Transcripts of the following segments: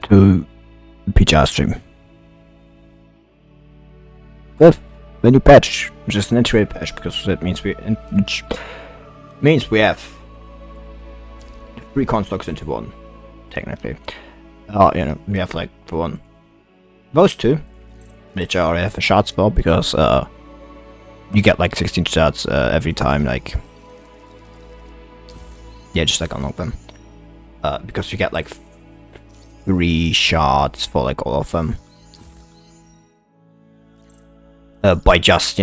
to the PGR stream. With the new patch, which is an integrated patch, because that means we have 3 constructs into one, technically. We have like for one those 2, which I already have the shards for, because you get like 16 shards every time, like just like unlock them. Because you get like 3 shards for like all of them. By just,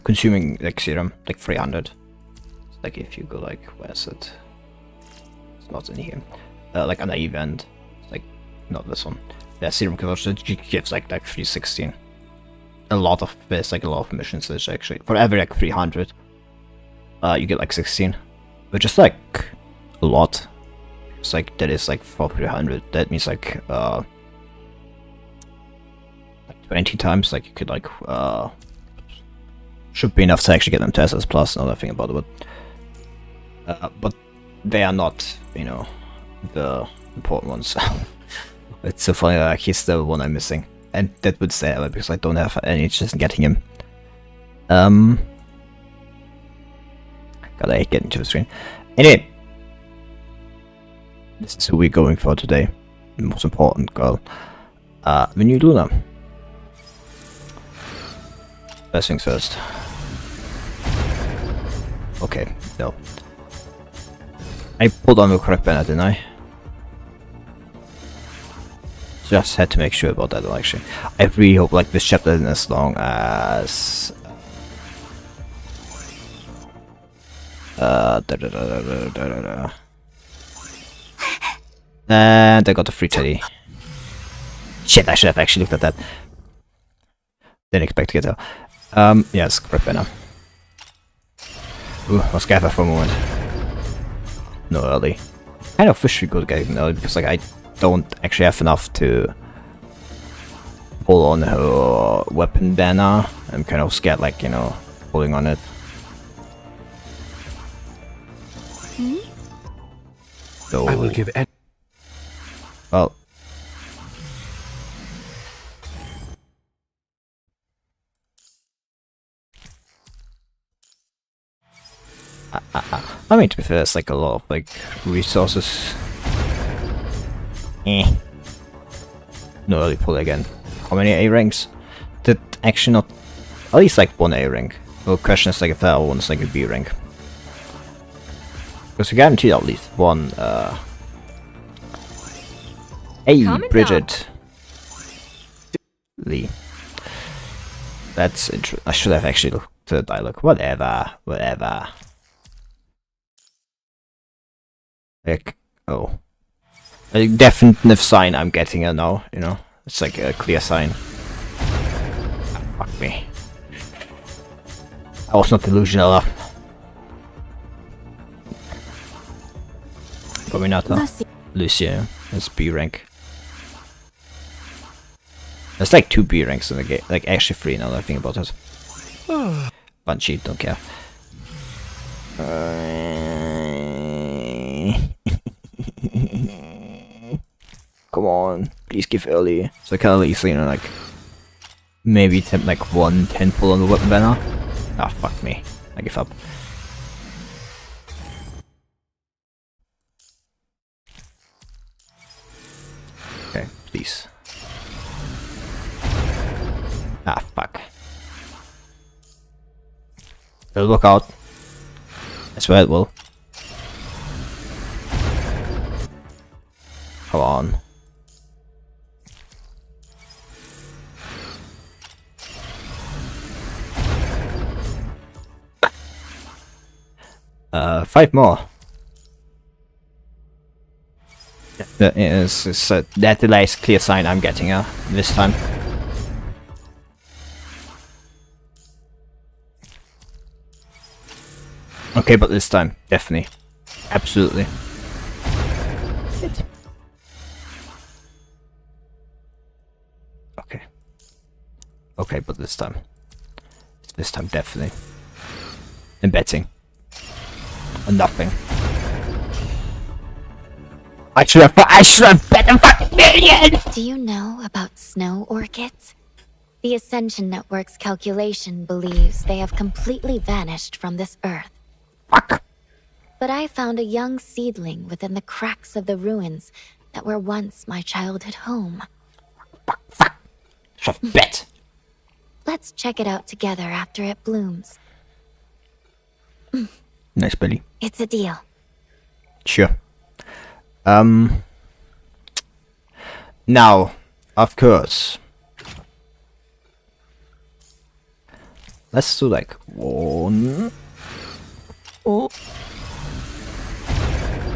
consuming like serum, like 300. It's like if you go like, where's it? It's not in here. Like on the event, it's like not this one. Yeah, serum conversion gives like 316. A lot of this, like a lot of missions, which actually for every like 300, you get like 16, which is like a lot. It's like that is like for 300. That means like 20 times. Like you could like should be enough to actually get them to SS plus. Another thing about it, but they are not, the important ones. It's so funny. Like he's the one I'm missing, and that would say because I don't have any interest in getting him. Gotta hate getting to the screen. Anyway, this is who we're going for today. The most important girl, the new Luna. First things first. Okay, no. I pulled on the correct banner, didn't I? Just had to make sure about that, actually. I really hope like this chapter isn't as long as and I got a free teddy. Shit, I should have actually looked at that. Didn't expect to get there. Yes, correct banner. Ooh, I was scared for a moment. No, early. Kind of wish we could get it early because like I don't actually have enough to pull on her weapon banner. I'm kind of scared, like, pulling on it. So I will give any. Well, I mean, to be fair, it's like a lot of like resources. No early pull again. How many A ranks? Did actually not at least like 1 A rank. The question is like if that one's like a B rank. Because we guaranteed at least 1 Hey, Bridget. Lee. That's interesting. I should have actually looked to the dialogue. Whatever. Like, oh. A definitive sign I'm getting it now, It's like a clear sign. Ah, fuck me. I was not delusional enough. Dominata. Lucia. That's B rank. There's like 2 B ranks in the game. Like actually 3 now that I think about it. Banshee, don't care. Come on, please give early. So I can at least, like maybe attempt like 1 10 pull on the weapon banner. Ah, fuck me. I give up. Okay, please. Ah, fuck. It'll work out. I swear it will. Come on. Five more. That is that delays clear sign I'm getting this time. Okay, but this time, definitely. Absolutely. Shit. Okay. Okay, but this time. It's This time, definitely. I'm betting. On nothing. I should have bet a fucking million! Do you know about snow orchids? The Ascension Network's calculation believes they have completely vanished from this earth. Fuck! But I found a young seedling within the cracks of the ruins that were once my childhood home. Fuck! Should have bet! Let's check it out together after it blooms. Nice, Billy. It's a deal. Sure. Now, of course. Let's do like one. Oh.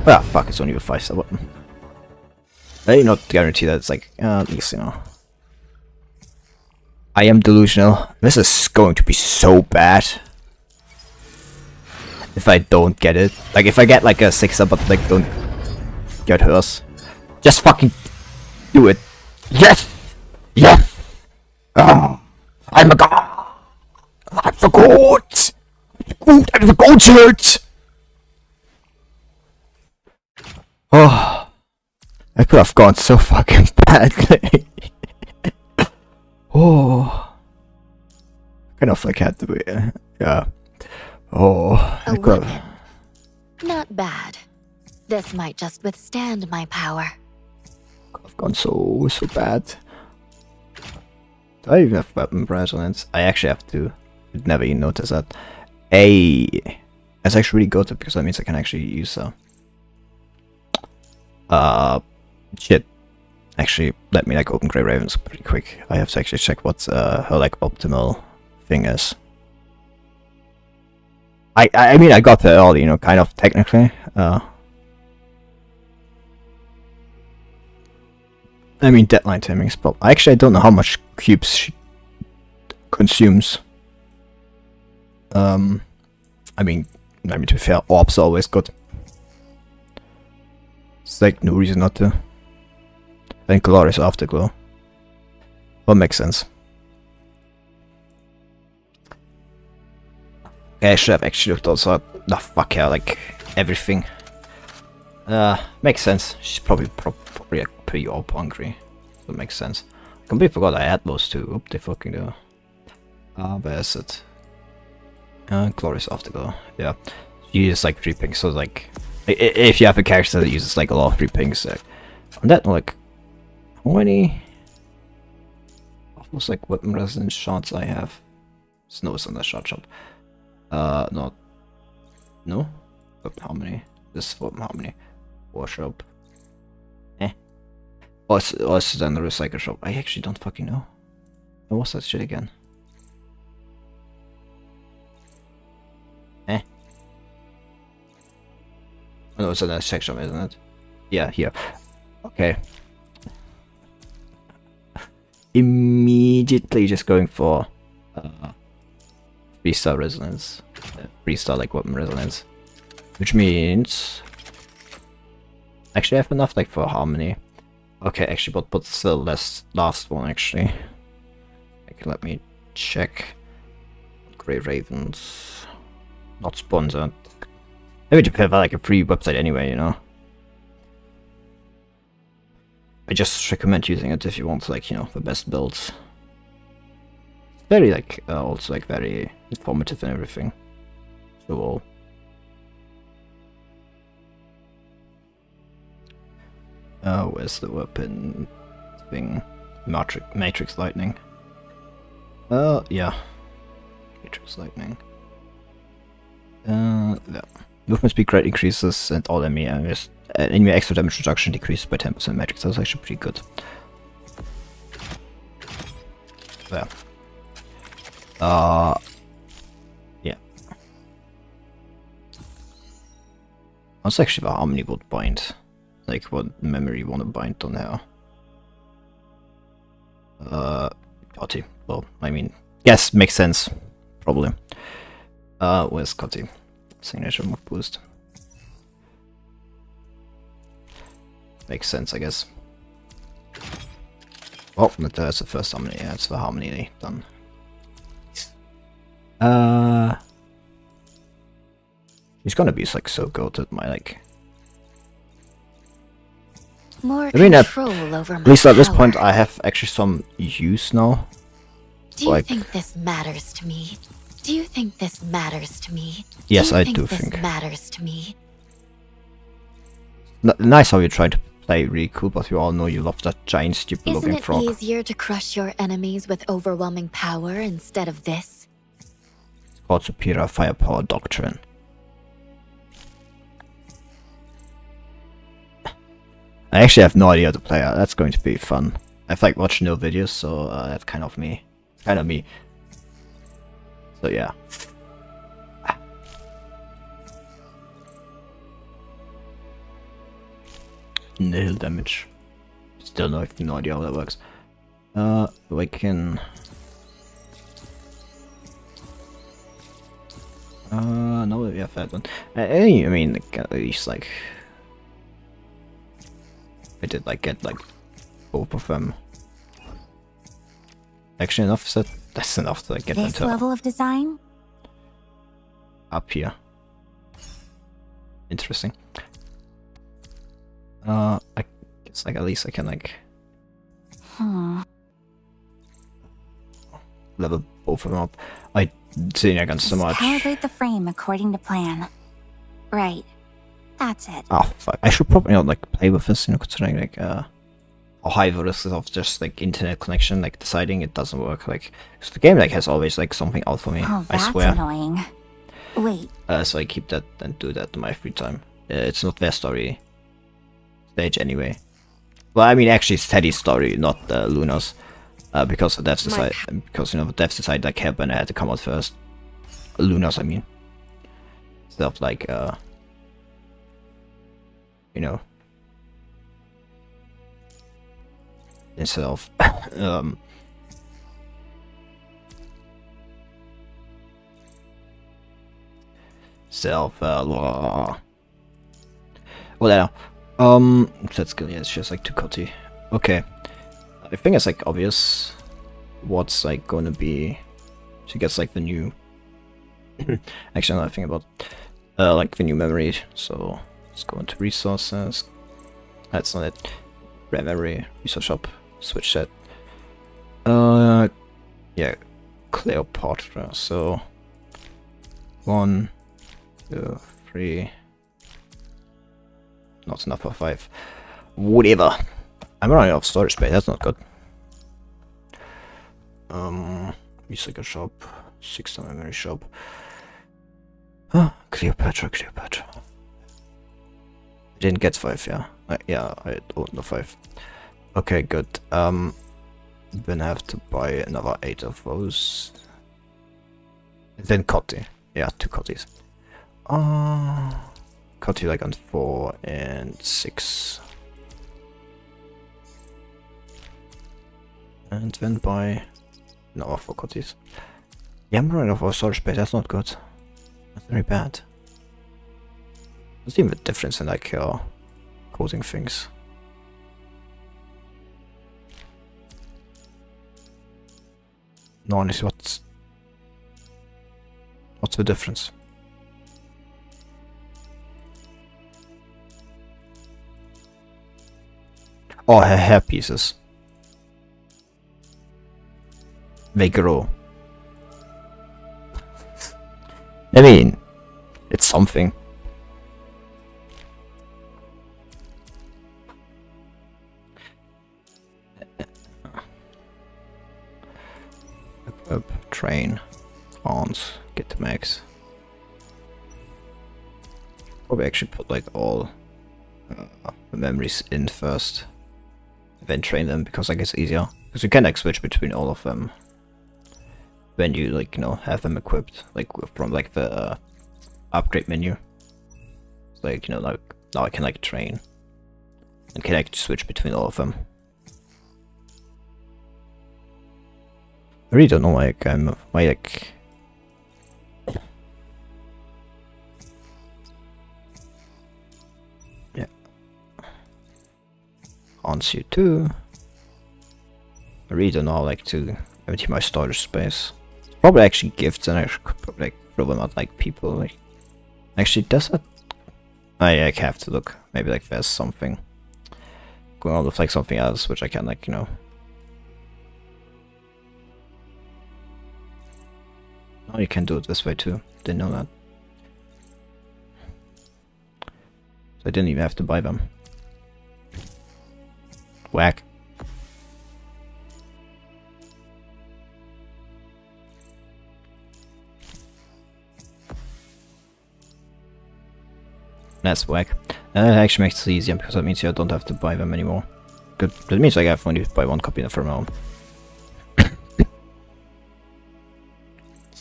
Ah, fuck, it's only a 5-star button. I not guarantee that it's like, at least, you know. I am delusional. This is going to be so bad. If I don't get it. Like, if I get like a 6-star but like don't get hers. Just fucking do it. Yes! Yes! Oh, I'm a god! I'm the goat! I'm the goat shirt! Oh, I could have gone so fucking badly. Oh, kind of like had to be, yeah. Oh, I could have. Not bad. This might just withstand my power. I've gone so bad. Do I even have weapon resonance? I actually have to. I'd never even noticed that. That's actually really good because that means I can actually use shit. Actually, let me like open Grey Ravens pretty quick. I have to actually check what her like optimal thing is. I mean I got her early, you know, kind of technically. I mean deadline timing is probably. Actually, I don't know how much cubes she consumes. I mean to be fair, orbs are always good. It's like no reason not to. Then Glorious Afterglow. Well, makes sense. Okay, I should have actually looked also at the fuck yeah, like everything. Makes sense. She's probably like, pretty orb hungry. So it makes sense. I completely forgot I had those two. Oop, they fucking do. Where is it? Glorious Afterglow. Yeah. You use like 3 pings, so like if you have a character that uses like a lot of 3 pings, on that like how many almost like weapon resonance shots I have. Snow is on the shot shop. Not no? Weapon harmony. This weapon harmony. Workshop. Oh, it's then the recycle shop. I actually don't fucking know. What's that shit again? Oh, no, it's in that section, isn't it? Yeah, here. Okay. Immediately just going for 3-star resonance. 3-star like weapon resonance. Which means actually I have enough like for harmony. Okay, actually but still last one actually. Okay, let me check. Grey Ravens. Not sponsored. Maybe to have like a free website anyway, you know. I just recommend using it if you want like, you know, the best builds. Very like also like very informative and everything. So where's the weapon thing? Matrix Lightning. Yeah. Matrix Lightning. Yeah. Movement speed great increases and all enemy extra damage reduction decreases by 10% Matrix. That's actually pretty good. Yeah. Yeah. What's actually the harmony would bind? Like what memory you want to bind on now? Scotty. Well, I mean, yes, makes sense. Probably. Where's Scotty? Signature move boost. Makes sense, I guess. Oh, that's the first harmony. Yeah, it's the harmony done. He's gonna be like so good at my like. More I mean, control over my at least at this point, power. I have actually some use now. Do you like- think this matters to me? Do you think this matters to me? Yes, I do do you think think. this matters to me? Nice how you try to play really cool, but we all know you love that giant, Isn't stupid-looking it frog. easier to crush your enemies with overwhelming power instead of this? It's called Superior Firepower Doctrine. I actually have no idea how to play it. That's going to be fun. I've like watched no videos, so that's kind of me. Kind of me. So yeah. Nil damage. Still no idea how that works. We can. No, we have that one. I mean, like, at least like. I did like get like both of them. Actually, enough. So that's enough to like get them This to level of design? up here. Interesting. I guess like at least I can like level both of them up. I didn't against so Just much. calibrate the frame according to plan. Right. That's it. Oh fuck! I should probably not like play with this, you know, considering like how high the risk is of just like internet connection, like deciding it doesn't work. Like, so the game like has always like something out for me. Oh, I that's swear. annoying. Wait, So I keep that and do that in my free time. It's not their story stage anyway. Well, I mean, actually, it's Teddy's story, not Luna's, because the devs decide, because you know the devs decided like Hellbender had to come out first. Luna's, I mean, instead of like you know, instead of whatever. Let's go. Yeah, it's just like too cutty. Okay, I think it's like obvious what's like gonna be. She gets like the new. Actually, another thing about like the new memory. So let's go into resources. That's not it. Rare memory, resource shop, switch set. Yeah, Cleopatra. So 1, 2, 3. Not enough for 5. Whatever. I'm running out of storage space. That's not good. Recycle shop, 6 memory shop. Cleopatra. I didn't get 5, yeah. Yeah, I don't know 5. Okay, good. Then I have to buy another 8 of those. Then Cotti. Yeah, 2 Cottis. Cotti like on 4 and 6. And then buy another 4 Cottis. Yeah, I'm running out of storage space. That's not good. That's very bad. There's even a difference in like coding things. No, honestly, what's the difference? Oh, her hair pieces. They grow. I mean, it's something. Up, train, arms, get to max. Probably actually put like all the memories in first, then train them because like it's easier. Because you can like switch between all of them when you like have them equipped, like from like the upgrade menu. It's like like now I can like train and can like switch between all of them. I really don't know why like yeah. On C2. I really don't know how like to empty my storage space. probably actually gifts, and I could probably like throw them at like people. Like, actually, does that? I have to look. Maybe like there's something going on with like something else, which I can like, you know. Oh, you can do it this way too. Didn't know that. So I didn't even have to buy them. Whack. That's whack. That actually makes it easier because that means I don't have to buy them anymore. Good. That means like I have only to buy one copy of my own.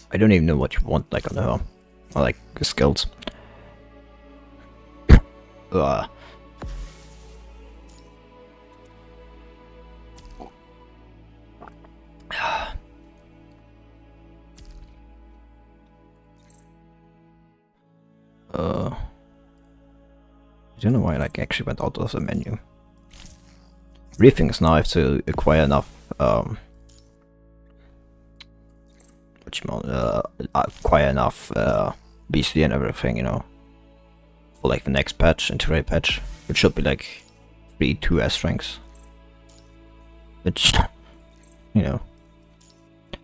I don't even know what you want like on the or like the skills. I don't know why I like actually went out of the menu. Briefings now I have to acquire enough acquire enough BC and everything, you know, for like the next patch, integrate patch, which should be like 3 2S ranks. Which, you know,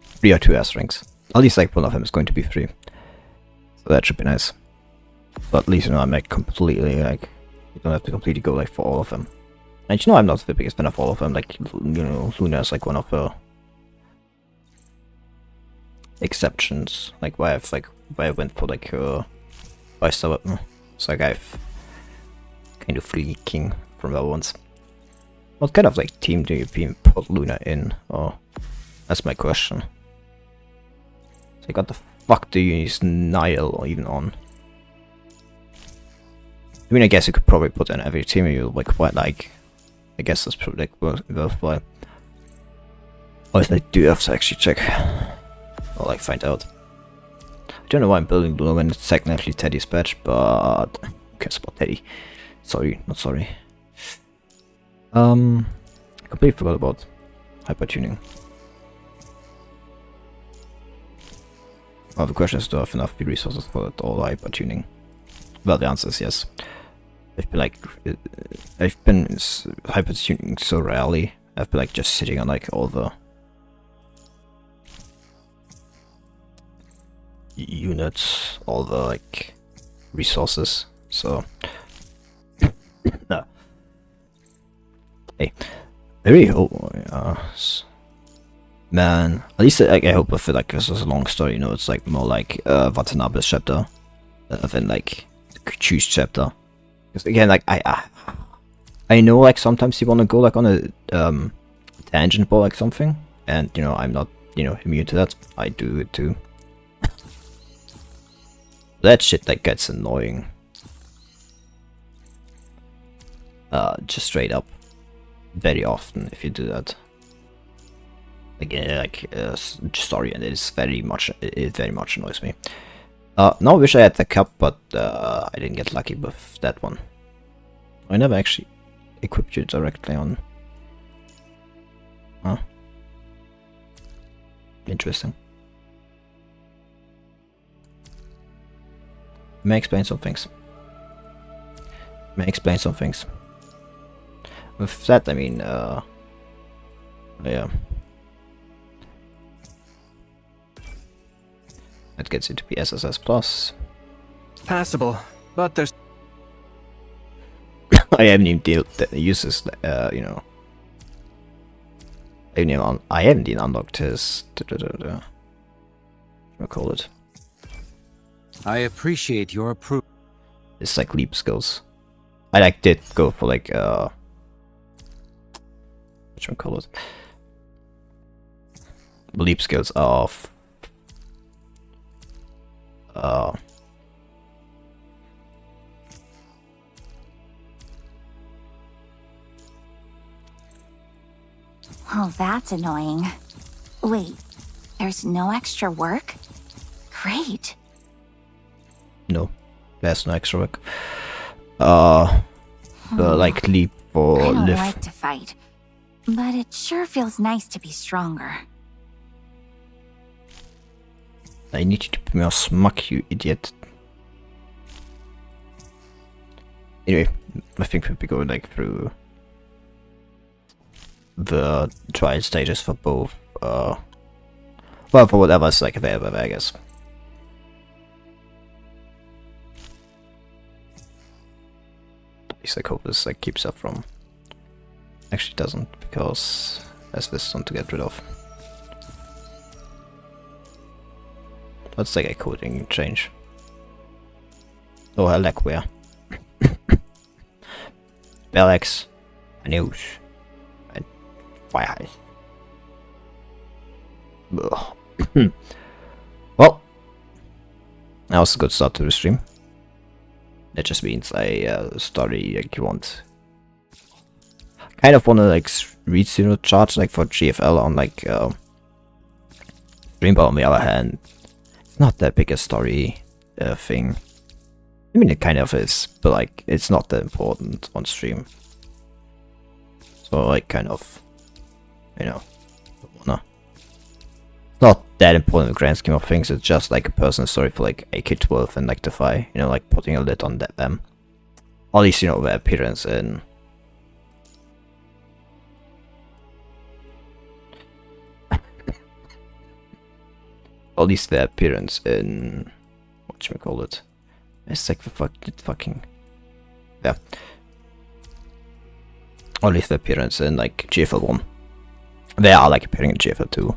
3 or 2S ranks. At least like one of them is going to be 3. So that should be nice. But at least, you know, I'm like completely like, you don't have to completely go like for all of them. And you know, I'm not the biggest fan of all of them. Like, you know, Luna is like one of the exceptions. Like why I went for like 5-star weapon. It's like I've kind of freaking from that ones. What kind of like team do you put Luna in? Oh, that's my question. So like, what the fuck do you use Nile even on? I mean, I guess you could probably put in every team you like quite like. I guess that's probably like worthwhile. Or I do have to actually check. Or like find out. I don't know why I'm building Luna when it's technically Teddy's patch, but who cares about Teddy? Sorry, not sorry. I completely forgot about hyper tuning. Well, the question is, do I have enough resources for all hyper tuning? Well, the answer is yes. I've been hyper tuning so rarely. I've been like just sitting on like all the units, all the like resources. So no. Hey, I really hope. Man, at least I hope if it like this is a long story, you know, it's like more like Watanabe's chapter than like the Choose chapter. Because again, like I know like sometimes you want to go like on a tangent or like something, and you know I'm not, you know, immune to that. I do it too. That shit like gets annoying. Just straight up, very often if you do that. Again, like sorry, and it very much annoys me. Now I wish I had the cup, but I didn't get lucky with that one. I never actually equipped you directly on. Huh? Interesting. May explain some things. With that, I mean, yeah. That gets you to be SSS plus. Passable, but there's... I haven't even used this, you know. I haven't even unlocked his... What call it? I appreciate your approval. It's like leap skills. I like did go for like which one call it? Leap skills of Oh, that's annoying. Wait, there's no extra work? Great. no, there's no extra work. Like leap or I don't lift. like to fight, but it sure feels nice to be stronger. I need you to put me on smack, you idiot. Anyway, I think we'll be going like through the trial stages for both, well, for whatever's like available, I guess. At least I hope this like keeps up from. Actually doesn't, because there's this one to get rid of. Let's take a coding change. Oh, I like where. Belex, News, and Fire. Well, that was a good start to the stream. That just means a story like you want. Kind of want to like read zero charge like for GFL on like stream, but on the other hand, it's not that big a story thing. I mean, it kind of is, but like it's not that important on stream. So like kind of, you know, it's not that important in the grand scheme of things. It's just like a personal story for like AK-12 and like Defy, you know, like putting a lid on them. At least, you know, their appearance in. At least their appearance in, whatchamacallit, it's like the fucking, yeah. Or at least the appearance in like GFL 1. They are like appearing in GFL 2.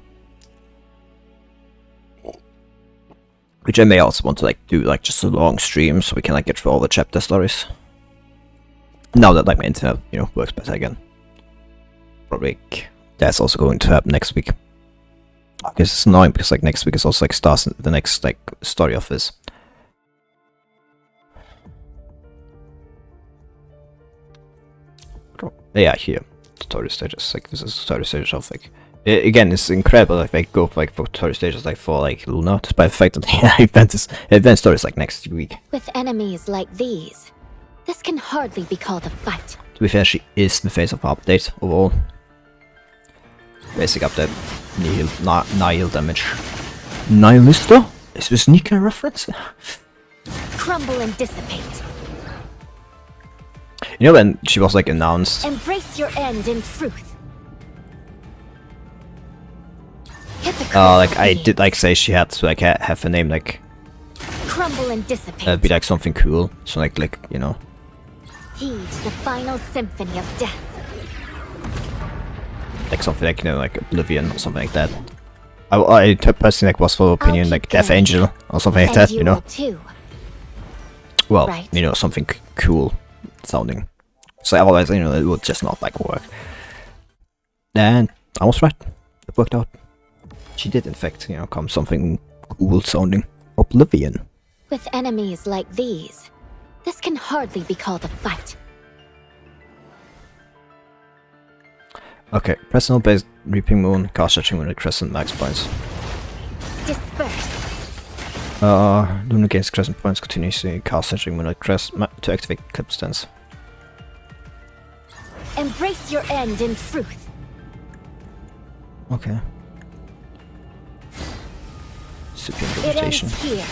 Which I may also want to like do like just a long stream so we can like get through all the chapter stories. Now that like my internet, you know, works better again. Probably that's also going to happen next week. I guess it's annoying because like next week is also like starts the next like story of this. Yeah, here story stages. Like this is story stages of like again, it's incredible. Like they go for, like for story stages like for like Luna, despite the fact that the event story is like next week. With enemies like these, this can hardly be called a fight. To be fair, she is the face of the update overall. Basic update. Nihil damage. Nihilista? Is this Nika reference? Crumble and dissipate. You know when she was like announced? Embrace your end in truth. Like I did like say she had to like have a name like crumble and dissipate. Be like something cool. So like you know. Heed the final symphony of death. Like something like, you know, like Oblivion or something like that. I personally like was for opinion like Death Angel or something like that, you know. Well, right. You know, something cool sounding. So otherwise, you know, it would just not like work. And I was right. It worked out. She did in fact, you know, come something cool sounding. Oblivion. With enemies like these, this can hardly be called a fight. Okay, personal based Reaping Moon, cast searching with a crescent max points. Disperse. Luna gains crescent points continuously, cast searching with a crescent to activate clip stance. Embrace your end in truth. Okay. Super interpretation. It ends here.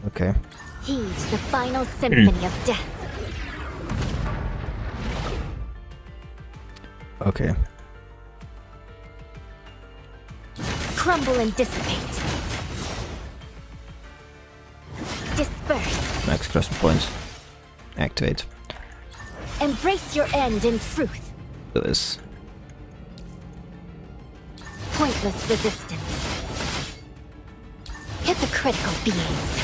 Okay. Heed the final symphony of death. Okay. Crumble and dissipate. Disperse. Max crescent points. Activate. Embrace your end in truth. Do this. Pointless resistance. Hypocritical beings.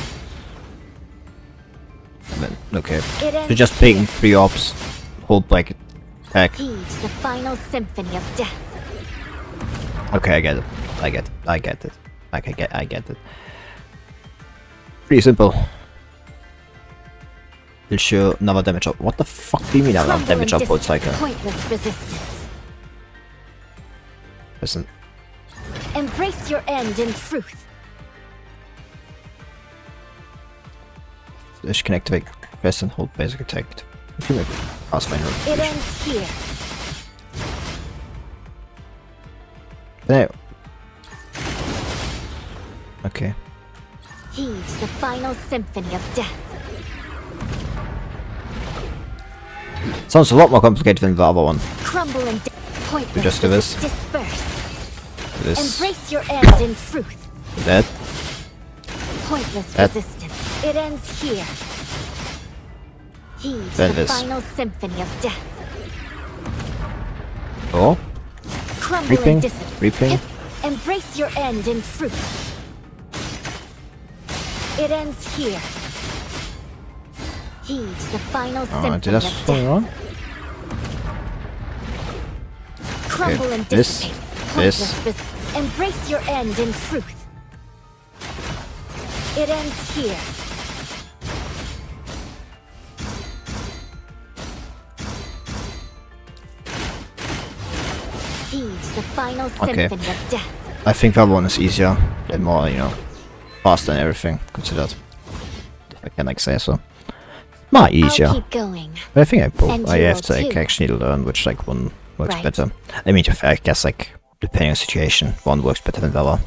And then, okay. So just ping 3 ops. Hold blanket. Attack. Heed the final symphony of death. Okay, I get it. I get it. I get it. Pretty simple. Will show another damage up. What the fuck do you mean another damage output cycle? Pointless resistance. Listen. Embrace your end in truth. She can activate press and hold basic attack. It ends here. There. Okay. Heed the final symphony of death. Sounds a lot more complicated than the other one. Crumble and pointless. We just do this. Disperse. This. Embrace your end in truth. That. Pointless That. resistance. It ends here. Heed Then the this. final symphony of death. Oh. Crumble Reaping. and dissipate. Reaping. Embrace your end in truth. It ends here. Heed the final symphony Did that of fall death. wrong? Crumble and this, dissipate. this. Pointless embrace your end in truth. It ends here. Heed the final Okay. symphony of death. I think that one is easier and more, you know, faster and everything considered. If I can like say so. Not easier. I'll keep going. But I think I both. And I you have will to like too. actually learn which like one works Right. better. I mean, I guess like depending on the situation, one works better than the other.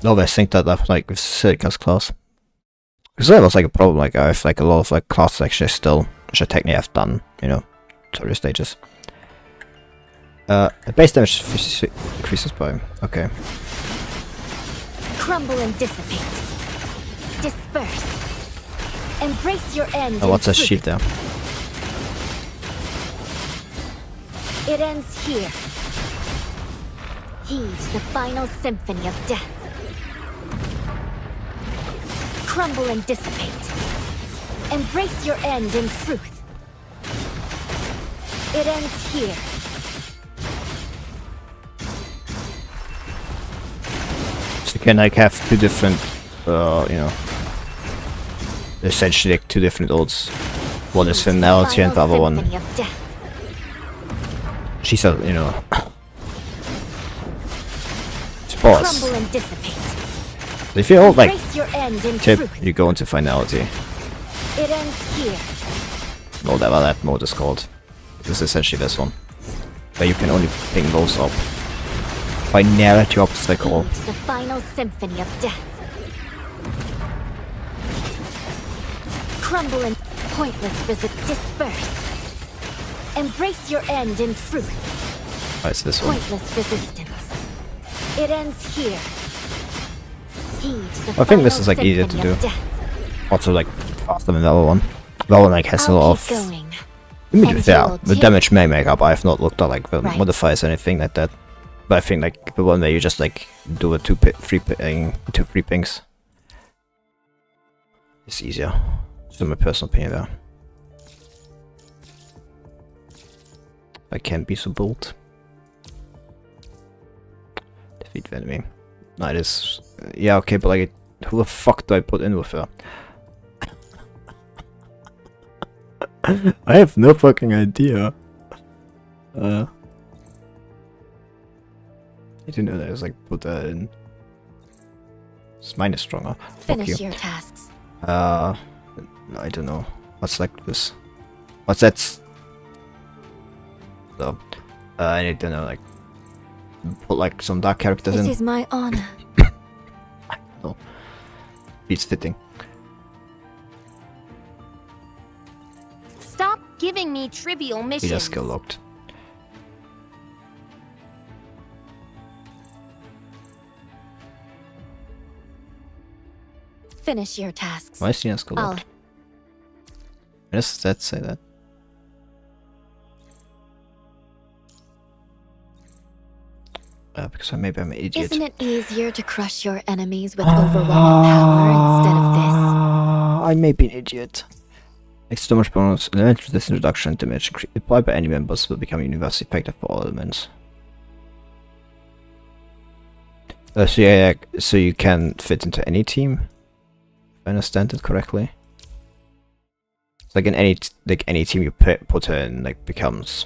I always think that like with Silica's class, because that was like a problem. Like I have like a lot of like classes actually still, which I technically have done, you know, tutorial stages. Base damage increases by okay. Crumble and dissipate. Disperse. Embrace your end. Oh, what's in that truth. shield there? It ends here. Heed the final symphony of death. Crumble and dissipate. Embrace your end in truth. It ends here. So you can like have two different, you know, essentially like two different ults. One is finality and the other one. Symphony of death. She's a, you know, boss. Crumble and dissipate. If you hold like Embrace your end in tip, truth. you go into finality. It ends here. Whatever that mode is called. This is essentially this one. Where you can only ping those up. Finality obstacle. Heed the final symphony of death. Crumble and pointless visit. Disperse. Embrace your end in truth. Oh, it's this one. Pointless resistance. It ends here. Heed the I think this final is like easier to symphony of do. death. Also like faster than the other one. The other one like has a I'll lot keep of. going. Let me And do that. you The will damage may make up. I have not looked at like the Right. modifiers or anything like that. But I think like the one where you just like do a two free pings is easier. Just in my personal opinion there. I can't be so bold. Defeat the enemy. No, it is. Yeah, okay, but like, who the fuck do I put in with her? I have no fucking idea. I didn't know that I was like put that in. Mine is stronger. Fuck Finish you. your tasks. I don't know. What's like this? What's that? So, I need to know like put like some dark characters It in. is my honor. No, it's fitting. Stop giving me trivial We missions. just skill locked. Finish your tasks. Why is he skill I'll locked? Does that say that? Because maybe I'm an idiot. Isn't it easier to crush your enemies with overwhelming power instead of this? I may be an idiot. Extra damage bonus, elemental this introduction and damage applied by any members will become universally effective for all elements. So yeah, so you can fit into any team, if I understand it correctly. It's like in any team you put her in, like becomes.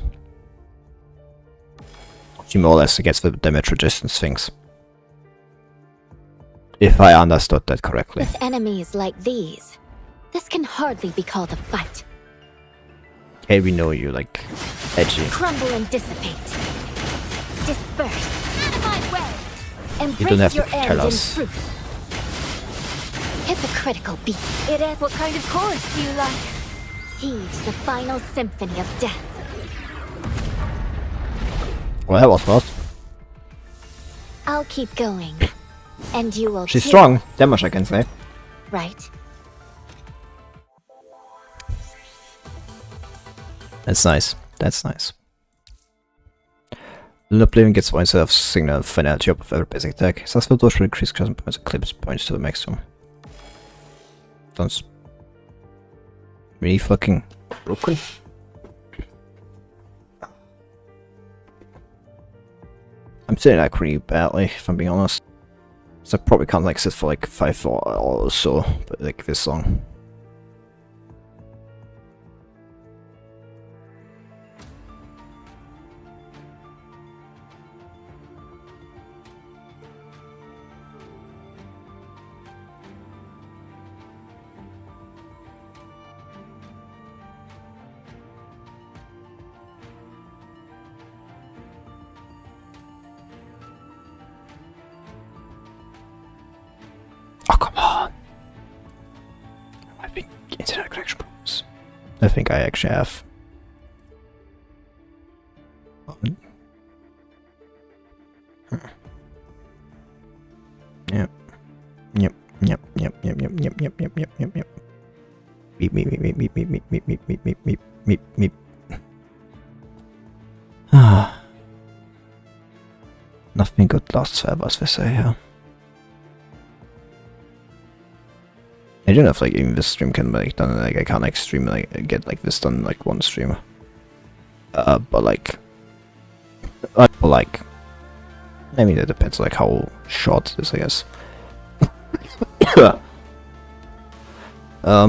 She more or less against the damage resistance things. If I understood that correctly. With enemies like these, this can hardly be called a fight. Hey, we know you like edgy. Crumble and dissipate. Disperse. Out of my way. Embrace You don't have to your tell end in us. truth. Hypocritical beat. What kind of chorus do you like? Heed the final symphony of death. Well, that was fast. I'll keep going. And you will She's too, strong, that much I can say. right? That's nice. That's nice. Oblivion gets one set of signal finality up of every basic attack. Successful dodge will increase custom points and clips points to the maximum. Sounds really fucking broken. I'm sitting like really badly, if I'm being honest. So I probably can't like sit for like 5 or so, but like this long. Oh, come on! I think internet connection problems. I think I actually have. Yep. Yep. Yep. Yep. Yep. Yep. Yep. Yep. Yep. Yep. Yep. Yep. Beep. Beep. Beep. Beep. Beep. Beep. Beep. Beep. Beep. Beep. Beep. Beep. Beep. Beep. Ah. Nothing good lasts forever, as they say here. I don't know if like even this stream can be like done. Like I can't like stream like get like this done like one stream. But like I mean it depends like how short it is, I guess. I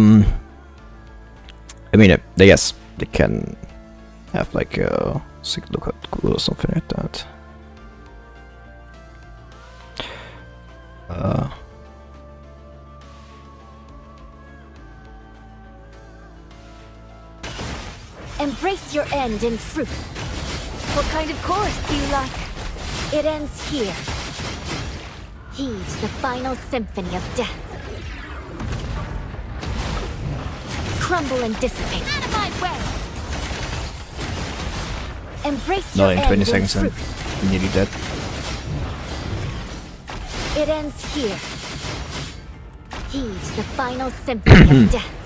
mean I guess they can have like a look at Google or something like that. Embrace your end in truth. What kind of chorus do you like? It ends here. Heed the final symphony of death. Crumble and dissipate. Out of my way. Embrace Not your in end 20 in seconds then. truth. I'm nearly dead. It ends here. Heed the final symphony of death.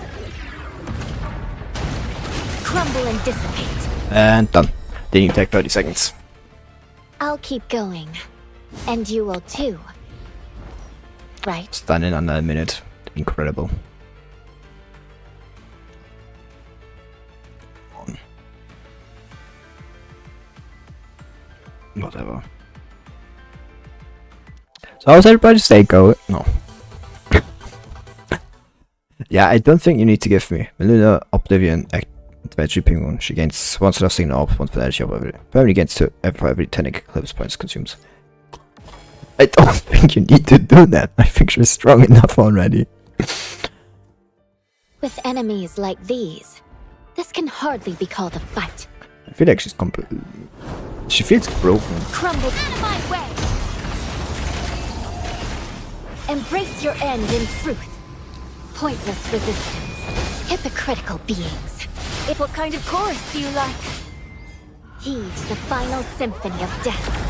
Crumble and dissipate. And done. Didn't even take 30 seconds. I'll keep going. And you will too. Right? It's done in under a minute. Incredible. Whatever. So how's everybody's day going? No. Yeah, I don't think you need to give me Melina Oblivion Veggie Penguin. She gains one sort of signal up, one fidelity of every. Permanently gains to every 10 eclipse points consumes. I don't think you need to do that. I think she's strong enough already. With enemies like these, this can hardly be called a fight. I feel like she's completely. She feels broken. Crumble. Out of my way. Embrace your end in truth. Pointless resistance. Hypocritical beings. What kind of chorus do you like? Heed the final symphony of death.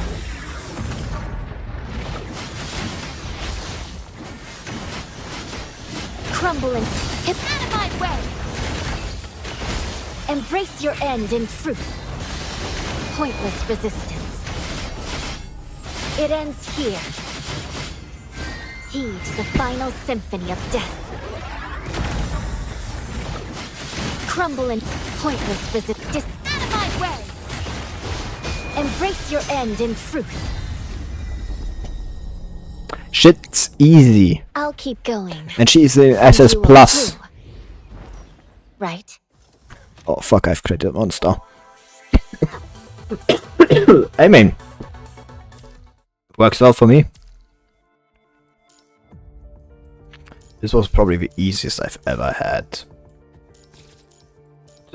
Crumble and Out of my way. embrace your end in truth. Pointless resistance. It ends here. Heed the final symphony of death. Crumble and pointless resistance. Out of my way. Embrace your end in truth. Shit's easy. I'll keep going. And she is a And SS you will plus. too. Right? Oh fuck, I've created a monster. I mean, works well for me. This was probably the easiest I've ever had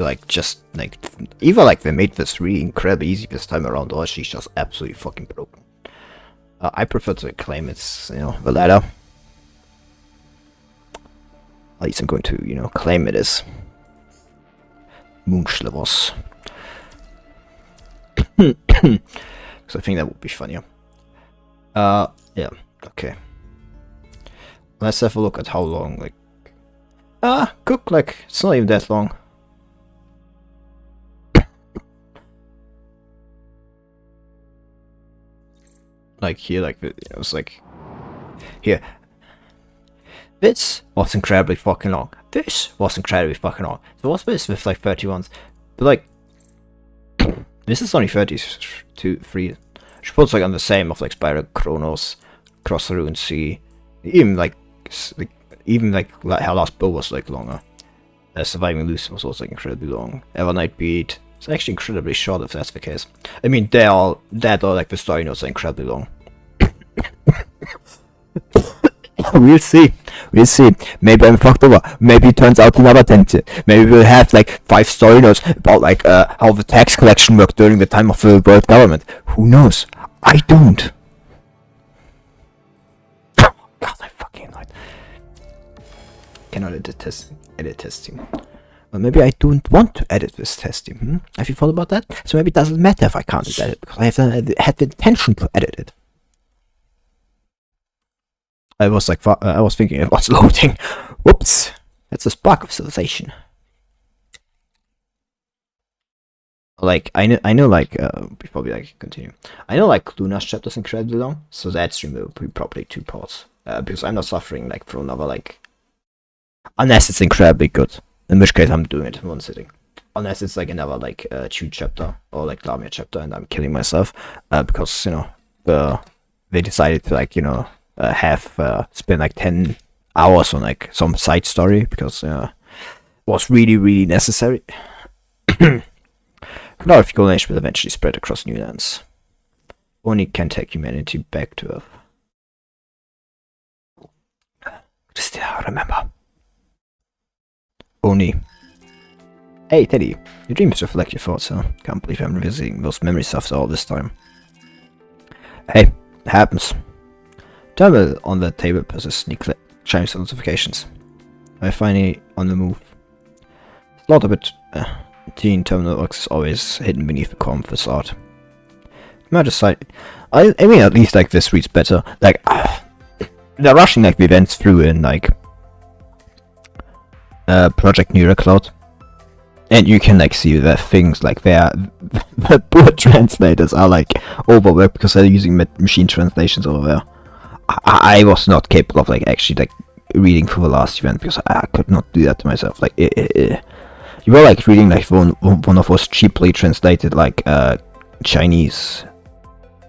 like just like either like they made this really incredibly easy this time around, or she's just absolutely fucking broken. I prefer to claim it's, you know, the latter. At least I'm going to, you know, claim it is Moonschlevos. Because I think that would be funnier. Yeah, okay. Let's have a look at how long, like... cook, like, it's not even that long. Like, here, like, it was like... Here. This was incredibly fucking long. This was incredibly fucking long. So what's this with, like, 31s? But, like... this is only 32, 3. She puts, like, on the same of, like, Spiral Chronos, Cross the Ruined Sea. Even, like... Even, like, her last bow was, like, longer. Surviving Lucian was also, like, incredibly long. Evernight Beat. It's actually incredibly short if that's the case. I mean, they're all like the story notes are incredibly long. We'll see. We'll see. Maybe I'm fucked over. Maybe it turns out another tension. Maybe we'll have like 5 story notes about like how the tax collection worked during the time of the world government. Who knows? I don't. God, I fucking annoyed. Cannot edit testing. Well, maybe I don't want to edit this testing. Have you thought about that? So maybe it doesn't matter if I can't edit it, because I have had the intention to edit it. I was like, I was thinking it was loading. Whoops! That's a spark of civilization. Like I know, like before we like continue, I know like Luna's chapter is incredibly long, so that stream will be probably 2 parts. Because I'm not suffering like for another like, unless it's incredibly good. In which case I'm doing it in one sitting. Unless it's like another like Chew chapter or like Lamia chapter and I'm killing myself. Because, you know, they decided to like, you know, spend like 10 hours on like some side story because it was really, really necessary. Glorification will eventually spread across new lands. Only can take humanity back to Earth. Still remember. Only. Hey Teddy, your dreams reflect your thoughts, huh? Can't believe I'm revisiting those memories after all this time. Hey, it happens. Terminal on the table presses sneak chimes notifications. I finally on the move. Slaughter bit teen terminal works is always hidden beneath the calm facade. Matter side, I mean at least like this reads better. Like they're rushing like the events through in like Project Neurocloud, and you can like see that things like the poor translators are like overworked because they're using machine translations over there. I was not capable of like actually like reading through the last event because I could not do that to myself. Like you were like reading like one of those cheaply translated like Chinese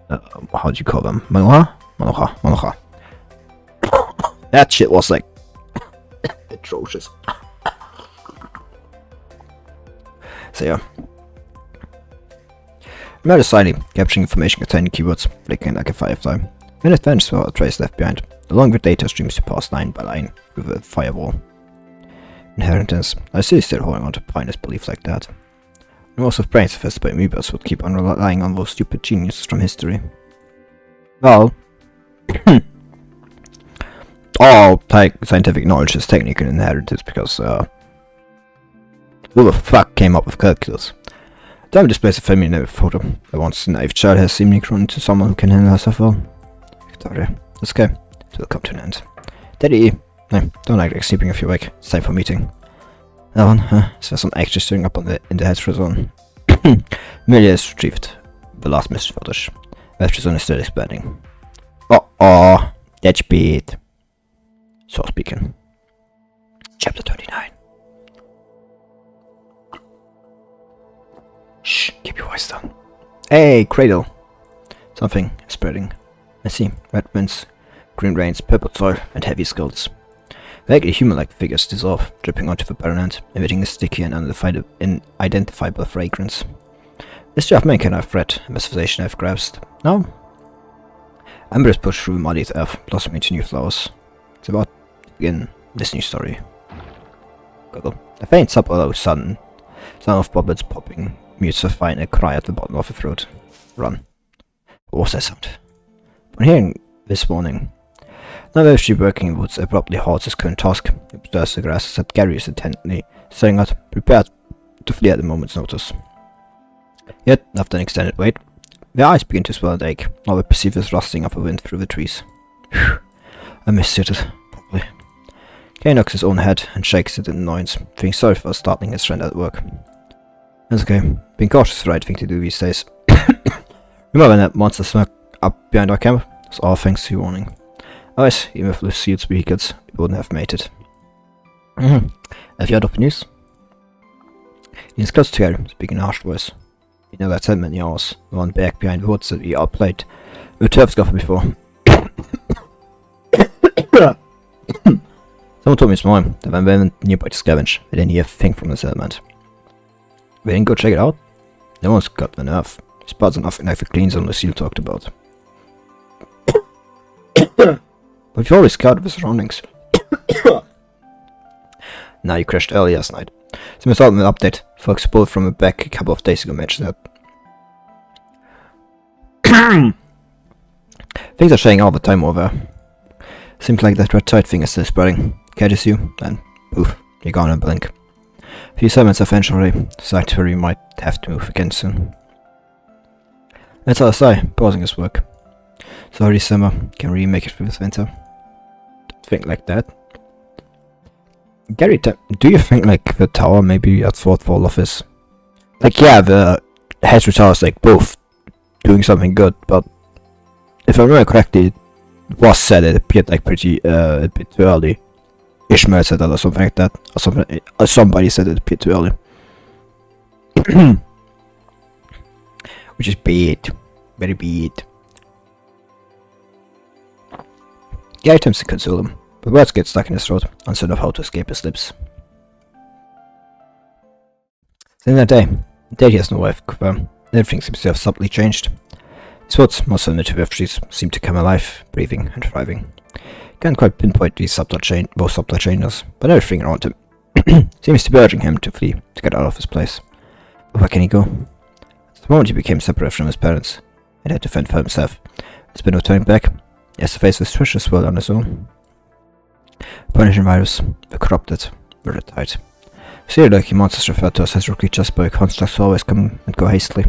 how do you call them, manoha. That shit was like atrocious. So yeah. Murder silently, capturing information containing keywords, flickering like a firefly. When it vanishes without a trace left behind, the longer data streams to pass line by line with a firewall. Inheritance. I see still holding on to finest beliefs like that. Most of brains infested by amoebas would keep on relying on those stupid geniuses from history. Well, all scientific knowledge is technically inherited because who the fuck came up with calculus? Time displays a familiar photo. The once naive child has seemingly grown into someone who can handle herself well. Victoria, let's go. It will come to an end. Daddy, no, don't like sleeping if you're awake. It's time for meeting. That one, huh? Is there some action stirring up in the head zone? Amelia has retrieved the last message footage. The head zone is still expanding. Oh, that's bad. So speaking. Chapter 29. Shh, keep your voice down. Hey, Cradle. Something is spreading. I see. Red winds, green rains, purple soil, and heavy skulls. Vaguely human-like figures dissolve, dripping onto the barren land, emitting a sticky and unidentifiable fragrance. Mystery of mankind I've read, investigation I've grasped. No? Embers push through muddy earth, blossoming into new flowers. It's about to begin this new story. Goggle. A faint subtle sun Sound of bobbits popping mutes a final cry at the bottom of her throat. Run. What was that sound? Upon hearing this warning, another sheep working in woods abruptly halts his current task. He observes the grasses that Gary is intently staring at, prepared to flee at a moment's notice. Yet, after an extended wait, their eyes begin to swell and ache, while they perceive this rustling of a wind through the trees. Phew, I missed it, probably. Gary knocks his own head and shakes it in annoyance, feeling sorry for startling his friend at work. That's okay. Being cautious is the right thing to do these days. Remember when that monster snuck up behind our camp? It's all thanks to your warning. Otherwise, even if Lucille's vehicles, we wouldn't have made it. Have you heard of the news? He is close to Gary, speaking in a harsh voice. You know that 10 many hours, the one back behind the woods that we outplayed. We turf scuffer before. Someone told me this morning that when we went nearby to scavenge, they didn't hear a thing from the settlement. We didn't go check it out? No one's got the nerve. Spots are nothing like the clean zone Lucille talked about. But we've always scouted the surroundings. Now you crashed early last night. So we thought an update. Folks pulled from the back a couple of days ago mentioned that. Things are showing all the time over. Seems like that red tide thing is still spreading. Catches you, and poof, you're gone in a blink. A few summons eventually, site where you might have to move again soon. That's all I say, pausing his work. Sorry, summer, can we make it through this winter? Don't think like that. Gary, do you think like the tower maybe at fault for all of this? Like, yeah, the Hezru Tower is like both doing something good, but if I remember correctly, it was said it appeared like pretty a bit too early. Ishmael said that or something like that, or something. Somebody said it appeared too early. Which is bad, very bad. Gary attempts to console him, but words get stuck in his throat, uncertain of how to escape his lips. Then that day he has no wife, everything seems to have subtly changed. His thoughts, most primitive refugees, seem to come alive, breathing and thriving. Can't quite pinpoint these subtle changes, but everything around him seems to be urging him to flee, to get out of this place. But where can he go? At the moment he became separate from his parents, and had to fend for himself. There's been no turning back. He has to face this treacherous world on his own. The punishing virus, the corrupted, the red tide. Serial-lurking monsters referred to as Hezru creatures, but constructs always come and go hastily,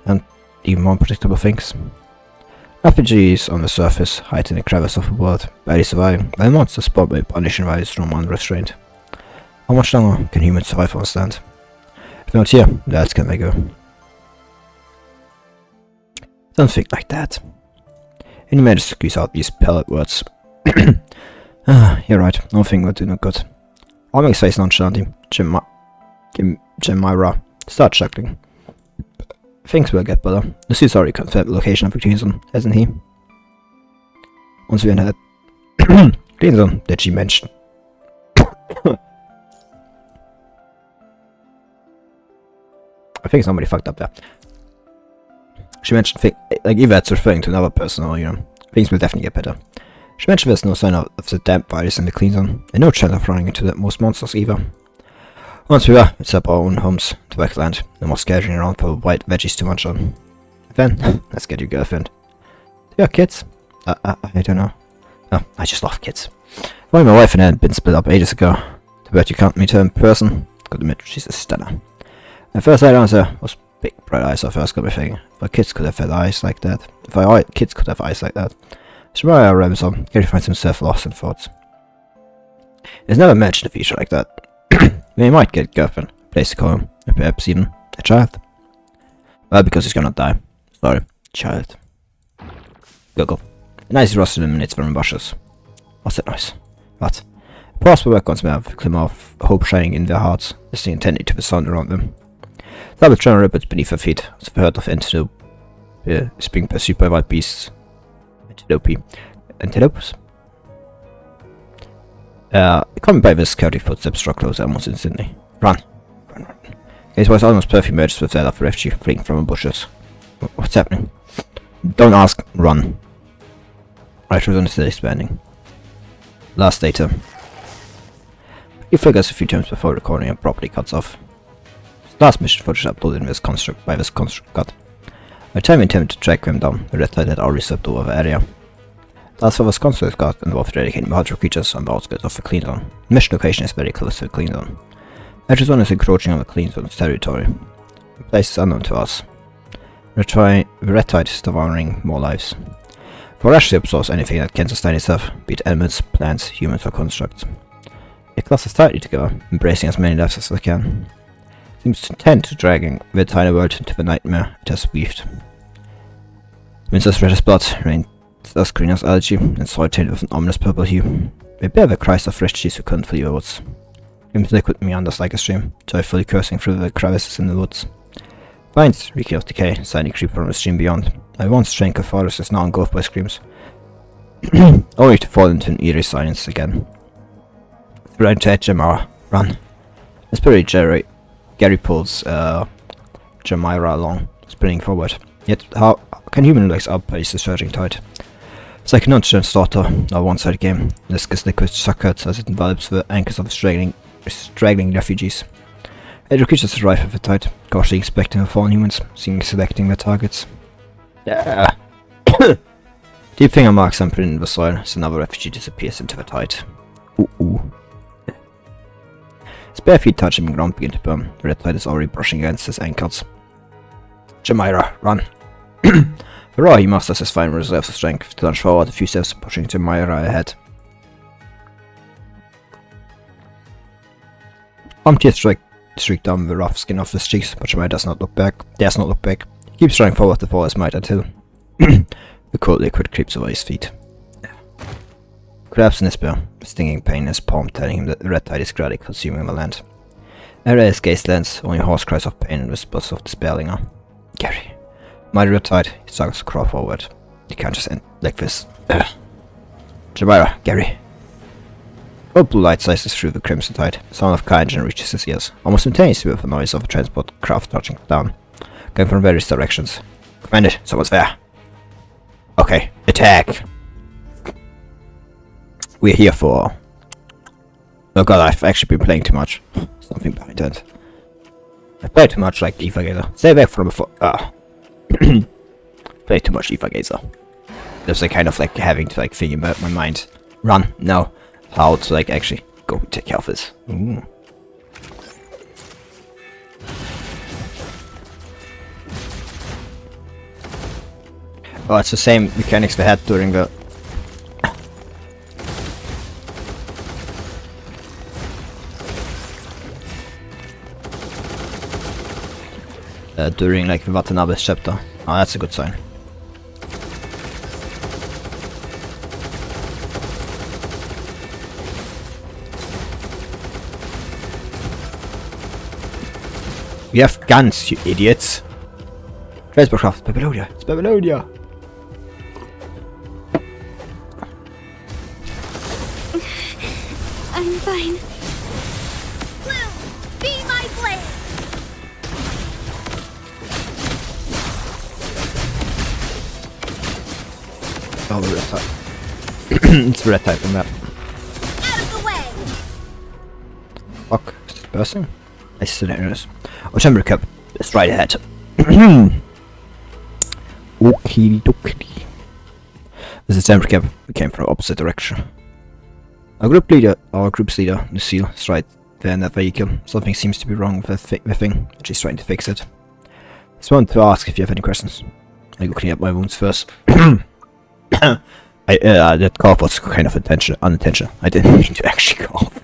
and even more unpredictable things. Refugees on the surface, hide in the crevice of the world, barely surviving, while monsters spawned by punishing virus roam unrestrained. How much longer can humans survive on the land? If not here, where else can they go? Don't think like that. And he managed to squeeze out these pellet words. You're right, nothing will do no good. All makes face nonchalantly. Jemira start chuckling. Things will get better. Lucille's already confirmed the location of the clean zone, hasn't he? Once we enter that clean zone that she mentioned. I think somebody fucked up there. She mentioned like if that's referring to another person or things will definitely get better. She mentioned there's no sign of the damp virus in the clean zone, and no chance of running into most monsters either. Once we were, it's up our own homes, the backland, no more scattering around for white veggies to munch on. Then, let's get your girlfriend. Do you have kids? I don't know. Oh, I just love kids. Well, my wife and I had been split up ages ago. Too bad you can't meet her in person. Gotta admit, she's a stunner. At first I answer was big bright eyes. I first got me thinking, if our kids could have had eyes like that. If our kids could have eyes like that. Shemaya rams on, Gary finds himself lost in thoughts. He's never mentioned a feature like that. We might get a girlfriend, a place to call him, or perhaps even a child. Well, because he's gonna die. Sorry, child. Go. A nice rusted emanates from the bushes. What's that noise? What? Pause for work once more, a glimmer of hope shining in their hearts, listening intently to the sound around them. Double tremor ripples beneath their feet, as the herd of antelope is being pursued by wild beasts. Antelopes? Coming by with scouting footsteps struck closer almost instantly. Run. His voice almost perfectly merged with that of a refugee fleeing from the bushes. What's happening? Don't ask. Run. Right, was still expanding. Last data. He flickers a few times before recording and properly cuts off. Last mission footage uploaded in this construct by this construct god. By the time we attempted to track them down, the red tide had already swept over the area. That's what this construct god involved eradicating multiple creatures on the outskirts of the clean zone. The mission location is very close to the clean zone. Edge zone is encroaching on the clean zone's territory. The place is unknown to us. The red tide is devouring more lives. Voraciously absorbs anything that can sustain itself, be it elements, plants, humans or constructs. It clusters tightly together, embracing as many lives as it can. It seems intent to dragging the tiny world into the nightmare it has weaved. Winds as red as blood, rain as green as algae, and soil tainted with an ominous purple hue. They bear the cries of refugees who couldn't flee the woods. Grim's liquid meanders like a stream, joyfully coursing through the crevices in the woods. Vines, reeking of decay, silently creep from the stream beyond. My once tranquil forest is now engulfed by screams, only to fall into an eerie silence again. Right to Jamara, run. Desperately, Gary pulls Jamira along, sprinting forward. Yet how can human legs outpace the surging tide? It's like a nonchalant slaughter, a one-sided game. This gets liquid suckers as it envelops the anchors of straggling refugees. It creatures arrive at the tide, cautiously inspecting the fallen humans, seemingly selecting their targets. Yeah. Deep finger marks imprinted in the soil as another refugee disappears into the tide. Ooh. His bare feet touching the ground begin to burn. The red tide is already brushing against his ankles. Jamira, run! The raw he musters his final reserves of strength to lunge forward a few steps, pushing Jamira ahead. Tears streak down the rough skin of his cheeks, but Jamira does not look back. He keeps running forward with all his might until the cold liquid creeps over his feet. Collapse in despair, stinging pain in his palm telling him that the red tide is gradually consuming the land. Ere his gaze lands, only hoarse cries of pain and whispers of despair linger. Gary. Mighty red tide, he struggles to crawl forward. He can't just end like this. Jamira, Gary. Old blue light slices through the crimson tide. The sound of car engine reaches his ears, almost simultaneously with the noise of a transport craft touching down, going from various directions. Commander, someone's there. Okay, attack! We're here for... Oh god, I've actually been playing too much. Something behind that. I played too much like Eva Gazer. Stay back from before... Played too much Eva Gazer. There's like kind of like having to like think about my mind. Run, no. How to like actually go take care of this. Ooh. Oh, it's the same mechanics we had during the... during like the Watanabe's chapter. Oh, that's a good sign. We have guns, you idiots! Transportcraft, Babylonia! It's Babylonia! I'm fine. Blue, be my blade! Oh, the red type. It's the red type on that. Out of the way! Fuck, is this bursting? I still don't notice. Oh, temporary cap. Let's right ahead. Okie dokie. This is temporary cap. We came from the opposite direction. Our group's leader, Lucille, is right there in that vehicle. Something seems to be wrong with the thing, and she's trying to fix it. I just wanted to ask if you have any questions. I go clean up my wounds first. That cough was kind of unintentional. I didn't mean to actually cough.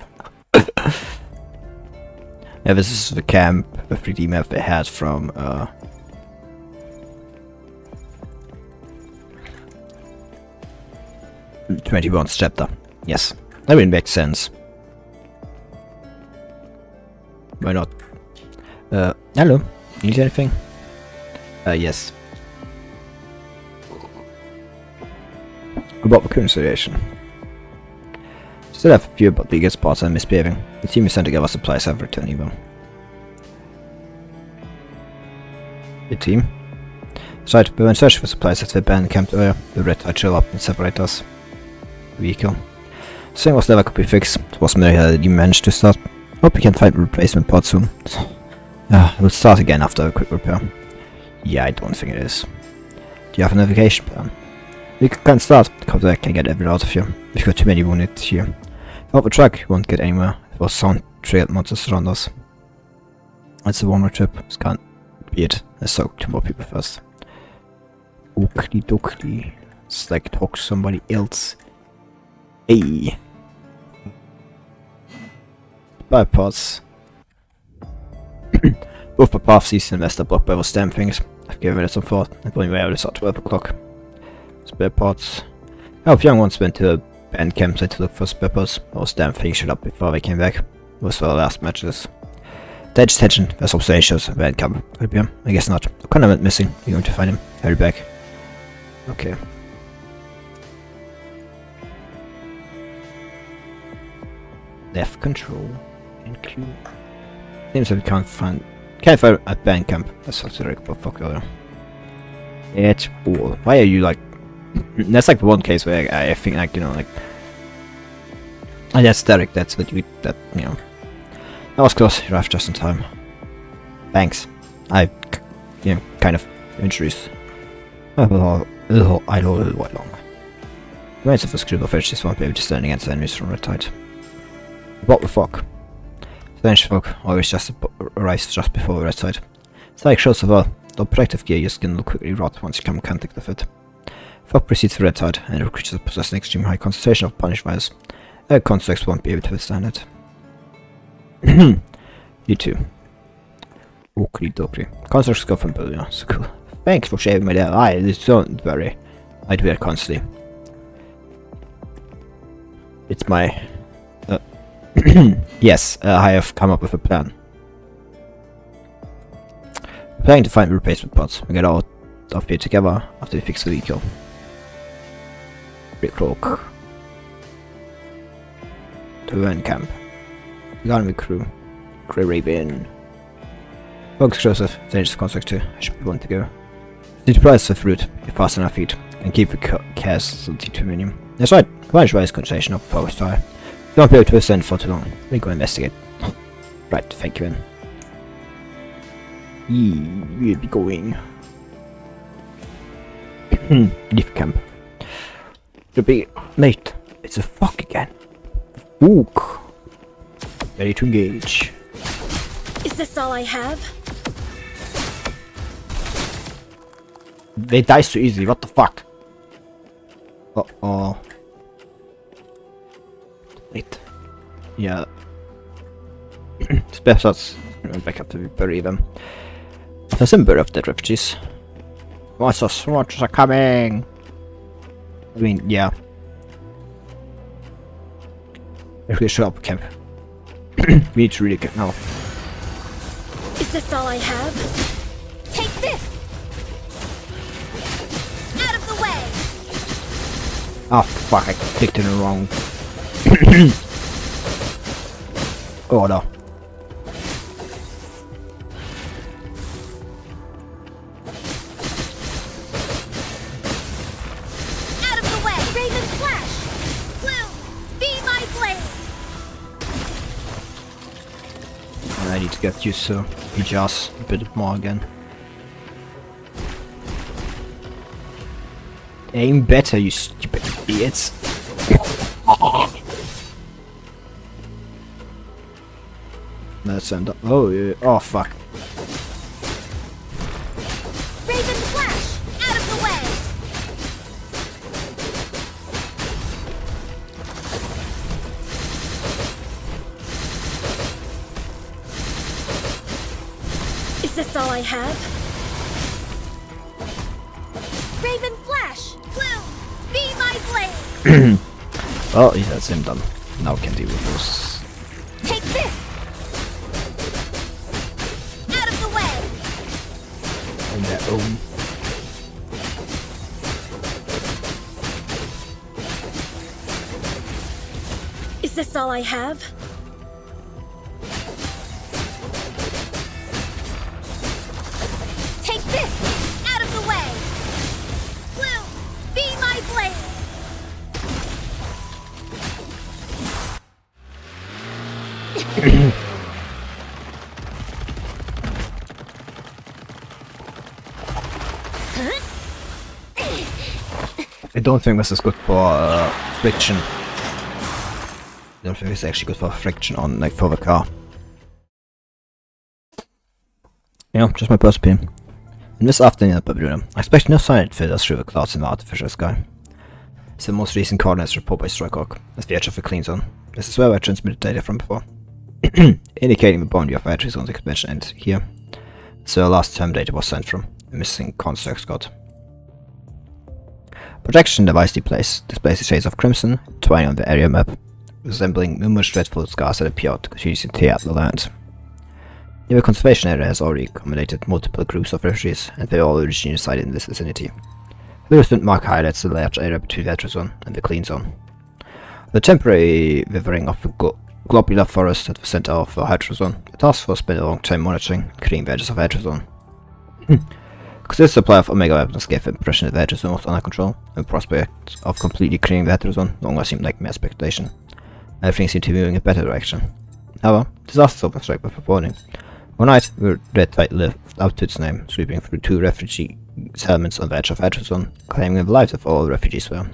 Yeah, this is the camp, the 3D map they had from 21's chapter. Yes, that would make sense. Why not? Hello, you need anything? Yes. About the current situation. Still have a few about the biggest parts I'm misbehaving. The team we sent to gather supplies have returned even. The team? That's right, we went searching for supplies at the abandoned camp area. The red tide chill up and separate us. Vehicle. This thing was never could be fixed. It was Mary had even managed to start. Hope we can find a replacement part soon. We'll start again after a quick repair. Yeah, I don't think it is. Do you have a navigation plan? We can start, because I can get everything out of here. We've got too many wounded here. Without the truck, we won't get anywhere. It was sound-trailed monsters around us. It's a one-way trip. This can't be it. Let's talk to more people first. Oakley dokley. It's like talk to somebody else. Hey. Bypass. Both my paths and west are blocked by those damn things. I've given it some thought. I'm going way out of this at 12 o'clock. Spare parts. I hope young ones went to a band campsite to look for spare parts. Those damn things shut up before they came back. Those were the last matches. Dead tension. There's observations of band camp. Oblivion? I guess not. The kind went missing. We're going to find him. Hurry back. Okay. Left control. Include. Seems that we can't find a band camp. That's such a but fuck the other. It's all. Why are you like? That's like the one case where I think like, you know, like, and that's Derek. That's what you that you know. That was close. You arrived just in time. Thanks. I, you know, kind of introduced. I know a little while longer. The remains of the screwball fishes won't be able to stand against enemies from red tide. What the fuck? Strange folk always just arrives just before the red tide. It's like shows of all. The protective gear your skin will quickly rot once you come in contact with it. Fog precedes the red tide, and the creatures possess an extreme high concentration of punish virus. Constructs won't be able to withstand it. You too. Oakley dokley. Constructs go from Oblivion. So cool. Thanks for shaving my little eye. Don't worry. I do it constantly. It's my... yes, I have come up with a plan. We're planning to find the replacement parts. We get out of here together after we fix the vehicle. Recloak. To Van Camp. Economy crew. Grey Raven. Folks Joseph, dangerous construct too. I should be one to go. The price of fruit, if fast enough feet, and keep the cars to minimum. That's right, manage wise concentration of power star. Don't be able to ascend for too long. We go investigate. Right, thank you, we'll be going. Leaf camp. To be late. It's a fuck again. Ook. Ready to engage. Is this all I have? They die so easily, what the fuck? Uh-oh. Wait. Yeah. It's best let's back up to bury them. There's a bury of dead refugees. Monsters are coming! I mean, yeah. If we show up camp. We need to really get now. Is this all I have? Take this! Out of the way! Oh fuck, I clicked in the wrong. Oh no. Out of the way! Raven Flash! Blue! Be my blade! I need to get used to just a bit more again. Aim better, you stupid idiots. Let's end up. Oh, yeah. Oh, fuck. Raven Flash! Out of the way! Is this all I have? Raven Flash! Blue! Be my blade! Well, he has him done. Now can deal with those. Take this! Out of the way! On their own. Is this all I have? Take this! Out of the way! Blue! Be my blade! I don't think this is good for friction. I don't think it's actually good for friction on, like, for the car. Yeah, just my personal opinion. In this afternoon at Oblivion, I expect no sign it filters through the clouds in the artificial sky. It's the most recent coordinates report by Strikehawk, as the edge of the clean zone. This is where I transmitted data from before, indicating the boundary of Edge zone's expansion ends here. So the last time data was sent from the missing construct Scott. Projection device displays the shades of crimson twining on the area map, resembling numerous dreadful scars that appear to continuously tear at the land. The conservation area has already accommodated multiple groups of refugees, and they all originally resided in this vicinity. The recent mark highlights the large area between the Edge zone and the clean zone. The temporary withering of the globular forest at the center of the Hydro zone, the task force spent a long time monitoring and clearing the edges of the Hydro zone. Because this supply of Omega weapons gave the impression that the Hydro zone was under control, and the prospect of completely clearing the Hydro zone no longer seemed like mere speculation. Everything seemed to be moving in a better direction. However, disasters often strike with warning. One night, the Red Tide lived up to its name, sweeping through 2 refugee settlements on the edge of Hydro zone, claiming the lives of all refugees there.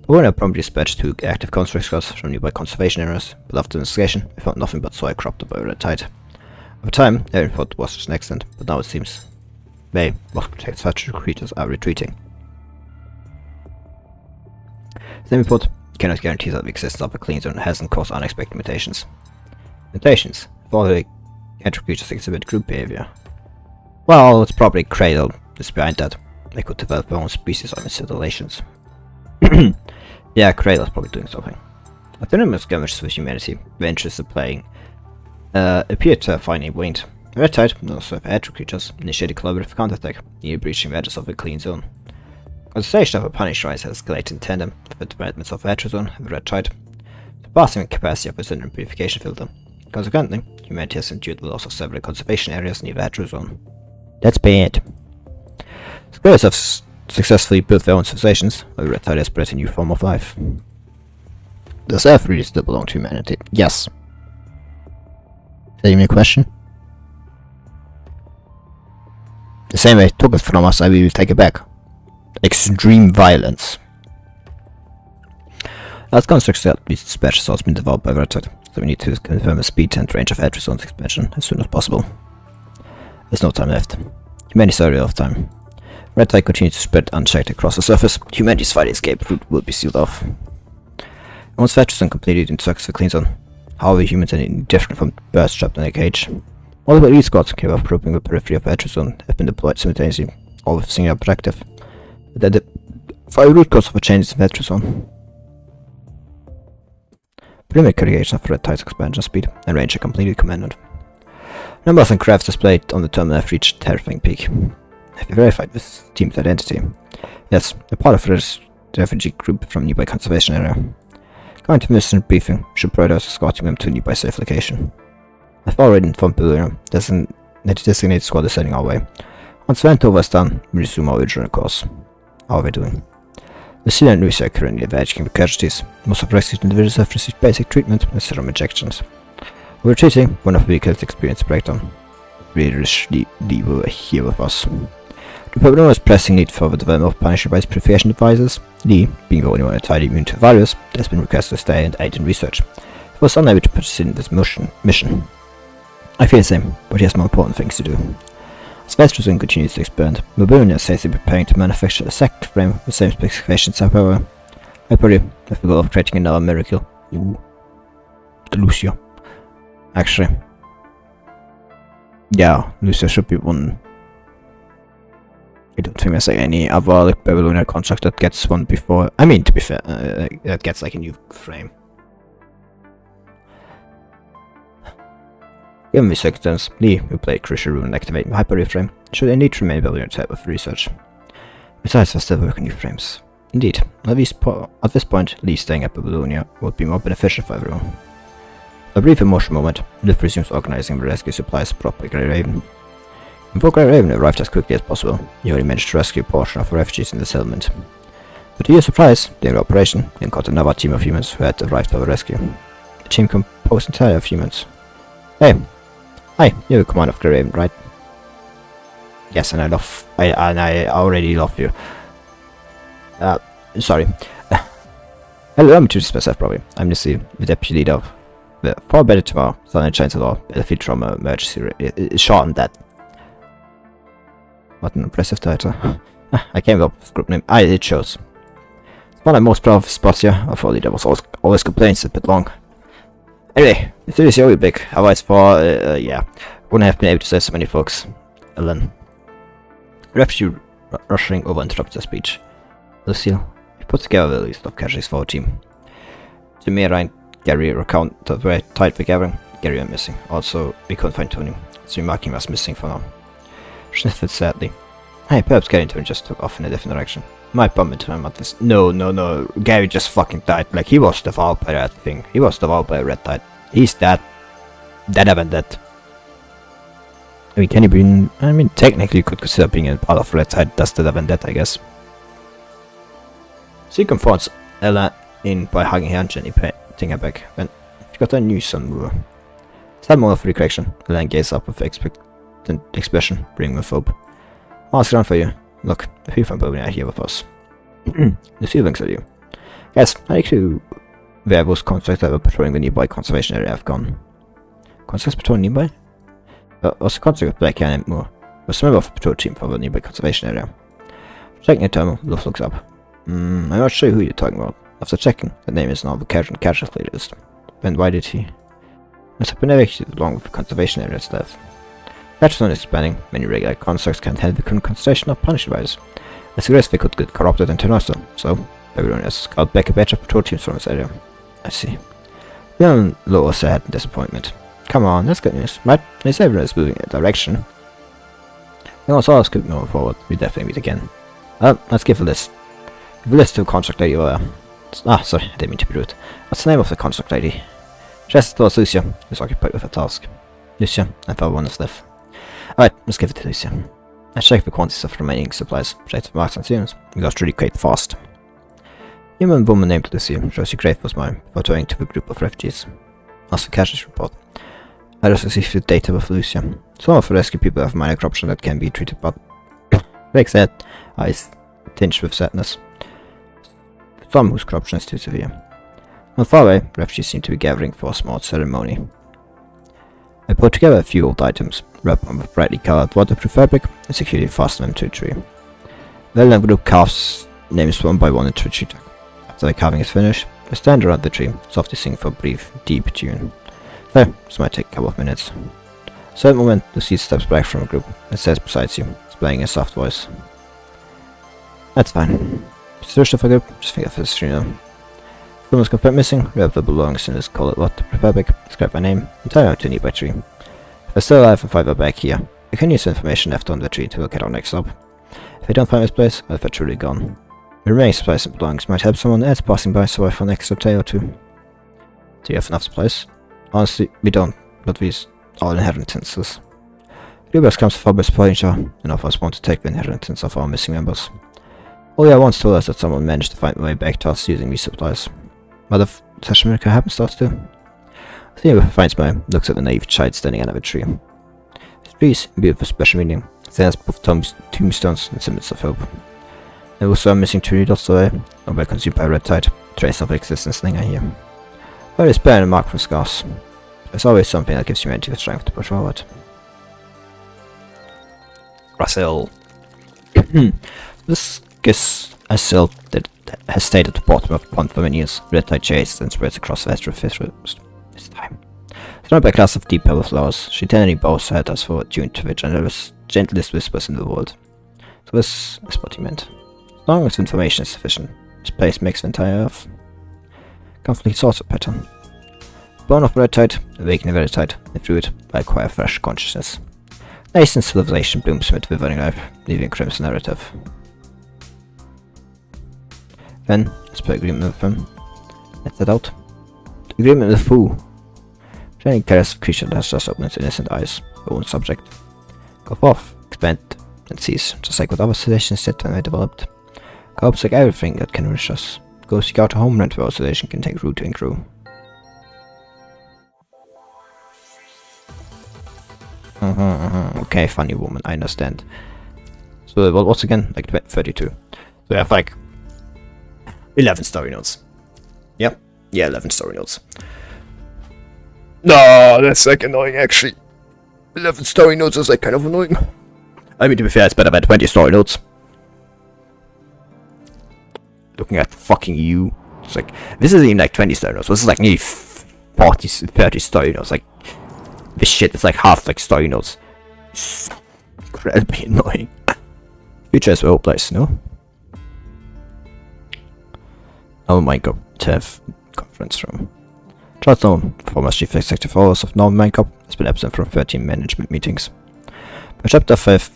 Bologna promptly dispatched 2 active construct squads from nearby conservation areas, but after investigation, we found nothing but soil cropped up by Red Tide. At the time, everyone thought it was just an accident, but now it seems they must protect such creatures are retreating. Then we put, cannot guarantee that the existence of a clean zone hasn't caused unexpected mutations. Mutations? For the entry creatures exhibit group behavior. Well, it's probably Cradle is behind that. They could develop their own species of installations. Yeah, Cradle's probably doing something. Autonomous skirmishes with humanity, the interest of playing, appeared to have finally waned. Red Tide, and also the entry creatures, initiated a collaborative counterattack, near breaching the edges of the clean zone. Concentration of the Punish Rise has escalated in tandem with the developments of the Hydro zone and the Red Tide, surpassing the capacity of the syndrome purification filter. Consequently, humanity has endured the loss of several conservation areas near the Hydro zone. That's bad. Scholars have successfully built their own civilizations, while the Red Tide has spread a new form of life. Does Earth really still belong to humanity? Yes. Is that even a question? The same way it took it from us, I will take it back. Extreme violence. As constructs that these dispatches has been developed by Red Tide, so we need to confirm the speed and range of Hydro zone's expansion as soon as possible. There's no time left. Humanity's already off time. Red Tide continues to spread unchecked across the surface. Humanity's fighting escape route will be sealed off. And once Hydro zone completed intersects the clean zone, how are humans any different from birds trapped in a cage? Multiple elite squads capable of probing the periphery of Hydro zone have been deployed simultaneously, all with a single objective. But then the root cause of the changes in Hydro zone. Perimeter correlation of Red Tide's expansion speed and range are completely commanded. Numbers and crafts displayed on the terminal have reached terrifying peak. Have you verified this team's identity? Yes, a part of the refugee group from nearby conservation area. Going to mission briefing, should prioritize escorting them to a nearby safe location. I've already informed Bologna that a designated squad is heading our way. Once the handover is done, we resume our original course. How are we doing? The Seal and Lucy are currently evacuating the casualties. Most of rescued individuals have received basic treatment and serum injections. We're retreating, one of the vehicles experienced a breakdown. Lee were here with us. The Pablo's pressing need for the development of punishment by purification devices. Lee, being the only one entirely immune to the virus, has been requested to stay and aid in research. He was unable to participate in this mission. I feel the same, but he has more important things to do. As Hydro zone continues to expand, Mobility says they're preparing to manufacture a second frame with the same specifications, however. I probably have the goal of creating another miracle. Ooh. The Lucio. Actually. Yeah, Lucio should be one. I don't think there's like any other like Babylonian construct that gets one before. I mean, to be fair, that gets like a new frame. Given this circumstance, Lee will play a crucial role in activating the hyper frame, should they need to remain Babylonian type of research. Besides, I still work on new frames. Indeed, at this point, Lee staying at Babylonia would be more beneficial for everyone. A brief emotional moment, Liv resumes organizing the rescue supplies brought by Grey Raven. Before Grey Raven arrived as quickly as possible, he only managed to rescue a portion of the refugees in the settlement. But to your surprise, during the operation, he encountered another team of humans who had arrived for the rescue. A team composed entirely of humans. Hey! Hi, you're the commander of Grey Raven, right? Yes, and I already love you. Sorry. Hello, I'm introduce myself probably. I'm the deputy leader of the Far Better Tomorrow, Sunlight Shines at All, Battlefield Trauma Emergency. It's shortened that. What an impressive title. I came up with group name. It shows. It's one I'm most proud of is boss here. I thought there was always complaints, it's a bit long. Anyway, if it is really big, otherwise for, yeah, wouldn't have been able to save so many folks. Ellen. Refugee rushing over interrupts the speech. Lucille, we put together the list of casualties for our team. To me, Ryan, Gary recount the very tight for gathering. Gary went missing. Also, we couldn't find Tony, so marking was missing for now. Sniffed sadly. Hey, perhaps Gary and Tony just took off in a different direction. Might bump into him at this. No. Gary just fucking died. Like, he was devoured by that thing. He was devoured by a red tide. He's dead. Dead and dead. I mean, can he be? I mean, technically, you could consider being a part of red tide. That's the dead, I guess. So he confronts Ella in by hugging her and gently patting her back. When she got a new son mover. Sad moment of recollection. Ella gazed up with expectant expression, bringing with hope. I'll ask around for you. Look, the people from Oblivion are here with us. The feelings of you. Yes, I actually where those constructs that were patrolling the nearby conservation area have gone. Constructs patrolling nearby? Was the construct of Black Hair named Moore. Was a member of the patrol team for the nearby conservation area. Checking a terminal, Luff looks up. I'm not sure who you're talking about. After checking, the name is now the casualty list. Then why did he? Must have been evacuated along with the conservation area staff. Patchstone is expanding. Many regular constructs can't handle the current concentration of Punisher virus. I suggest they could get corrupted and turn hostile, so everyone has scout back a batch of patrol teams from this area. I see. Leon lowers sad in disappointment. Come on, that's good news, right? At least everyone is moving in a direction. We also ask keep moving forward. We definitely meet again. Let's give a list. Give a list to construct lady over there. Sorry, I didn't mean to be rude. What's the name of the construct lady? Just towards Lucia, who's occupied with a task. Lucia, and for one is left. Alright, let's give it to Lucia. Let's check the quantities of remaining supplies, projected marks and students. We got really great fast. Human woman named Lucia shows you grateful smile for turning to the group of refugees. Also casualty report. I just received the data with Lucia. Some of the rescue people have minor corruption that can be treated, but like that, eyes tinged with sadness. Some whose corruption is too severe. Not far away, refugees seem to be gathering for a small ceremony. I put together a few old items, wrapped them with brightly colored waterproof fabric, and securely fastened them to a tree. The group carves names one by one into a tree trunk. After the carving is finished, they stand around the tree, softly singing for a brief, deep tune. There, this might take a couple of minutes. At a certain moment, Lucy steps back from the group and stands beside you, displaying a soft voice. That's fine. Search the group, just think of this tree now. If someone's confirmed missing, wrap the belongs in this colored waterproof fabric, describe my name, and tie out to a nearby tree. If they're still alive and 5 are back here, you can use the information left on the tree to look at our next stop. If you don't find this place, well, they're truly gone. The remaining supplies and belongings might help someone else passing by survive for an extra day or two. Do you have enough supplies? Honestly, we don't, but we use all inheritances. Rubers comes from Faber's Pointer, and none of us want to take the inheritance of our missing members. Olya once told us that someone managed to find a way back to us using these supplies. What if such a miracle happens to us too? Theo finds my looks at the naive child standing under a tree. The trees imbued with special meaning, stands both tombstones and symbols of hope. There was some missing tree dots away, or were consumed by a red tide, trace of existence linger here. But it's bare and marked from scars. There's always something that gives humanity the strength to push forward. Russell. This gives a silt that has stayed at the bottom of the pond for many years. Red tide chased and spreads across the vast forest. This time. Surrounded by a class of deep purple flowers, she tenderly bows her head as forward, tuned to the gentlest whispers in the world. So this is what he meant. As long as information is sufficient, this place makes the entire earth. Complete source of pattern. Born of the red tide, awakening the red tide, and through it, I acquire fresh consciousness. Nascent civilization blooms amid withering life, leaving a crimson narrative. Then, as per agreement with them, let's head out. The agreement with who? Training careless creature that has just opened its innocent eyes, her own subject. Go forth, expand, and seize, just like what other civilizations said when they developed. Co-ops like everything that can reach us. Go seek out a homeland where our civilization can take root and grow. Okay, funny woman, I understand. So well, what's again? Like 32. So we have like 11 story nodes. Yep. Yeah, 11 story nodes. No, that's like annoying actually. 11 story nodes is like kind of annoying. I mean, to be fair, it's better than 20 story nodes. Looking at fucking you. It's like, this isn't even like 20 story nodes. This is like nearly 40, 30 story nodes. Like, this shit is like half like story nodes. It's incredibly annoying. Future is well placed, no? Norman Minecraft TEV conference room. Charles Norman, former chief executive officer of Norman Minecraft, has been absent from 13 management meetings. By Chapter 5,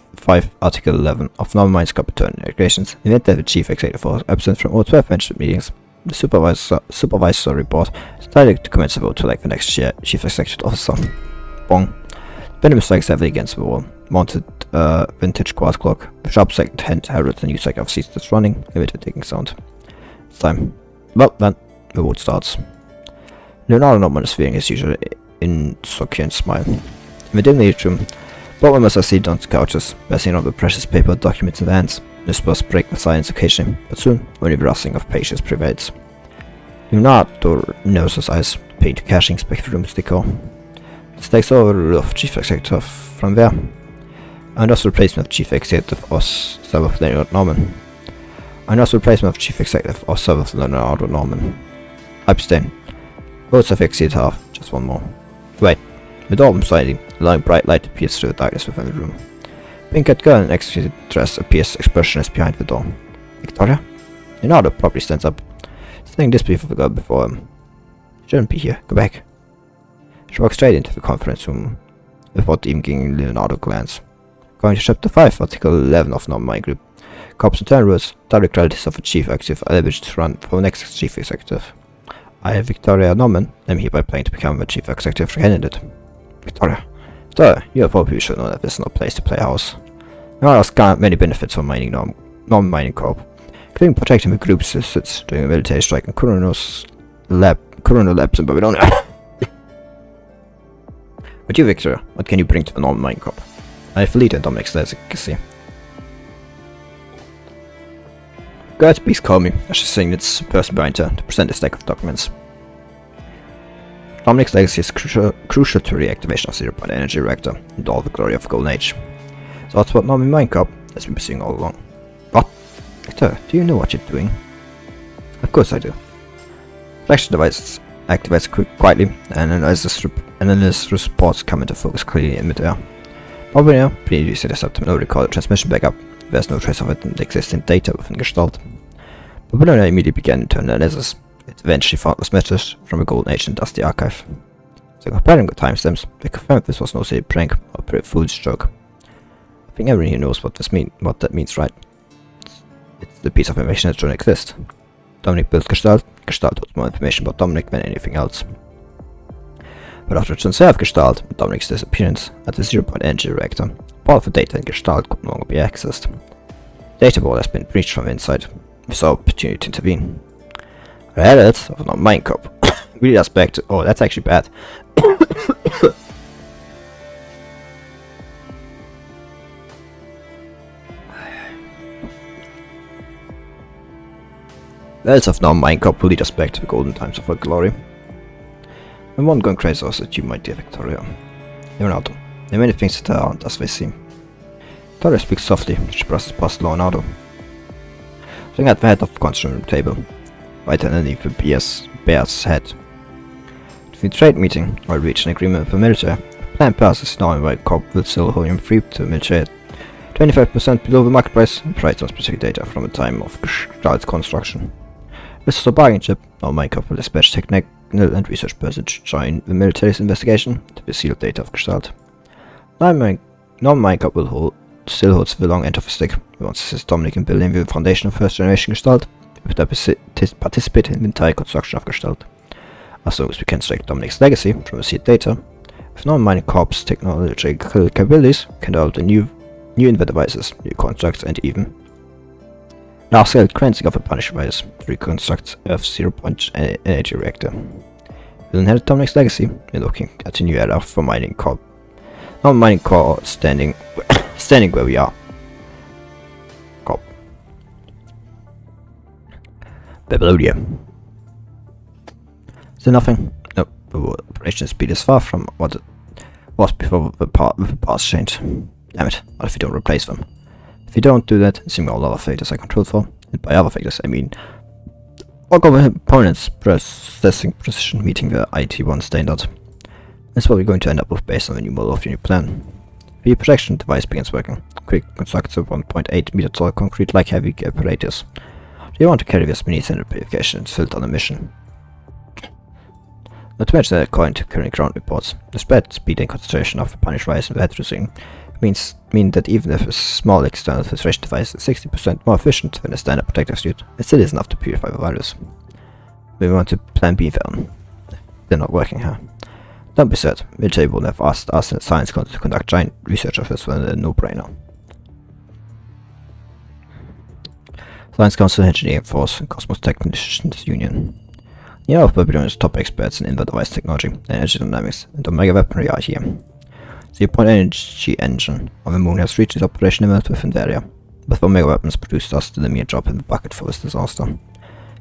Article 11 of Norman Minecraft Return Regulations, in the chief executive officer absent from all 12 management meetings, the supervisory board is entitled to commence a vote to elect the next chief executive officer. Bong. Benjamin strikes heavily against the wall. Mounted vintage quartz clock. The sharp second hand heralds the new cycle of seats that's running, limited ticking sound. It's time. Well then, the vote starts. Leonardo Norman is wearing his usual insouciant smile. In the dim lit room, board members are seated on couches, resting on the precious paper documents in their hands. Whispers break the silence occasionally, but soon only the rustling of pages prevails. Leonardo knows his eyes, paying to caching spectral room's decor. It takes over the role of chief executive from there, and also replacement of chief executive or sub of Leonardo Norman. Abstain. Votes have exceeded half, just one more. Wait. The door opens slightly, allowing bright light to pierce through the darkness within the room. Pink-haired girl in executed dress appears expressionless behind the door. Victoria? Leonardo probably stands up, standing disbelief of the girl before him. Shouldn't be here, go back. She walks straight into the conference room, without even giving Leonardo a glance. Going to Chapter 5, Article 11 of Norman Group. Corps Return rules, direct relatives of a chief executive are eligible to run for the next chief executive. I, Victoria Norman, am hereby planning to become the chief executive candidate. Victoria. You have all people should know that this is no place to play house. There are many benefits from mining Norman Mining Corp, including protecting the group's assets during a military strike in Coronal Labs in Babylonia. But you, Victoria, what can you bring to the Norman Mining Corp? I have a leader in Dominic's legacy. God, please call me, as she's saying it's the person behind her to present a stack of documents. Dominic's legacy is crucial to reactivation of Zero Point Energy Reactor and all the glory of the Golden Age. So that's what Norman Mine Corp has been pursuing all along. What? Victor, do you know what you're doing? Of course I do. Flash device activates quietly, and analysis reports come into focus clearly in midair. Oblivion previously set up to no record transmission backup. There's no trace of it in the existing data within Gestalt. Oblivion immediately began internal analysis. It eventually found this message from the Golden Age and Dusty Archive. So comparing the timestamps, they confirmed this was no silly prank or pretty foolish joke. I think everyone here knows what that means, right? It's the piece of information that shouldn't exist. Dominic built Gestalt. Gestalt holds more information about Dominic than anything else. But after the transfer of Gestalt and Dominic's disappearance at the Zero Point Energy Reactor, all of the data in Gestalt could no longer be accessed. The data wall has been breached from inside. We saw opportunity to intervene. The edit of not Mine Corp really does back to. Oh, that's actually bad. The edit of Norman Mine Corp will lead us back to the golden times of our glory. And one going crazy was that you, my dear Victoria. Leonardo, there are many things that aren't as they seem. Victoria speaks softly, she brushes past Leonardo. Sitting at the head of the conference room table, right underneath the bear's head. During the trade meeting, I reached an agreement with the military. The plan passes now, and the Corp will sell helium free to the military at 25% below the market price and price on specific data from the time of Gestalt's construction. This is a bargain chip. Now Mine Corp will dispatch technical and research persons to join the military's investigation to the sealed data of Gestalt. Norman Mine Corp still holds the long end of the stick. We want to assist Dominic in building the foundation of first generation Gestalt. We will participate in the entire construction of Gestalt. As long as we can extract Dominic's legacy from the sealed data, with Norman Mining Corp's technological capabilities, we can develop the new invert devices, new constructs, and even large-scale cleansing of the Punisher virus to reconstruct Earth's Zero-Point Energy Reactor. We'll inherit Dominic's legacy. We're looking at a new era for Mining Corp. Norman Mining Corp standing where we are. Babylonium. Is there nothing? No, the operation speed is far from what it was before the parts changed. Damn it, what if we don't replace them? If we don't do that, assuming all other factors are controlled for, and by other factors I mean all components processing precision meeting the IT1 standard. That's what we're going to end up with based on the new model of your new plan. The projection device begins working. Quick constructs of 1.8 meter tall concrete like heavy apparatus. Do you want to carry this mini standard purification and filter on a mission? Not to mention that according to current ground reports, the spread, speed and concentration of the punished rise in the head mean that even if a small external filtration device is 60% more efficient than a standard protective suit, it still is enough to purify the virus. We want to plan B then. They're not working here. Don't be sad, Bridget will have asked us in Science Council to conduct giant research of this a no-brainer. Science Council Engineering Force and Cosmos Technicians Union. Neither of Babylon's top experts in inver-device technology and energy dynamics and omega weaponry are here. The point energy engine on the moon has reached its operation limit within the area, but the omega weapons produced us still a mere drop in the bucket for this disaster.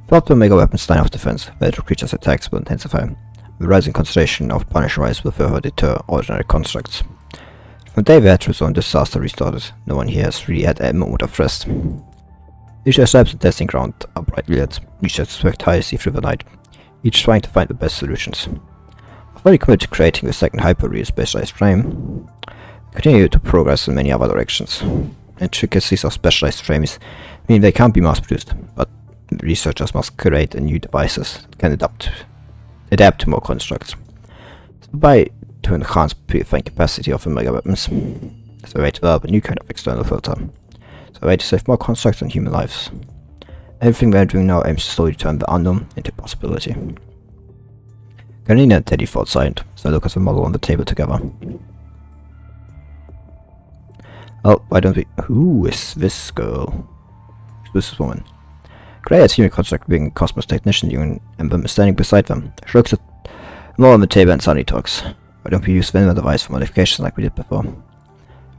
Without the omega weapons line of defense, the creatures' attacks will intensify. The rising concentration of Punisher Rise will further deter ordinary constructs. From the day the Atlas zone disaster restarted, no one here has really had a moment of rest. Research labs and testing ground are brightly lit. Researchers work tirelessly through the night, each trying to find the best solutions. I'm very committed to creating the second hyper-real specialized frame. We continue to progress in many other directions. Intricacies of specialized frames mean they can't be mass-produced, but researchers must create new devices that can adapt to more constructs. So to enhance purifying capacity of omega weapons. It's a way to develop a new kind of external filter. It's a way to save more constructs and human lives. Everything we're doing now aims to slowly turn the unknown into possibility. Carolina and Teddy fought silent, so I look at the model on the table together. Well, why don't we— who is this girl? Who's this woman? Gray has human construct being Cosmos Technician Union, and Bim is standing beside them. She looks at them all on the table and suddenly talks. Why don't we use the inner device for modifications like we did before?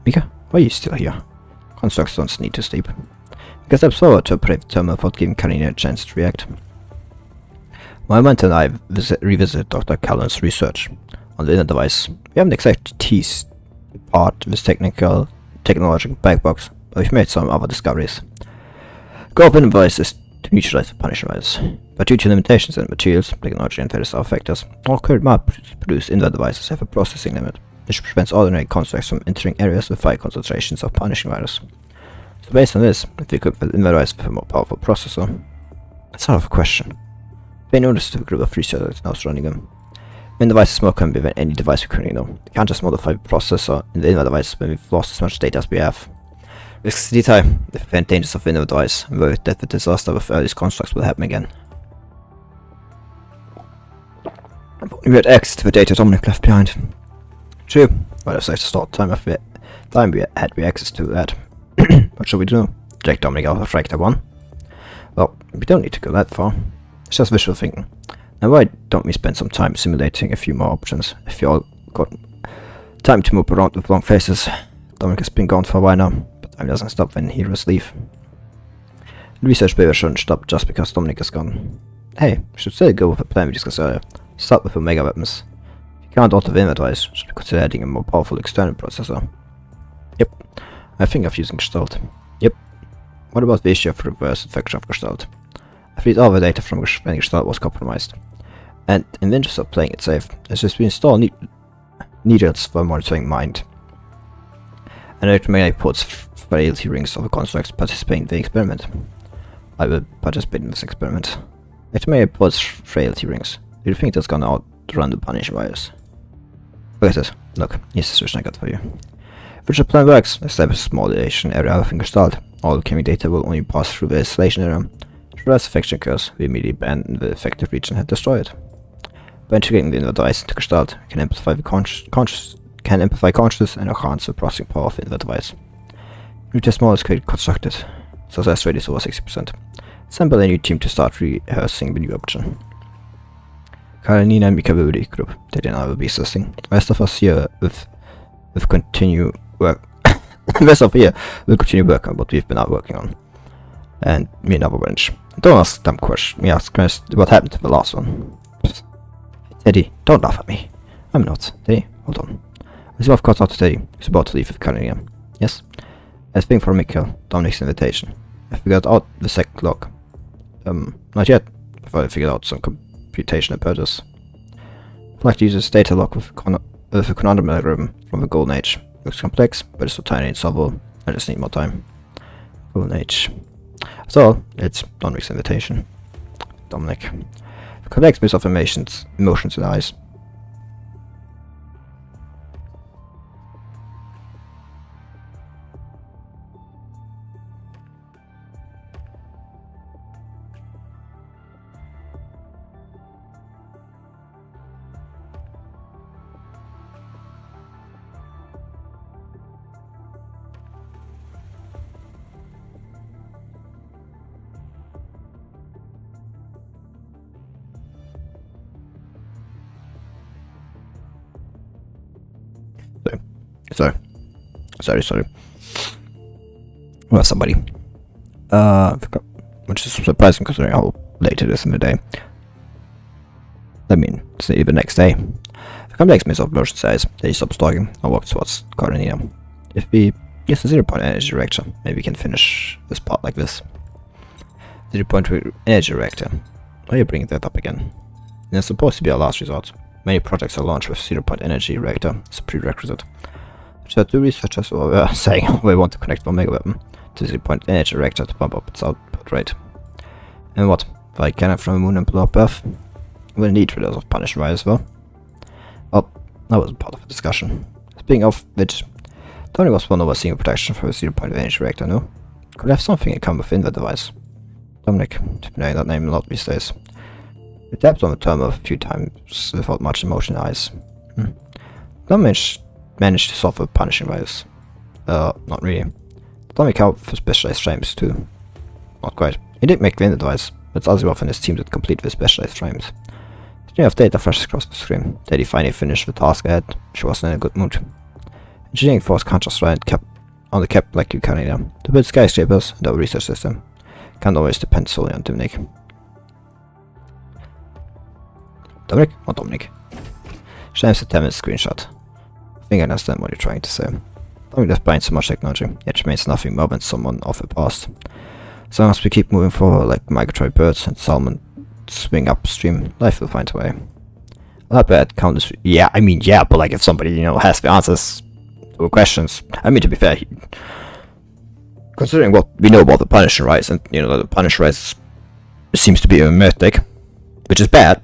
Mika, why are you still here? Constructs don't need to sleep. Mika steps forward to operate the terminal without giving Karina a chance to react. Mohammed and I revisited Dr. Callan's research on the inner device. We haven't exactly teased apart this technological black box, but we've made some other discoveries. The goal of the inner device is to neutralize the Punisher virus, but due to limitations in materials, technology and various other factors, all current mass-produced inner devices have a processing limit, which prevents ordinary constructs from entering areas with high concentrations of Punishing virus. So based on this, if we equip the inner device with a more powerful processor, it's sort of a question. They noticed the group of researchers now surrounding them. The inner device is more common than any device we currently know. We can't just modify the processor in the inner device when we've lost as much data as we have. Risks the detail, the prevent dangers of the inner device, and worry that the disaster with these constructs will happen again. We had access to the data Dominic left behind. True, well, if I start time we had access to that. What should we do? Take Dominic out of Reactor 1? Well, we don't need to go that far. It's just visual thinking. Now why don't we spend some time simulating a few more options, if you all got time to move around with long faces. Dominic has been gone for a while now, but time doesn't stop when heroes leave. The research paper shouldn't stop just because Dominic is gone. Hey, we should still go with the plan we discussed earlier. Start with omega weapons. If you can't alter the inner device, should we consider adding a more powerful external processor? Yep. I think of using Gestalt. Yep. What about the issue of reverse infection of Gestalt? I've read all the data from when Gestalt was compromised. And in the interest of playing it safe, it's just we install needles for monitoring mind. And electromagnetic ports frailty rings of the constructs participate in the experiment. I will participate in this experiment. Electromagnetic ports frailty rings. Do you think that's gonna outrun the Punisher virus? Look at it. Look, here's the solution I got for you. If the plan works, establish a small isolation area within Gestalt. All incoming data will only pass through the isolation area. If the rest infection occurs, we immediately abandon the affected region and destroy it. By integrating the inner device into Gestalt, we can amplify consciousness and enhance the processing power of the inner device. With a small scale constructed, success rate is over 60%. Assemble a new team to start rehearsing the new option. Carolina and Mika will be the group. Teddy and I will be assisting. The rest of us here will continue work. The rest of here will continue work on what we've been out working on. And me another wrench. Don't ask dumb questions. Me ask what happened to the last one. Teddy, don't laugh at me. I'm not. Teddy, hold on. As of course not Teddy. He's about to leave with Cunningham. Yes? I think for Mikkel, Dominic's invitation. I figured out the second lock. Not yet. Before I figured out some computation about this. I'd like to use this data lock with a conundrum algorithm from the Golden Age. Looks complex, but it's so tiny and solvable. I just need more time. Golden Age. So, it's Dominic's invitation. Dominic. The complex mix of emotions and eyes. Sorry. Well, somebody. Which is surprising considering how late it is in the day. I mean, it's the next day. The complex mix of motion size, then he stops talking and walks towards Cardenina. If we use the 0-point energy reactor, maybe we can finish this part like this. 0-point energy reactor. Why are you bringing that up again? And it's supposed to be our last resort. Many projects are launched with 0-point energy reactor as a prerequisite. So two researchers were saying we want to connect one mega weapon to the 0-point energy reactor to bump up its output rate. And what? Fly cannon from the moon and blow up Earth? We'll need for those of punishment right as well. Well, that wasn't part of the discussion. Speaking of which, Tony was one overseeing protection for the 0-point energy reactor, no? Could have something in common within the device. Dominic, to be knowing that name a lot these days. We tapped on the terminal a few times without much emotion in eyes. Dominic managed to solve a punishing virus. Not really. Dominic helped for specialized frames too. Not quite. He did make the device, but it's Asimov and his team that complete with specialized frames. The stream of data flashes across the screen. Teddy finally finished the task ahead. She wasn't in a good mood. Engineering force can't just run on the cap like you can either. To build skyscrapers and our research system can't always depend solely on Dominic. Dominic? Not Dominic. Shames a 10-minute screenshot. I think I understand what you're trying to say. Dominic left behind so much technology, yet remains nothing more than someone of the past. As long as we keep moving forward like migratory birds and salmon swing upstream, life will find a way. Not bad, countless. Yeah, I mean, yeah, but like if somebody, has the answers to the questions. I mean, to be fair, considering what we know about the Punisher Rise, and the Punisher Rise seems to be a mythic, which is bad.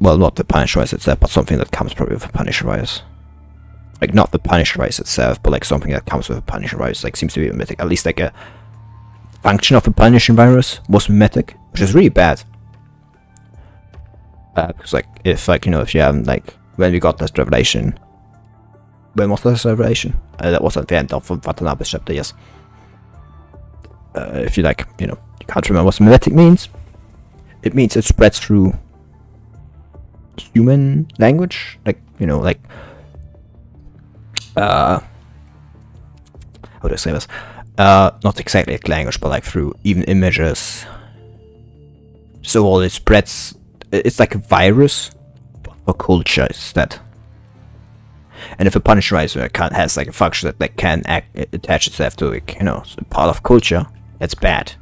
Well, not the Punisher Rise itself, but something that comes probably with the Punisher Rise. Like, not the Punisher Rise itself, but like something that comes with a Punisher Rise, like seems to be a mythic. At least like a function of the Punishing virus was mythic, which is really bad. Because like, if you haven't, like, when we got this revelation, when was this revelation? That was at the end of Watanabe's chapter, yes. If you you can't remember what mythic means, it means it spreads through human language, how do I say this? Not exactly like language, but like through even images. So all it spreads, it's like a virus for culture instead. And if a Punisher has like a function that like can attach itself to part of culture, that's bad.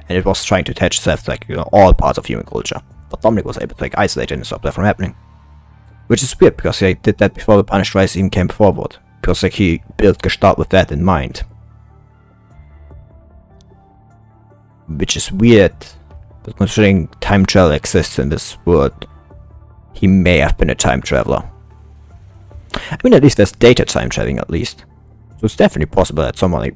And it was trying to attach itself to all parts of human culture. But Dominic was able to isolate it and stop that from happening. Which is weird, because he did that before the Punished Rise even came forward. Because he built Gestalt with that in mind. Which is weird, but considering time travel exists in this world, he may have been a time traveler. I mean, at least there's data time traveling at least. So it's definitely possible that someone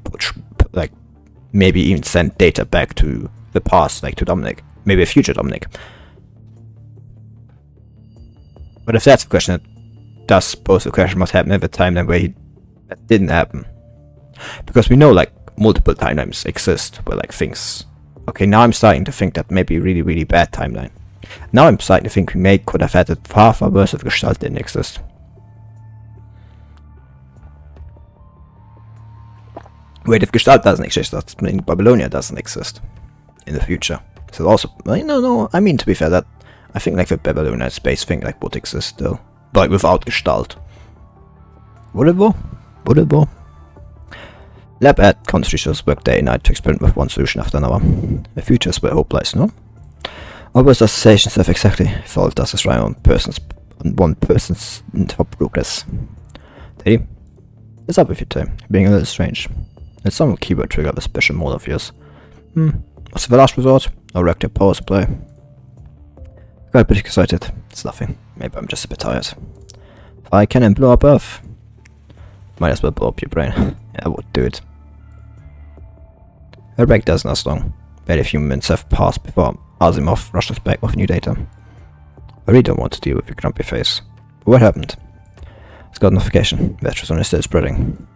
maybe even sent data back to the past, to Dominic. Maybe a future Dominic. But if that's the question, it does pose the question what happened at the timeline where that didn't happen. Because we know multiple timelines exist where things. Okay, now I'm starting to think that maybe a really, really bad timeline. Now I'm starting to think we could have had it far, far worse if Gestalt didn't exist. Wait, if Gestalt doesn't exist, that means Babylonia doesn't exist. in the future. So also, no, I mean, to be fair, that I think like the Babylonian space thing like would exist still, but like without Gestalt. Would it though? Would it though? Lab at constitutions work day and night to experiment with one solution after another. The future is where hope lies, no? Always associations have exactly followed us as right on one person's top progress. Teddy, what's up with you today? You're being a little strange. It's some keyword trigger of a special mode of yours. Was it the last resort? Or reactor power supply? Got pretty excited. It's nothing. Maybe I'm just a bit tired. If I can blow up Earth, might as well blow up your brain. Yeah, I would do it. Her break doesn't last long. Very few minutes have passed before Asimov rushes back with new data. I really don't want to deal with your grumpy face. But what happened? It's got a notification. Veterans on is still spreading.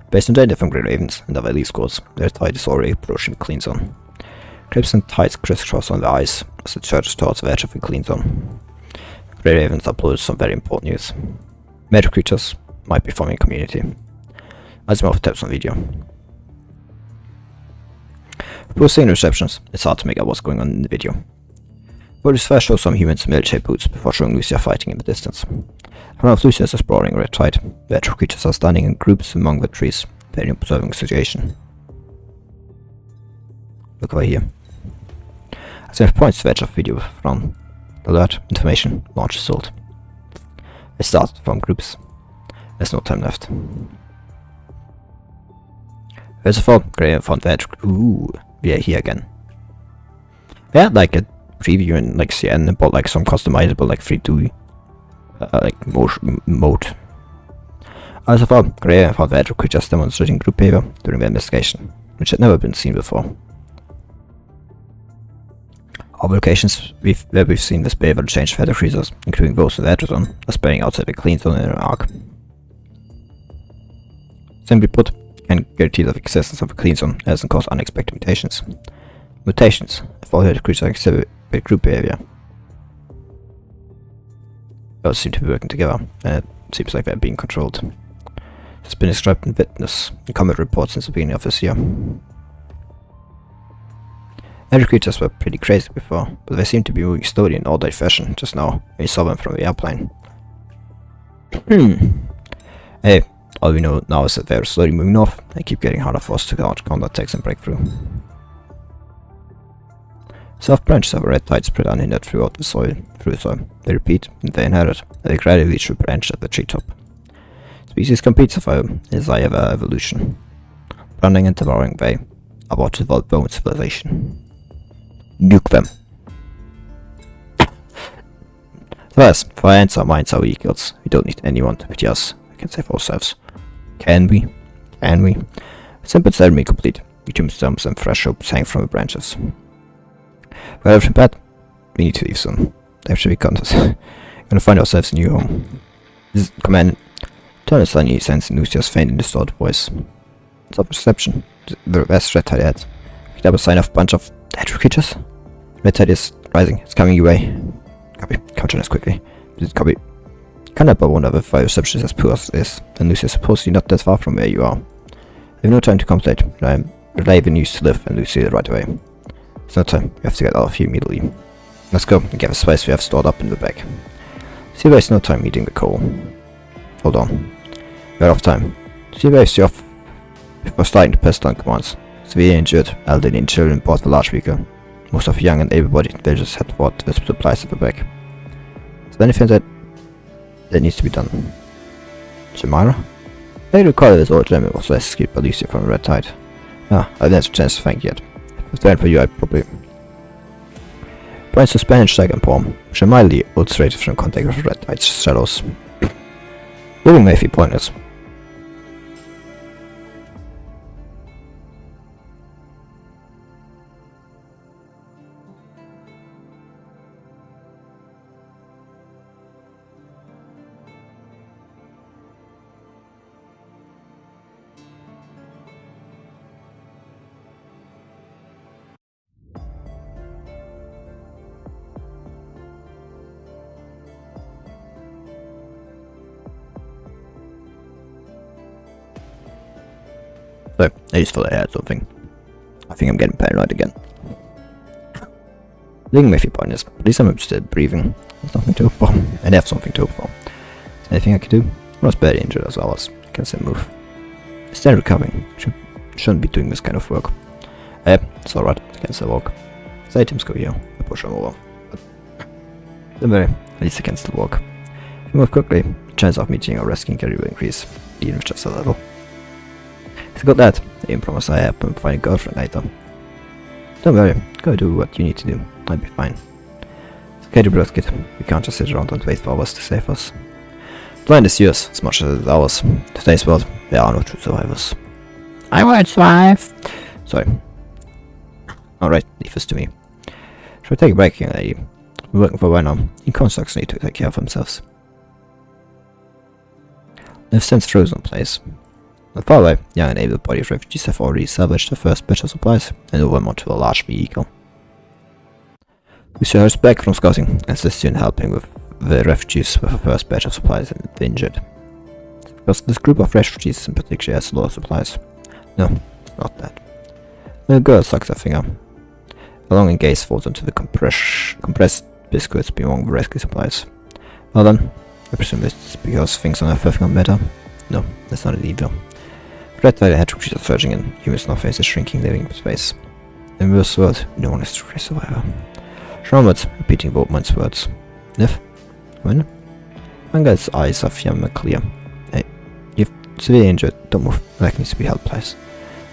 Based on data from Grey Ravens and other elite squads, their tide is already approaching the clean zone. Crimson tides crisscross on the ice as it surges towards the edge of the clean zone. Grey Ravens uploaded some very important news. Major creatures might be forming a community. Asimov taps on video. Poor signal receptions, it's hard to make out what's going on in the video. Footage first shows some humans in military boots before showing Lucia fighting in the distance. One of Lucia is exploring a red tide. The actual creatures are standing in groups among the trees, barely observing the situation. Look over here. As if points to the edge of the video from alert, information, launch assault. They start to form groups. There's no time left. First of all, Grey found the edge. Ooh, we are here again. We had like a preview in like CN about like some customizable like 3D like motion mode. As of all, Grey found the edge creatures demonstrating group behavior during the investigation, which had never been seen before. All locations where we've seen this behavior change feather creatures, including those with edges on, are spreading outside the clean zone in an arc. Simply put, can guarantee the existence of a clean zone doesn't cause unexpected mutations. Mutations, if all the creatures exhibit group behavior. Those seem to be working together, and it seems like they're being controlled. It's been described in Witness and Comet reports since the beginning of this year. Other creatures were pretty crazy before, but they seem to be moving slowly in orderly fashion just now when we saw them from the airplane. Hey, all we know now is that they're slowly moving north and keep getting harder for us to counter attacks and break through. Soft branches of a red tide spread unhindered through the soil. They repeat, and they inherit, and they gradually reach the branch at the treetop. Species competes for a desire of evolution. Running and devouring, they are about to evolve bone civilization. Nuke them. First, for our hands, our minds, our equals. We don't need anyone to pity us. We can save ourselves. Can we? Can we? Simple ceremony complete. We tombstones and fresh ropes hang from the branches. Well, everything bad. We need to leave soon. After we gonna find ourselves a new home. This is command. Turn a sunny sense in Lucia's faint and distorted voice. It's of reception. The best red tide yet. Picked up a sign of a bunch of dead creatures. Red tide is rising. It's coming your way. Copy. Come join us quickly. Copy. Can't help but wonder if our reception is as poor as it is, and Lucia is supposedly not that far from where you are. We have no time to contemplate. I relay the news to live and Lucia right away. It's no time. We have to get out of here immediately. Let's go and get the spice we have stored up in the bag. See, waste no time eating the coal. Hold on. We're off time. See, waste you off before starting to press down commands. Severely injured, elderly and children board the large vehicle. Most of the young and able-bodied villagers head toward the supplies at the back. Is there anything that needs to be done? Jamara? I recall this old gentleman was rescued by Lucia from the Red Tide. Ah, I've never had a chance to thank you yet. If it was there for you, I'd probably... Points to Spanish second palm, which are mildly illustrated from contact with Red Tide's shadows. Moving may be pointless. So, I just thought I had something. I think I'm getting paranoid again. Living may be pointless, but at least I'm still breathing. There's nothing to hope for, and I have something to hope for. Is there anything I can do? I was barely injured as I was. I can still move. Still recovering. Shouldn't be doing this kind of work. It's alright. I can still walk. As items go here, I push them over. But don't worry, at least I can still walk. If you move quickly, the chance of meeting or rescuing Gary will increase, even with just a little. If you got that, I even promise I help him find a girlfriend later. Don't worry, go do what you need to do. I'll be fine. It's okay to blood, kid. We can't just sit around and wait for others to save us. The land is yours as much as it's ours. In today's world, there are no true survivors. I will survive! Sorry. Alright, leave this to me. Shall we take a break, young lady? We're working for a while now. In constructs need to take care of themselves. They've since frozen in place. Not far away, young and able-bodied refugees have already salvaged the first batch of supplies and moved them onto a large vehicle. We shall us back from scouting and assist you in helping with the refugees with the first batch of supplies and the injured. Because this group of refugees in particular has a lot of supplies. No, not that. The girl sucks her finger. A longing gaze falls into the compressed biscuits belonging the rescue supplies. Well then, I presume it's because things on Earth have gone better. No, that's not it either. Red Tide had creatures surging in, humans now face a shrinking living space. In this world, no one is truly a survivor. Schrammert, repeating Voltman's words. Niff? When? Manga's eyes are firm and clear. Hey, you're severely injured, don't move, like needs to be helped, please.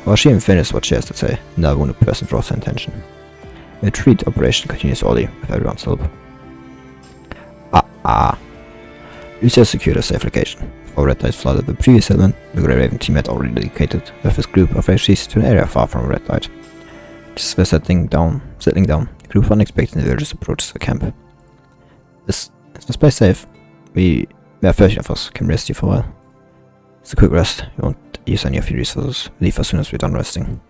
While she even finished what she has to say, another wounded person draws her attention. The retreat operation continues only with everyone's help. Lucia secured a safe location. Before Red Tide flooded the previous settlement, the Grey Raven team had already dedicated with his group of refugees to an area far from Red Tide. Just as settling down, a group of unexpected villagers approached the camp. Is this place safe? There are 13 of us, can rest you for a while. It's a quick rest, you won't use any of your resources, leave as soon as we're done resting.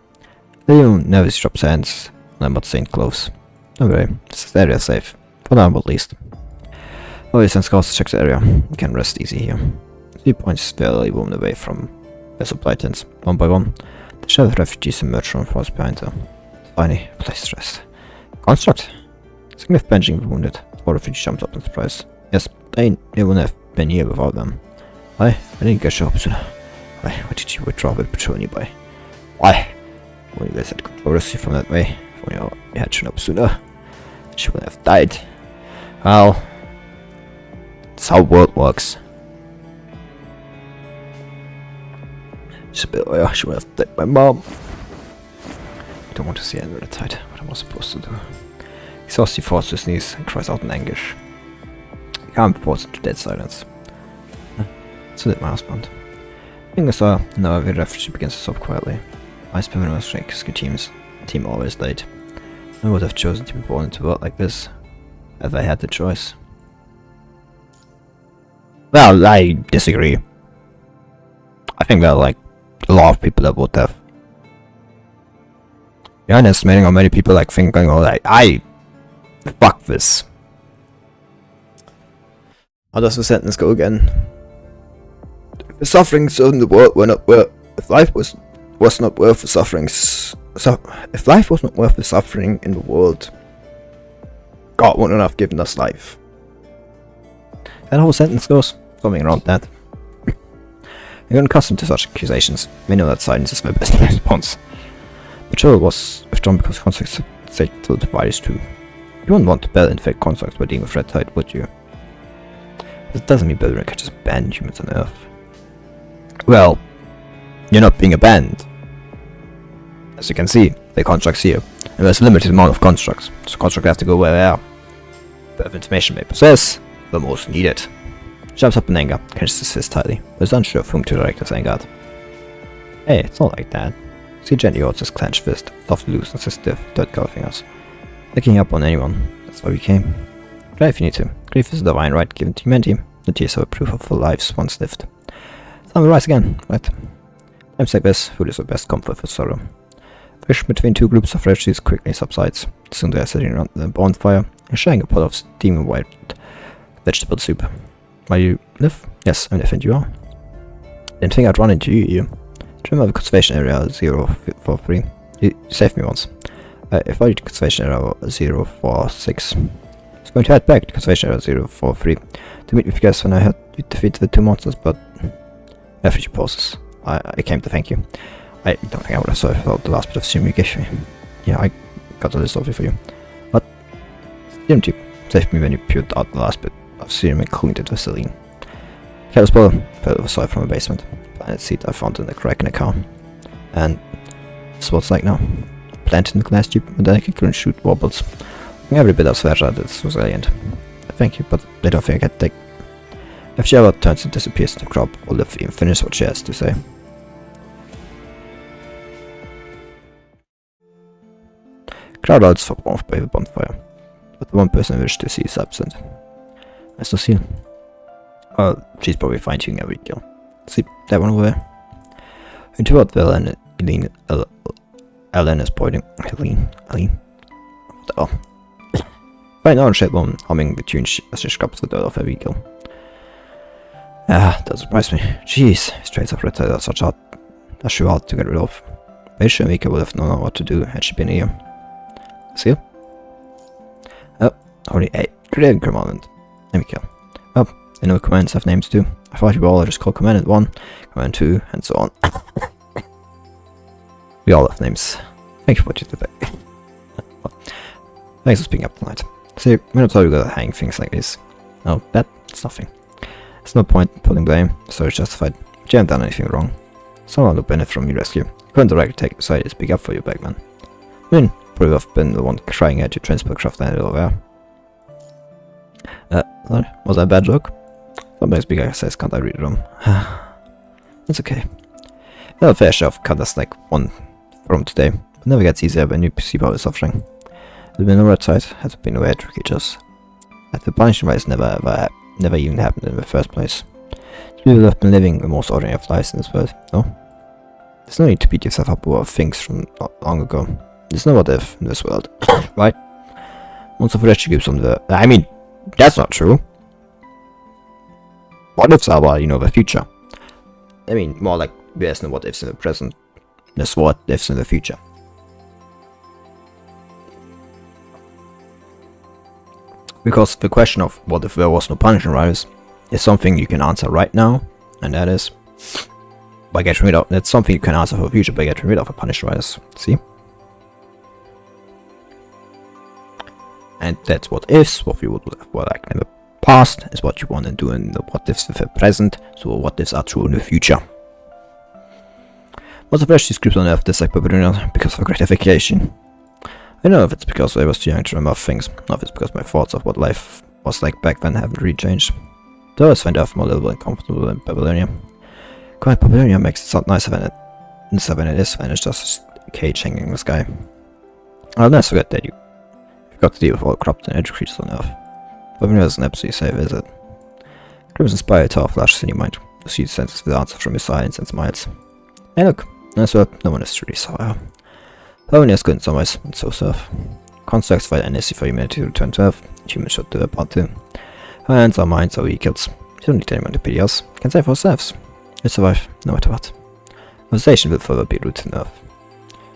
They'll never drop sands, and I'm not saying close. Don't worry, this area is safe, for now at least. Always send scouts to check the area, you can rest easy here. 3 points fairly woven away from the supply tents. One by one, the sheltered refugees emerged from the forest behind her. Finally, a place to rest. Construct! Significant benching wounded. All refugees jumped up in surprise. Yes, they wouldn't have been here without them. I didn't get you up sooner. Why did you withdraw with patrol nearby? Why? When you guys had control rescue from that way, if only you had shown up sooner, she would have died. Well, that's how the world works. She would have died my mom. I don't want to see her at Tide. What am I supposed to do? Exhausted, he falls to his knees and cries out in anguish. He can't be forced into dead silence. So did my husband. Being a saw, now every refugee begins to sob quietly. Ice Pavilion was rescue team always late. I would have chosen to be born into a world like this, if I had the choice. Well, I disagree. I think there are like a lot of people that would have. You're underestimating how many people like thinking, oh, like, fuck this. How does the sentence go again? If the sufferings in the world were not worth, if life was not worth the sufferings, if life was not worth the suffering in the world, God wouldn't have given us life. That whole sentence goes, something around that. I'm not accustomed to such accusations. We know that silence is my best response. Patrol was withdrawn because constructs said to divide is true. You wouldn't want to battle infect constructs by dealing with Red Tide, would you? This doesn't mean Beleriand can just ban humans on Earth. Well, you're not being abandoned. As you can see, there are constructs here, and there's a limited amount of constructs, so constructs have to go where they are. But if information they possess, the most needed. Jumps up in anger, clenches his fist tightly, but is unsure of whom to direct his anger at. Hey, it's not like that. See gently holds his clenched fist, softly loosens his stiff, dirt-covered fingers. Picking up on anyone, that's why we came. Try if you need to. Grief is a divine right given to humanity, the tears are a proof of full lives once lived. Time will rise again, right? Times like this, food is the best comfort for sorrow. Friction between two groups of refugees quickly subsides. Soon they are sitting around the bonfire and sharing a pot of steaming white vegetable soup. Are you Liv? Yes, I'm Liv and you are. Didn't think I'd run into you. Trim of the conservation area 043. You saved me once. I followed to conservation area 046. I was going to head back to conservation area 043 to meet with you guys when I had defeated the 2 monsters, but after she pauses, I came to thank you. I don't think I would have served without the last bit of serum you gave me. Yeah, I got all this over for you. But didn't you save me when you poured out the last bit of serum and cleaned it with saline? Careless brother fell aside from a basement. Planet seed I found in the crack in the car. And this is what it's like now. Planted in the glass tube, and then I couldn't shoot wobbles. Every bit of sweat at this was alien. Thank you, but I don't think I can take. If she ever turns and disappears in the crop, Oblivion finish what she has to say. Crowd outs for off by the bonfire, but the one person I wish to see is absent. I still see her. Well, she's probably fine-tuning every kill. See, that one over there? Into what Ellen is pointing. Helene? What the hell? Right now, shit one humming the tune as she scraps the dirt off every kill. Ah, that surprised me. Jeez, straight up retired at such a shoe hard to get rid of. Bridget and Vika would have known what to do had she been here. See? Oh, only 8. Great commandment. Let me kill. Oh, I know commands have names too. I thought you were all just called commandant 1, command 2, and so on. We all have names. Thank you for what you did back. Thanks for speaking up tonight. See, when I told you gotta hang things like this. No, that's nothing. There's no point in putting blame, so it's justified. But you haven't done anything wrong. Someone will benefit from your rescue. Couldn't directly take the side to speak up for you, Bagman. I mean, probably have been the one crying at your transport craft landed over there. Sorry, was that a bad joke? Somebody's big guy says, can't I read it wrong? It's okay. Another fair share of Candace like one from today. It never gets easier when you see power suffering. There's been no red side, has been no way to creatures. That the punishing rise never even happened in the first place. People have been living the most ordinary of lives in this world, no? There's no need to beat yourself up over things from not long ago. There's no what if in this world, right? Most of Bridget gives on the. I mean, that's not true. What ifs are about, the future. I mean, more like there's no what ifs in the present. There's what ifs in the future. Because the question of what if there was no punishment rise is something you can answer right now, and that is by getting rid of. That's something you can answer for the future by getting rid of a punishment rise. See? And that's what ifs. What you would like in the past is what you want to do in the what ifs of the present. So what ifs are true in the future. Most of the rest scripts on Earth dislike Babylonia because of gratification. I don't know if it's because I was too young to remember things, or if it's because my thoughts of what life was like back then haven't really changed. Though I always find Earth more livable and comfortable than Babylonia. Quiet Babylonia makes it sound nicer than it is, and it's just a cage hanging in the sky. I'll never forget that you've got to deal with all corrupt and edgy creatures on Earth. Babylonia isn't absolutely safe, is it? Crimson Spire Tower flashes in your mind. You see the sense of the answer from your silence and smiles. Hey look, that's what no one is truly sour. Babylonia is good in some ways, and so surf. Constructs fight NSC for humanity to return to Earth, humans should do their part too. Our hands, our minds, our vehicles. We don't need anyone to pity us, we can save ourselves. We survive, no matter what. Civilization will forever be rooted in Earth.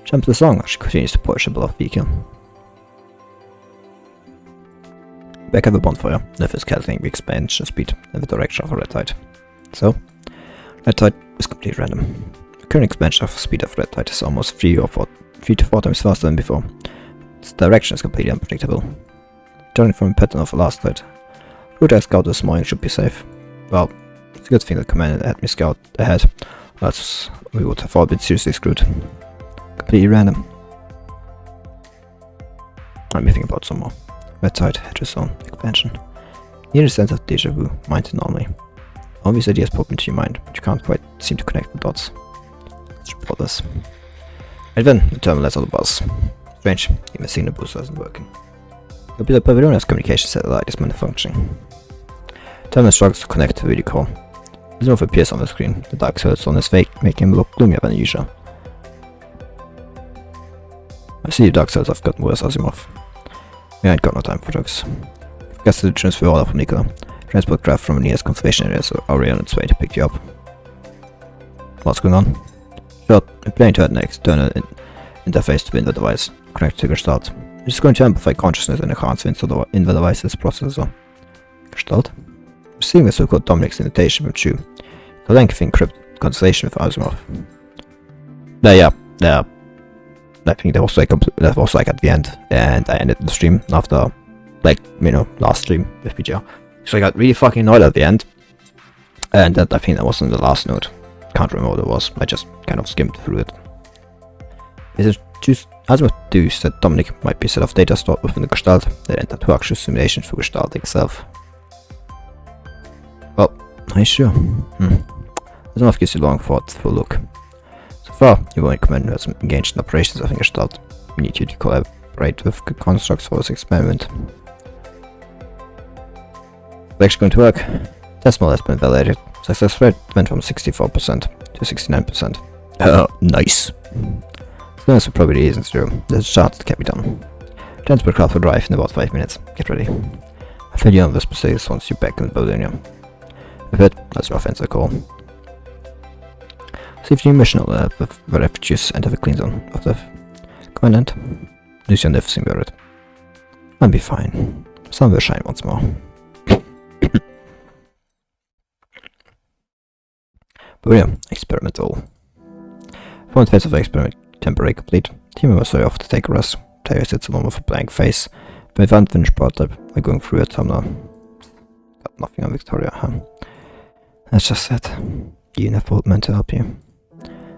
Jump to the song as she continues to push a beloved vehicle. Back at the bonfire, Neff is calculating the expansion speed and the direction of a red tide. So, red tide is completely random. The current expansion of speed of red tide is almost 3 to 4 times faster than before. Its direction is completely unpredictable. Turning from a pattern of the last tide, route I scout this morning should be safe. Well, it's a good thing that Commander had me scout ahead, else we would have all been seriously screwed. Completely random. Let me think about some more. Red tide, hedge zone, expansion. Near the sense of deja vu, mind normally. All these ideas pop into your mind, but you can't quite seem to connect the dots. Let's report this. And then, the terminal lets out the buzz. Strange, even the signal booster isn't working. The Babylonia's communication satellite is malfunctioning. Terminal struggles to connect to the video call. There's no appears on the screen. The dark circles on his face make him look gloomier than usual. I see the dark circles have gotten worse, Asimov. We ain't got no time for jokes. Guess to transfer order from Nikola. Transport craft from the nearest conservation area, so already on its way to pick you up. What's going on? Short, I'm planning to head next, turn interface to the device connected to Gestalt. It is going to amplify consciousness and enhance in the device's processor. Gestalt? Receiving a so-called Dominic's invitation from Chu. A lengthy encrypted conversation with Asimov. Yeah. I think that was like at the end, and I ended the stream after, like, you know, last stream with PGR. So I got really fucking annoyed at the end, and I think that wasn't the last note. Can't remember what it was. I just kind of skimmed through it. Is it just Asimov deduced that Dominic might be a set of data stored within the Gestalt that enter to actual simulations for Gestalt itself? Well, are you sure? Asimov gives you a long thoughtful look. So far, your only commander has engaged in operations of Gestalt. We need you to collaborate with constructs for this experiment. It's actually going to work. Test model has been validated. Success rate went from 64% to 69%. Nice. As long as the probability isn't zero, there's a chance it can be done. Transport craft will arrive in about 5 minutes. Get ready. I'll fill you in on the specifics once you're back in Oblivion. With it, that's your offensive call. Save your mission with the refugees enter the clean zone of the Covenant. Lose your nerves about it. I'll be fine. Sun will shine once more. But yeah, experimental. One phase of the experiment temporarily complete. Team members are off to take a rest. Terry sits alone with a blank face. But with unfinished prototype, by going through it, I'm not. Got nothing on Victoria, huh? That's just it. You enough old men to help you.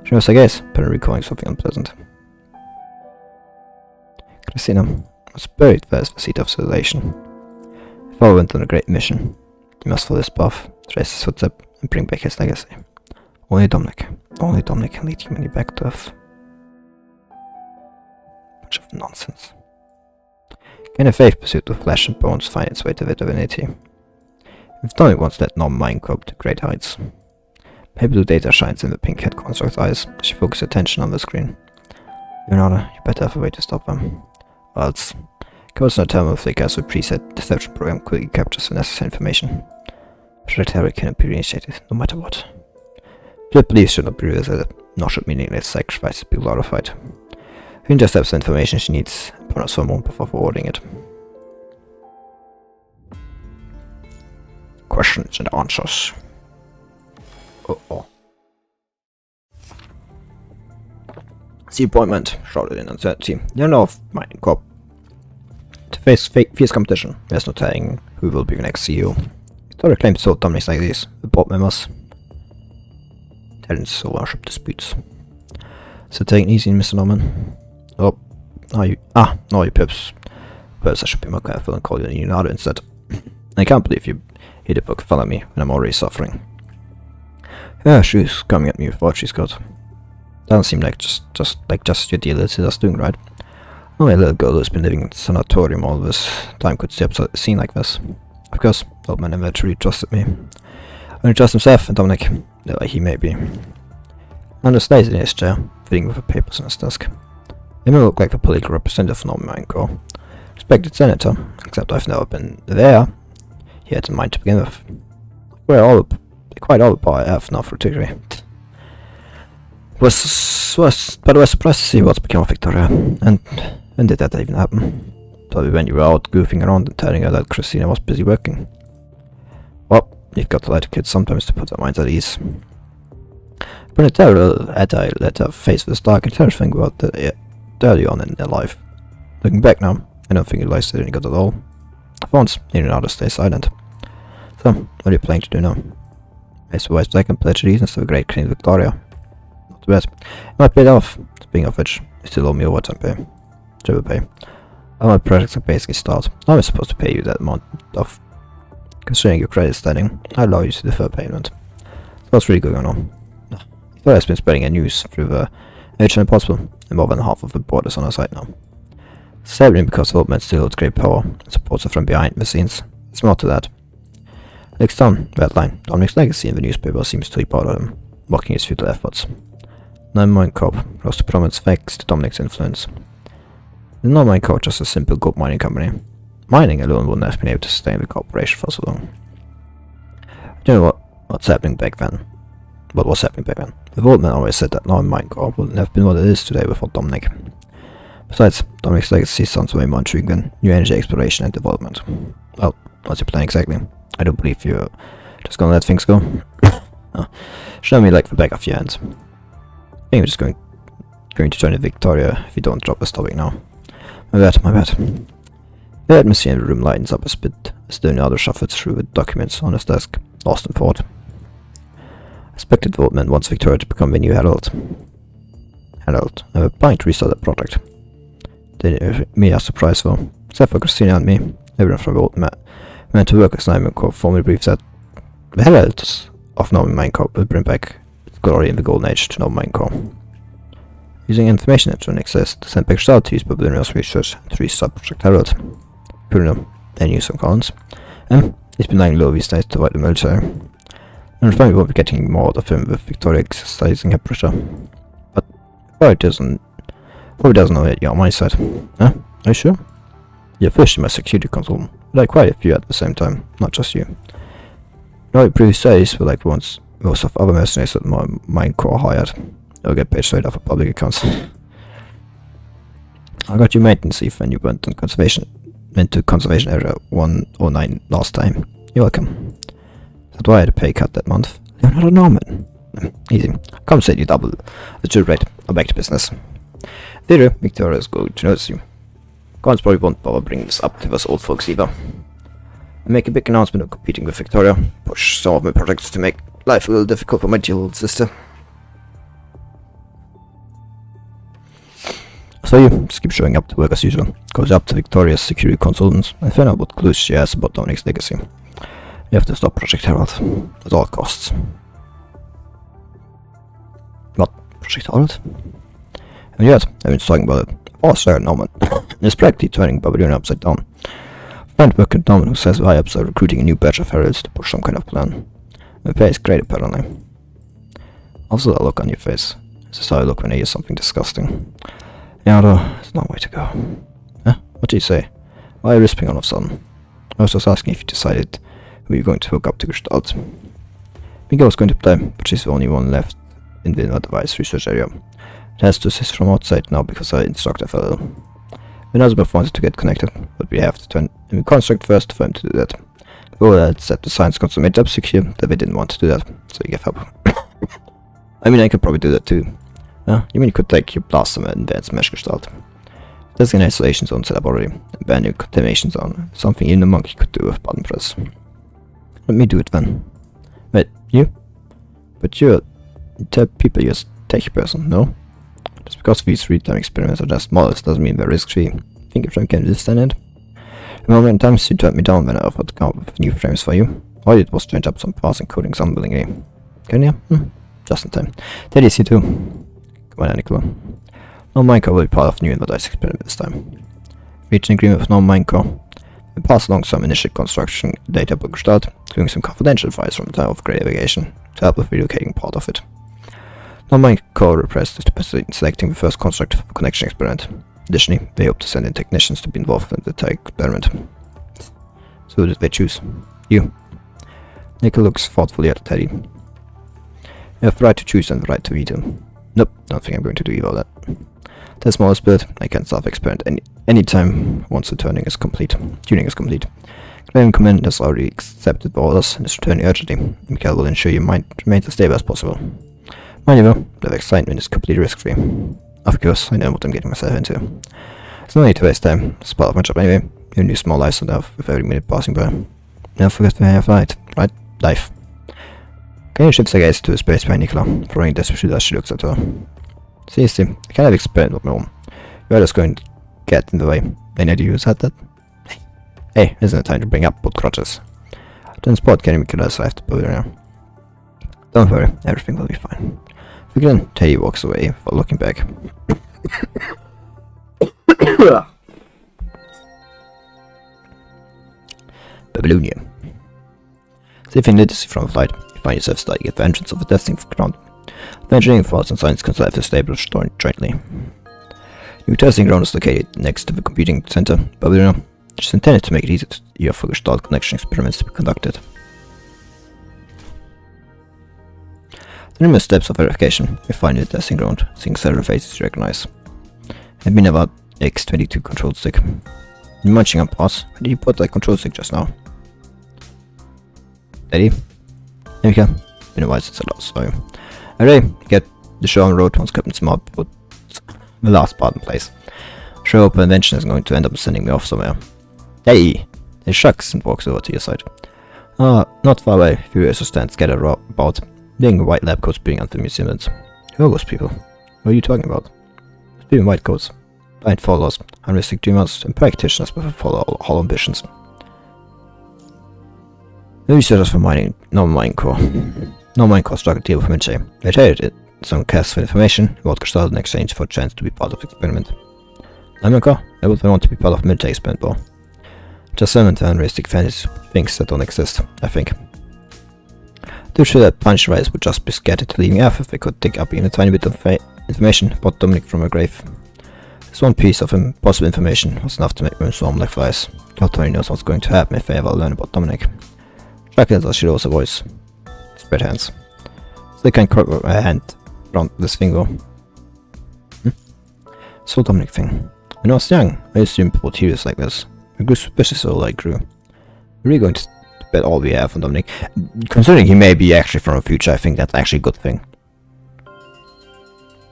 She was, I guess, but recalling something unpleasant. Christina was buried first the seat of civilization. If I went on a great mission, you must follow this path, trace his footstep, and bring back his legacy. Only Dominic can lead humanity back to Earth. Bunch of nonsense. Can a faith pursuit of flesh and bones find its way to the divinity? If Dominic wants that non-mind cope to great heights. Maybe the data shines in the pink-haired construct's eyes as she focuses attention on the screen. Leonardo, you better have a way to stop them. Or else, Code's not thermal flicker as a preset deception program quickly captures the necessary information. Trajectory cannot be reinitiated, no matter what. Blood beliefs should not be revisited, nor should meaningless sacrifices be glorified. He just has the information she needs upon us for a moment before forwarding it. Questions and answers. The appointment, shrouded in uncertainty. The owner of Mining Corp. To face fierce competition, there's no telling who will be the next CEO. Victoria claims to Dominic's like these, the board members. Talents or worship disputes. So taking it easy, Mr. Norman. No, you pips. Perhaps I should be more careful and call you Leonardo instead. I can't believe you hit a book follow me when I'm already suffering. Yeah, she's coming at me with what she's got. Doesn't seem like just your deal is doing right. Only a little girl who's been living in a sanatorium all this time could stay up a scene like this. Of course, the old man never truly trusted me. Only trust himself and Dominic, though he may be. Anders lays in his chair, fiddling with the papers on his desk. He may look like the political representative of Norman Corps. Respected senator, except I've never been there. He had in mind to begin with. We're quite all the power I have now for degree. But I was surprised to see what's become of Victoria, and when did that even happen? Probably when you were out goofing around and telling her that Christina was busy working. Well, you've got to let kids sometimes to put their minds at ease. When I let her face this dark and terrifying world early on in their life. Looking back now, I don't think it lies there any good at all. For once, Leonardo stay silent. So, what are you planning to do now? I suppose I can pledge allegiance to the great Queen Victoria. Not too bad. It might pay it off. Speaking of which, you still owe me overtime pay. Triple pay. All my projects are basically stalled. How am I supposed to pay you that amount of... Considering your credit standing, I allow you to defer payment. So what's really going on? Victoria has been spreading her news through the Mission Impossible, and more than half of the board is on her side now. Sadly, because the old man still holds great power and supports her from behind the scenes. It's more to that. Next down, that line, Dominic's legacy in the newspaper seems to leap out of him, mocking his futile efforts. Non-Mine Corp rose to prominence thanks to Dominic's influence. The Non-Mine Corp is just a simple gold mining company. Mining alone wouldn't have been able to sustain the corporation for so long. I don't know what's happening back then. What was happening back then? The old man always said that Non-Mine Corp wouldn't have been what it is today without Dominic. Besides, Dominic's legacy sounds way more intriguing than new energy exploration and development. Well, what's your plan exactly? I don't believe you're just gonna let things go. Show me like the back of your hand. I think I'm just going to join the Victoria if you don't drop this topic now. My bad. The atmosphere in the room lightens up a bit as the other shuffles through with documents on his desk, lost in thought. Expected development wants Victoria to become the new Herald. I'm applying to restart the project. They me a surprise though. Except for Christina and me, everyone from the old meant to work as Nightmare Corps formally briefed that the Heralds of Norman Mine Corps will bring back its glory in the Golden Age to Norman Mine Corps. Using information that don't exist to send pictures out to use Babylonia's research and restart Project Herald. Bruno, any news from Collins? He's been lying low these days to avoid the military. And finally we'll be getting more out of him with Victoria exercising her pressure. But probably doesn't know that you're on my side. Huh? Are you sure? You're officially my security consultant. Like quite a few at the same time, not just you. No, previous days were like once most of other mercenaries that my Mine Corps hired. They'll get paid straight off of public accounts. I got you maintenance leave when you went to conservation area 109 last time. You're welcome. That's why I had a pay cut that month. You're not a Norman. Easy. Compensate you double the true rate. I'll back to business. Theater, Victoria is going to notice you. Collins probably won't bother bringing this up to us old folks either. I make a big announcement of competing with Victoria. Push some of my projects to make life a little difficult for my dear little sister. So you just keep showing up to work as usual. Goes up to Victoria's security consultants and find out what clues she has about Dominic's legacy. You have to stop Project Herald at all costs. What? Project Herald? And yet, everyone's talking about it. Oh, sir, Norman. It's practically turning Babylonia upside down. Friend work at Norman who says the high-ups are recruiting a new batch of heralds to push some kind of plan. The pay is great apparently. Also that look on your face. This is how I look when I hear something disgusting. Yeah, though, there's no way to go. Huh? What do you say? Why are you risping all of a sudden? I was just asking if you decided who you're going to hook up to Gestalt. Mika was going to play, but she's the only one left in the advice research area. It has to assist from outside now because our instructor fell ill. Elizabeth wanted to get connected, but we have to turn in construct first for him to do that. The goal had set the science got so made up secure that we didn't want to do that, so he gave up. I mean, I could probably do that too. You mean you could take your blaster and advanced mesh Gestalt? There's an isolation zone set up already, a brand new contamination zone, something even a monkey could do with button press. Let me do it then. Wait, you? But you tell people you're a tech person, no? Just because these real-time experiments are just models doesn't mean they're risk-free. Think if I can withstand it? Remember in times you turned me down when I offered to come up with new frames for you? All I did was change up some parsing codings unwillingly. Can you? Just in time. That is you too. Come on, Nicola. No Minecore will be part of new Invadice experiment this time. Reach an agreement with No Minecore. We pass along some initial construction data about Gestalt, including some confidential files from the time of Great Navigation, to help with relocating part of it. No Minecore requests to proceed in selecting the first construct for connection experiment. Additionally, they hope to send in technicians to be involved in the entire experiment. So who did they choose? You. Nicola looks thoughtfully at Teddy. You have the right to choose and the right to veto. Nope, don't think I'm going to do either of that. The smallest bit, I can start the experiment anytime once the tuning is complete. Claiming command has already accepted the orders and is returning urgently. Mikael will ensure your mind remains as stable as possible. Mind you though, the excitement is completely risk-free. Of course, I know what I'm getting myself into. There's no need to waste time, it's part of my job anyway. You new small lives on Earth with every minute passing by. Never forget to have right? Life. Can you shift the gaze to a space by Nicola, throwing desperately as she looks at her. Seriously, I can't have experiment of my own. You're just going to get in the way. Any idea who said that? Hey, isn't it time to bring up both crutches? Don't spot getting Nicolas left over there. Don't worry, everything will be fine. Again, Teddy walks away without looking back. Babylonia. Sifting literacy from a flight, you find yourself studying at the entrance of the testing ground. The engineering thoughts and science concept is established jointly. New testing ground is located next to the computing center, Babylonia, which is intended to make it easier for Gestalt connection experiments to be conducted. The numerous steps of verification you find in the testing ground, seeing several faces you recognize. I've been about X22 control stick. You're munching on pause. Where did you put that control stick just now? Ready? There we go. Been a while since I last saw you. Alright, get the show on the road once Captain's mob put the last part in place. Show up invention is going to end up sending me off somewhere. Hey! He shucks and walks over to your side. Not far away, furious stands scattered about, being white lab coats being under museums. Who are those people? What are you talking about? Being white coats. Blind followers, unrealistic dreamers, and practitioners with hollow ambitions. The researchers for mining, no mining core. No mining core struck a deal with Minche. They traded it. Some casts for information, what started in exchange for a chance to be part of the experiment. Core, I would want to be part of Minche experiment, bro. Just some unrealistic fantasy things that don't exist, I think. Too sure that punch rise would just be scattered to leaving Earth if they could dig up even a tiny bit of information about Dominic from her grave. This one piece of possible information was enough to make them swarm like flies. God only knows what's going to happen if they ever learn about Dominic. Shrugged as she rose her voice. Spread hands. They can curve her hand around this finger. So Dominic thing. When I was young, I assumed people would hear this like this. I grew suspicious all I grew. We're really going to bet all we have on Dominic. Considering he may be actually from the future, I think that's actually a good thing.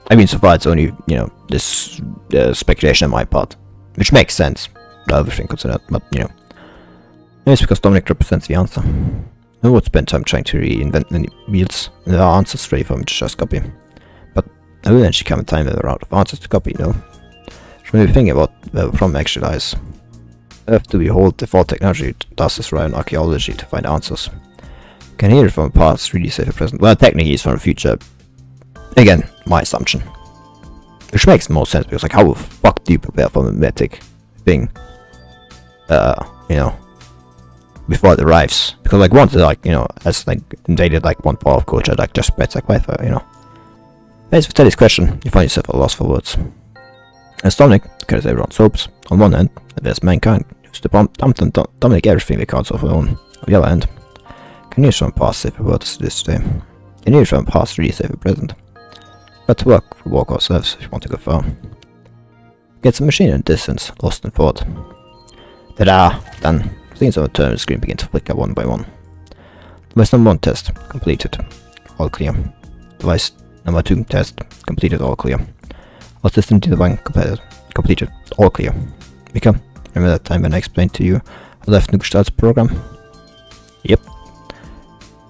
I mean, so far it's only, you know, this speculation on my part. Which makes sense, everything considered, but, you know. Maybe it's because Dominic represents the answer. I would spend time trying to reinvent many wheels, and there are answers ready for him to just copy. But I will eventually come a time where there are out of answers to copy, you know. Should maybe think about where the problem actually lies. I have to behold default technology does this rely on archaeology to find answers. Can hear it from the past, really save the present. Well, technically it's from the future. Again, my assumption. Which makes more sense, because like how the fuck do you prepare for a mimetic thing? You know, before it arrives? Because like once it like, you know, has like invaded like one part of culture, like just spreads like wildfire, you know. As for Teddy's question, you find yourself at a loss for words. As Dominic carries everyone's hopes, on one end, there's mankind, who's to Dominic everything they can't offer on the other end. Can you from past save the world as it is today? Can you from past really save the present? But to walk ourselves if you want to go far. Gets a machine in distance, lost in thought. Ta-da! Done. Things on the turn screen begin to flicker one by one. Device number 1 test, completed. All clear. Device number 2 test, completed, all clear. All system to the bank completed, all clear. Mika, remember that time when I explained to you how left Nuke starts program? Yep.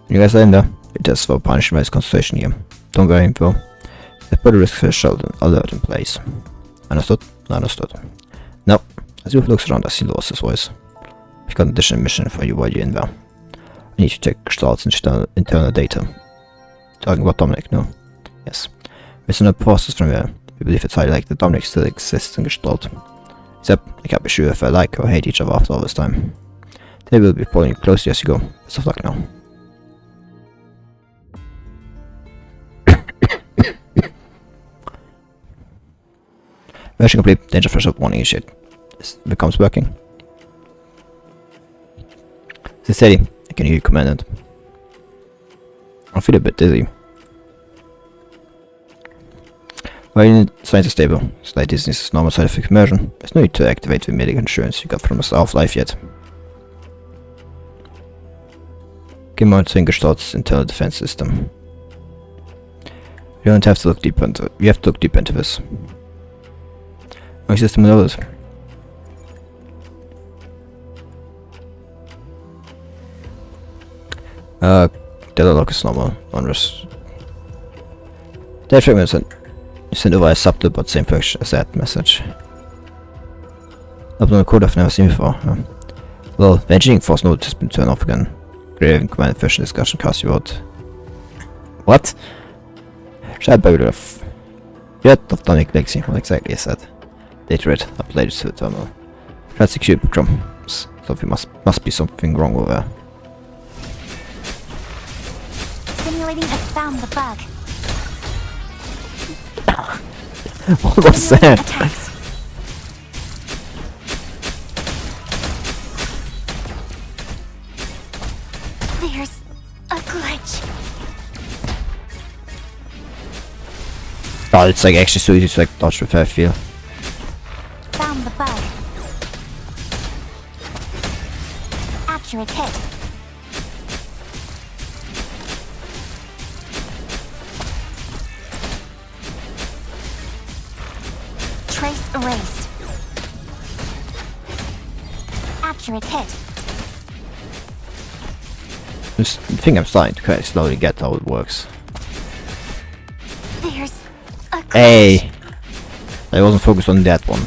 You guys are in there. It is for punishing my concentration here. Don't worry, info. The put a risk threshold alert in place. Understood? Understood. Now, as Wolf looks around, I see Lois's voice. I've got an additional mission for you while you're in there. I need to check Gestalt's internal data. Talking about Dominic, no? Yes. Based on the process from here, we believe it's highly likely that Dominic still exists in Gestalt. Except, I can't be sure if I like or hate each other after all this time. They will be following you closely as you go. Best of luck now. Version complete, danger threshold warning initiate. This becomes working. Stay steady, I can hear you commandant. I feel a bit dizzy. While signs are stable, slight dizziness is normal side effect immersion. There's no need to activate the medical insurance you got from the Half-Life yet. Keep monitoring Gestalt's internal defense system. You don't have to look deep into it. You have to look deep into this. My system knows. Data log is normal. Unrest. That fragment sent over a subtle but same function as that message. Upload a code I've never seen before. Well, the engineering force node has been turned off again. Graving command version discussion cast you out. What? Shared by the Yet of Dominic Legacy, what exactly is that? Data read, uploaded to the terminal. Tried secure programs. Something must be something wrong with her. Simulating has found the bug. What was that? Attacks. There's a glitch. Oh, it's like actually so easy to like dodge with, I feel. Found the bug. Accurate hit. Trace erased. Accurate hit. This thing I'm starting to quite slowly get how it works. There's a glitch. Hey! I wasn't focused on that one.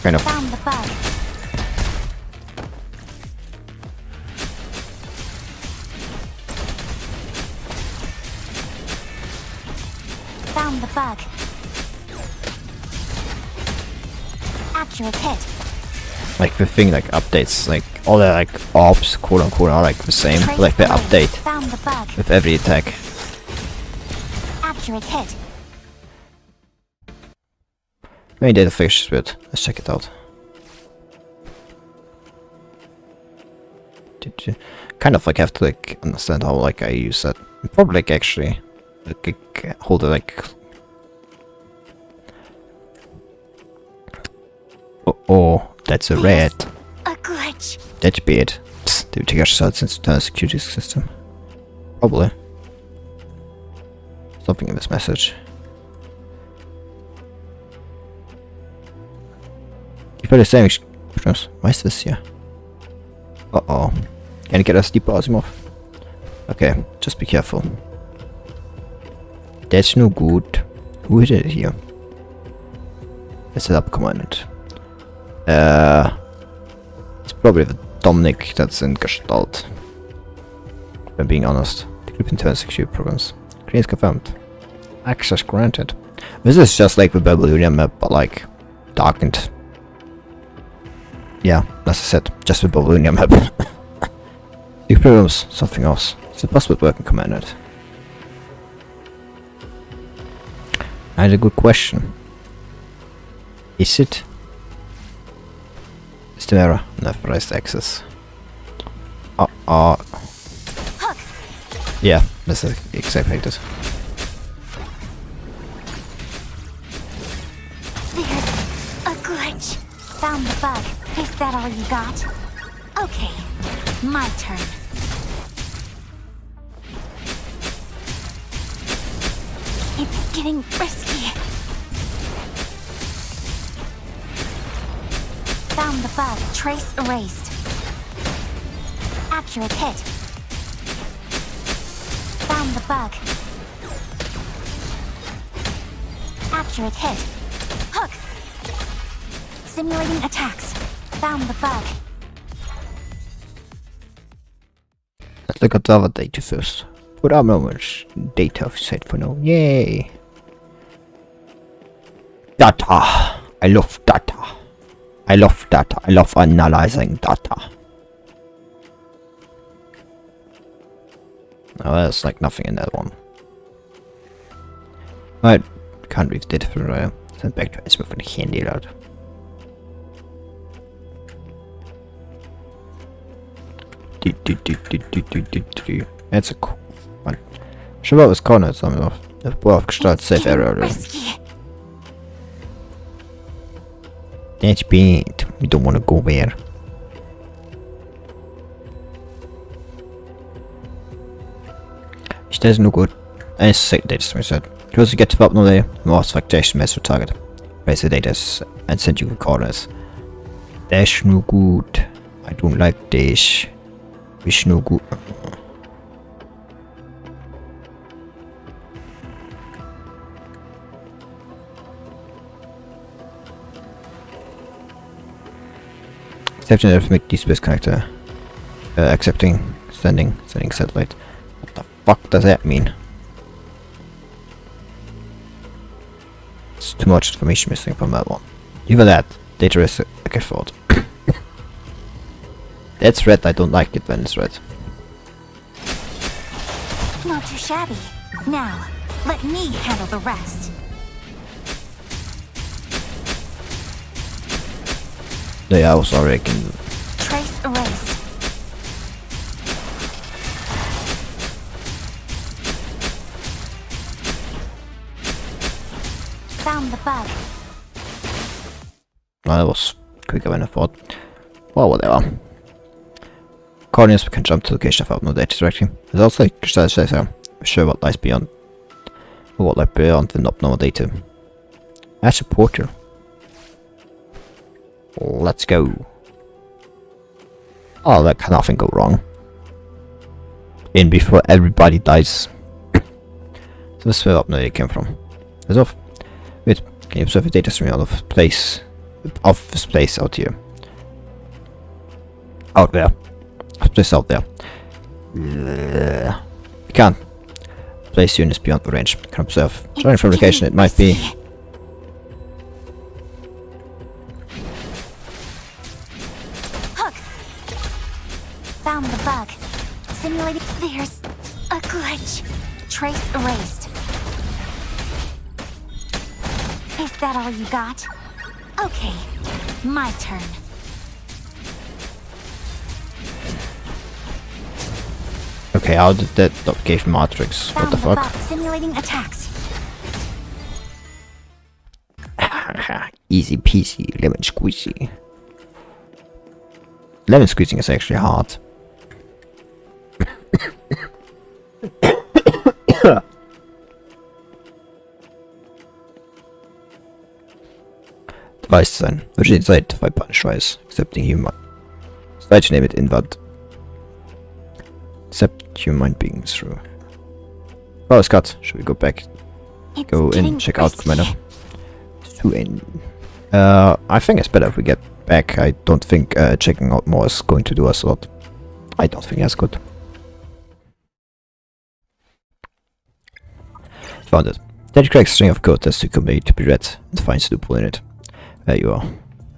Kind of. Found the bug. Found the bug. Accurate hit. Like the thing like updates, like all the like ops quote unquote are like the same. Trace Like they erased. update Found the bug. with every attack. Accurate hit. Maybe data fish is good. Let's check it out. Did you kind of like have to like understand how like I use that? Probably like actually like hold it like. Oh, that's a red. A glitch. That's bad. Psst, did you take yourself into the security system? Probably. Something in this message. You better say why is this here? Uh-oh. Can you get us deep Asimov? Okay, just be careful. That's no good. Who is it here? Let's set up commandant. It's probably the Dominic that's in Gestalt. If I'm being honest. The group internal security programs. Clearance confirmed. Access granted. This is just like the Babylonian map, but like darkened. Yeah, as I said, just the Babylonian map. The programs, something else. It's a password working commanded. I had a good question. Is it? System error, unauthorized access. Yeah, that's exactly like this. There's a glitch. Found the bug. Is that all you got? Okay, my turn. It's getting risky. Found the bug. Trace erased. Accurate hit. Found the bug. Accurate hit. Hook. Simulating attacks. Found the bug. Let's look at the other data first. Put our moments. Data set for now. Yay! Data. I love data. I love data. I love analyzing data. Oh, there's like nothing in that one. Alright, can't read data for send back to Esma for the handy load. That's a cool one. Schon mal was Corner zusammen auf. Der aufgestellt Safe Error. Risky. That's bad. We don't want to go there. It is no good. And it's sick data, as I said. Close to get to bottom of the more expectation mess for target. Raise the data and send you coordinates. That's no good. I don't like this. It's no good. Accepting the make deep space connector. Accepting sending satellite. What the fuck does that mean? It's too much information missing from that one. Even that data is like a fault. That's red. I don't like it when it's red. Not too shabby. Now, let me handle the rest. Yeah, I was already Trace erased. Found the bug. Well, that was quicker than I thought. Well, whatever. According, we can jump to the location of no data directly. There's also a sure what lies beyond. Or what lies beyond the abnormal data. That's a portal. Let's go. Oh, that can nothing go wrong. In before everybody dies. So this is where up it came from. As off. Wait, can you observe the data stream out of place? Of this place out here. Out there. Place out there. We can't. Place units beyond the range. Can observe. Starting from location, it might be. Hook! Found the bug. Simulated. There's a glitch. Trace erased. Is that all you got? Okay, my turn. Okay, how did that not give Matrix? What the fuck? Simulating attacks. Easy peasy, lemon squeezy. Lemon squeezing is actually hard. Device design. Virtually inside by punch-wise, accepting human. Try to name it invert. Accept human beings through. Oh, Scott, should we go back? Go in, check out Commander. To in. I think it's better if we get back. I don't think checking out more is going to do us a lot. I don't think that's good. Found it. Then correct string of code has to commit to be read and finds the loophole in it. There you are.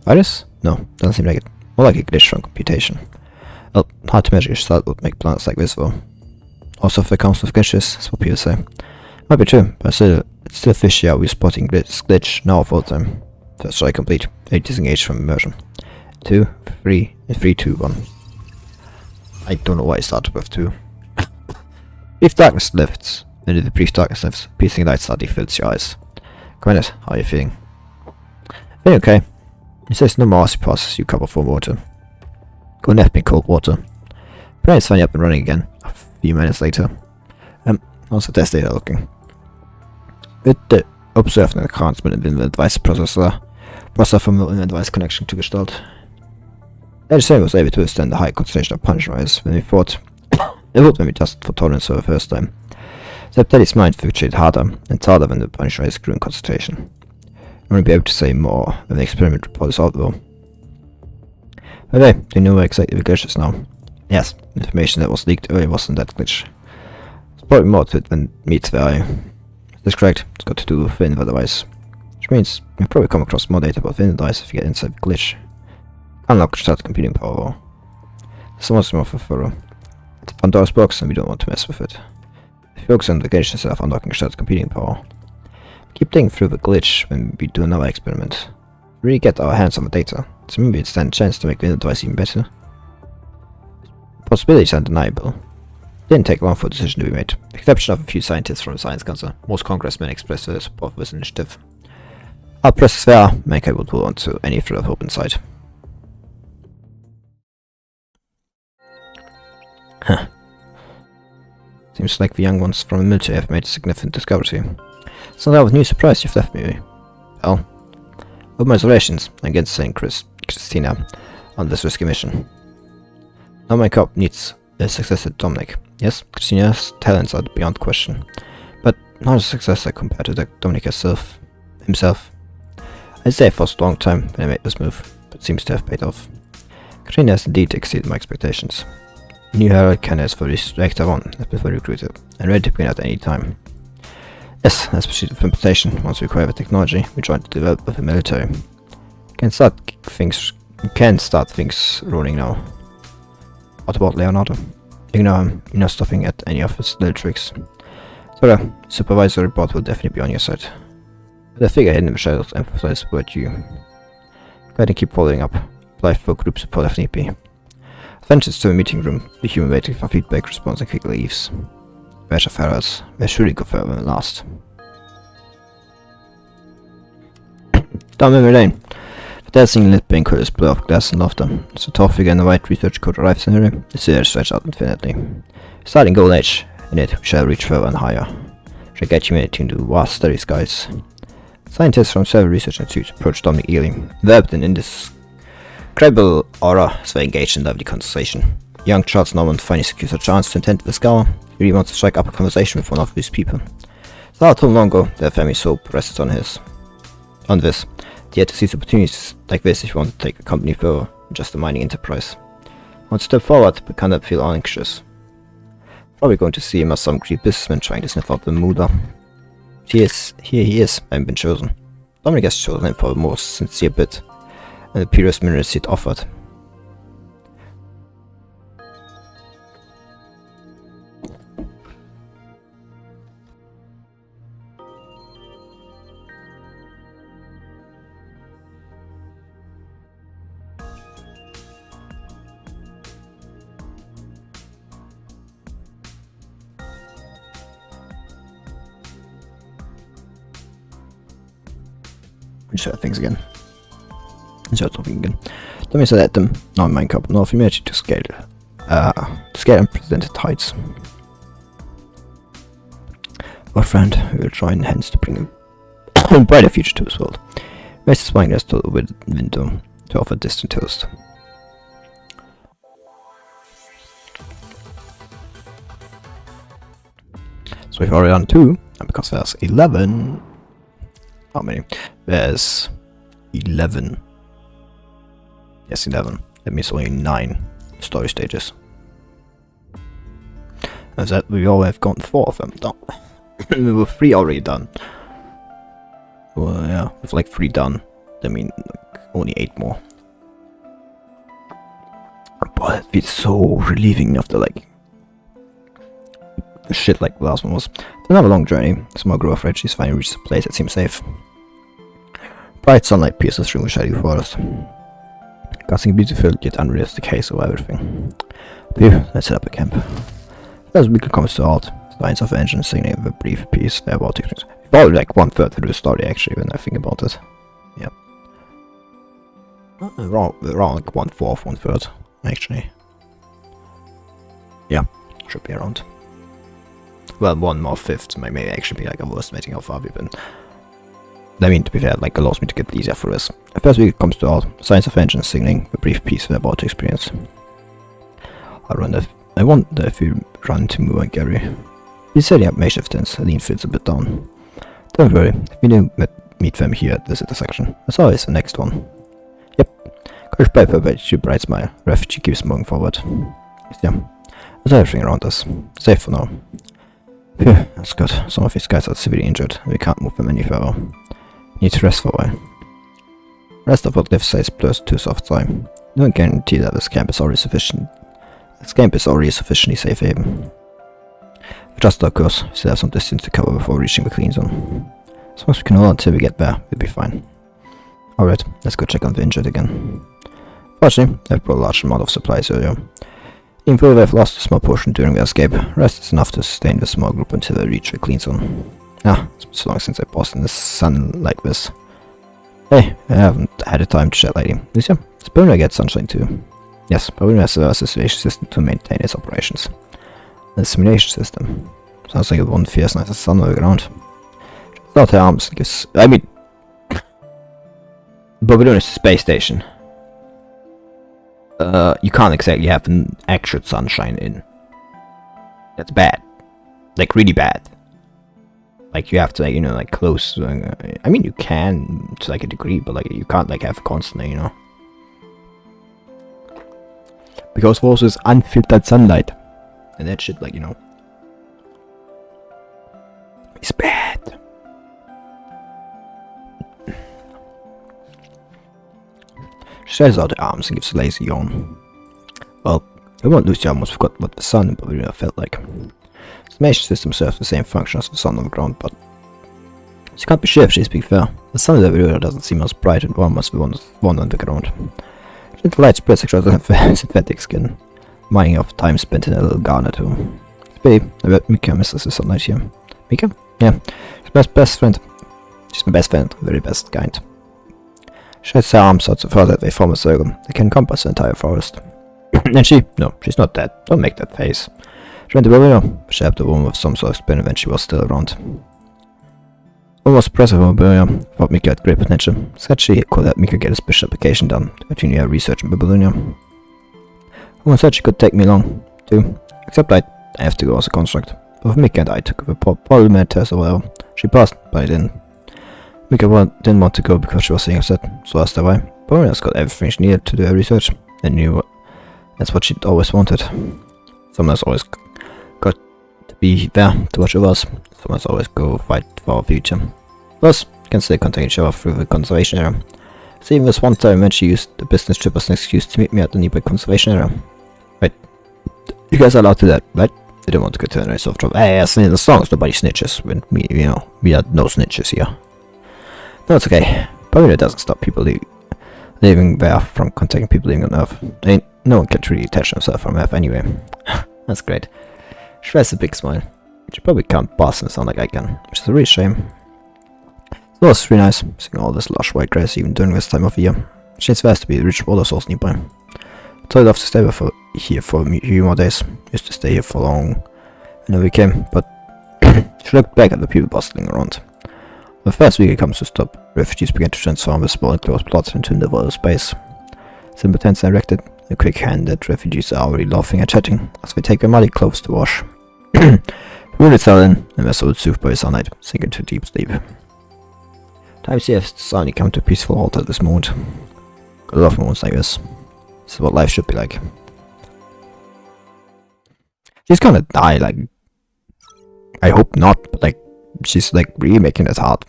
Virus? No, doesn't seem like it. More like a glitch from computation. Well, hard to measure your start would make planets like this though. Also, if there comes with glitches, that's what people say. Might be true, but still, it's still fishy how we're spotting this glitch now full time. First try complete. 8 disengaged from immersion. 2, 3, and 3, 2, 1. I don't know why I started with 2. If darkness lifts, then the brief darkness lifts, piercing light suddenly fills your eyes. Commander, how are you feeling? Feeling okay. It says no more passes you cover for water. Go nap in cold water. Plan is finally up and running again, a few minutes later. Also test data looking. With the observed enhancement in the device processor from the device connection to Gestalt. LSA was able to withstand the high concentration of punch rise when we thought it would when we tested for tolerance for the first time. Except that its mind fluctuated harder and harder when the punch rise grew in concentration. I won't be able to say more when the experiment report is out though. Okay, do you know where exactly the glitch is now? Yes, information that was leaked earlier wasn't that glitch. There's probably more to it than meets the eye. That's correct, it's got to do with the Inver device. Which means you'll probably come across more data about the Inver device if you get inside the glitch. Unlock start computing power. There's so much more for further. It's a Pandora's box and we don't want to mess with it. If you focus on the glitch instead of unlocking start computing power. Keep digging through the glitch when we do another experiment. We really get our hands on the data, so maybe it stands a chance to make the device even better. Possibilities are undeniable. It didn't take long for a decision to be made. With the exception of a few scientists from the Science Council, most congressmen expressed their support for this initiative. Our press is there, mankind would hold on to any thread of hope inside. Huh. Seems like the young ones from the military have made a significant discovery. It's not out with new surprise you've left me. Well, with my observations, I'm against saying Christina on this risky mission. Now my cop needs a successor to Dominic. Yes, Christina's talents are beyond question, but not a successor compared to Dominic himself. I stayed for a long time when I made this move, but seems to have paid off. Christina has indeed exceeded my expectations. New Herald candidates for this Reactor 1 has been fully recruited and ready to begin at any time. Yes, let's proceed with implementation. Once we acquire the technology, we try to develop with the military. We can start things rolling now. What about Leonardo? Ignore him, you're not stopping at any of his little tricks. So the supervisory report will definitely be on your side. The figure hidden in the shadows emphasizes what you. Go ahead and keep following up. Apply for group support if need be. Adventures to a meeting room, the human waiting for feedback, response and quick leaves. Where's of errors? We're surely go further than last. Down memory lane. Dancing lit pink colors blow off glass and laughter. As a tall figure in a white research coat arrives in the room, the sphere stretches out infinitely. Starting golden age, in it we shall reach further and higher. Shall get humanity into vast starry skies. Scientists from several research institutes approach Dominic eagerly, enveloped in indescribable aura as they engage in lively conversation. Young Charles Norman finally secures a chance to attend to the scholar. He really wants to strike up a conversation with one of these people. Not too long ago, their family's hope rests on this. Yet to seize opportunities like this if you want to take a company further than just a mining enterprise. Want to step forward, but cannot feel anxious. Probably going to see him as some greedy businessman trying to sniff out the Muda. Here he is, I haven't been chosen. Dominic has chosen him for the most sincere bid, and the purest minerals he'd offered. Insert things again. Insert something again. Let me select them. Now mine cup. Now if you manage to scale unprecedented heights. Our friend, we will try and hence to bring a brighter future to this world. Raise the spine glass to the window to offer distant toast. So we've already done 2, and because there's 11. How many? There's 11. Yes, 11. That means only 9 story stages. As that we all have gone 4 of them done. We were 3 already done. Well, yeah, with like 3 done, that means like only 8 more. But it's so relieving after like shit like the last one was. Another long journey. A small group of refugees finally reaches a place that seems safe. Bright sunlight pierces through the shady forest, casting a beautiful yet unrealistic haze over everything. Phew, let's set up a camp. As we comes to halt, lines of engines signaling a brief peace. They're about techniques. Probably like 1/3 through the story actually when I think about it. Yeah. Around like 1/4, 1/3 actually. Yeah, should be around. Well, 1/5 might maybe actually be like overestimating how far we've been. I mean, to be fair, like allows me to get easier for this. First week comes to all signs of engine signaling a brief piece we're about to experience. I wonder if we run to Moo and Gary. He's setting up makeshift tents, lean fits a bit down. Don't worry, if we do meet them here at this intersection, there's always the next one. Yep, Coach Piper with your bright smile. Refugee keeps moving forward. Yeah, there's everything around us. Safe for now. Phew, that's good. Some of these guys are severely injured. We can't move them any further. Need to rest for a while. Rest of what Liv says plus 2 soft time. No guarantee that this camp is already sufficient. This camp is already a sufficiently safe haven. Just our course, we still have some distance to cover before reaching the clean zone. As long as we can hold on until we get there, we'll be fine. Alright, let's go check on the injured again. Fortunately, they've brought a large amount of supplies earlier. Even though they've lost a small portion during their escape, rest is enough to sustain the small group until they reach the clean zone. Ah, it's been so long since I paused in the sun like this. Hey, I haven't had a time to chat lately. Lucia, it's better I get sunshine too. Yes, but we have a simulation system to maintain its operations. The simulation system. Sounds like it won't fierce nice as sun on the ground. Not her arms, because I mean Babylon is a space station. You can't exactly have an actual sunshine in. That's bad. Like really bad. Like you have to, like, you know, like close. I mean, you can to like a degree, but like you can't like have constantly, you know. Because also is unfiltered sunlight, and that shit, like, you know, is bad. She stretches out her arms and gives a lazy yawn. Well, I won't lose you almost forgot what the sun in Oblivion felt like. The simulation system serves the same function as the sun on the ground, but she can't be sure if she's being fair. The sun in Oblivion doesn't seem as bright and warm as the one on the ground. Gentle light spreads across her synthetic skin, reminding of time spent in a little garden at home. Babe, I bet Mika misses the sunlight here. Mika? Yeah, she's my best friend. She's my best friend, very best kind. She has her arms out so far that they form a circle. They can encompass the entire forest. And no, she's not dead. Don't make that face. She went to Oblivion, shaped the woman with some sort of spin when she was still around. Almost impressive of Oblivion, thought Mika had great potential. Said she could help Mika get a special application done to continue her research in Babylonia. Woman said she could take me along, too, except I have to go as a construct. Both Mika and I took the polymer test or whatever. She passed, but I didn't. Mika didn't want to go because she was saying upset, so I asked her why. Babylonia got everything she needed to do her research, and knew that's what she'd always wanted. Someone has always got to be there to watch over us. Someone has always go fight for our future. Plus, can still contain each other through the conservation area. So even this one time when she used the business trip as an excuse to meet me at the nearby conservation area. Right. You guys are allowed to that, right? They don't want to go to a soft drop. Hey, as in the songs, nobody snitches. When we, we are no snitches here. No, it's okay. But it doesn't stop people leaving there from contacting people living on Earth. I mean, no one can truly detach themselves from Earth anyway. That's great. She has a big smile. She probably can't boss and sound like I can, which is a real shame. It was really nice, seeing all this lush white grass even during this time of year. She's vast to be rich water source nearby. I told her to stay here for a few more days. Used to stay here for long. And then we came, but she looked back at the people bustling around. The first week it comes to stop, refugees began to transform the small enclosed plots into livable space. Simple tents are erected, the quick-handed refugees are already laughing and chatting as they take their muddy clothes to wash. Wounded settle in, and their souls soothed by the sunlight, sink into deep sleep. Time seems to suddenly come to a peaceful halt at this moment. Gotta love moments like this. This is what life should be like. She's gonna die, like... I hope not, but like... She's like really making it hard.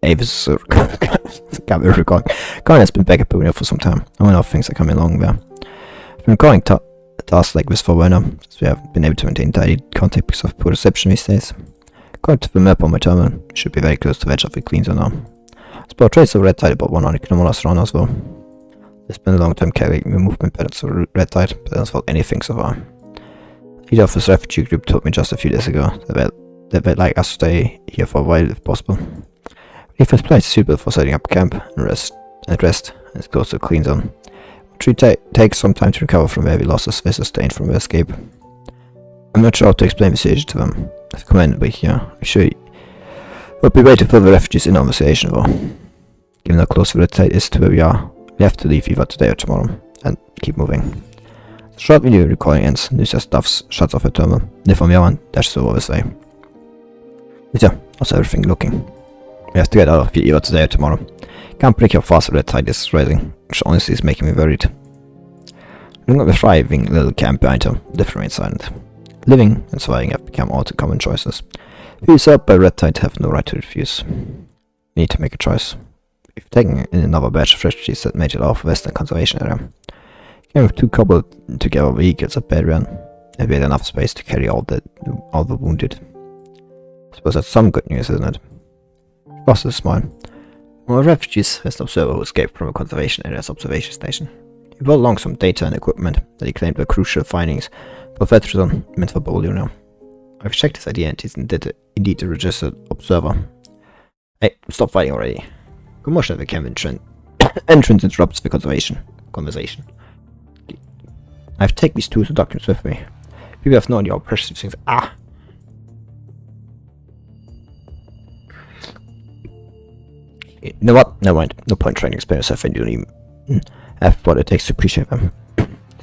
Avis can't be recording. Karen has been back at Babylonia for some time. I wonder if things are coming along there. I've been calling tasks like this for Werner, since we have been able to maintain tidy contact because of poor reception these days. According to the map on my terminal, we should be very close to the edge of the clean zone now. Spot trace of red tide about 100 kilometers around as well. There's been a long time carrying the movement patterns of red tide, but I haven't felt anything so far. The leader of this refugee group told me just a few days ago that they'd like us to stay here for a while if possible. If this place is suitable for setting up camp and rest, and it's close to a clean zone. It will take some time to recover from heavy losses they sustained from the escape. I'm not sure how to explain the situation to them. If the command will be here, I'm sure it would be way to fill the refugees in on the situation though. Given how close the red tide is to where we are, we have to leave either today or tomorrow, and keep moving. The short video recording ends, Lucia stuffs shuts off her terminal, Nif on the other dashes over this way. Lucia, how's everything looking? We have to get out of here either today or tomorrow. Can't predict how fast the red tide is rising, which honestly is making me worried. Looking at the thriving little camp behind her, Liv remains silent. Living and surviving have become all too common choices. Who is up by red tide have no right to refuse. We need to make a choice. We've taken in another batch of refugees that made it off Western Conservation Area. Came with two coupled together vehicles at Bedouin, and we had enough space to carry all the wounded. I suppose that's some good news, isn't it? Lost a smile. One of the refugees was an observer who escaped from a conservation area's observation station. He brought along some data and equipment that he claimed were crucial findings for Veteran meant for Babylonia. I've checked his ID and he's indeed a registered observer. Hey, stop fighting already. Commotion at the camp entrance interrupts the conversation. I've taken these tools and documents with me. People have no idea how precious these things are. You know what? Never mind. No point trying to explain yourself and you don't even have what it takes to appreciate them.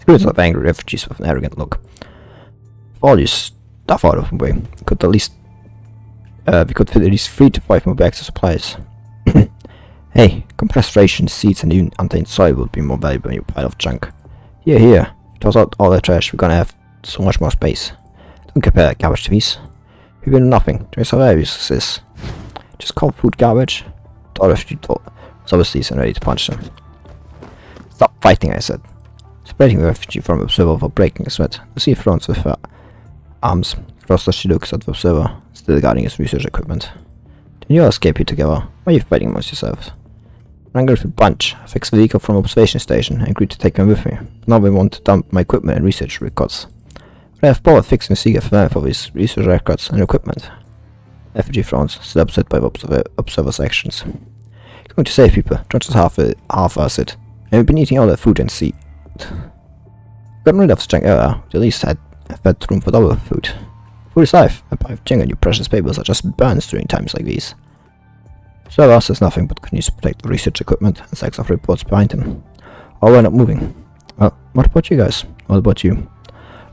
Groups of angry refugees with an arrogant look. With all this stuff out of the way, we could fit at least 3 to 5 more bags of supplies. Hey, compressed rations, seeds, and even untainted soil would be more valuable than your pile of junk. Here. Toss out all that trash, we're gonna have so much more space. Don't compare that garbage to these. We've been nothing. There's how various this is. Just call food garbage. The refugee was obviously and ready to punch them. Stop fighting, I said. Separating the refugee from the observer for breaking a sweat. Lucy frowns with her arms crossed as she looks at the observer, still guarding his research equipment. Then you all escape here together. Why are you fighting amongst yourselves? I'm angry with a bunch. I fixed the vehicle from the observation station and agreed to take them with me. But now they want to dump my equipment and research records. But I have bothered fixing the Seeger for them for these research records and equipment. Refugee frowns, still upset by the observer's actions. Going to save people, don't just half-ass it. And we've been eating all their food and sea. Gotten rid of strength era, at least had room for double food. Food is life, and by genuine your precious papers are just burns during times like these. So us is nothing but continues to protect the research equipment and stacks of reports behind him. Or we're not moving. Well, what about you guys? What about you?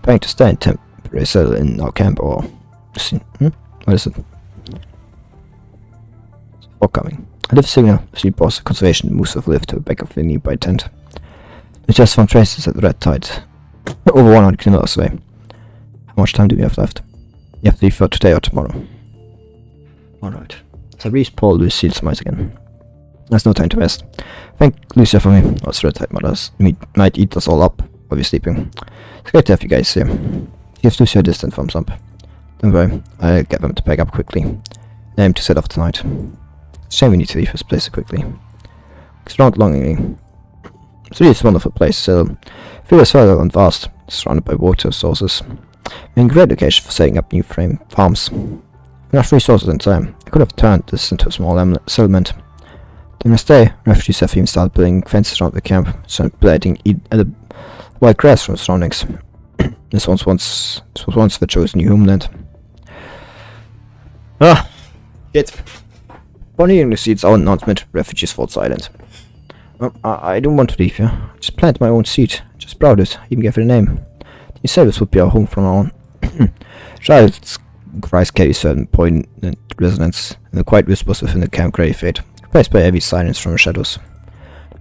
Planning to stay in temporary settle in our camp or... What is it? Or coming. I live signal, see boss conservation moves of lift to the back of the nearby tent. We just found traces at the red tide. Over 100 kilometers away. How much time do we have left? You have to leave for today or tomorrow. Alright. So Reese, Paul, Lucille, Smiles again. There's no time to rest. Thank Lucia for me. Us red tide mothers might eat us all up while we're sleeping. It's great to have you guys here. Gives Lucia a distant thumbs up. Don't worry, I'll get them to pack up quickly. Aim to set off tonight. It's a shame we need to leave this place so quickly. It's around longingly. It's really a wonderful place, so feel as further and vast, surrounded by water sources. And great location for setting up new frame farms. Enough resources and time. I could have turned this into a small settlement. During my stay, refugees have even started building fences around the camp, so planting the wild grass from the surroundings. This was once the chosen new homeland. Ah, shit. Upon hearing the seed's own announcement, refugees fought silent. Well, I don't want to leave here. I just planted my own seed. Just sprouted it. Even gave it a name. You said this would be our home from now on. Child's cries carry certain poignant resonance, and the quiet whispers within the camp grave fade, replaced by heavy silence from the shadows.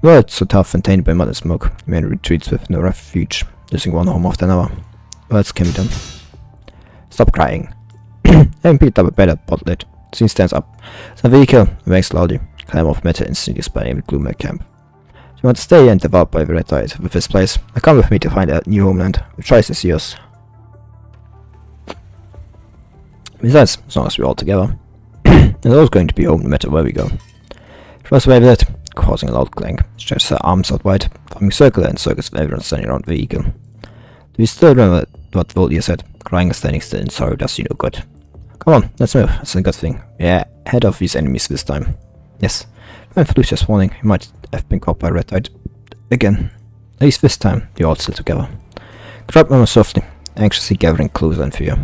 The world so tough and tainted by mud and smoke, many retreats with no refuge, losing one home after another. Words can be done. Stop crying. Having picked up a better bottle, Scene stands up. Some vehicle, bangs loudly, climb off metal instantly spying the gloom at camp. Do you want to stay here and devour by the red tide with this place? Or come with me to find a new homeland. The choice is yours. Besides, as long as we're all together, there's always going to be home no matter where we go. She was away with it, causing a loud clank, stretched her arms out wide, forming circular and circles of everyone standing around the vehicle. Do you still remember what Voldia said? Crying and standing still in sorrow does you no good. Come on, let's move. That's a good thing. Yeah, head off these enemies this time. Yes. When Felicia's warning, he might have been caught by red tide. Again. At least this time, you're all still together. Cried Mama softly, anxiously gathering closer in fear.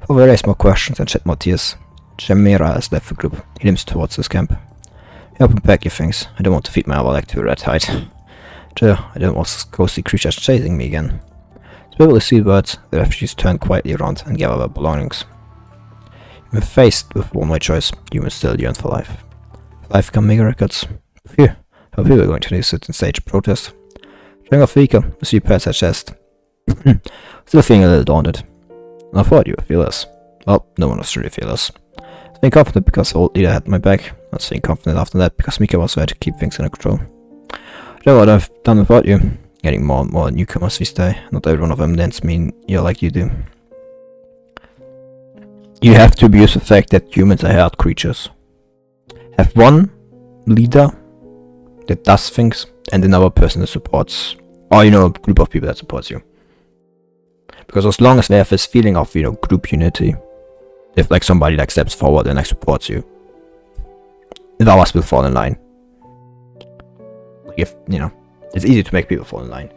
Before we raise more questions and shed more tears, Jamira has left the group. He limps towards his camp. Help him pack your things. I don't want to feed my other leg to a red tide. Sure, I don't want ghostly creatures chasing me again. Spiritually see words, the refugees turn quietly around and gather their belongings. When faced with one way choice, humans still yearn for life. Life can make records. Phew, how few are going to sit and stage a protest. Showing off vehicle, the sea pats her chest. Still feeling a little daunted. I thought you were fearless. Well, no one was truly fearless. I was feeling confident because the old leader had my back. I was feeling confident after that because Mika was there to keep things under control. I don't know what I've done without you. Getting more and more newcomers each day. Not every one of them lends me ear like you do. You have to abuse the fact that humans are hard creatures. Have one leader that does things and another person that supports, or a group of people that supports you. Because as long as they have this feeling of group unity, if somebody steps forward and supports you, the others will fall in line. If it's easy to make people fall in line.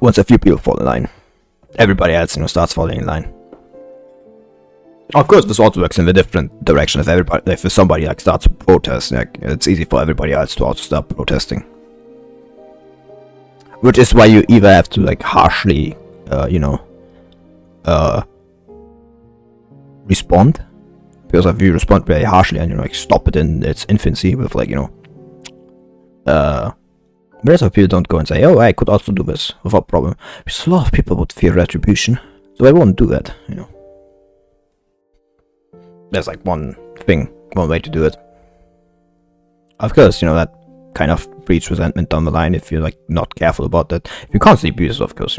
Once a few people fall in line, everybody else starts falling in line. Of course, this also works in the different direction. If somebody starts to protest, it's easy for everybody else to also start protesting. Which is why you either have to harshly, respond, because if you respond very harshly and stop it in its infancy with whereas people don't go and say, oh, I could also do this without problem, because a lot of people would fear retribution, so I won't do that. There's one way to do it. Of course, that kind of breeds resentment down the line if you're not careful about that. If you constantly abuse it, of course,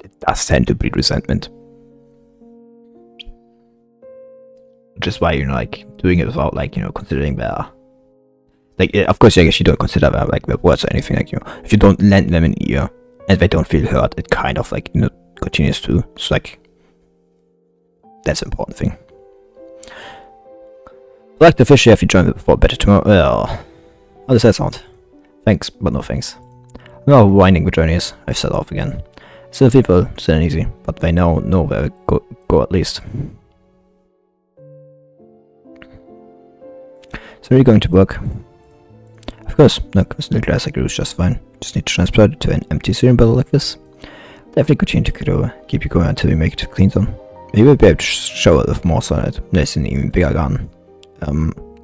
it does tend to breed resentment. Which is why doing it without considering their of course, I guess you don't consider their their words or anything. If you don't lend them an ear and they don't feel hurt, it kind of continues to. It's that's an important thing. I'd like to officially have you join me before better tomorrow. Well, how does that sound? Thanks, but no thanks. I'm not winding the journey is, I've set off again. Still people, still easy, but they know where we go at least. So are you going to work? Of course, look, this little glass I grew is just fine. Just need to transfer it to an empty serum bottle like this. Definitely continue to keep you going until we make it to clean zone. Maybe we'll be able to show it with more on it. There's an even bigger gun.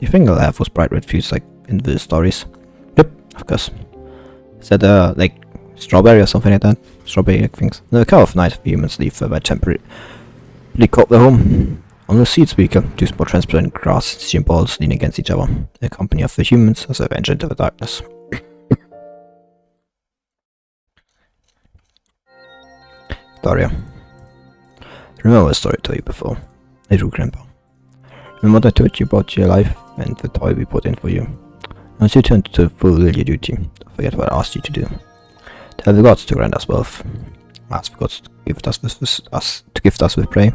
You think I'll have those bright red fuse like in the stories? Yep, of course. Is that like strawberry or something like that? Strawberry things. The cover of night humans leave by temporarily coat their home. On the seed speaker, two small transparent grass serum balls lean against each other. The company of the humans as they venture into the darkness. Daria. Remember a story I told you before. I do, Grandpa. Remember what I told you about your life and the toy we put in for you. Once you turn to fulfill your duty, don't forget what I asked you to do. Tell the gods to grant us wealth. Ask the gods to gift us with prey.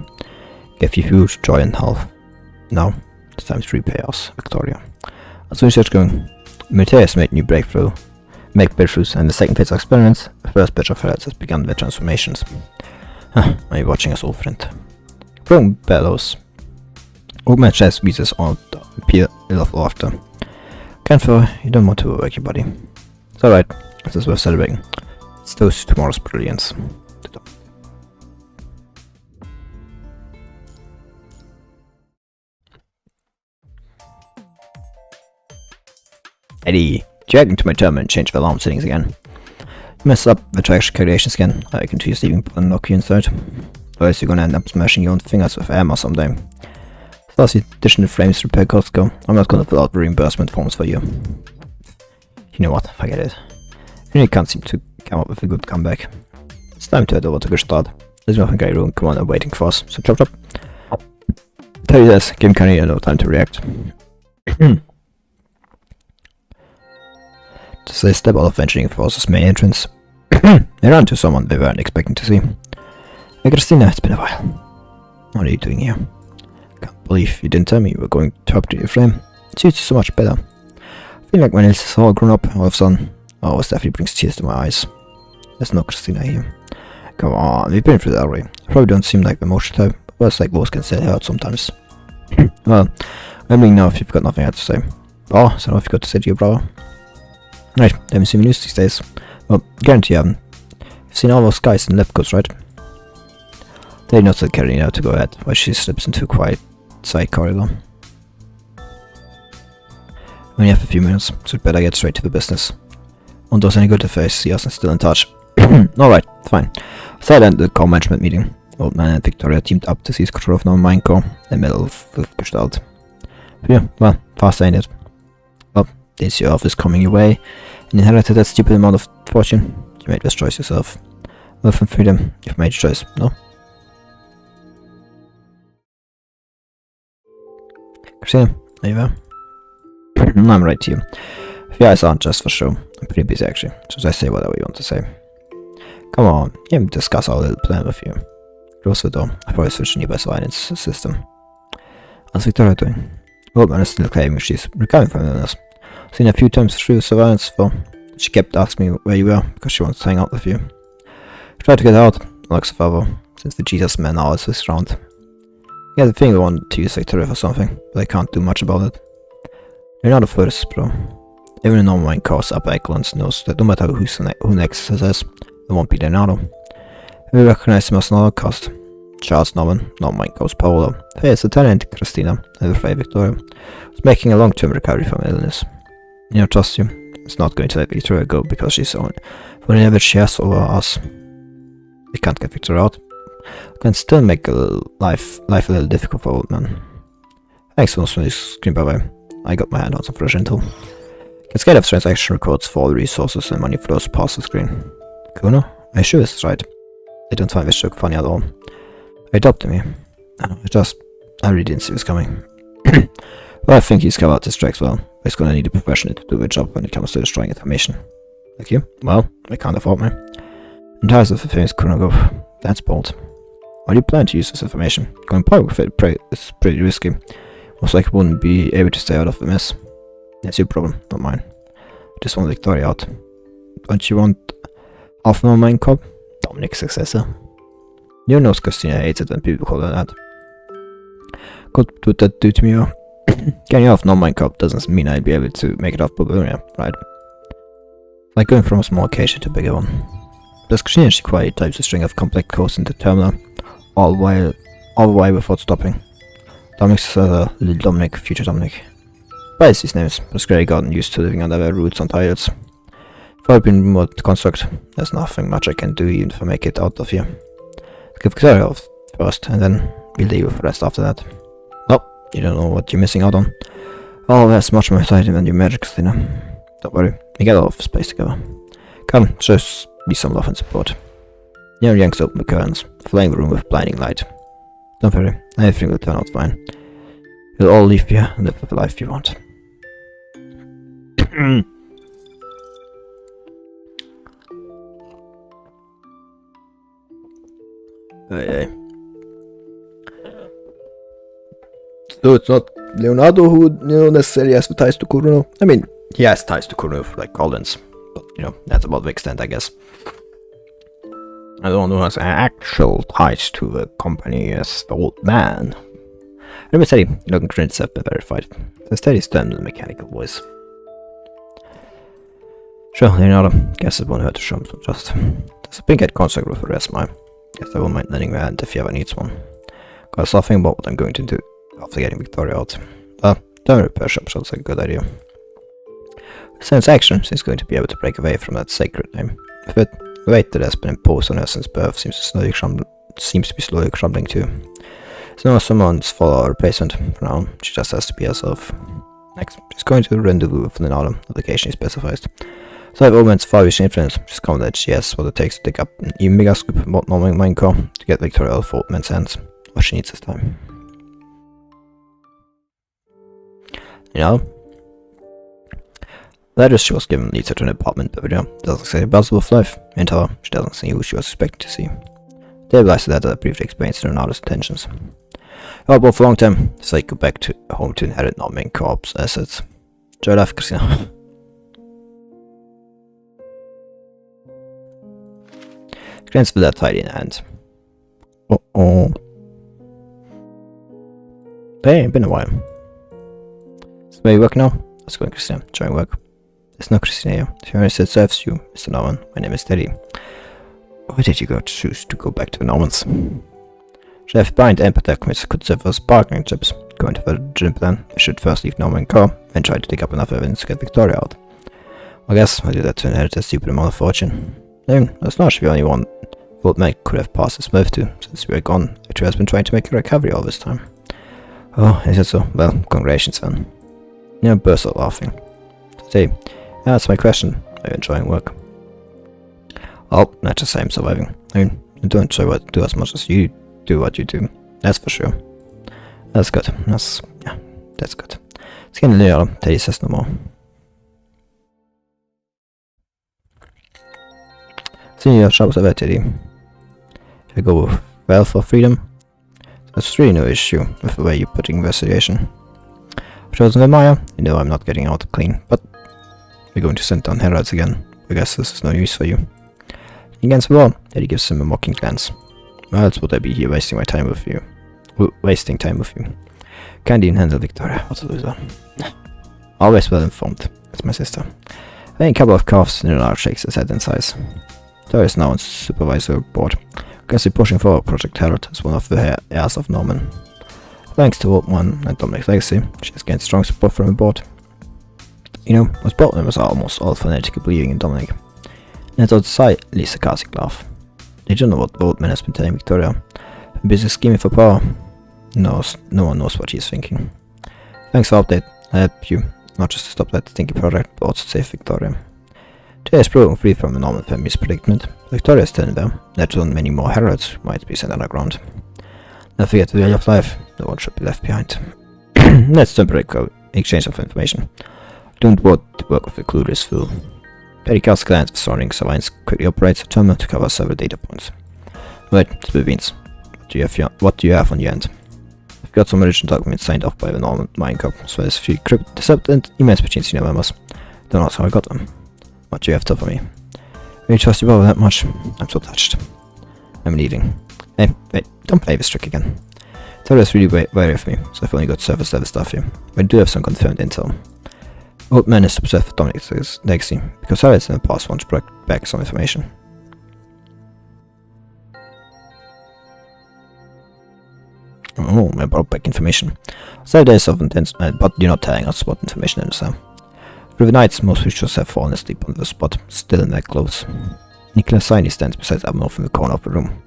Give you huge joy and health. Now, it's time to repay us, Victoria. As soon as you're going, military has made new breakthroughs, and the second phase of experiments, the first batch of heads has begun their transformations. Are you watching us, old friend? Growing bellows. Old man chest wheezes on appear ill of laughter. Canfor, you don't want to work your body. It's alright, this is worth celebrating. It's toast to tomorrow's brilliance. Eddie, dragging to my terminal and change the alarm settings again. Mess up the traction calculations again. I can choose leaving and knock you inside. Otherwise you're gonna end up smashing your own fingers with hammer someday. As far as the additional frames repair costs go, I'm not gonna fill out the reimbursement forms for you. You know what, forget it. You really can't seem to come up with a good comeback. It's time to head over to Gestalt. There's nothing great room commander waiting for us, so chop chop. Tell you this, give Kanye no time to react. Just they step out of venturing forces main entrance. They run to someone they weren't expecting to see. Hey Christina, it's been a while. What are you doing here? Can't believe you didn't tell me you were going to upgrade your frame. It suits you so much better. I feel like when it's all grown up, all of a sudden, oh, it definitely brings tears to my eyes. There's no Christina here. Come on, we've been through that already. I probably don't seem like the emotional type, but it's like those can still hurt sometimes. Well, I'm wondering now if you've got nothing else to say. Oh, so now I've got to say to your brother. Right, haven't seen the news these days. Well, guarantee you haven't. You've seen all those guys in lab coats, right? They not tell Karina to go ahead while she slips into a quiet side corridor. We only have a few minutes, so we'd better get straight to the business. Won't do us any good if I see us still in touch. Alright, fine. So I ended the core management meeting. Old man and Victoria teamed up to seize control of our mine core in the middle of the Gestalt. Yeah, well, fast ain't it? Well, this your office coming your way, and inherited that stupid amount of fortune. You made this choice yourself. Wealth and freedom, you've made your choice, no? Christina, are you there? I'm right here. If your eyes aren't just for show, I'm pretty busy actually, so just say whatever you want to say. Come on, let me discuss our little plan with you. Close the door. I've already switched nearby surveillance system. How's Victoria doing? Old man is still claiming she's recovering from illness. I've seen her a few times through surveillance though. She kept asking me where you were because she wants to hang out with you. I tried to get out, like so far, since the Jesus man now is around. Yeah, the thing I wanted to use Victoria for something, but I can't do much about it. You're not the first, bro. Even a normal mine course upper excellence knows that no matter who next says, there won't be there now. We recognize him as another cost. Charles Norman, not mine course Paolo. Hey, it's Lieutenant Christina, and afraid Victoria, was making a long-term recovery from illness. You know, trust you. It's not going to let Victoria go because she's on whenever she has over us. We can't get Victoria out. We can still make life a little difficult for old man. Thanks for this screen, by the way. I got my hand on some fresh intel. Cascade of transaction records for all the resources and money flows past the screen. Kuno? Are you sure this is right? I don't find this joke funny at all. Are you adopting me? I really didn't see this coming. Well, I think he's covered his tracks well. He's gonna need a professional to do the job when it comes to destroying information. Like you? Well, I can't afford me. I'm tired of the famous Kunogov. That's bold. How do you plan to use this information? Going public with it is pretty risky. Most likely wouldn't be able to stay out of the mess. That's your problem, not mine. I just want Victoria out. Don't you want half an mine cop? Dominic's successor. You know Christina hates it when people call her that. What would that do to me? Getting off non-mine cop doesn't mean I'd be able to make it off Bulgaria, right? Like going from a small occasion to a bigger one. Does Christina quietly types a string of complex codes into the terminal, all the way without stopping. Dominic's little Dominic, future Dominic. But his names, but Grey gotten used to living under their roots on titles. If I've been remote construct, there's nothing much I can do even if I make it out of here. Give Victoria off first, and then we'll deal with the rest after that. Nope, you don't know what you're missing out on. Oh, there's much more exciting than your magic, Christina. Don't worry, we get a lot of space together. Come, just be some love and support. Neon yanks open the curtains, filling the room with blinding light. Don't worry, everything will turn out fine. You'll all leave here and live the life you want. Hey. So it's not Leonardo who necessarily has the ties to Kuruno. I mean, he has ties to Kuruno for like Collins, but that's about the extent, I guess. I don't know who has actual ties to the company as the old man. Let me say, looking credits have been verified. The steady stem with a mechanical voice. Sure, Leonardo, guess it won't hurt to show him some trust. There's a pink-head construct with a rare smile. Guess I won't mind lending my hand if he ever needs one. Got something about what I'm going to do after getting Victoria out. Well, don't repair shop sounds like a good idea. Since action, she's going to be able to break away from that sacred name. But the weight that has been imposed on her since birth seems to be slowly crumbling too. It's not someone's follower or replacement for now, she just has to be herself. Next, she's going to rendezvous with Leonardo, the location he specifies. So if Omen's far-reaching influence, she's confident she has what it takes to dig up an even bigger scoop about normal Minecore to get Victoria out of Oldman's hands. What she needs this time. The address she was given leads her to an apartment, but doesn't say about of life. In her, she doesn't see who she was expected to see. Stabilizes that briefly explains Leonardo's intentions. However, for a long time, so go back to home to inherit non-main corp's assets. Enjoy life, Christina. Glance with that tidy in hand. Uh-oh. Hey, been a while. So where you work now? Let's go, Christina. Try and work. There's no Christina here. She already said serves you, Mr. Norman. My name is Teddy. Why did you choose to go back to the Normans? Chef Bind and Patecomits could serve us bargaining chips. Going to the gym plan, we should first leave Norman car, then try to dig up enough evidence to get Victoria out. I guess I do that to inherit a stupid amount of fortune. Then, that's not the only one Old Man could have passed his move to, since we were gone. Victoria has been trying to make a recovery all this time. Oh, is it so? Well, congratulations then. Burst out laughing. Say, that's my question. Are you enjoying work? Oh, not just I'm surviving. I mean, you don't do as much as you do what you do. That's for sure. That's good. That's good. It's getting later. Teddy says no more. Senior shops over Teddy. If you go with wealth or freedom, there's really no issue with the way you're putting investigation. If I wasn't admire, you know I'm not getting out clean, but we're going to send down heralds again. I guess this is no use for you. Against the wall, Teddy gives him a mocking glance. Why else would I be here wasting time with you? Can't even handle Victoria, what a loser. Always well informed, that's my sister. Having a couple of coughs, Leonardo shakes his head in sighs. Victoria is now on supervisor board. Currently pushing forward Project Herald as one of the heirs of Norman. Thanks to Old One and Dominic's legacy, she has gained strong support from the board. Most board members are almost all fanatically believing in Dominic. And it's slightly sarcastic laugh. They don't know what the old man has been telling Victoria. Been busy scheming for power. No one knows what he's thinking. Thanks for the update. I help you, not just to stop that stinky project, but also to save Victoria. Today is broken free from the Norman family's predicament. Victoria is standing there, let alone many more heralds who might be sent underground. Don't forget the value of life, no one should be left behind. Let's temporary exchange of information. Don't want to work with a clueless fool. Petty casts glance at the surrounding surveillance quickly operates a terminal to cover several data points. Right, spill beans. What do you have on your end? I've got some original documents signed off by the Norman Mine Corp, as well as a few intercept and emails between senior members. Don't ask how I got them. What do you have to offer me? Really trust you both that much? I'm so touched. I'm leaving. Hey, wait, don't play this trick again. Taylor's really wary of me, so I've only got surface level stuff here. But I do have some confirmed intel. Old man is obsessed with Dominic's legacy, because Harriet's in the past once brought back some information. Oh, I brought back information. So there's of intense, but you're not telling us what information is there. Through the nights, most creatures have fallen asleep on the spot, still in their clothes. Nicola Saini stands beside Asimov in the corner of the room.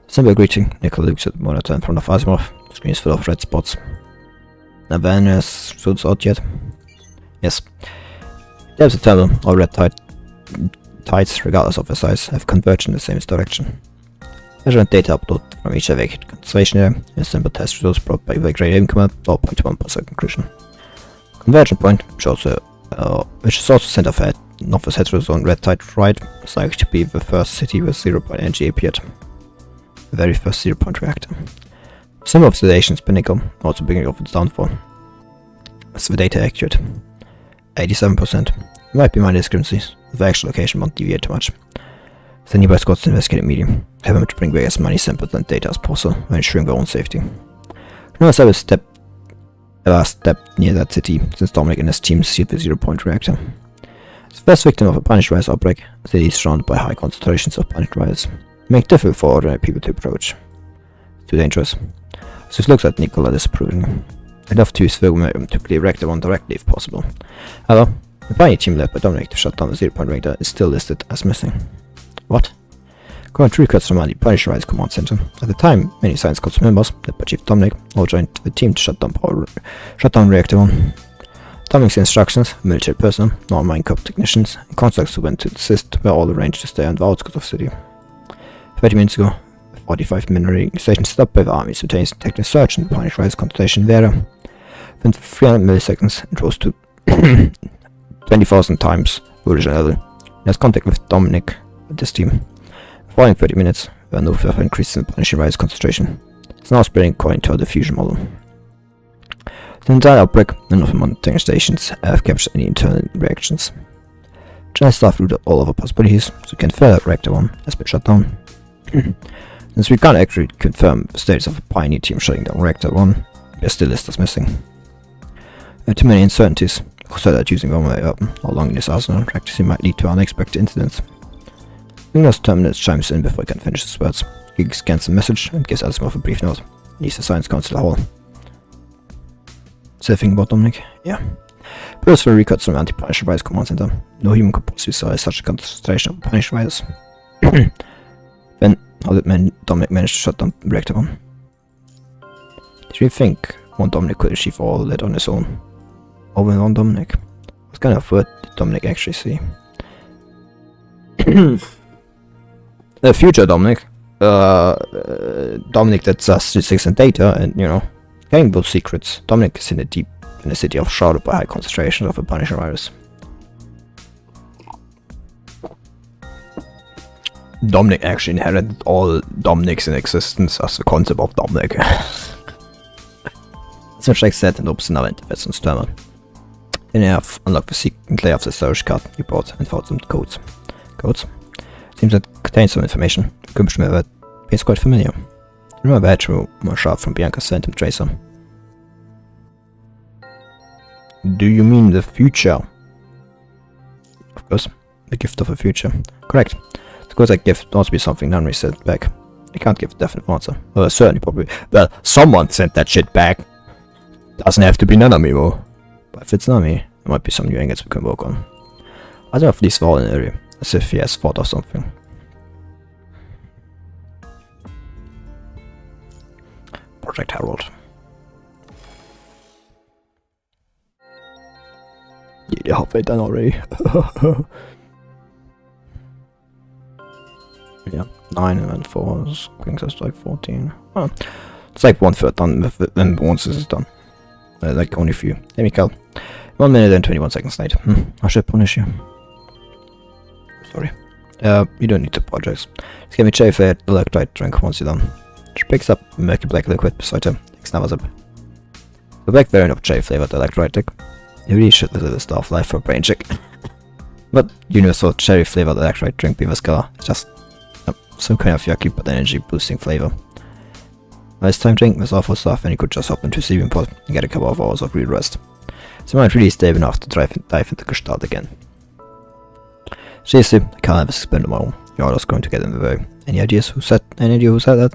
Simple greeting, Nicola looks at the monitor in front of Asimov, screen is full of red spots. Navanna's suits out yet? Yes. There's a terminal, all red tides, regardless of their size, have converged in the same direction. Measure and data upload from each evacuated concentration area, and simple test results brought by the Great Aim Command, all point to 1% conclusion. Conversion point shows which is also center of Northwest Heterozone Red Tide right, is likely to be the first city where 0-point energy appeared. The very first 0-point reactor. Some of the station's pinnacle, also beginning of its downfall. Is the data accurate? 87%. There might be minor discrepancies, the actual location won't deviate too much. The nearby squads investigate medium, have them to bring back as many samples and data as possible while ensuring their own safety. No one ever stepped near that city since Dominic and his team sealed the 0-point reactor. As the first victim of a Punished Rise outbreak, the city is surrounded by high concentrations of Punished Rise, making it difficult for ordinary people to approach. It's too dangerous. Sus looks at Nicola disapprovingly. I'd love to use the momentum to clear Reactor 1 directly if possible. However, the Pioneer team led by Dominic to shut down the 0-point reactor is still listed as missing. What? According to records from the Punished Rise Command Center, at the time, many Science Corps members, led by Chief Dominic, all joined the team to shut down Reactor 1. Dominic's instructions, military personnel, non-Mine Corps technicians, and contacts who went to assist were all arranged to stay on the outskirts of the city. 30 minutes ago, a 45-minute station set up by the army simultaneously detected a surge in the Punished Rise concentration area. Within 300 milliseconds, it rose to 20,000 times the original level. He has contact with Dominic and his team. The following 30 minutes, there were no further increases in the Punished Rise concentration. It's now spreading according to our diffusion model. The entire outbreak, none of the monitoring stations have captured any internal reactions. Giant staff ruled out all other possibilities, so we can infer that Reactor 1 has been shut down. Since we can't actually confirm the status of the Pioneer team shutting down Reactor 1, we are still listed as missing. There are too many uncertainties, so that using one way up or long in this arsenal practicing might lead to unexpected incidents. Ignor's terminus chimes in before he can finish his words. He scans the message and gives Asimov a brief note. He leaves the Science Council hall. Say a thing about Dominic? Yeah. First for records from Anti-Punished Rise Command Center. No human could possibly size such a concentration of Punished Rise. Then, how did Dominic manage to shut down Reactor 1? Did you think one Dominic could achieve all that on his own? Over one Dominic? What kind of word did Dominic actually see? The future Dominic. Dominic that does statistics and data and, you know, getting those secrets. Dominic is in a city of shrouded by high concentrations of a Punisher virus. Dominic actually inherited all Dominics in existence as the concept of Dominic. Such like said and opens another interface on Sturmer. Then you have unlocked the secret layer of the storage card you bought and found some codes. Seems that contains some information. The commission that is quite familiar. Remember that through more sharp from Bianca's Phantom Tracer. Do you mean the future? Of course, the gift of the future. Correct. Because that gift must be something Nunnery sent back. I can't give a definite answer. Well, certainly probably. Well, someone sent that shit back. Doesn't have to be Nanami, but if it's Nami, there might be some new angles we can work on. I don't know if these were all in the area, as if he has thought of something. Project Harold. Yeah, halfway done already. Yeah, 9 and then 4 brings us to like 14. Oh, it's like 1/3 done when once this is done. Like only a few. Hey Mikael. 1 minute and 21 seconds late. I should punish you. Sorry. You don't need to apologize. Just get me Chafe at electrolyte drink once you're done. She picks up murky black liquid beside her, takes another sip. The black variant of cherry-flavored electrolytic. You really should visit the Star of Life for a brain check. But universal cherry-flavored electrolyte drink Beaver's color is just some kind of yucky but energy-boosting flavor. Nice time drinking this awful stuff, and you could just hop into a sleeping pod and get a couple of hours of real rest. So you might really stay enough to dive into Gestalt again. Seriously, I can't have a spend tomorrow. Your order's going to get in the way. Any idea who said that?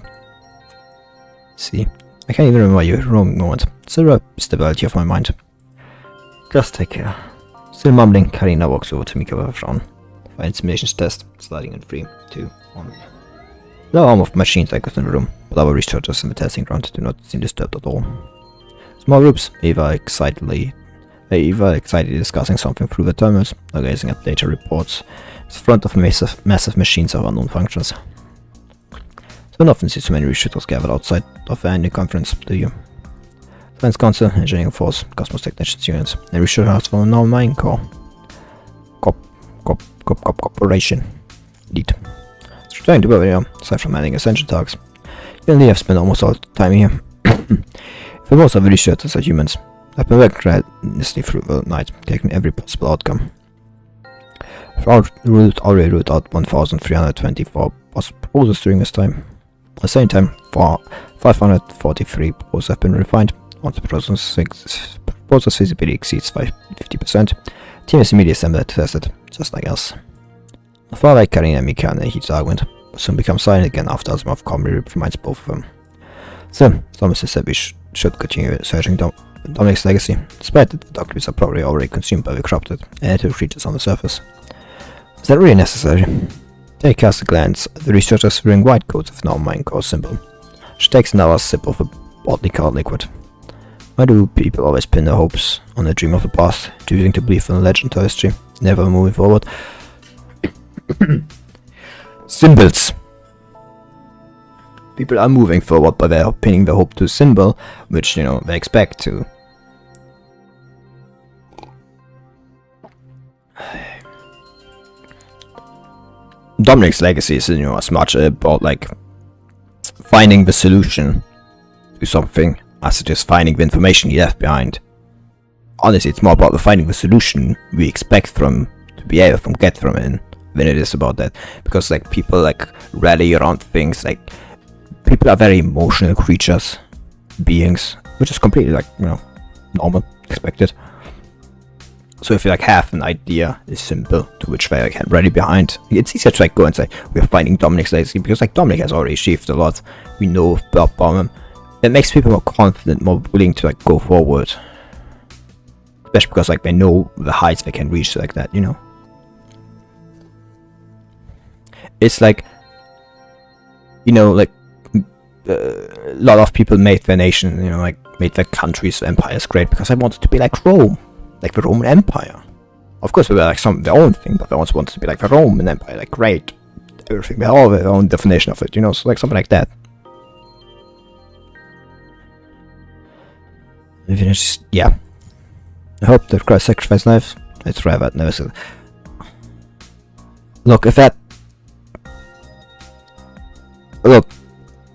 See, I can't even remember your roaming moment. It's the stability of my mind. Just take care. Still mumbling, Karina walks over to Mika with a frown. For intimidation test, sliding in 3, 2, 1. No arm of machines like in the room, but our researchers in the testing ground do not seem disturbed at all. Small groups, Eva excitedly discussing something through the terminals, or gazing at data reports in front of massive machines of unknown functions. You don't often see so many researchers gathered outside of the annual conference, do you? Science Council, Engineering Force, Cosmos Technicians Units, and researchers from the Normal Mine Corps. Corporation. Indeed. It's trying to be aside from manning essential tasks. You only have spent almost all the time here. For most of the researchers are humans. I've been working tirelessly through the night, taking every possible outcome. I've already ruled out 1,324 proposals during this time. At the same time, 543 proposals have been refined. Once the proposal's feasibility exceeds 50%, the team is immediately assembled to test it, just like us. I felt like Karina and Mika in a heated argument, but soon become silent again after Asimov calmly reprimands both of them. So, Thomas said we should continue searching Dominic's legacy, despite that the documents are probably already consumed by the corrupted and native creatures on the surface. Is that really necessary? They cast a glance at the researchers wearing white coats with no Mine Corps symbol. She takes another sip of a oddly colored liquid. Why do people always pin their hopes on a dream of the past, choosing to believe in a legend or history, never moving forward? Symbols! People are moving forward, but they're pinning their hope to a symbol, which, they expect to. Dominic's legacy is, as much about, finding the solution to something as it is finding the information he left behind. Honestly, it's more about the finding the solution we expect to be able to get from it than it is about that. Because, people, rally around things, people are very emotional creatures, beings, which is completely, normal, expected. So if you, have an idea, a symbol to which they, can rally behind, it's easier to, go and say, we're finding Dominic's legacy, because, Dominic has already achieved a lot. We know about him. It makes people more confident, more willing to, go forward. Especially because, they know the heights they can reach, like that, It's a lot of people made their nation, made their countries, empires great because they wanted to be like Rome, like the Roman Empire. Of course, they were their own thing, but they also wanted to be like the Roman Empire, great, everything. They all have their own definition of it, so something like that. Yeah. I hope that Christ sacrificed knives. It's rare that never said. Look, Look,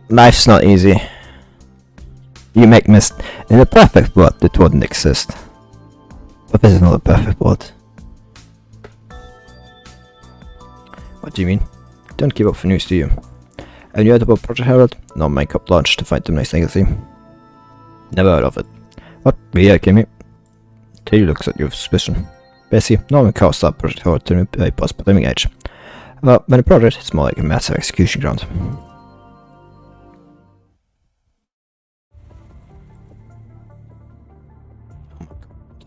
life's not easy. You make in a perfect world, it wouldn't exist. But this is not a perfect world. What do you mean? Don't keep up for news, do you? Have you heard about Project Herald? No makeup launch to fight the nice legacy. Never heard of it. What? Yeah, Kimmy. Tilly looks at you with suspicion. Basically, Norman caused up Project Herald to a post-pandemic age. But when a project, it's more like a massive execution ground.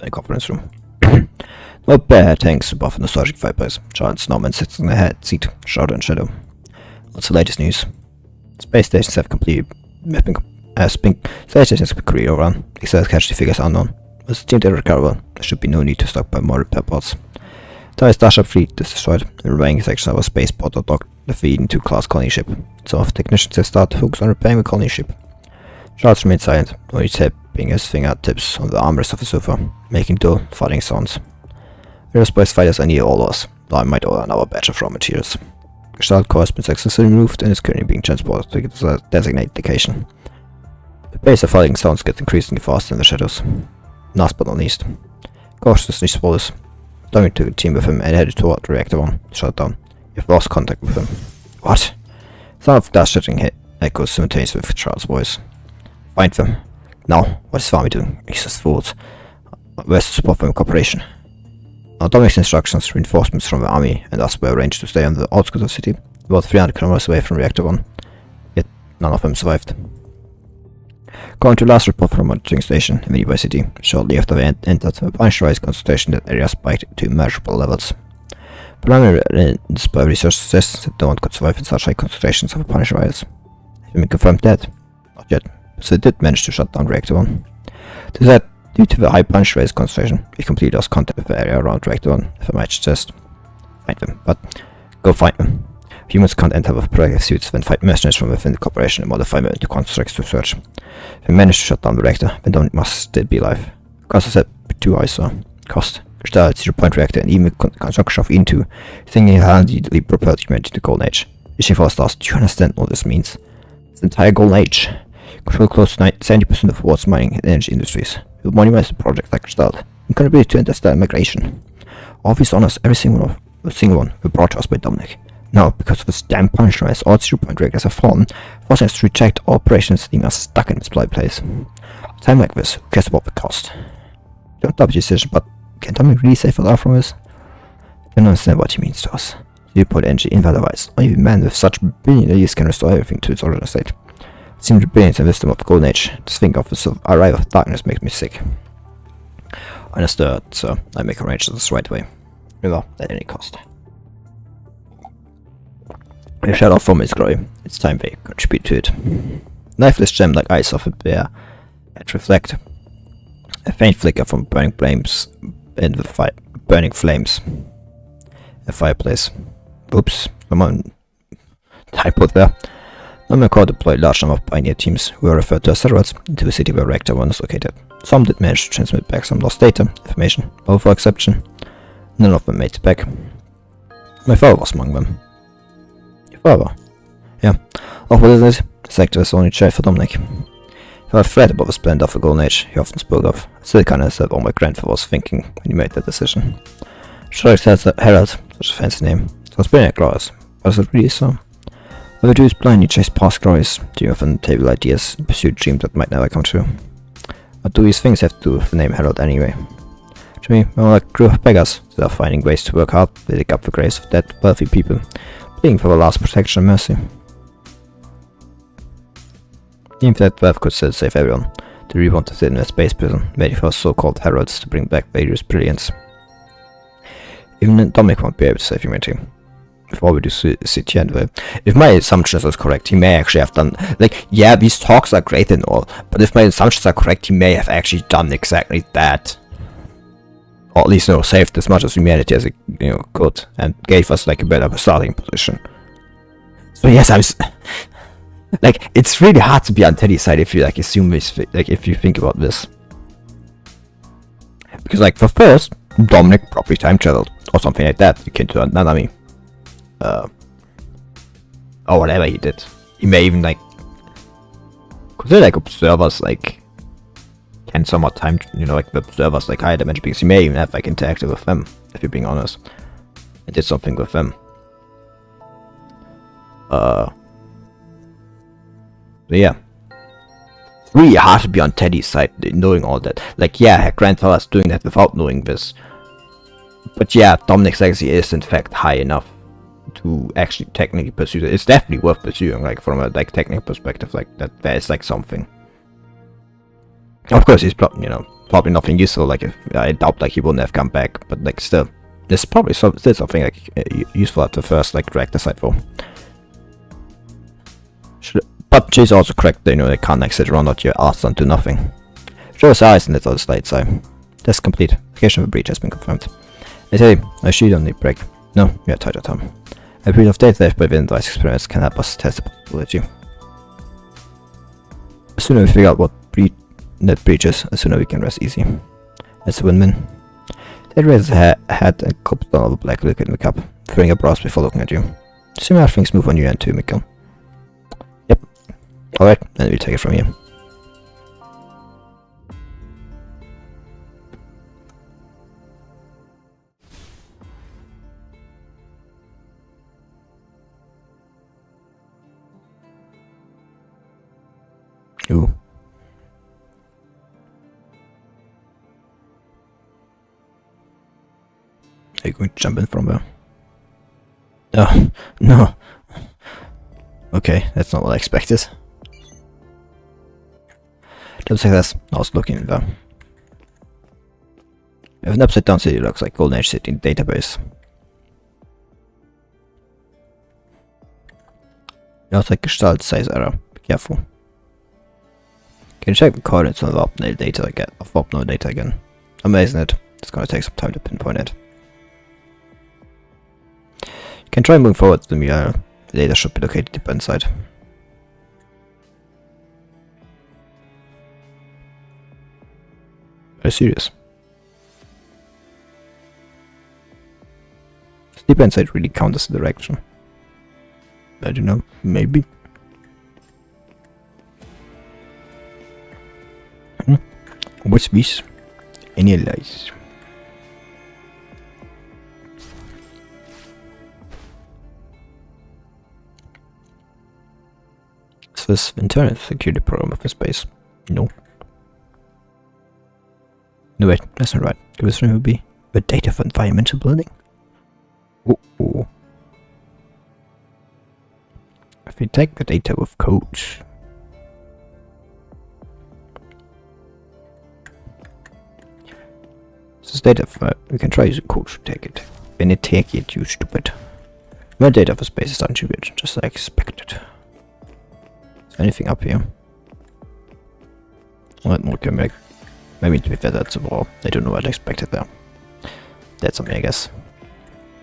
A conference room. Not bad, thanks to buff nostalgic vibes. Giant snowman sits in the head seat, shrouded in shadow. What's the latest news? Space stations have completely career overrun. Exact casualty figures unknown. Was deemed irrecoverable. There should be no need to stockpile more repair pods. The entire Starship fleet is destroyed. The remaining section of a spaceport are docked the feed into class colony ship. Some of the technicians have started to focus on repairing the colony ship. Charles remained silent, only tapping his fingertips on the armrest of the sofa, making dull, thudding sounds. Aerospace fighters are near all us, though I might order another batch of raw materials. Gestalt core has been successfully removed and is currently being transported to the designated location. The pace of fighting sounds gets increasingly faster in the shadows. Last but not least, cautiously spoilers. Dominic took a team with him and headed toward Reactor 1 to shut it down. You've lost contact with him. What? Sound of glass shattering echoes simultaneously with Charles' voice. Find them. Now, what is Farmy doing? Useless fools. Where's the support from the corporation? On Dominic's instructions, reinforcements from the army and us were arranged to stay on the outskirts of the city, about 300 kilometers away from Reactor 1. Yet, none of them survived. According to the last report from a monitoring station in the nearby city, shortly after they entered, the puncturized concentration in that area spiked to immeasurable levels. Preliminary research suggests that no one could survive in such high concentrations of a Punisher virus. Have you been confirmed dead? Not yet, so they did manage to shut down Reactor 1. To that, due to the high Punisher virus concentration, we completely lost contact with the area around Reactor 1, if I might suggest. Find them, but go find them. Humans can't enter with protective suits, then fight mercenaries from within the corporation and modify them into constructs to search. If we manage to shut down the reactor, then Dominic must still be alive. Cost is at 2 ISO. Cost. Gestalt, 0-point reactor, and even construction of into, thinking handily propelled humanity to the Golden Age. Wishing for stars, do you understand what this means? It's the entire Golden Age. Control close to 70% of the world's mining and energy industries. We'll monument a project like Gestalt, and contribute to interstellar migration. All these honors, every single one, were brought to us by Dominic. Now, because of this damn Punisher, as all 0-point reactors have fallen, forcing us to reject all operations, leaving us stuck in this bloody place. At a time like this, who cares about the cost? Don't doubt your decision, but can Dominic really save us all from this? I don't understand what he means to us. 0-point energy in that device. Only a man with such brilliant ideas can restore everything to its original state. It seems the brilliance and wisdom of the Golden Age. To think of the arrival of darkness makes me sick. Understood, so I make arrangements right away. Without at any cost. A shadow from its glory. It's time they contribute to it. Lifeless gem like eyes of a bear that reflect a faint flicker from burning flames in the burning flames. A fireplace. Oops, come on. Typo there. Nomicor deployed large number of pioneer teams who were referred to as Heralds into the city where Reactor 1 is located. Some did manage to transmit back some lost data, information, but for exception, none of them made it back. My father was among them. Father. Yeah. Oh, what is it? The sector is only child for Dominic. If I read about the splendor of the Golden Age he often spoke of, I still can't understand what my grandfather was thinking when he made that decision. Sure, it has a Herald, such a fancy name. Sounds pretty glorious, but is it really so? If the Jews blindly chase past glories, dream of unattainable ideas, and pursue dreams that might never come true. What do these things have to do with the name Herald anyway? To me, we're like a group of beggars, that are finding ways to work hard, to dig up the graves of dead, wealthy people, pleading for the last protection and mercy. Even that wealth could still save everyone. They really want to sit in a space prison, waiting for so-called heralds to bring back various brilliance. Even Dominic won't be able to save humanity. Before we do sit here and if my assumptions are correct, he may actually have done, like, yeah, these talks are great and all, but if my assumptions are correct, he may have actually done exactly that. Or at least, saved as much as humanity as it, could, and gave us, like, a better starting position. So yes, like, it's really hard to be on Teddy's side if you, like, assume this, like, if you think about this. Because, like, for first, Dominic probably time traveled, or something like that, akin to Nanami. Or whatever he did. He may even, like, could they, like, observers, like, and somewhat time, like the observers, like higher dimension beings. He may even have like interacted with them, if you're being honest, and did something with them. But yeah, it's really hard to be on Teddy's side, knowing all that. Like, yeah, her grandfather's doing that without knowing this. But yeah, Dominic's legacy is in fact high enough to actually technically pursue it. It's definitely worth pursuing, like from a technical perspective, like that there is like something. Of course, he's probably nothing useful. Like, I doubt like he wouldn't have come back, but like still, there's probably still something like useful at the first like reactor site for. But she's also correct. They can't like sit around out your ass and do nothing. Show us eyes in the other side, so that's complete. Location of the breach has been confirmed. I say, I shoot on the break. No, we are tight at home. A period of data left by the device experiments can help us test the possibility. As soon as we figure out what net breaches, as soon as we can rest easy. That's a win-win. Ted raises her head and cups down of a black liquid in the cup, filling her brows before looking at you. Assume everything's move on your end too, Mikkel. Yep. Alright, then we'll take it from here. Ooh. Are you going to jump in from there? Oh, no. Okay, that's not what I expected. Double check this. I was looking there. We have an upside down city, looks like Golden Age City database. You also like Gestalt size error. Be careful. Can you check the coordinates on the Wapno data again? Amazing it. It's gonna take some time to pinpoint it. You can try moving forward to the Muriel. The data should be located deep inside. Are you serious? Does deep inside really count as a direction? I don't know, maybe. What's this? Analyze. Is this internal security program of the space? No. No wait, that's not right. This would be the data for environmental building. Oh. If we take the data with codes. This is data for, we can try using codes to take it. When you take it, you stupid. My data for space is untrivial, just like I expected. Is there anything up here? Okay, maybe to be fair, that's a wall. I don't know what I expected there. That's something, I guess.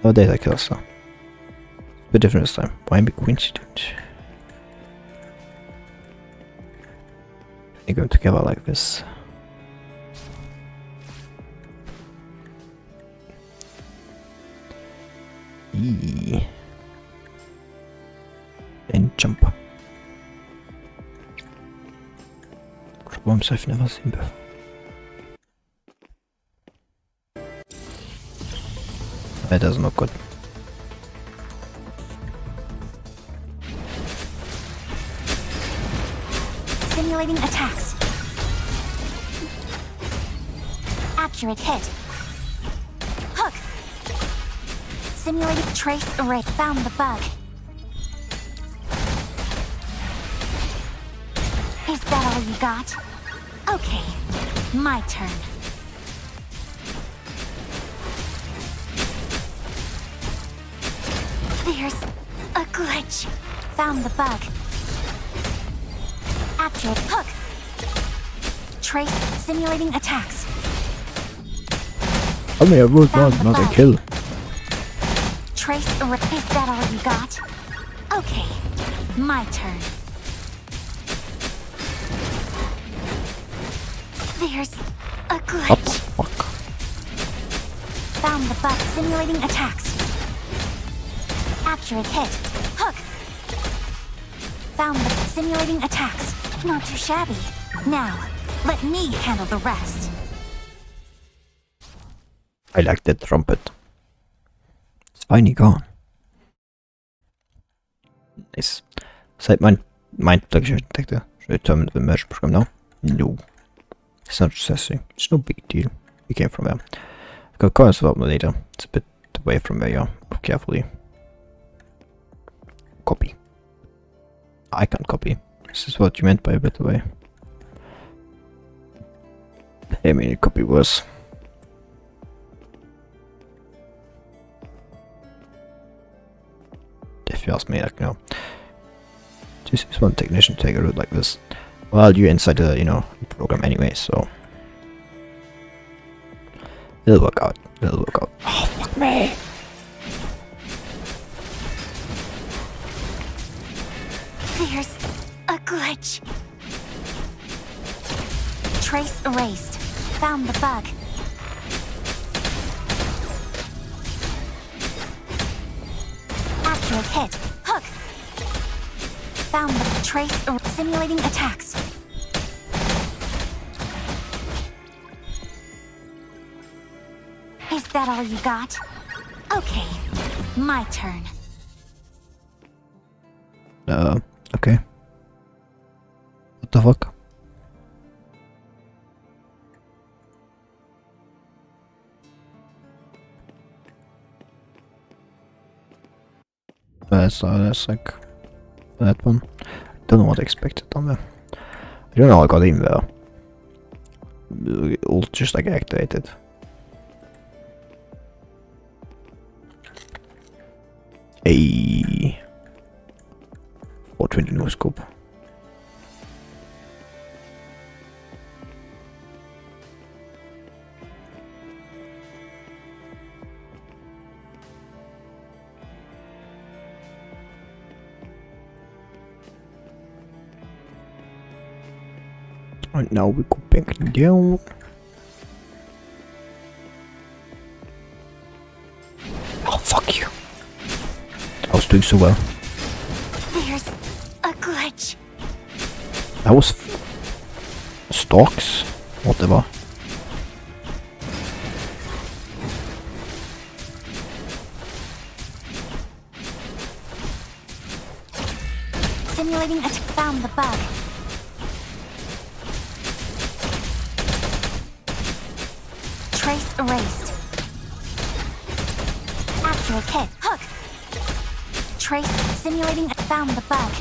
No data cluster. A bit different this time. Why be coincident? They go together like this. E. And jump. Worms I've never seen before. That doesn't look good. Simulating attacks. Accurate hit. Hook. Simulated trace array. Found the bug. Is that all you got? Okay, my turn. There's a glitch. Found the bug. Accurate hook. Trace simulating attacks. I mean, I wrote not a kill. Trace array. Is that all you got? Okay, my turn. There's a glitch. Fuck. Found the bug simulating attacks. Accurate hit. Hook. Found the simulating attacks. Not too shabby. Now, let me handle the rest. I like that trumpet. It's finally gone. Nice. Seit mein detector should determine the merge program now? No. It's not necessary. It's no big deal. We came from there. I've got coins about my data. It's a bit away from where you are. Move carefully. Copy. I can't copy. This is what you meant by a bit away. I mean, it could be worse. If you ask me, like, no. Just use one technician to take a route like this. Well, you're inside the, program anyway, so it'll work out. It'll work out. Oh, fuck me! There's a glitch. Trace erased. Found the bug. Accurate hit. Hook! Found the trace simulating attacks. Is that all you got? Okay, my turn. Okay. What the fuck? That's like that one. Don't know what I expected on there. I don't know how I got in there. Ult just like activated. A 420 no scope. Right now we go back down. Oh fuck you. I was doing so well. There's a glitch. That was stocks, whatever. Simulating found the bug. Trace erased. Accurate hit. Hook. Trace simulating found the bug.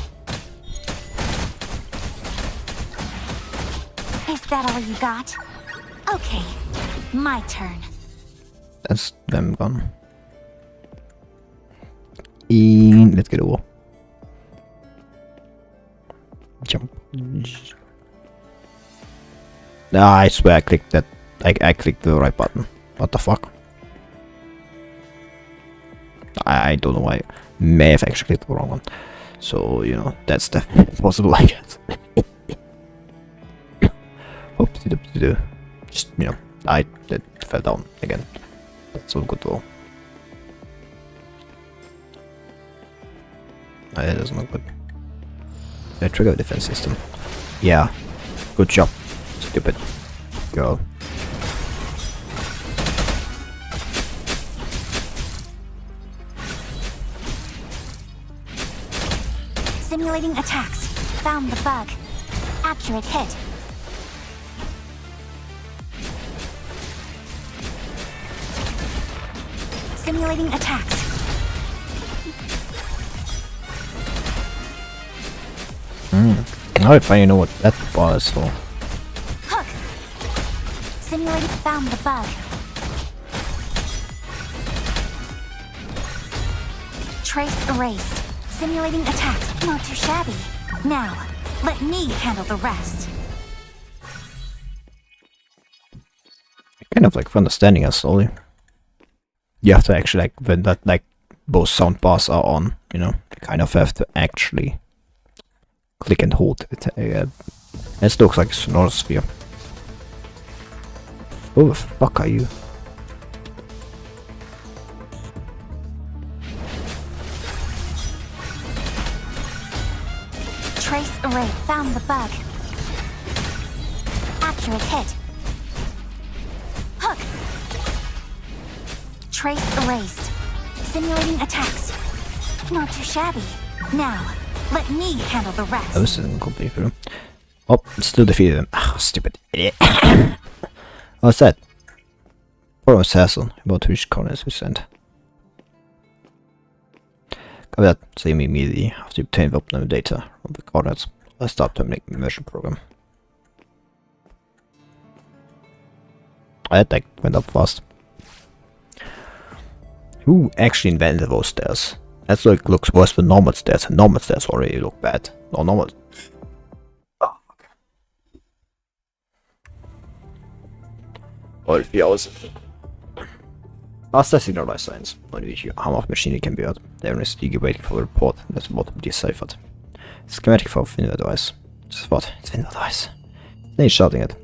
Is that all you got? Okay, my turn. That's them gone. And let's get over. Jump. Nah, I swear I clicked that. I clicked the right button. What the fuck? I don't know why. May have actually clicked the wrong one. So, you know, that's definitely possible, I guess. Oopsie-doopsie-doo. Just, you know, I fell down again. That's all good though. That doesn't look good. Trigger defense system. Yeah. Good job. Stupid girl. Simulating attacks. Found the bug. Accurate hit. Simulating attacks. Now I finally know what that bar is for. Hook. Simulating found the bug. Trace erased. Simulating attacks. Not too shabby. Now, let me handle the rest. Kind of like understanding us slowly. You have to actually like when that like both sound bars are on, you know, you kind of have to actually click and hold it. This looks like a sonosphere. Who the fuck are you? Trace array found the bug. Accurate hit. Hook. Trace erased. Simulating attacks. Not too shabby. Now, let me handle the rest. Oh, this isn't complete for him. Oh, still defeated him. Ah, stupid idiot. What's that? Forum assassin about which corners we sent. Copy that. Save me immediately after you obtain the optimum data from the coordinates. Let's start terminating the immersion program. That like went up fast. Who actually invented those stairs? That like looks worse than normal stairs, and normal stairs already look bad. No, normal. Oh, fuck. All 4 hours. Faster signalized signs, on which your arm of machinery can be heard. There is eager waiting for the report that's about to be deciphered. Schematic for Window device. What? It's Window device. Then he's shouting it.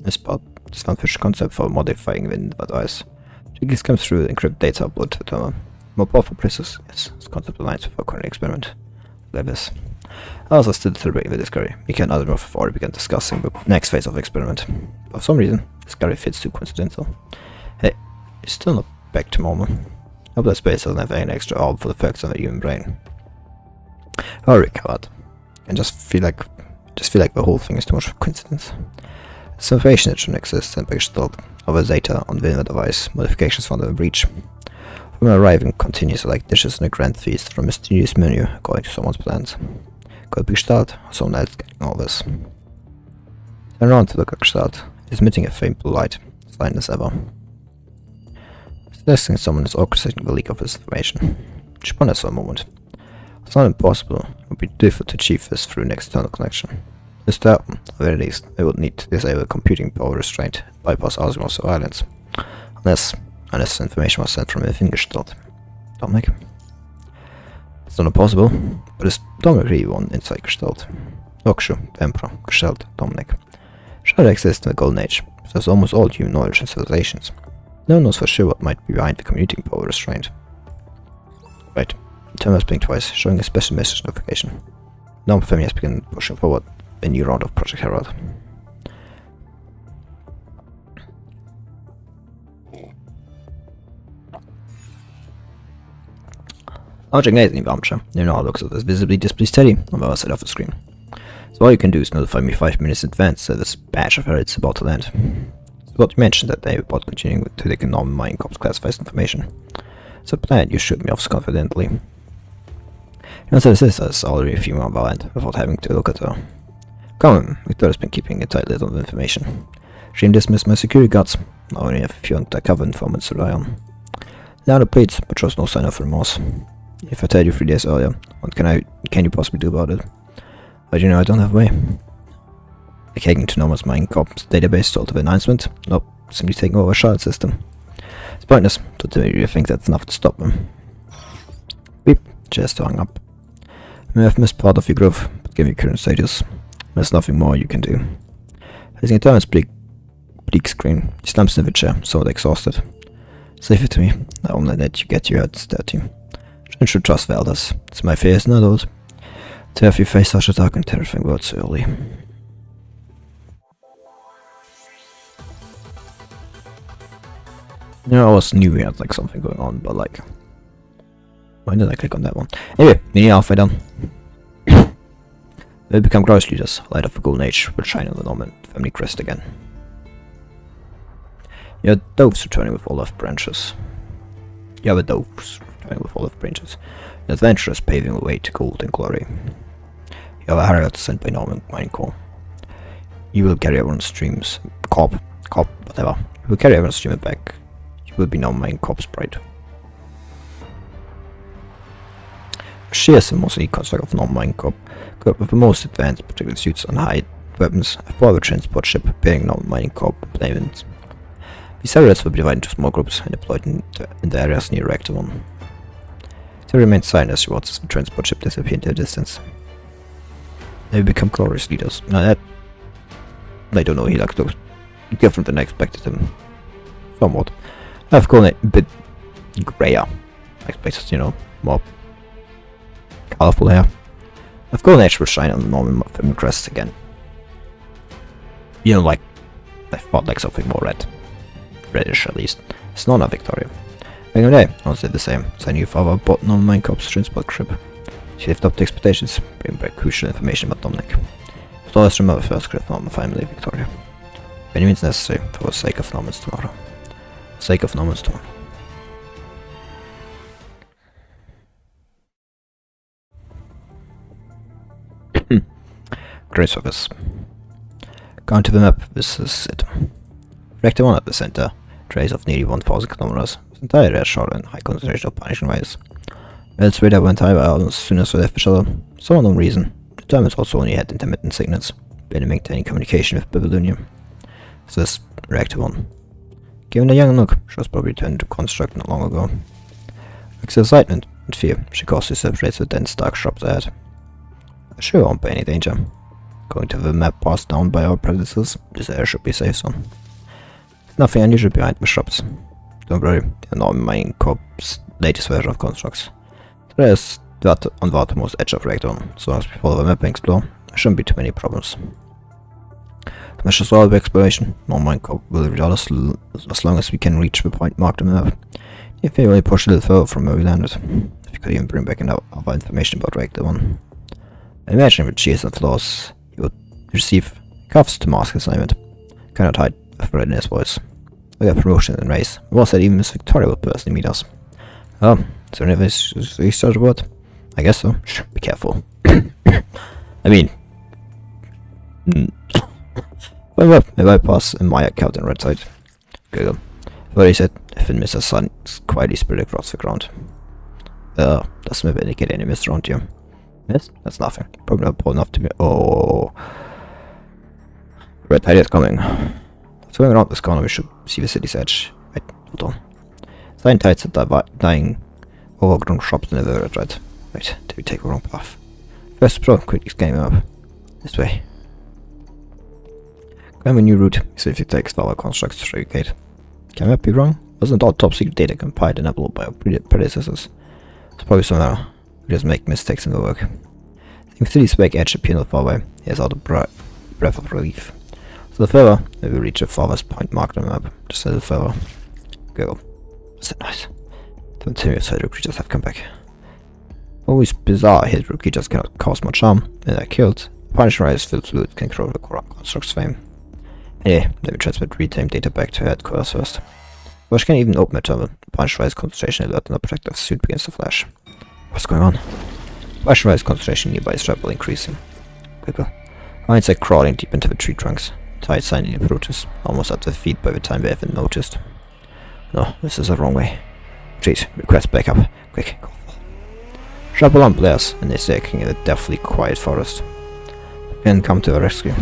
This part is one fish concept for modifying Window device. Triggers come through the encrypt data upload to the terminal. More powerful places? Yes, this concept aligns with our current experiment. Like this. Also, still celebrating the discovery. Me and Ardeo have already begun discussing the next phase of the experiment. But for some reason, this discovery fits too coincidental. Hey, you're still not back to normal. Hope that space doesn't have any extra orb for the effects on the human brain. I recovered. And just feel like the whole thing is too much of a coincidence. It's information that shouldn't exist and gestalt of the data on the inner device, modifications found in the breach. From arriving continues like dishes in a grand feast from a mysterious menu according to someone's plans. Could be Gestalt or someone else getting all this. Turn around to look at Gestalt. He's emitting a faint blue light, silent as ever. Suggesting someone is orchestrating the leak of this information. She ponders for a moment. It's not impossible. It would be difficult to achieve this through an external connection. This to happen, at the very least, they would need to disable computing power restraint, bypass Osmo surveillance. Unless information was sent from within Gestalt. Dominic? It's not impossible, but it's Dominic really one inside Gestalt. Okshu, Emperor, Gestalt, Dominic. Shadow exists in the Golden Age, possesses almost all human knowledge and civilizations. No one knows for sure what might be behind the commuting power restraint. Right, the terminal has blinked twice, showing a special message notification. Now the family has begun pushing forward a new round of Project Herald. Object Nathan in Vamcha. There now looks as visibly displeased Teddy on the other side of the screen. So all you can do is notify me 5 minutes in advance that this batch of heralds is about to land. So what you mentioned that day about continuing to take a normal mining corps classifies information. So plan you shoot me off confidently. You answer this as already a few more violent without having to look at her. Come on, Victoria's been keeping a tight lid on the information. She dismissed my security guards. I only have a few undercover informants to rely on. Now the plates, but shows no sign of remorse. If I told you 3 days earlier, what can you possibly do about it? But you know I don't have a way. Like hacking to Norman's Mine Corp's database told of an announcement? Nope, simply taking over a shard system. It's pointless, so to me you think that's enough to stop them. Beep, just hung up. I may have missed part of your growth, but given your current status, there's nothing more you can do. Facing a Termin's bleak screen, he slumps in the chair, somewhat exhausted. Leave it to me, I won't let you get your head dirty. You should trust the elders. It's my fear as an adult to have you face such a dark and terrifying world so early. You know, I always knew we had like something going on, but like, why did I click on that one? Anyway, mini alpha done. They become grouse leaders. Light of the Golden Age will shine on the Norman family crest again. Your doves returning with olive branches. You have a doves returning with olive branches. The adventurers paving the way to gold and glory. You have a herald sent by Norman Mine Corps. You will carry everyone's streams. Corp, whatever. You will carry everyone's stream back. You will be Norman Mine Corp's bride. She is the most elite construct of Norman Mine Corp, equipped with the most advanced protective suits and high weapons, a power transport ship bearing Norman Mine Corp claimants. These heralds will be divided into small groups and deployed in the areas near Reactor 1. They remain silent as she watches the transport ship disappear into the distance. They will become glorious leaders. Now that, I don't know, he looks different than I expected him. Somewhat. I've gone a bit grayer. I expected, you know, more colorful hair. I've gone edge will shine on the Norman family crest again. You know, like, I thought like something more red. Reddish at least. It's not a Victoria. Anyway, I was the same, so I knew father bought Norman Mine Corp's transport ship. She lived up to expectations, bringing back crucial information about Dominic. But always remember first grade Norman family Victoria. By any means necessary, for the sake of Norman's tomorrow. For the sake of Norman's tomorrow. Great service. Going to the map, this is it. Reactor 1 at the center, trace of nearly 1000 kilometers, with entire red shore and high concentration of punishing rays. Its radar went high as soon as they left each other, for some unknown reason. The Terminus also only had intermittent signals, barely maintaining communication with Babylonia. So this Reactor 1. Given a young look, she was probably returned to construct not long ago. With excitement and fear, she cautiously separates the dense dark shrubs ahead. She won't be any danger. Going to the map passed down by our predecessors, this area should be a safe zone. There's nothing unusual behind the shrubs. don't worry, you're not my corp's latest version of constructs. There's that on the outermost edge of Reactor, so as we follow the map and explore, there shouldn't be too many problems. The mission is all the exploration. No Minecraft will resolve as long as we can reach the point marked on the map. If we only push a little further from where we landed, if we could even bring back enough information about Reactor 1. Imagine with cheers and flaws, you would receive cuffs to mask assignment. Cannot hide a threat in his voice. We got promotion in race. Was that even Miss Victoria would personally meet us? Oh, is there any research about? I guess so. Shh, be careful. I mean, well, if I pass in my account in red side. Google. What he said, if it misses sun, it's quietly spread across the ground. Doesn't maybe indicate any mist around here. Yes, that's nothing. Probably not enough to be. Oh, red tide is coming. So going around this corner, we should see the city's edge. Wait, hold on. Sign tides are dying, overgrown shops in the red red. Wait, did we take the wrong path? First explore, quickly scanning up. This way. Climb a new route, see if it takes our constructs to gate. Can that be wrong? Wasn't all top secret data compiled and uploaded by our predecessors? It's probably somewhere. We just make mistakes in the work. If city's back edge appear not far away, here's out a breath of relief. So the further, we will reach the farthest point marked on the map. Just a little further. Go. Is that nice? The material hydro creatures have come back. Always bizarre, hydro creatures cannot cause much harm. When they're killed, punishing rise filled fluid can corrode the construct's flame. Anyway, let me transmit real-time data back to headquarters first. Rush can even open a terminal. Punch rise concentration alert and a protective suit begins to flash. What's going on? Punch rise concentration nearby is rapidly increasing. Quicker. Our insect crawling deep into the tree trunks. Tight signing approaches, almost at their feet by the time they haven't noticed. No, this is the wrong way. Retreat, request backup. Quick, go. Sharp alarm blares, and they stay in a deathly quiet forest. And come to a rescue.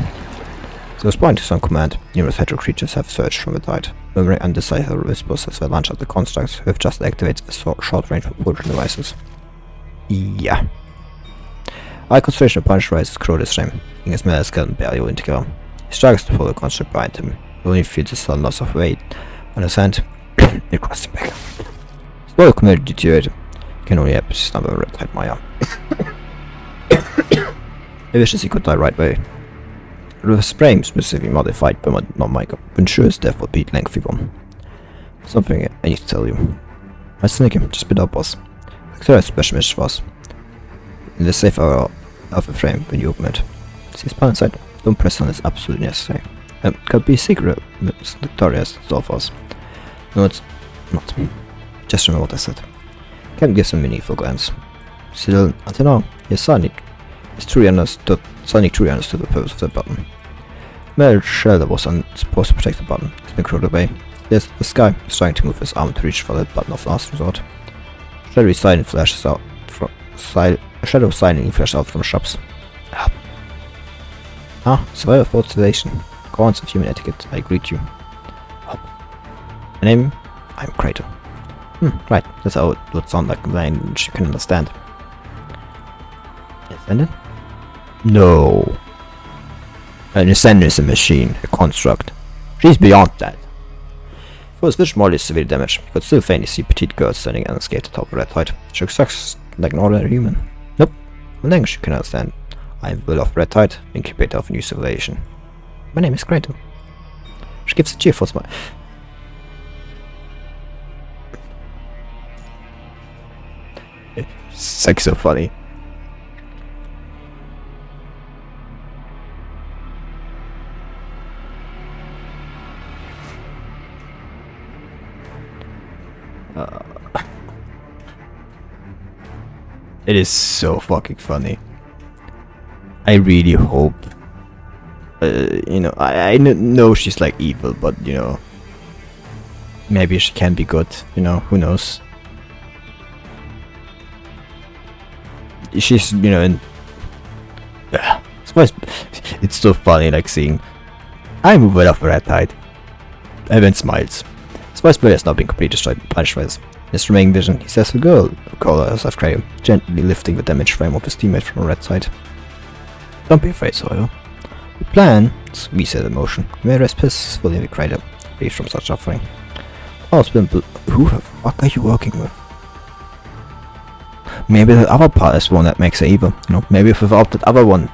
So responding to some command, numerous hydro creatures have surged from the tide, murmuring undecipherable whispers as they launch at the constructs who have just activated the short-range propulsion devices. Yeah. High concentration of punch rises corrode his frame, being as male skeleton barely holding together. He struggles to pull the construct behind him, he only feels a sudden loss of weight on his hand, requesting back. Slow community deteriorated, can only help his number red type Maya. He wishes he could die right away. The frame specifically modified by non-Micah, but ensure his death would be lengthy one. Something I need to tell you. I sneak him, just bit up boss. There is a special message for us. In the safe area of the frame when you open it. See his panel inside? Don't press on, it's absolutely necessary. Could be a secret Victoria has installed for us. No, it's not. Just remember what I said. Captain gives him a meaningful glance. Still, until now, he has suddenly truly understood the purpose of the button. The metal shell that was supposed to protect the button has been crawled away. Yes, the sky is trying to move his arm to reach for that button of last resort. Shadowy silently flashes out from shops. Help. Ah, survivor of civilization. Grounds of human etiquette, I greet you. Help. My name? I'm Kratos. Right, that's how it would sound like language you can understand. Ascendant? No. An ascendant is a machine, a construct. She's beyond that. For his vision more is severely damaged, he could still faintly see petite girls standing unscathed atop the red height. She sucks like an ordinary human. Nope, a language you can understand. I am Will of Red Tide, incubator of a new civilization. My name is Kratos. She gives a cheerful smile. It's like so funny. It is so fucking funny. I really hope, I know she's like evil, but maybe she can be good, who knows. She's, it's so funny, like seeing, I'm moving off Red Tide. Evan smiles. Spice Boy has not been completely destroyed by punishments. In his remaining vision, he says the girl, who called herself Kratos, gently lifting the damaged frame of his teammate from the red side. Don't be afraid, Sawyer. The plan, we set in motion. You may rest peacefully in the crater, free from such suffering. husband, who the fuck are you working with? Maybe the other part is one that makes her evil, you know, maybe if without that other one,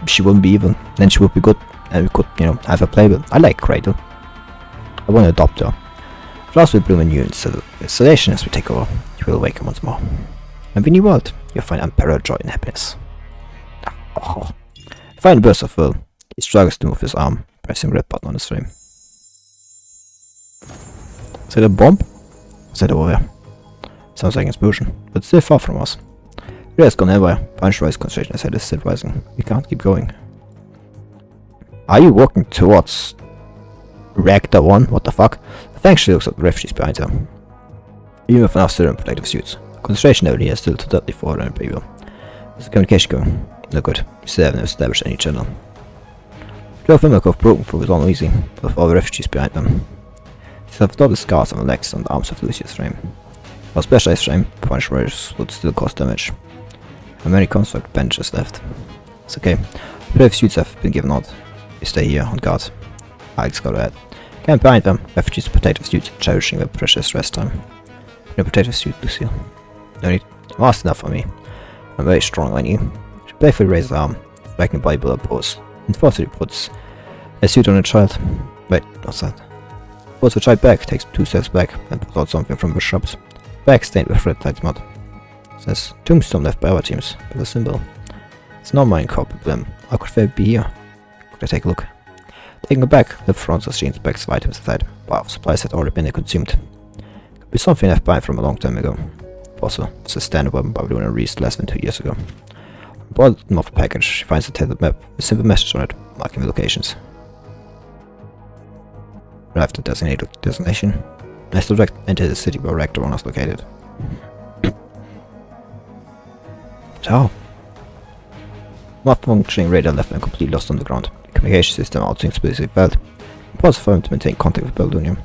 she wouldn't be evil, then she would be good, and we could, you know, have her playable. I like Cradle. I want to adopt her. Flowers will bloom anew in installation as we take over. You will awaken once more. And in the new world, you'll find unparalleled joy and happiness. Oh. Find a burst of will. He struggles to move his arm, pressing the red button on his frame. Is that a bomb? Is that over there? Sounds like an explosion, but still far from us. Ray has gone everywhere. Punch rise concentration as head is still rising. We can't keep going. Are you walking towards Reactor 1? What the fuck? Thanks, she looks at the refugees behind her. Even with enough serum protective suits. Concentration level here is still to 34 and people. How's the communication going? No good. We still haven't established any channel. The of them have broken through is all easy, with all the refugees behind them. They have dotted scars on the legs and the arms of Lucia's frame. Our specialized frame, punch rares would still cause damage. And many construct benches left. It's okay. Protective suits have been given out. We stay here on guard. Alex got ahead. Camp behind them, refugees protective suits cherishing their precious rest time. No protective suit, Lucille. No need. Fast enough for me. I'm very strong on you. She playfully raises her arm, striking body below pose, and forcefully puts a suit on a child. Wait, what's that? Pulls the child back, takes 2 steps back, and pulls out something from the shrubs. Back stained with red tight mud. Says, tombstone left by our teams, with a symbol. It's not mine, copy them. How could they be here? Could I take a look? Taking it back, the front of the inspects of items inside. Wow, supplies had already been consumed. Could be something left behind from a long time ago. Also, it's a standard weapon Babylonian released less than 2 years ago. On the bottom of the package, she finds a tailored map with a simple message on it, marking the locations. Arrived at designated destination. Let's direct into the city where Reactor 1 is located. Ciao. Malfunctioning radar left them completely lost on the ground. The communication system outside specifically failed. Impossible for him to maintain contact with Babylonian.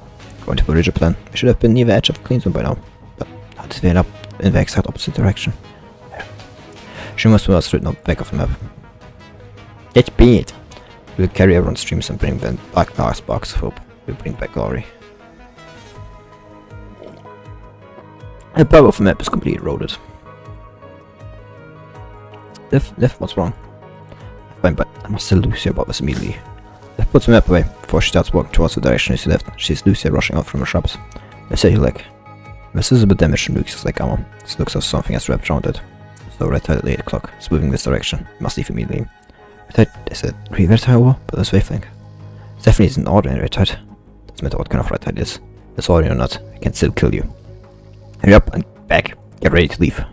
Going to the original plan, we should have been near the edge of the clean zone by now. But how did we end up in the exact opposite direction? There. She must have written on the back of the map. Let's be it. We'll carry everyone's streams and bring them back our sparks of hope. We'll bring back glory. The power of the map is completely eroded. Liv, what's wrong? Fine, but I must tell Lucia about this immediately. Liv puts the map away before she starts walking towards the direction she left. She sees Lucia rushing out from the shrubs. They say her leg. This is a bit damaged from Lucia's leg armor. This looks as something has wrapped around it. So red tide at 8 o'clock. It's moving this direction. Must leave immediately. Red tide is a red tide over, but this wavelength. It definitely isn't an ordinary red tide. Doesn't matter what kind of red tide it is. It's ordinary or not, it can still kill you. Hurry up and back. Get ready to leave. I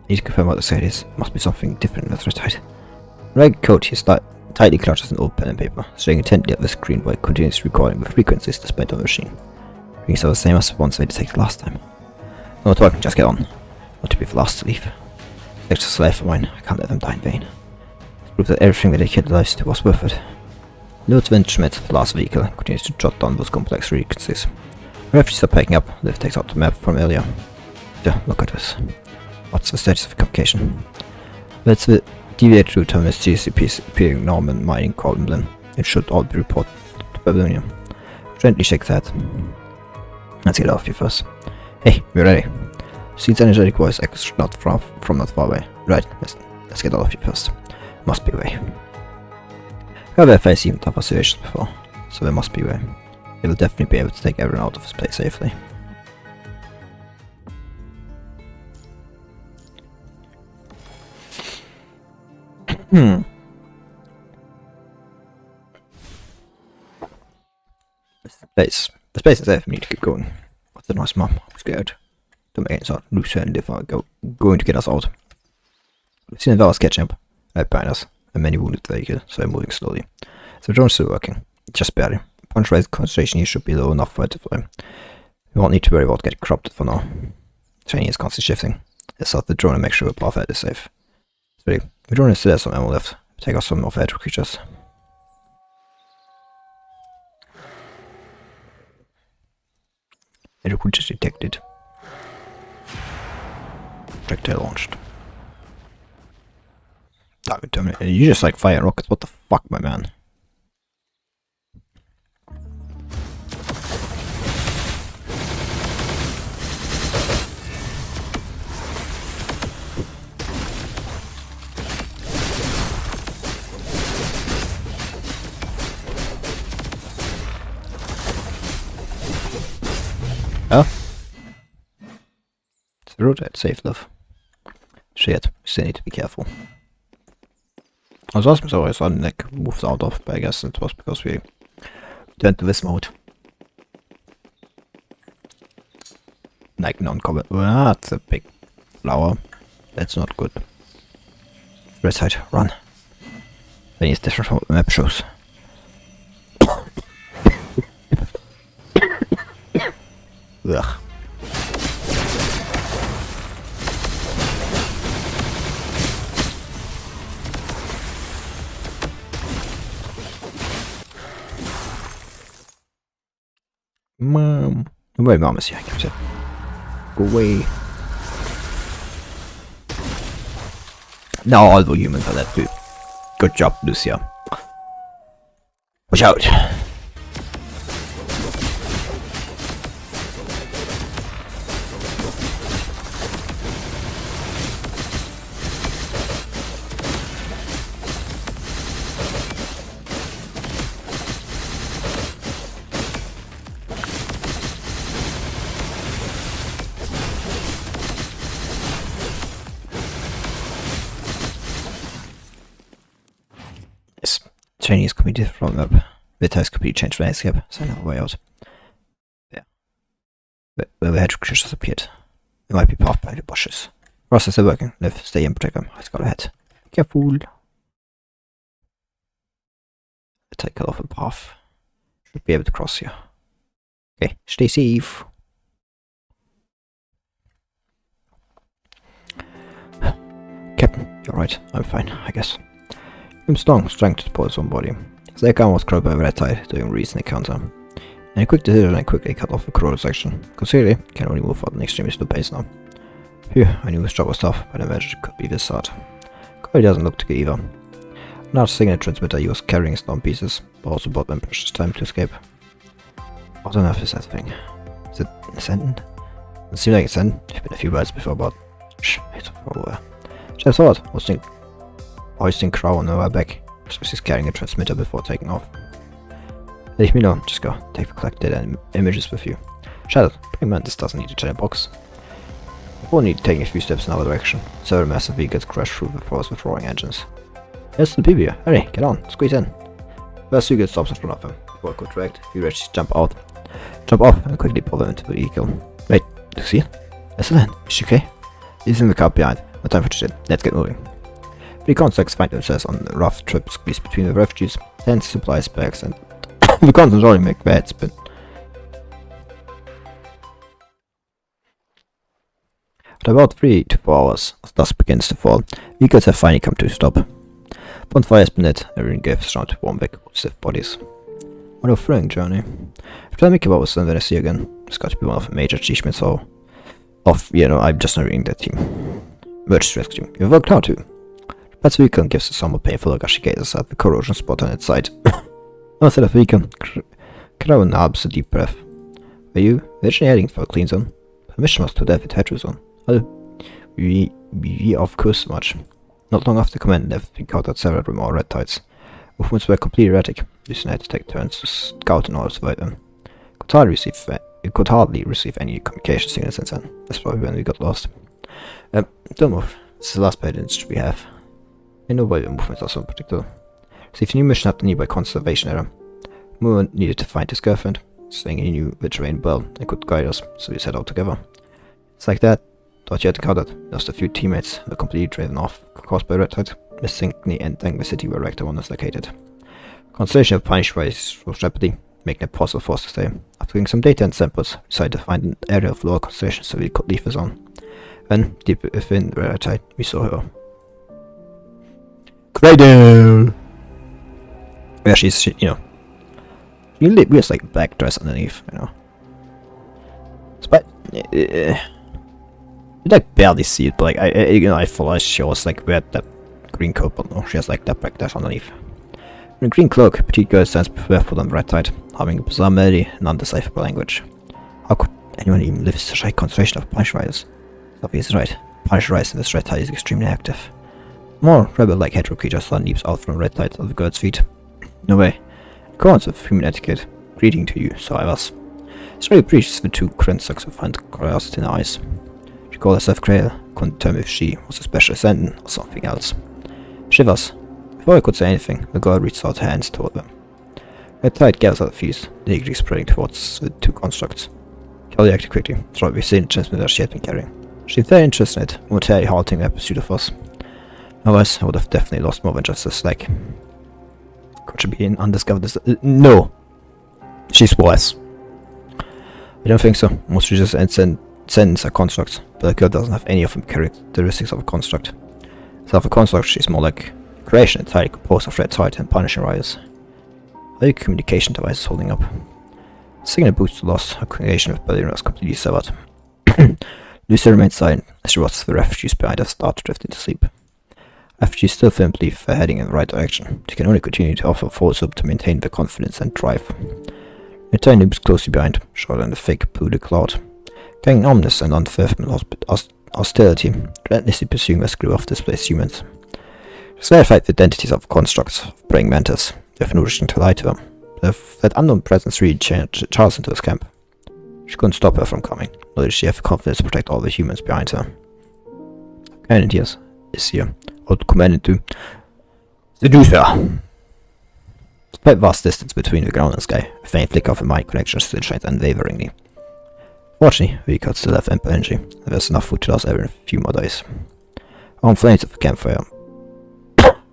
need to confirm what the site is. It must be something different with red tide. Ragged coat, he tightly clutches an old pen and paper, staring intently at the screen while continuously recording with frequencies displayed on the machine. Things are the same as the ones they detected last time. No talking, just get on. I want to be the last to leave. It's just a life of mine, I can't let them die in vain. It proves that everything they dedicated their lives to was worth it. Lieutenant Schmidt, the last vehicle, continues to jot down those complex frequencies. The refugees are packing up. Liv takes out the map from earlier. Yeah, look at this. What's the status of the communication? Let's deviate route term is GCP's appearing Norman mining column. It should all be reported to Babylonian. Gently shake that. Let's get off you first. Hey, we're ready. Seed's energetic voice echoes not from not far away. Right, let's get all of you first. Must be a way. However, I've faced even tougher situations before, so there must be a way. They will definitely be able to take everyone out of this place safely. This place is safe. We need to keep going. What's the noise, Mom? I'm scared. Don't make any sound. Lucia and Liv are going to get us out. We've seen the Velas catching up right behind us. And many wounded vehicle, so I'm moving slowly. So the drone's still working. Just barely. Punch rate concentration here should be low enough for it to fly. We won't need to worry about getting corrupted for now. Training is constantly shifting. Let's start the drone and make sure the path ahead is safe. It's ready. The drone still has some ammo left. Take out some of the creatures. Edge creatures detected. Projectile launched. Target terminated. You just like fire rockets. What the fuck, my man? the road at safe, love. Shit, we still need to be careful. I was asking so I saw Nick moved out of, but I guess it was because we turned to this mode. Like non-combat. Ah, that's a big flower. That's not good. Red side, run. Then it's different from what the map shows. Ugh. Mom. My mom is here, I kept it. Go away. Now all the humans are that too. Good job, Lucia. Watch out. Chinese could be different from map. The text could be changed landscape, so no way out. Yeah. Where the hedge creatures just appeared. It might be parked by the bushes. Process are working. Live, stay and protect them. Let's go ahead. Careful. Take cut off a path. Should be able to cross here. Okay, stay safe. Captain, you're right. I'm fine, I guess. I'm strong, strength to support his own body. His leg arm was crowded by red tide during a recent encounter. And a quick decision and quickly cut off the corroded section. Considerably, can only move at an extremely slow pace now. Phew, I knew his job was tough, but I imagined it could be this hard. Quality doesn't look too good either. A large signet transmitter he was carrying his down pieces, but also bought them precious time to escape. What on earth is that thing? Is it ascendant? It seems like it's in. There's been a few words before, but shh, it's over. Should have thought, hoisting crow on our back, so she's carrying a transmitter before taking off. Leave me alone, just go. Take the collected images with you. Shadow, bring man, this doesn't need a giant box. We'll need taking a few steps in our direction. Several massive vehicles crash through the forest with roaring engines. There's the people here. Hurry, get on, squeeze in. First vehicle stops in front of them. Before I could react, you ready to jump out. Jump off and quickly pull them into the vehicle. Wait, do you see it? Excellent, is she okay? He's in the car behind. No time for shit, let's get moving. The contacts find themselves on a rough trip squeezed between the refugees, tents, supplies, bags, and the contents only make bad spin. At about 3 to 4 hours, as dusk begins to fall, vehicles have finally come to a stop. Bonfire has been lit, everyone gives round to warm back with stiff bodies. What a thrilling journey. After I make about was when I see you again, it's got to be one of the major achievements I'm just not reading that team. Emergency rescue, you've worked hard too. Pat's vehicle gives a somewhat painful look as she gazes at the corrosion spot on its side. Outside of the vehicle, Crow nabs a deep breath. Were you originally heading for a clean zone? Permission was to death at Hetero zone. We of course much. Not long after command left, we caught at several more red tides. Movements were completely erratic. Lucy had to take turns to scout in order to avoid them. Could hardly receive any communication signals since then. That's probably when we got lost. Don't move. This is the last page we have. I know why the movements are so particular. Received a new mission at the nearby conservation area. Moon needed to find his girlfriend, saying he knew the terrain well and could guide us, so we set out together. It's like that. Thought you had encountered. Lost a few teammates, were completely driven off, caused by red tide, missingly entering the city where Reactor 1 is located. Constellation of punished rise rose rapidly, making it possible for us to stay. After getting some data and samples, we decided to find an area of lower constellation so we could leave the zone. Then, deep within the red tide, we saw her. Cradle! Where she wears like black dress underneath, But you like barely see it, but like I thought she was like wear that green coat, but no, she has like that black dress underneath. In a green cloak, a petite girl stands barefoot on the red tide, having a bizarre melody and undecipherable language. How could anyone even live in such a high concentration of punish riders? Sophie is right. Punish rise in this red tide is extremely active. More rebel-like hetero creature sun leaps out from the red tide of the girl's feet. No way. According of human etiquette, greeting to you, so I was. It's really precious the two current sucks of find curiosity in her eyes. She call herself Grail. Couldn't tell me if she was a special ascendant or something else. Shivers. Before I could say anything, the girl reached out her hands toward them. Her tight gaze at the feast, eagerly spreading towards the two constructs. Kelly acted quickly, throwing the same transmitter she had been carrying. She seemed very interested in it, momentarily halting their pursuit of us. Otherwise, I would have definitely lost more than just a slack. Could she be an undiscovered no! She's worse. I don't think so. Most creatures and ascendants are constructs, but the girl doesn't have any of the characteristics of a construct. Instead of a construct, she's more like a creation entirely composed of red tide and punishing riders. How are your communication devices holding up? Signal boost lost, her communication with Berlin was completely severed. Lucy remained silent as she watched the refugees behind her start to drift into sleep. Refugees still firmly believe they're heading in the right direction. They can only continue to offer false hope to maintain their confidence and drive. The tiny noobs closely behind, shorter than the thick, polluted cloud. Carrying ominous and unfathomable hostility, relentlessly pursuing the screw of displaced humans. She verified the identities of constructs of praying mantis. They have no reason to lie to them. That unknown presence really Charles into his camp. She couldn't stop her from coming, nor did she have the confidence to protect all the humans behind her. Kind is here, or commanded to seduce her. Despite vast distance between the ground and sky, a faint flicker of a mind connection still shines unwaveringly. Fortunately, we could still have ample energy, and there's enough food to last every few more days. On flames of the campfire.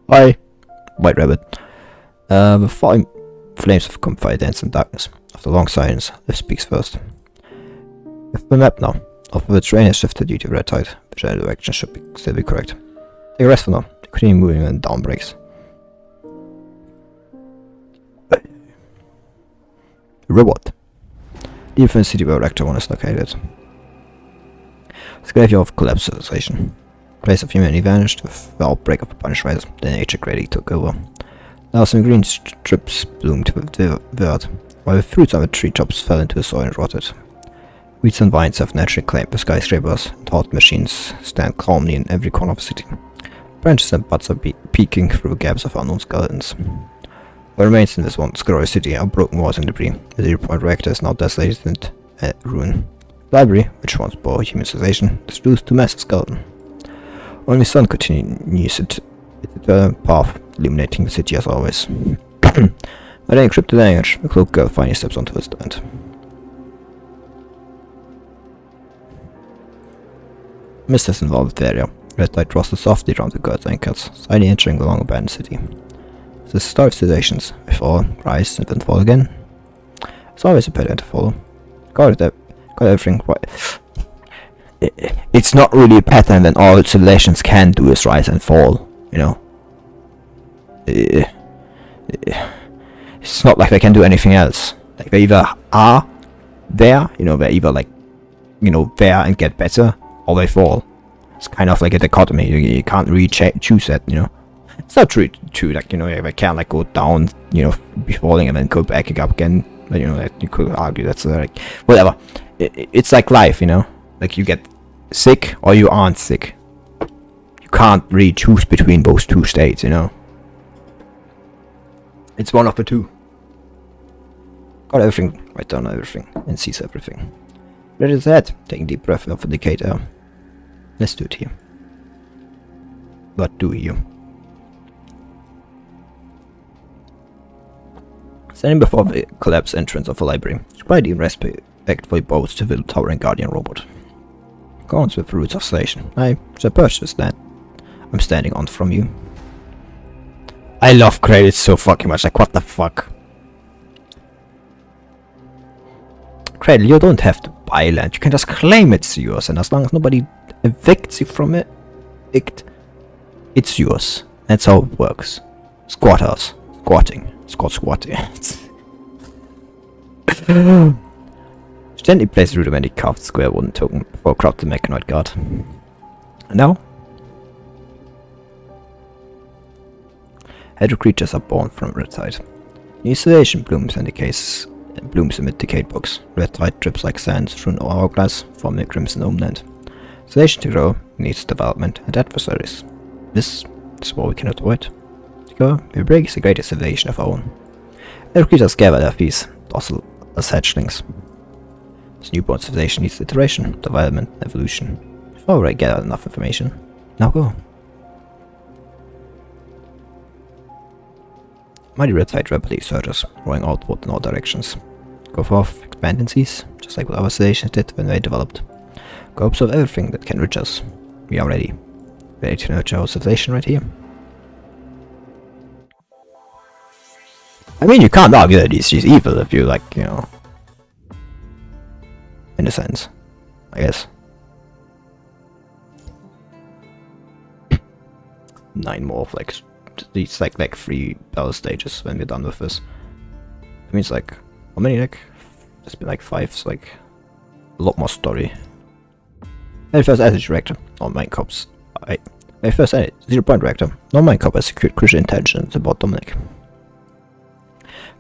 Hi, White Rabbit. The falling flames of the campfire dance in darkness. After long silence, Liv speaks first. With the map now, although the terrain has shifted due to red tide, the general direction should still be correct. Take a rest for now. Continue moving when dawn breaks. Reward. Leave from the city where Rector 1 is located. The graveyard of collapsed civilization. Place of humanity vanished with the outbreak of a punished rise, then nature greatly took over. Now some green strips bloomed with the earth, while the fruits on the tree tops fell into the soil and rotted. Weeds and vines have naturally claimed the skyscrapers, and thought machines stand calmly in every corner of the city. Branches and buds are peeking through the gaps of unknown skeletons. What remains in this once glorious city are broken walls and debris. The 0-point reactor is now desolated and ruin. The library, which once bore human civilization, is reduced to massive skeleton. Only the sun continues its path, illuminating the city as always. By the encrypted language, the cloaked girl finally steps onto the stand. Mist has involved the area. Red light rustled softly around the girl's ankles, slightly entering the long abandoned city. The start of civilizations, we fall, rise, and then fall again. It's always a pattern to follow. Got everything right. It's not really a pattern when all civilizations can do is rise and fall, you know. It's not like they can do anything else. Like they either are there, you know, they're either like, you know, there and get better, or they fall. It's kind of like a dichotomy. You can't really choose that, you know. It's not true, like, you know, they can't like go down, you know, be falling and then go back up again. But, you know, that you could argue that's like, whatever. It's like life, you know. Like you get sick or you aren't sick. You can't really choose between those two states, you know. It's one of the two. Got everything, write down everything, and sees everything. Ready as that, taking deep breath of the decayed air. Let's do it here. What do you? Standing before the collapsed entrance of the library, Spidey respectfully bows to the towering guardian robot. Gone with the roots of salvation. I shall purchase that. I'm standing on from you. I love credits so fucking much, like what the fuck? Cradle, you don't have to buy land, you can just claim it's yours, and as long as nobody evicts you from it, it's yours. That's how it works. Squatters. Squatting. Squatting. She gently placed a rudimentary carved square wooden token before crouched the mechanoid guard. And now? Hetero creatures are born from red tide. New civilization blooms amid decayed books. Red tide drips like sand through an hourglass, forming a crimson homeland. Civilization to grow needs development and adversaries. This is what we cannot avoid. We break the greatest civilization of our own. Hetero creatures gather their feast, docile as hatchlings. This newborn civilization needs iteration, development, evolution. If Alright, get enough information. Now go. Mighty red tide rapidly surges, rolling outward in all directions. Go forth, expand and cease, just like what our civilizations did when they developed. Go observe everything that can reach us. We are ready. Ready to nurture our civilization right here. I mean, you can't argue that she's evil if you, like, you know... in a sense, I guess. 9 more of, like, these, like 3 battle stages when we're done with this. It means, like, how many, like... There's been, like, 5, so, like... a lot more story. And first edit reactor, non mine cops. My first edit, 0-point reactor. Non mine cop has secured crucial intelligence about Dominic.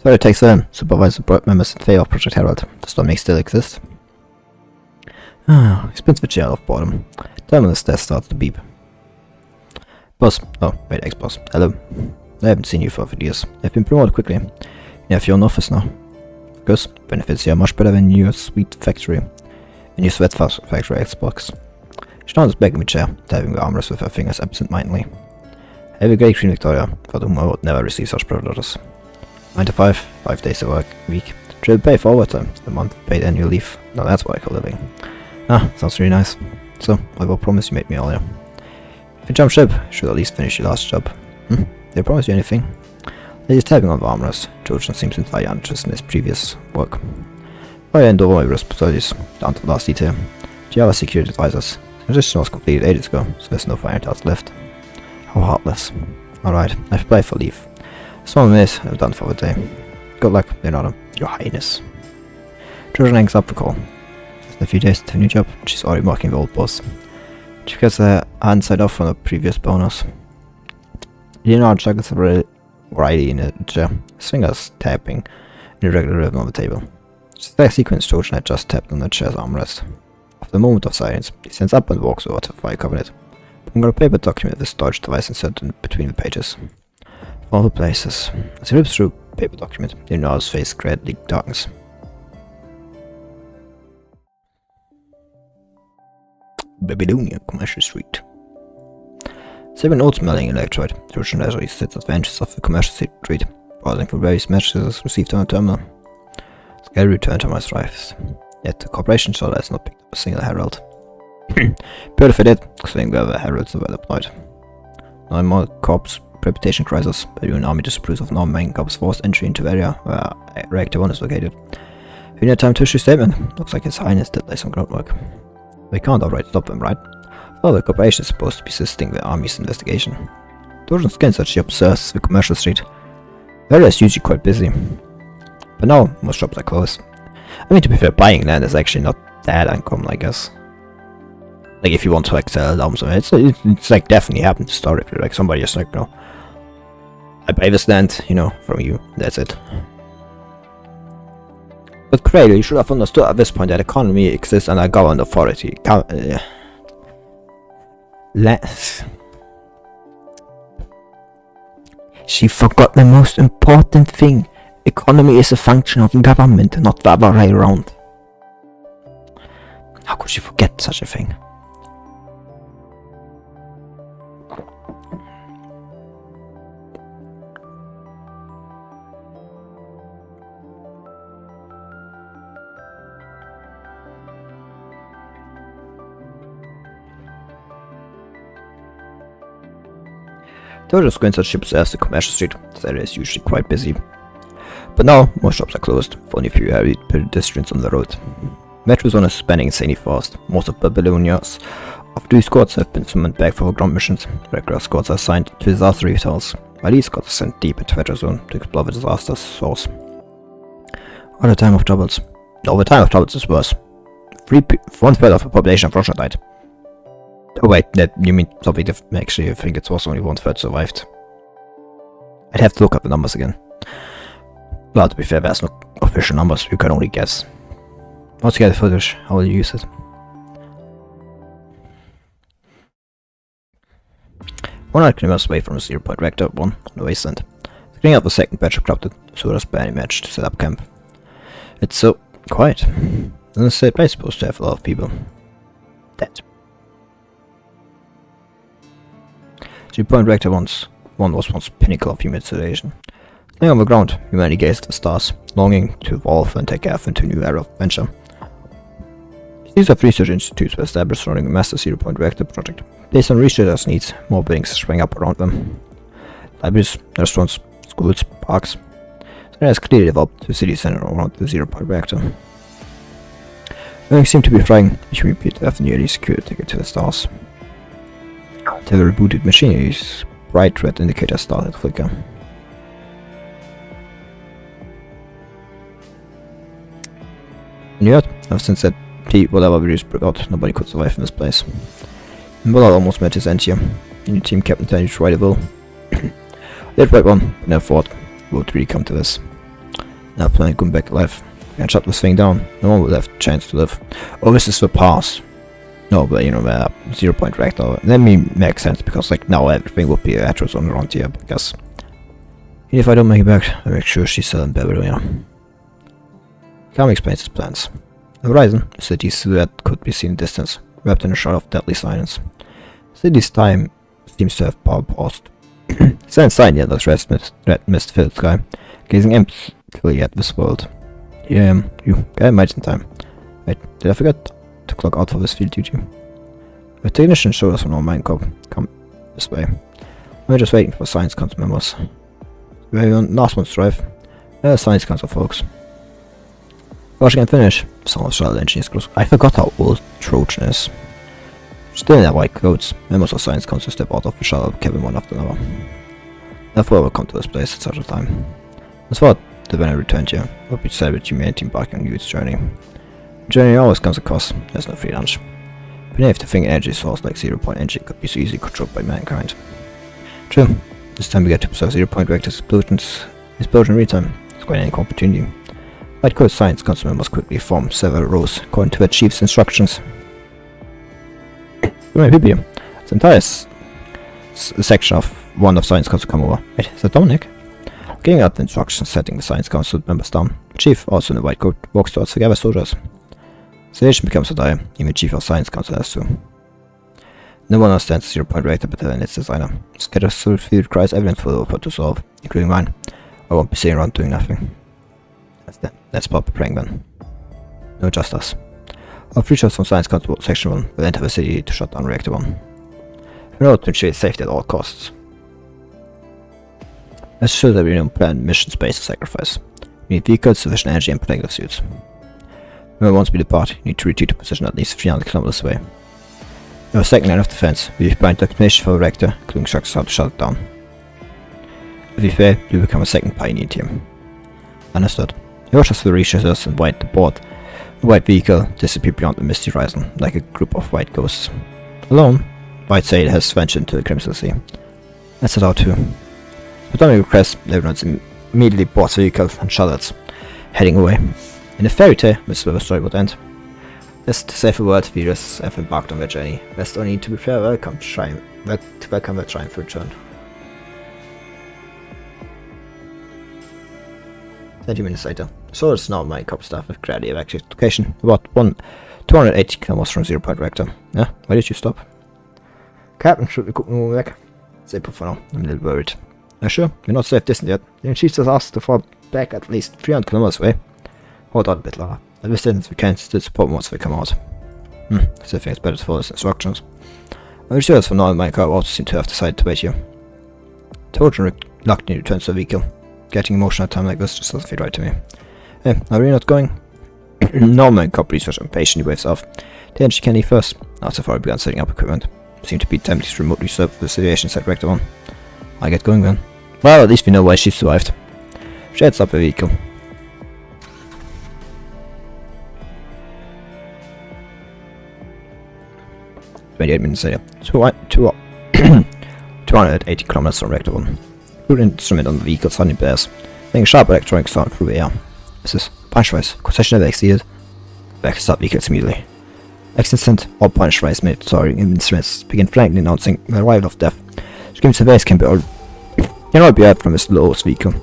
So it takes them, supervise the board members in favor of Project Herald. Does Dominic still exist? He spins the chair off boredom. Terminal's desk starts to beep. Boss. Oh, wait, ex-boss. Hello. I haven't seen you for years. I've been promoted quickly. You have your own office now. Of course, benefits here are much better than your sweet factory. In your sweat factory Xbox. She nods back in the chair, tapping the armrest with her fingers absent-mindedly. Have a great Queen Victoria, for whom I would never receive such privileges. 9 to 5, 5 days a week. Triple pay for overtime, a month paid annual leave. Now that's what I call living. Ah, sounds really nice. So, I will promise you made me earlier. If you jump ship, you should at least finish your last job. Did I promise you anything? He's tapping on the armrest. Trojan seems entirely uninterested in his previous work. I hand over my responsibilities, down to the last detail. Java security advisors. The transition was completed ages ago, so there's no final task left. How heartless. Alright, I've applied for leave. Small minute, I'm done for the day. Good luck, Leonardo. Your Highness. Trojan hangs up the call. Just a few days to a new job, she's already working the old boss. She gets her hand side off from the previous bonus. Leonardo chuckles a variety in the chair, his fingers tapping in a regular rhythm on the table. Just like sequence Trojan had just tapped on the chair's armrest. After a moment of silence, he stands up and walks over to the file cabinet, pulling out a paper document with a storage device inserted in between the pages. Of all the places. As he rips through the paper document, Leonardo's face gradually darkens. Babylonia Commercial Street. 7 old smelling electroid. Trojan leisurely sits at the benches of the commercial street, browsing for various messages received on a terminal. Scary return to my strives. Yet the corporation shall has not picked up a single herald. But if it did, considering where the heralds are well deployed. No more corps reputation crisis. Babylonian army disapproves of non-main corps forced entry into the area where Reactor 1 is located. We need time to issue a statement. Looks like His Highness did lay some groundwork. We can't outright stop them, right? Well, the corporation is supposed to be assisting the army's investigation. Trojan skins as she observes the commercial street. The area is usually quite busy. But now, most shops are closed. I mean, to be fair, buying land is actually not that uncommon, I guess. Like, if you want to, like, sell it down somewhere, it's like, definitely happened historically. Like, somebody just, like, you know, I buy this land, you know, from you, that's it. But Cradle, you should have understood at this point that economy exists under government authority. She forgot the most important thing. Economy is a function of government, not the other way around. How could she forget such a thing? Trojan squints at ships as the commercial street. This area is usually quite busy. But now, most shops are closed, with only a few heavy pedestrians on the road. Metro Zone is spending insanely fast. Most of Babylonia's of these squads have been summoned back for ground missions. Regular squads are assigned to disaster revitals, while these squads are sent deep into Metro Zone to explore the disaster's source. Or the time of troubles. No, the time of troubles is worse. 1/3 of the population of Russia died. Oh wait, that you mean something different. Actually, I think it was only 1/3 survived. I'd have to look up the numbers again. Well, to be fair, there's no official numbers, you can only guess. Once you get the footage, how will you use it? 100 kilometers away from the 0-point reactor 1 on the wasteland. Cleaning up the second batch of corrupted, Sura's barely managed to set up camp. It's so quiet. And this place is supposed to have a lot of people. Dead. 0-point reactor one was once pinnacle of human civilization. Laying on the ground, humanity gazed at the stars, longing to evolve and take off into a new era of adventure. These of research institutes were established surrounding a massive 0-point reactor project. Based on researchers' needs, more buildings sprang up around them. Libraries, restaurants, schools, parks. So it has clearly developed to a city center around the 0-point reactor. Nothing seemed to be flying, which we appeared to have nearly secured a ticket to the stars. The rebooted machinery's bright red indicator started to flicker. And yet, ever since that whatever virus broke out, nobody could survive in this place. And Bullard almost met his end here. The new team captain tried to try the will. They had right one, but never thought it would really come to this. Now planning going back to life. And shut this thing down, no one would have a chance to live. Oh, this is the past. No, but you know, 0-point reactor. That makes sense, because like now everything would be a retro zone around here, because if I don't make it back, I'll make sure she's still in Babylonia. Kami explains his plans. The horizon, a city's silhouette could be seen in distance, wrapped in a shroud of deadly silence. The city's time seems to have power paused. Stand inside the endless red mist-filled sky, gazing emptily at this world. Here I am, you, guy might in time. Wait, did I forget to clock out for this field duty? The technician showed us on our mine corp. Come this way. We're just waiting for Science Council members. We're on last one's drive. Science Council folks. Gosh, I can finish. Some of the shuttle engineers close. I forgot how old Trojan is. Still in their white coats, members of Science Council step out of the shuttle cabin one after another. Therefore I will come to this place at such a time. As far that when I returned here, I would be sad with humanity embarking on its journey. The journey always comes at cost, there's no free lunch. But if the thing energy source like 0-point energy could be so easily controlled by mankind. True, this time we get to observe 0-point reactors explosion real-time. It's quite an opportunity. White Coat Science Council members quickly form several rows according to their chief's instructions. The entire section of one of Science Council come over. Wait, is that Dominic? Giving out the instructions setting the Science Council members down. The chief, also in the white coat, walks towards the gather soldiers. The situation becomes so dire, even the chief of Science Council has to. No one understands the 0-point reactor better than its designer. Scattered field requires evidence for the overput to solve, including mine. I won't be sitting around doing nothing. Let's pop the prank then. No, just us. Our creatures from Science Council Section 1 will enter the city to shut down Reactor 1. In order to ensure its safety at all costs. Let's show that we don't plan mission space to sacrifice. We need vehicles, sufficient energy, and protective suits. Remember, once we depart, you need to retreat to position at least 300 kilometers away. We have a second line of defense. We find documentation for the reactor, including instructions how to shut it down. If we fail, you become a second pioneer team. Understood. You watch us for the researchers and white the board. The white vehicle disappeared beyond the misty horizon, like a group of white ghosts. Alone, White sail has ventured into the Crimson Sea. Let's head out too. Upon request, Lieutenants immediately board the vehicle and shuttled, heading away. In a fairy tale, this is where the story would end. Just to save the world, Virus have embarked on their journey. Rest only to prepare welcome their triumphant return. 20 minutes later, so it's now my cop staff have gradually evacuated location, about 280 kilometers from 0-point reactor. Yeah, why did you stop? Captain, should we move back? Say for now, I'm a little worried. Sure, we're not safe distance yet. The chief has asked to fall back at least 300 kilometers away. Hold out a bit, Lara. At this distance we can still support once they come out. So I think it's better to follow his instructions. I'm sure for now my car also seem to have decided to wait here. Trojan reluctantly returns to the vehicle. Getting emotional at a time like this just doesn't feel right to me. Hey, are we not going? No, my cop researcher impatiently waves off. The energy can leave first. Not so far I began setting up equipment. Seem to be tempted to remotely serve the situation inside Reactor 1. I get going then. Well, at least we know why she survived. She heads up the vehicle. Minutes later. 280 kilometers from Reactor 1. Good instrument on the vehicle suddenly bears, letting a sharp electronic sound through the air. This is punch-rise. Concession never exceeded. Back to start vehicles immediately. Next instant, all punch-rise military instruments begin frankly announcing the arrival of death. Screams and waves can all be heard from this lowest vehicle.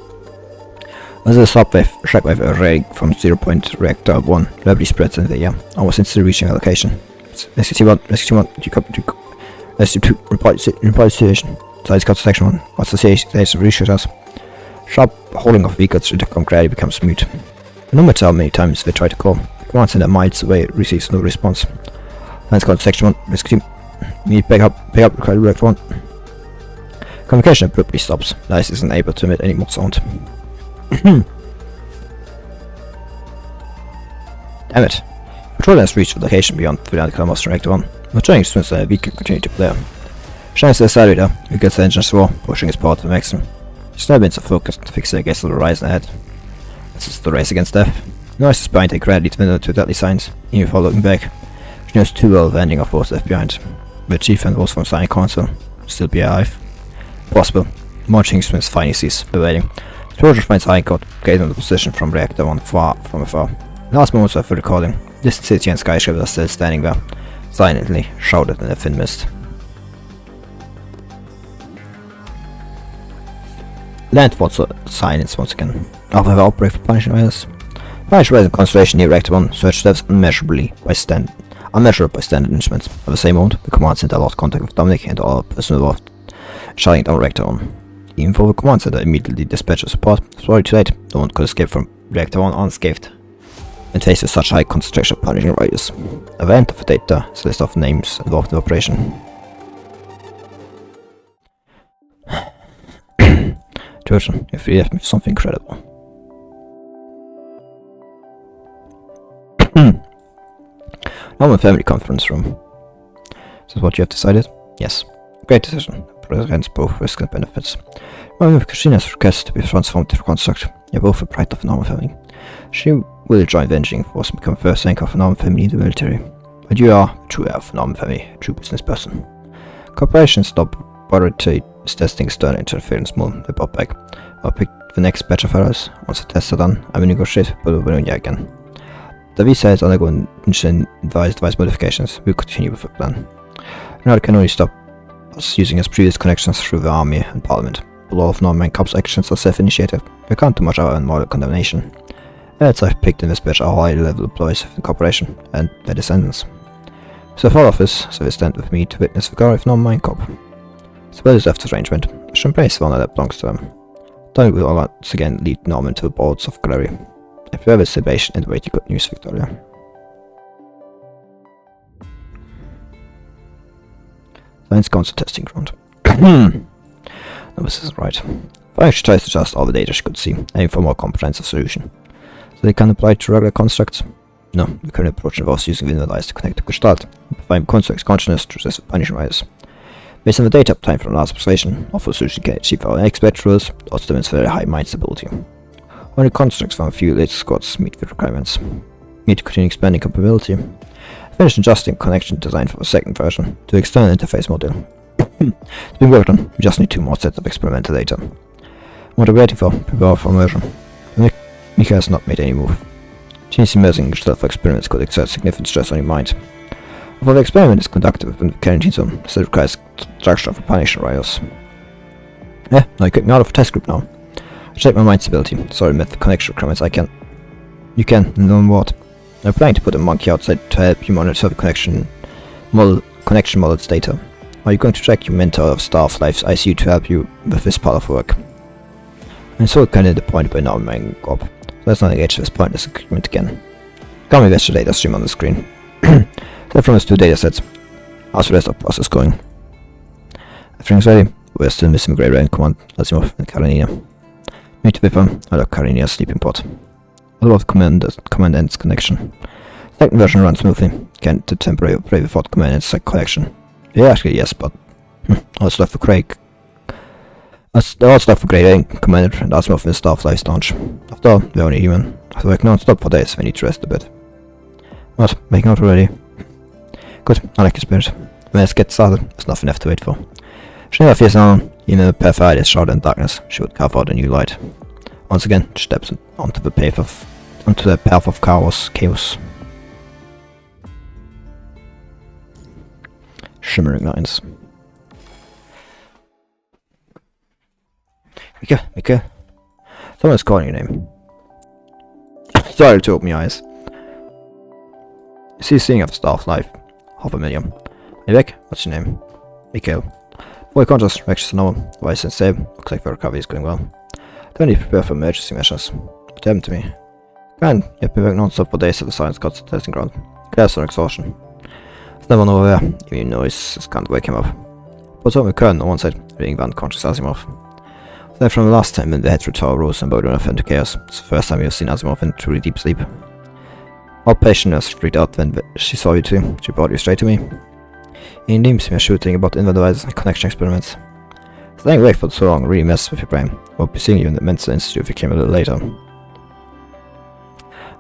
As a shockwave array from 0-point reactor 1 rapidly spreads into the air, almost instantly reaching a location. Rescue 1, report situation. Science cut section 1. What's the station of researchers? Sharp holding of vehicles to come gradually becomes mute. No matter how many times they try to call, the command center miles away receives no response. Science cut section 1. Rescue team. Need pick up, required direct 1. Communication abruptly stops. Lice isn't able to emit any more sound. Damn it. Patrol has reached the location beyond 300 kilometers from Reactor 1. Returning students and we can continue to play. Shines to the side reader, we get the engines roar, pushing his power to the maximum. His nerves are focused, fixing against the horizon ahead. This is the race against death. Noise is behind, gradually dwindled to deadly signs, even before looking back. She knows too well the ending of both left behind. The chief and was from Sign Council, still be alive. Possible. Marching instruments finally cease, evading. Explorer finds High Court, gazing on the position from Reactor 1 from afar. Last moments of the recording, distant city and skyscrapers are still standing there, silently shrouded in a thin mist. Land falls silence once again. After the outbreak of punishing riders. Punishing riders in concentration near Reactor 1 searched depths unmeasurable by standard instruments. At the same moment, the command center lost contact with Dominic and all personnel involved, shutting down Reactor 1. Even though the command center immediately dispatched support, it was already too late. No one could escape from Reactor 1 unscathed. In faced with such high concentration of punishing riders. At the end of the data is a list of names involved in the operation. Georgian, if you left me something incredible. Normal family conference room. Is this what you have decided? Yes. Great decision. Presents both risks and benefits. One of Christina's requests to be transformed to construct. You're both a pride of the normal family. She will join the engineering force and become first rank of a normal family in the military. But you are a true heir of a normal family, a true business person. Corporations laboratory is testing external interference more with Bob. I'll pick the next batch of errors. Once the tests are done, I will negotiate with Oblivion again. The visa is undergoing device modifications. We'll continue with the plan. Now it can only stop us using his previous connections through the army and parliament. But all of non-man cops' actions are self-initiated. We can't do much our own moral condemnation. As I've picked in this batch are high-level employees of the corporation and their descendants. So for all of this, so they stand with me to witness the glory of non-man cop. As well as left arrangement, I should embrace the honor that belongs to them. Don't will once again lead Norman to the boards of glory. I prepare the celebration and wait your good news, Victoria. Science Council testing ground. No, this isn't right. She tries to adjust all the data she could see, aiming for a more comprehensive solution. So they can apply to regular constructs? No, the current approach involves using the lies to connect to Gestalt, and provide constructs consciousness to resist the punishing riders. Based on the data obtained from the last observation, all the solution can achieve our expert rules, also demands very high mind stability. Only constructs from a few later squads meet the requirements. Need to continue expanding capability. I finished adjusting connection design for the second version to the external interface module. It's been worked on, we just need 2 more sets of experimental data. What are we waiting for? Prepare for immersion. Mika has not made any move. Changing immersing yourself for experiments could exert significant stress on your mind. Although the experiment is conducted within the quarantine zone, it still requires structure for punishing riots. Now you kick me out of the test group now. I checked my mind stability. Sorry, met the connection requirements. I can. You can, and on what? I'm planning to put a monkey outside to help you monitor the connection model's data. Are you going to track your mentor of staff life's ICU to help you with this part of work? I'm so kind of disappointed by now my gob. So let's not engage this pointless equipment again. Come invest the data stream on the screen. Set from us 2 datasets. How's the rest of the process going? Everything's ready. We're still missing Grey Ray and Command, Lazimov and Karenina. Meet with them, I look Karenina's sleeping pod. What about the commandant's connection? Second version runs smoothly. Can't temporarily operate without commandant's connection. Yeah, actually yes, but also left for Craig. Also left for Grey Ray, Commander, and Lazimov in staff life launch. After all, we're only human. After working non-stop for days, we need to rest a bit. What? Making out already? Good, I like your spirit. When let's get started, there's nothing left to wait for. She never fears alone. Even if her eye is shrouded in darkness, she would carve out a new light. Once again, she steps onto the path of chaos. Shimmering lines. Mika. Someone's calling your name. Sorry to open your eyes. You see, seeing of staff life. 500,000. Are you back? What's your name? Mikhail. Fully conscious, reactions to normal. Device and stable. Looks like the recovery is going well. Don't need to prepare for emergency measures. What happened to me? Can you've been working non-stop for days at the science god's testing ground. Collapse or exhaustion. It's never know where. Even noise can't wake him up. But over current on one side, reading the unconscious Asimov. Then from the last time when the head through tower rose and bowed enough into chaos. It's the first time you've seen Asimov in truly deep sleep. All patient nurse freaked out when she saw you two. She brought you straight to me. In dreams, we are shooting about invert devices and connection experiments. Staying awake for so long really messes with your brain. We'll be seeing you in the mental institute if you came a little later.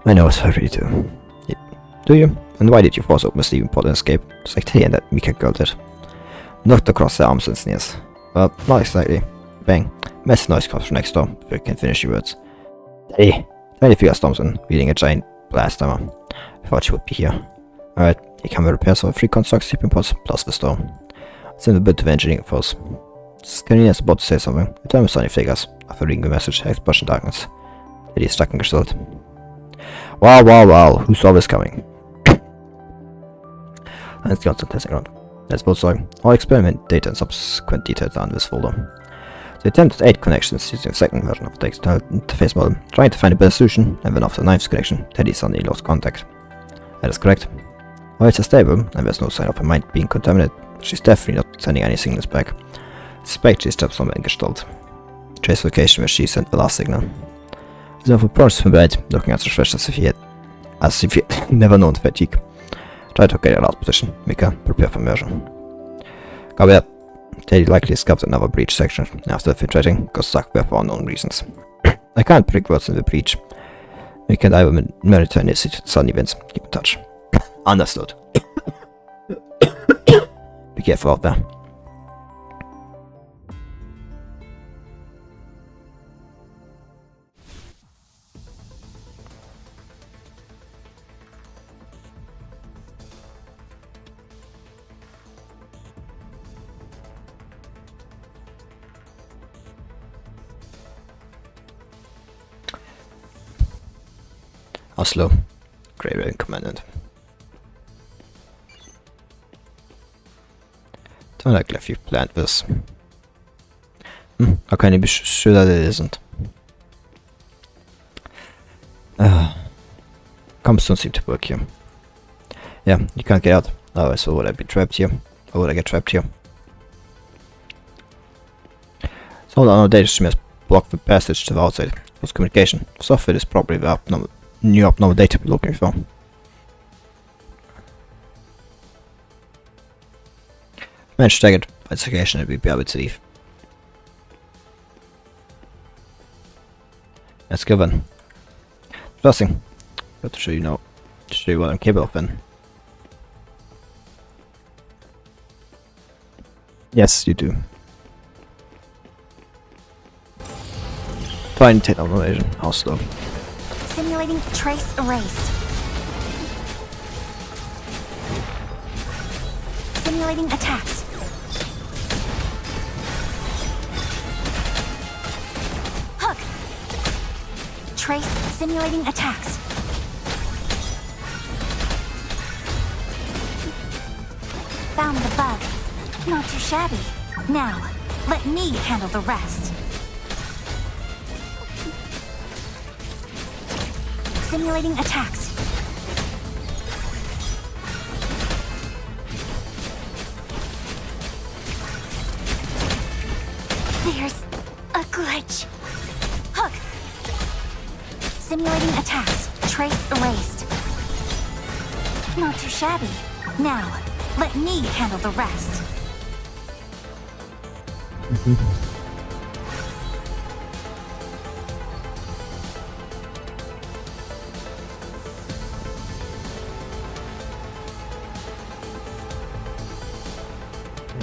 I know it's hard to. Do you? And why did you force open a sleeping pod and escape? Just like Teddy and that Mika girl did. Knocked across the arms and sneers. Well, not exactly. Bang. Massive noise comes from next door, if you can finish your words. Teddy. Teddy figures Thompson, wielding a giant blast hammer. I thought she would be here. Alright, you can repair some free construct sleeping pods plus the store. Send a bit to the engineering force. Carina's about to say something. Return with sunny figures. After reading the message, explosion darkness. Teddy is stuck in Gestalt. Wow, who saw this coming? Let's go to testing ground. Let's both sorry. All experiment data and subsequent details are in this folder. They attempted 8 connections using the second version of the external interface model, trying to find a better solution, and then after the 9th connection, Teddy suddenly lost contact. That is correct. While it's stable, and there's no sign of her mind being contaminated, she's definitely not sending any signals back. I suspect she's trapped somewhere in Gestalt. Trace the location where she sent the last signal. There's no approach from bed, looking as refreshed as if he had never known fatigue. Try to get your last position. Mika, prepare for immersion. Copy that. Teddy likely discovered another breach section. After infiltrating, got stuck there for unknown reasons. I can't predict what's in the breach. Mika and I will monitor any sudden events. Keep in touch. Understood. Be careful out there. Oslo, Grey Raven Commandant. Don't likely if you planned this. How can you be sure that it isn't? Comps don't seem to work here. Yeah, you can't get out. Otherwise, so would I be trapped here? Or would I get trapped here? So on our data stream has blocked the passage to the outside. For communication, software is probably the new abnormal data we're looking for. Managed to take it, by its location and we'll be able to leave. Let's go then. First thing, got to show you what I'm capable of then. Yes, you do. Fine technology, how slow. Simulating trace erased. Simulating attacks. Hook. Trace simulating attacks. Found the bug. Not too shabby. Now, let me handle the rest. Simulating attacks. There's a glitch. Hook. Simulating attacks. Trace erased. Not too shabby. Now, let me handle the rest.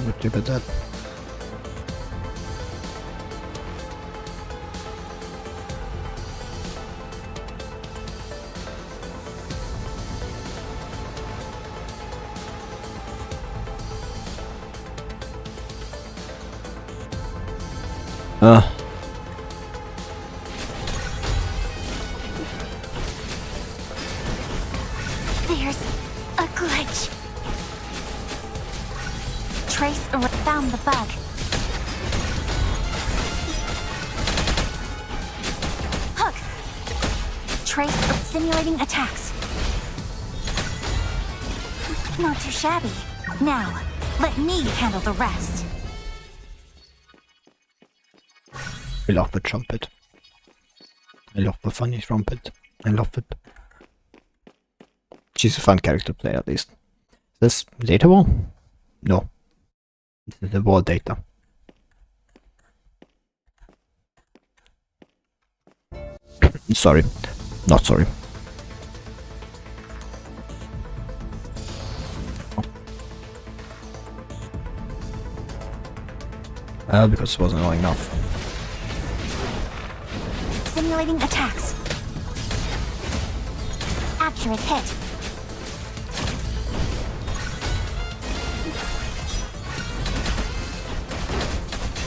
What do you about that? There's a glitch. Trace found the bug. trace of simulating attacks. Not too shabby. Now, let me handle the rest. I love the trumpet. I love the funny trumpet. I love it. She's a fun character to play, at least. Is this data wall? No. This is the wall data. Sorry. Not sorry. Because it wasn't long enough. Simulating attacks. Accurate hit.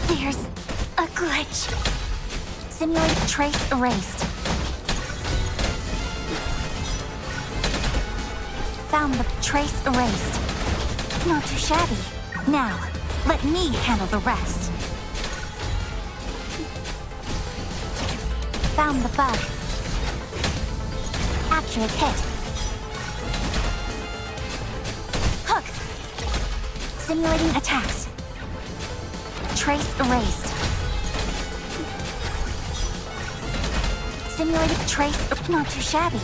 There's a glitch. Simulate trace erased. Found the trace erased. Not too shabby. Now, let me handle the rest. Found the bug. Accurate hit. Hook. Simulating attacks. Trace erased. Simulated trace. Not too shabby.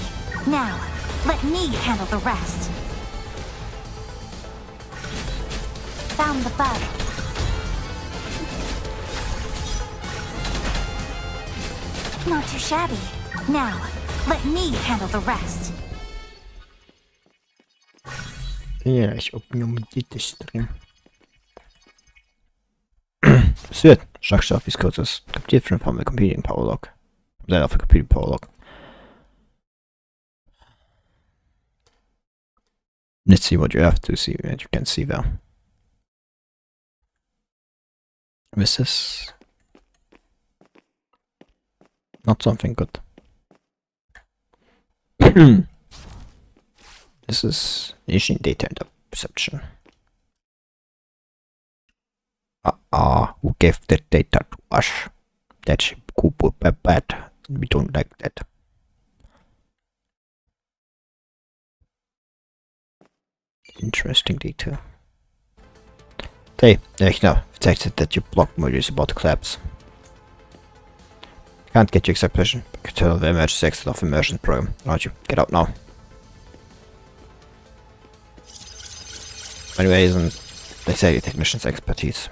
Now, let me handle the rest. Found the bug. Not too shabby. Now, let me handle the rest. Yeah, ich open my data stream. Sweet. Structure of these codes is different from the computing power log. That of a computing power log. Let's see what you have to see, and you can see there. This is not something good. This is initial data interception. Who gave that data to us? That's bad. We don't like that. Interesting data. Hey, now detected that your block module is about to collapse. Can't get your exact position, but can tell the emergency exit of immersion program. Aren't you? Get out now. Anyway, isn't they say technician's expertise?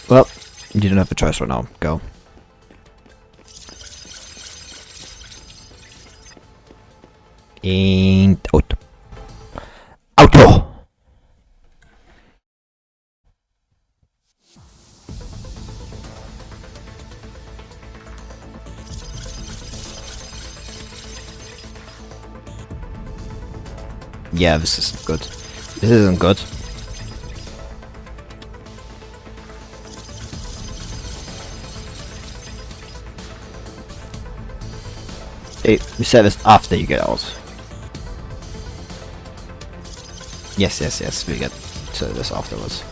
Well, you don't have a choice right now. Go. And out. Outlaw! Yeah, this isn't good. This isn't good. Hey, we said this after you get out. Yes, we get to this afterwards.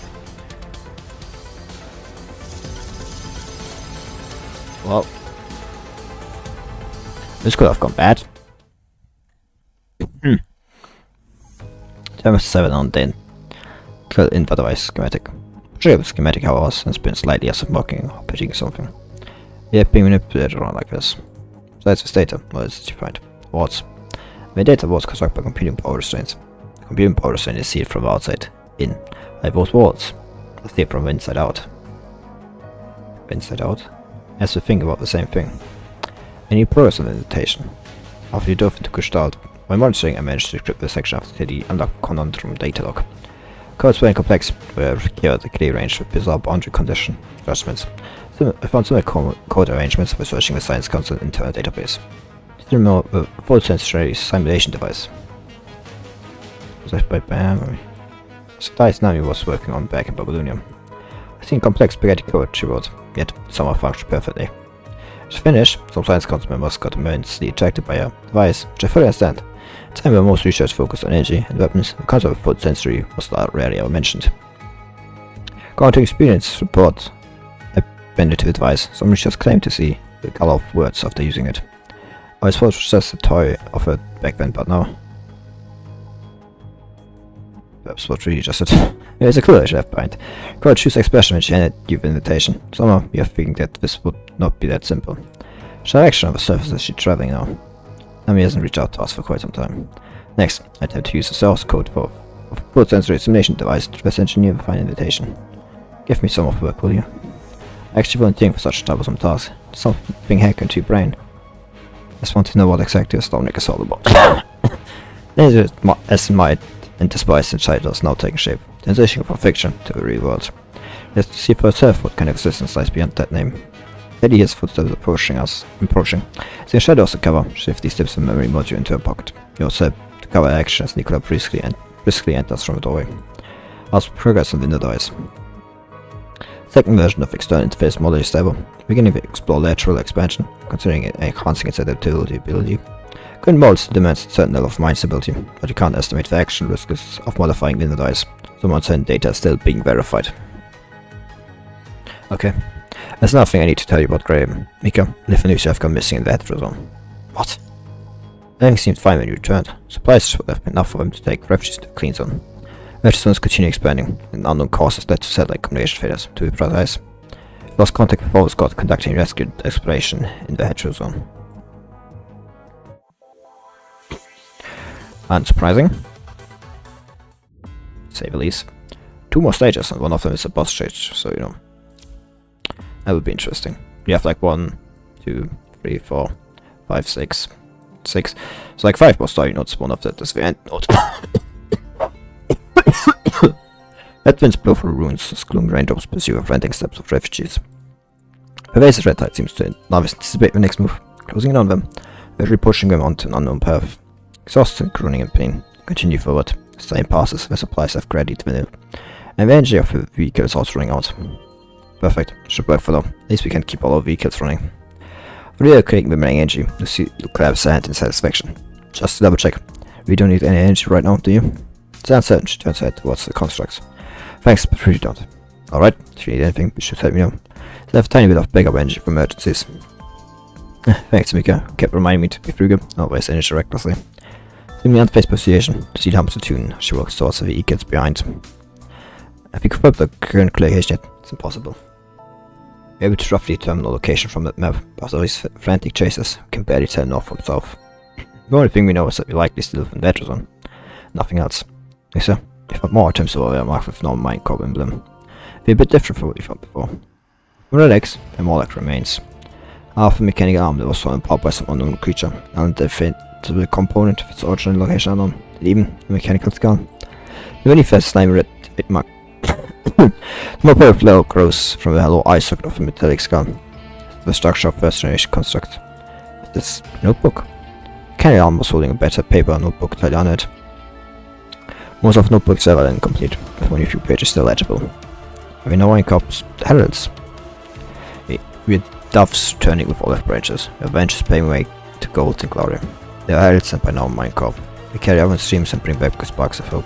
Well, this could have gone bad. There was 7 on the info device schematic. Sure, the schematic however has been slightly as of mocking or pitching something. Yeah, being manipulated around like this. So that's this data. What is it you find? Wards. The data was constructed by computing power restraints. The computing power restraint is sealed from outside in, like both wards. It's sealed from inside out. Inside out? Has to think about the same thing. A new progress on the invitation. After you dove into Gestalt, while monitoring, I managed to decrypt the section after the unlocked conundrum data log. Codes were complex, were secured a clear range with bizarre boundary condition adjustments. I found similar code arrangements by searching the Science Council internal database. Still more a full sensory simulation device. Possessed by memory. Supplies Nami was working on back in Babylonia. I think complex spaghetti code, she wrote, yet somehow functioned perfectly. To finish, some Science Council members got immensely attracted by her device, which I fully understand. At the time when most research focused on energy and weapons, the concept of full sensory was rarely ever mentioned. According to experience report, I bended to the device, some researchers claimed to see a lot of words after using it. I suppose it was just a toy of it back then, but now. Perhaps what really just it. There's a clue I should have behind. Could choose expression when she handed you the invitation. Somehow you're thinking that this would not be that simple. Direction of the surface is she traveling now. Nami hasn't reached out to us for quite some time. Next, I attempt to use the source code for a full sensory simulation device to reverse engineer the fine invitation. Give me some of the work, will you? Actually volunteering for such a troublesome task. Something hack into your brain. Just want to know what exactly the Stormneck is all about. As might and despise inside us now taking shape, transitioning from fiction to the real world. Let's see for herself what kind of existence lies beyond that name. Steady his footsteps approaching. As the shadows of cover, shift these tips of memory module into her pocket. You also to cover action as Nicola briskly enters from the doorway. As progress on the dies. Second version of external interface model is stable, beginning to explore lateral expansion, considering it enhancing its adaptability ability. Current models demands a certain level of mind stability, but you can't estimate the action risks of modifying the dice, so uncertain data is still being verified. Okay. There's nothing I need to tell you about Graham. Mika, Liv and Lucy have gone missing in the Hetero zone. What? Everything seemed fine when you returned. Supplies would have been enough for them to take refugees to the clean zone. Hetero zones continue expanding, and unknown causes led to satellite communication failures, to be precise. Lost contact with Paul Scott conducting rescue exploration in the Hetero zone. Unsurprising. Say the least. 2 more stages, and one of them is a boss stage, so you know. That would be interesting. You have like 1, 2, 3, 4, 5, 6. So like 5 more story notes, one of that is the end note. Headwinds blow through ruins as gloomy raindrops pursue the frantic steps of refugees. Pervasive red tide seems to novice anticipate the next move, closing in on them, literally pushing them onto an unknown path. Exhausted, groaning in pain, continue forward, as time passes, the supplies have gradually dwindled, and the energy of the vehicle is also running out. Perfect, should work for now, at least we can keep all our vehicles running. Reallocating the remaining energy, Lucy claps her hand in satisfaction. Just to double check, we don't need any energy right now, do you? It's uncertain, she turns her head towards the constructs. Thanks, but really don't. Alright, if you need anything, you should let me know. I have a tiny bit of backup energy for emergencies. Thanks, Mika, kept reminding me to be frugal, not waste energy recklessly. In the unfaced persuasion, she hums the tune as she walks towards the vehicles behind. If we confirm the current location yet, it's impossible. We're able to roughly determine the location from that map, but all these frantic chases can barely tell north from south. The only thing we know is that we likely still live in the zone. Nothing else. Lisa, we found more items over there marked with normal mine core emblem. They're a bit different from what we found before. On the legs, and more like remains. Half a mechanical arm that was thrown apart by some unknown creature, and the component of its original location unknown, and even a mechanical skull. The only first slimy red mark. The more pale flow grows from the hollow eye socket of a metallic skull. The structure of first generation construct. This notebook. Kenny arm was holding a better paper notebook tied on it. Most of the notebooks are incomplete, with only a few pages still legible. We know in cops the heralds. We had doves turning with olive branches, their branches paving way to gold and glory. They are heralds sent by now Mine Corp. They carry out streams and bring back sparks of hope.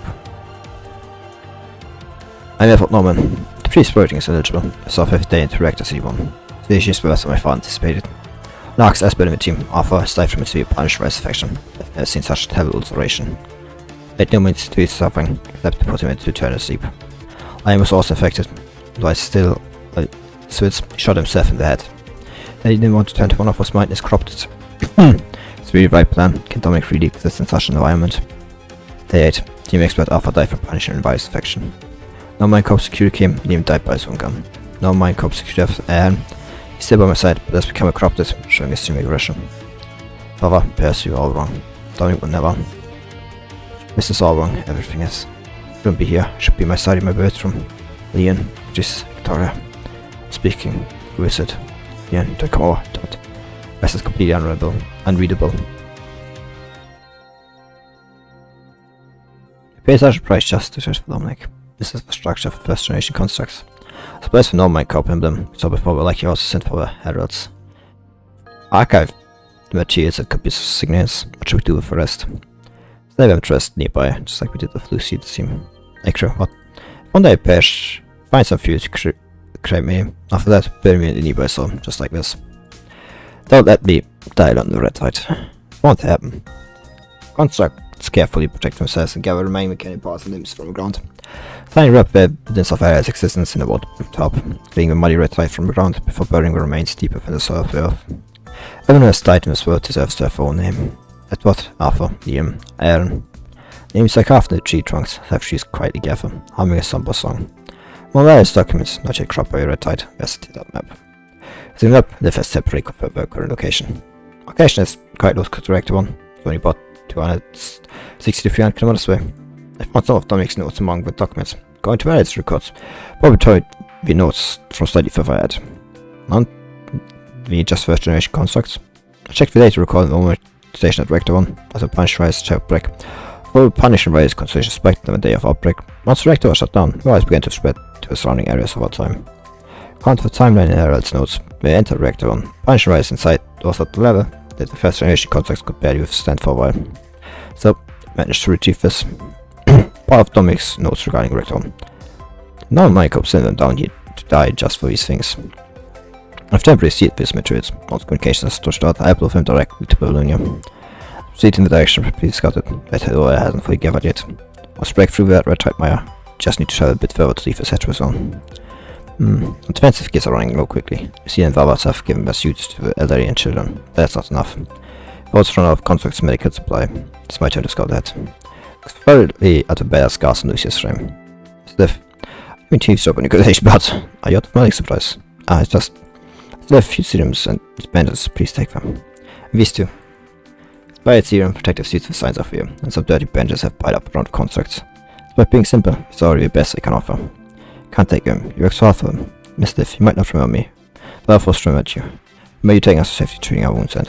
I'm Effort Norman. The priest voting is eligible. I saw 5th day into Reactor C1. The issue is worse than I far anticipated. Lark's aspect in the team, Arthur is from its punished by his affection. I've never seen such terrible alteration. It no means to his suffering, except to put him into eternal sleep. I was also infected, though I still Switz shot himself in the head. Then he didn't want to turn to one of us mindless cropped it. It's really the right plan. Can Dominic really exist in such an environment? Day 8. Team expert Alpha died from punishment by his infection. No Mine Corp security came, and even died by his own gun. No Mine Corp security he's still by my side, but has become a corrupted, showing extreme aggression. Father, bears you all wrong. Dominic will never. This is all wrong, everything is. Shouldn't be here, should be my side in my bedroom. Leon, Jis, Victoria. Speaking, who is it? Leon, don't come over, don't. Rest is completely unreadable. It pays such a price just to search for Dominic. This is the structure of first generation constructs. Supplies for no Mine Corp emblem, so before we likely also sent for the heralds. Archive the materials that could be significant. What should we do with the rest? Save them trust nearby, just like we did with Lucy, it seemed. Actually, what? One day I perish, find some fuel to cremate me. After that, bury me in the nearby zone, just like this. Don't let me die on the red tide. Won't happen. Constructs carefully protect themselves and gather remaining mechanical parts and limbs from the ground. Tiny rough evidence of Aria's existence in the water top, cleaning the muddy red tide from the ground before burying the remains deeper in the soil of the earth. Everyone who has died in this world deserves to have their own name. Edward, Arthur, Liam, Aaron. Names like half the tree trunks have trees quietly gather, humming a somber song. More various documents, not yet cropped by a red tide, rested that map. Zooming up, the first separate confirm their current location. Location is quite close to the correct one, only about 260 to 300 kilometers away. I found some of Dominic's notes among the documents. Going to Meredith's records, probably told the notes from slightly further ahead. None the just first generation constructs. I checked the data record in the moment station at Reactor 1 as a Punish Rise outbreak. Full Punish and Rise constellation spiked on the day of outbreak. Once the reactor was shut down, the rise began to spread to the surrounding areas over time. According to the timeline in Herald's notes, they entered Reactor 1. Punish and Rise inside was at the level that the first generation constructs could barely withstand for a while. So, managed to retrieve this. Part of Dominic's notes regarding Reactor 1. Now Microbe sent them down here to die just for these things. I've temporarily sealed these materials. Once communications touched out, I upload them directly to Babylonia. Proceed in the direction previously scouted. That hasn't fully gathered yet. Once break through that red tide mire, just need to travel a bit further to leave the Cetera zone. Defensive kits are running low quickly. Lucy and Vavas have given their suits to the elderly and children, but that's not enough. Votes run out of constructs medical supply. It's my turn to scout that. It's fairly at a bare scars on Lucia's frame. Stiff. I've been chiefs up on negotiation, but are you out of medic supplies? It's just there are a few serums and bandages, please take them. These two. Expired serum, protective suits with signs of fear, and some dirty bandages have piled up around constructs. Despite being simple, it's already the best I can offer. Can't take them, you work so hard for them. Miss Stiff, you might not remember me, but I'll force remember you. May you take us to safety treating our wounds and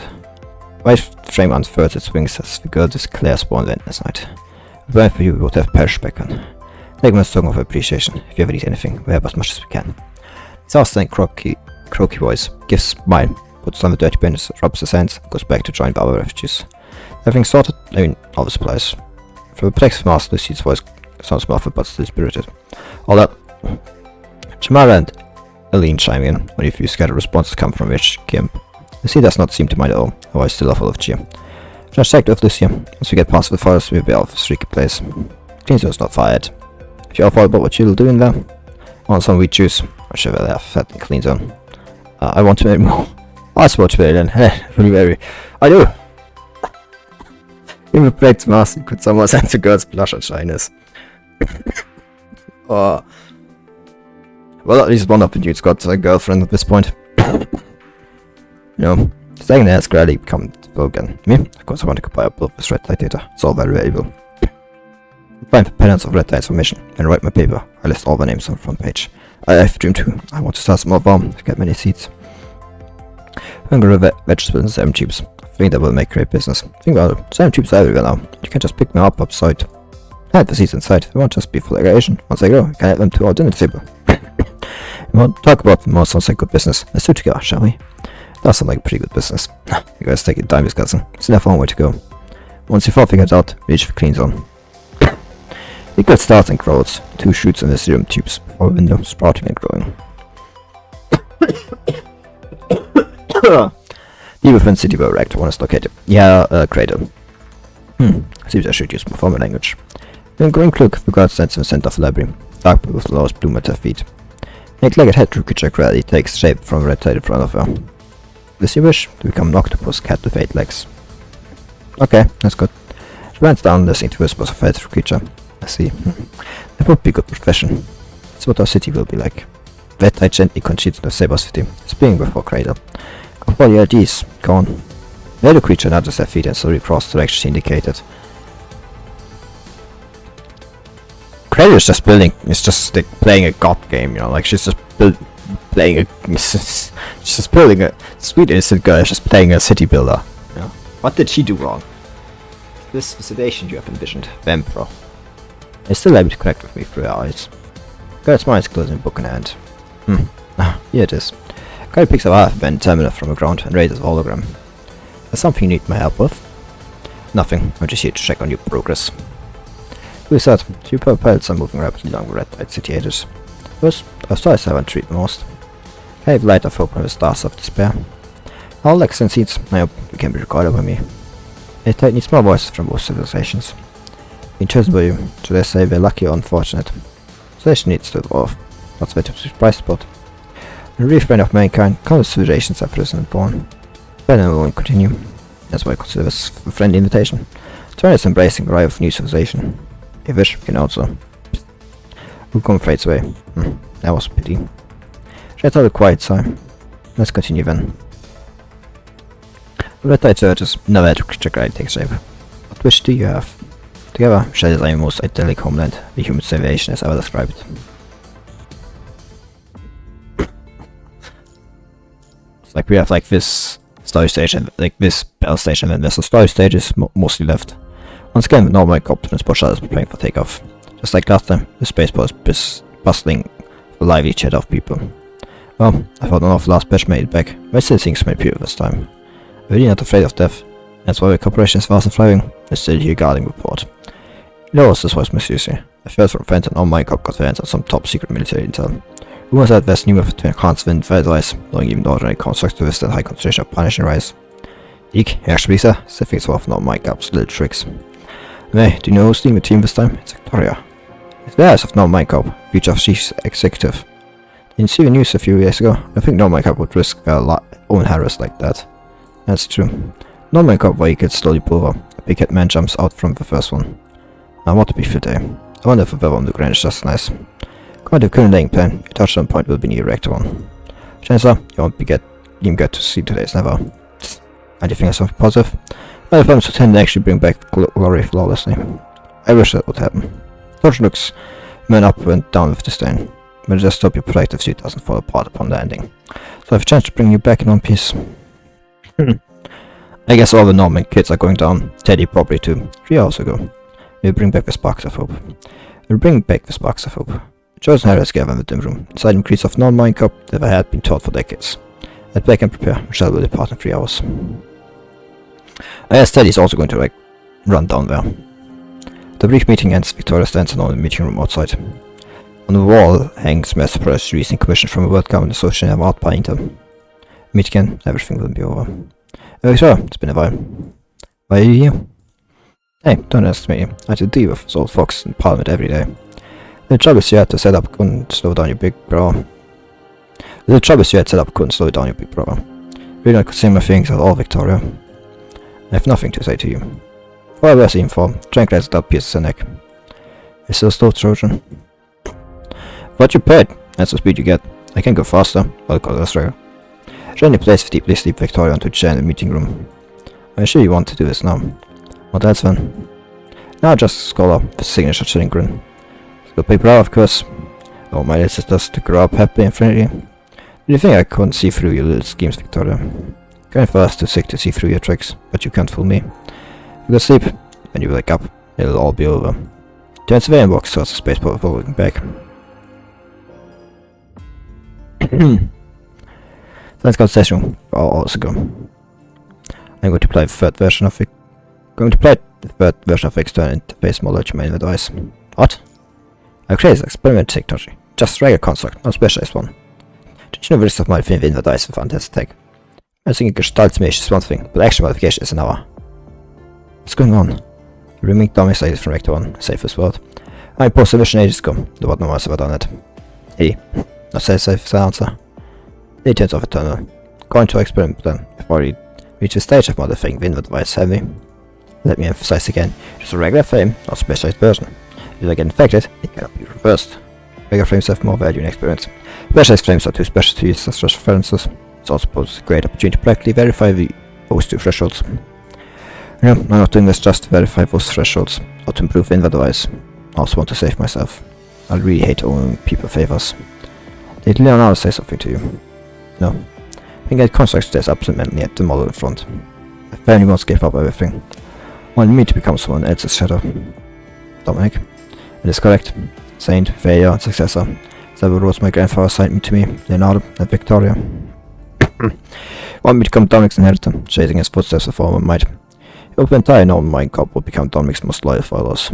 white frame unfurls its wings as the girl declares born this night. A burn for you we would have perished back on. Take them as token of appreciation. If you ever need anything, we help as much as we can. It's outstanding croaky voice, gives smile, puts on the dirty bandages, rubs his hands, and goes back to join the other refugees. Everything sorted, all the supplies. From the protective mask, Lucy's voice sounds muffled but still spirited. All that. Jamara and Aline chime in when a few scattered responses come from Rich Kim. Lucy does not seem to mind at all, otherwise still full of cheer. Just checked with Lucia. Once we get past the forest, we'll be out of this freaky place. Clean zone's not fired. If you're all about what you'll do in there, I want some wheat juice. I'm sure they'll have fat in clean zone. I want to make more. I support you then. Very. I do. In the protective mask, you could somewhat sense the girl's blush and shyness. Well, at least one of the dudes got a girlfriend at this point. Staying there has gradually become spoken. Me? Of course, I want to buy up all this red light data. It's all very valuable. Find the patterns of red light information and write my paper. I list all the names on the front page. I have a dream too. I want to start a small farm to get many seeds. I'm gonna grow vegetables in 7 tubes. I think that will make great business. Think about it. 7 tubes are everywhere now. You can just pick them up outside. I have the seeds inside. They won't just be for decoration. Once they grow, I can add them to our dinner table. We won't talk about them more. Sounds like good business. Let's do it together, shall we? That sounds like a pretty good business. You guys take your time discussing. It's enough one way to go. Once you've all figured out, reach the clean zone. It got starts and grows. 2 shoots in the serum tubes before a window sprouting and growing. Deep within city where Reactor 1 is located. Yeah, cradle. Seems I should use my former language. In Green Cloak, the guard stands in the center of the library. Dark blue with the lowest bloom at her feet. An eight-legged head creature gradually takes shape from the red tide in front of her. Does she wish to become an octopus cat with 8 legs? Okay, that's good. She runs down listening to whispers of the creature. I see. That would be a good profession. That's what our city will be like. Red tide gently concedes the Saber City, spinning before cradle. Go for the LGs, go on. The other creature nudges her feet and slowly crosses the direction she indicated. Cradle is just building, it's just like playing a god game, like she's just playing a, she's just building a sweet innocent girl, just playing a city builder. What did she do wrong? This situation you have envisioned, the Emperor. Is still able to connect with me through her eyes. Girl's mind's closing, book in hand. Here it is. Girl picks up half a bent terminal from the ground and raises a hologram. There's something you need my help with? Nothing, I'm just here to check on your progress. Who is that? Two propellers are moving rapidly along the red light city edges. Those are stars I want to treat the most. I have light of hope and the stars of despair. All lecks and seeds, I hope you can be recorded by me. It needs more voices from both civilizations. Being chosen by you, so they say we're lucky or unfortunate. Civilization needs to evolve. That's why to be surprised about. In the reef brain of mankind, countless civilizations have risen and born. But then we won't continue. That's why I consider this a friendly invitation. Turn is embracing the rise of new civilization. If you wish, we can also. We'll come Fate's way. That was a pity. Let's have a quiet time. Let's continue then. The red tide surges, nowhere to creature takes shape. What wish do you have? Together, share the most idyllic homeland the human civilization has ever described. It's like we have like this story station, like this battle station, and there's a story stage is mostly left. Once again, with normal copter transport is preparing for takeoff. Just like last time, the spaceport is bustling with a lively chat of people. Well, I thought none of the last batch made it back, but I still seeing so many people this time. We're really not afraid of death. That's why the corporation is fast and thriving. Is still here guarding the port. You know, this was misusing. I felt from friends and all my cop got hands on some top secret military intel. Rumors that West knew of to enhance wind advice, knowing even ordinary constructs to withstand high concentration of punishing rise. Ik, herrscher, sniffing so often on my cop's little tricks. Hey, do you know who's leading the team this time? It's Victoria. It's the eyes of no my cop, future chief executive. Didn't see the news a few years ago. I think no my cop would risk their own harass like that. That's true. No my cop vehicles slowly pull over. A big head man jumps out from the first one. I want to be fit there. I wonder if the weather on the ground is just nice. Quite a current laying plan. Your touchdown point will be near reactor one. Chancellor, you won't even get to see today's never. And you think of something positive? Well, if I'm to tend to actually bring back glory flawlessly. I wish that would happen. George looks man up and down with disdain. But just hope your protective suit doesn't fall apart upon landing. So I have a chance to bring you back in one piece. I guess all the Norman kids are going down. Teddy probably too. 3 hours ago. We'll bring back the sparks of hope. We'll bring back the sparks of hope. Chosen Harris gave in the dim room. Inside him creates of non-mind cup that I had been taught for decades. Let back and prepare. Michelle will depart in 3 hours. I guess Teddy's also going to run down there. The brief meeting ends. Victoria stands alone in the meeting room outside. On the wall hangs Master Press recent commission from a world government association of art painter. Meet again, everything will be over. Victoria, it's been a while. Why are you here? Hey, don't underestimate you. I have to deal with this old fox in Parliament every day. The troubles you had to set up couldn't slow down your big brother. Really not considering my feelings at all, Victoria. I have nothing to say to you. For I was even for, tranquilize that pierces her neck. You're still slow, Trojan. What you paid, that's the speed you get. I can go faster, but I'll go illustrator. Jenny placed deeply asleep Victoria onto a chair in the meeting room. Are you sure you want to do this now? What else then? Now just scholar with a signature chilling grin. Still paper out, of course. Oh, my little sisters to grow up happy and friendly. Do you think I couldn't see through your little schemes, Victoria? Kind of fast, too sick to see through your tricks, but you can't fool me. You go sleep, when you wake up, it'll all be over. Turn surveying box towards the spaceport before looking back. Let's go to session 4 hours ago. I'm going to play the third version of external interface model to main device. What? I created experimental technology. Just regular construct, no specialized one. Did you know the risk of modifying the device with anti tech? I think gestaltsmäßig is one thing, but action modification is another. What's going on? Removing dummies slated from Reactor 1, safest world. I posted a vision ages ago, though no one has ever done it. Hey, not say safe answer. He turns off a tunnel. Going to experiment then, before we reach the stage of modifying the device heavy. Let me emphasize again, just a regular frame, not a specialized version. If I get infected, it cannot be reversed. Regular frames have more value and experience. Specialized frames are too special to use as references. It's also poses a great opportunity to practically verify those two thresholds. No, I'm not doing this just to verify those thresholds, or to improve the device. I also want to save myself. I really hate owing people favors. Did Leonardo say something to you? No. I think I construct this absolutely at the model in front. My family once gave up everything. Wanted me to become someone else's shadow. Dominic. It is correct. Saint, failure, and successor. Several roads my grandfather assigned me to me, Leonardo and Victoria. Want me to become Dominic's inheritor, chasing his footsteps with former might. He hoped the entire Norman Mind Corp would become Dominic's most loyal followers.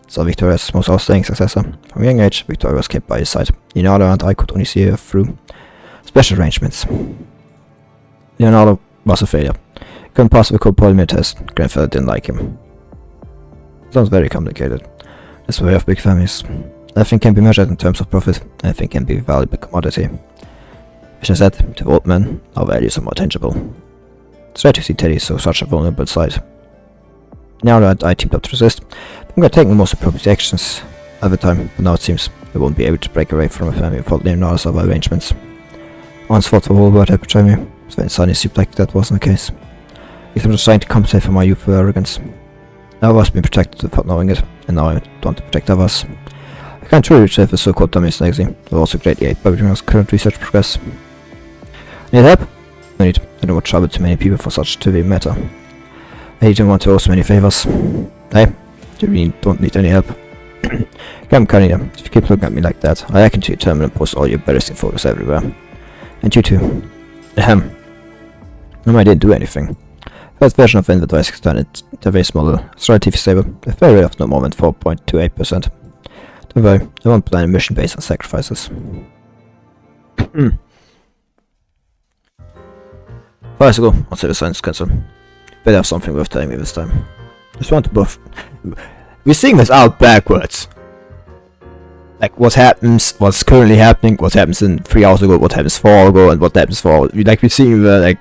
So Victoria's most outstanding successor. From a young age, Victoria was kept by his side. Leonardo and I could only see her through special arrangements. Leonardo was a failure. Couldn't possibly call polymer test. Grandfather didn't like him. Sounds very complicated. That's the way of big families. Everything can be measured in terms of profit. Everything can be a valuable commodity. As I said, to old men, our values are more tangible. It's rare to see Teddy show such a vulnerable side. Now that I teamed up to resist, I'm gonna take the most appropriate actions at the time, but now it seems we won't be able to break away from a family without leaving all our arrangements. Once fought for the whole world to betray me, so when suddenly seemed like that wasn't the case. If I'm just trying to compensate for my youthful arrogance. Now I was being protected without knowing it, and now I want to protect others. I can't truly retrieve the so-called dummies legacy, but also greatly aid by bringing our current research progress. Need help? No need. I don't want trouble too many people for such a trivial matter. I don't want to owe so many favors. Hey, you really don't need any help. Come, Karina, if you keep looking at me like that, I hack into your terminal and post all your embarrassing photos everywhere. And you too. Ahem. No, I didn't do anything. First version of Inward Device Extended interface model is relatively stable, with failure rate of no more than 4.28%. Don't worry, I won't plan a mission based on sacrifices. First ago, I'll say the science cancel. Better have something worth telling me this time. Just want to both. We're seeing this out backwards. Like what happens, what's currently happening, what happens in 3 hours ago, what happens 4 hours ago, and what happens 4 hours. Like we're seeing the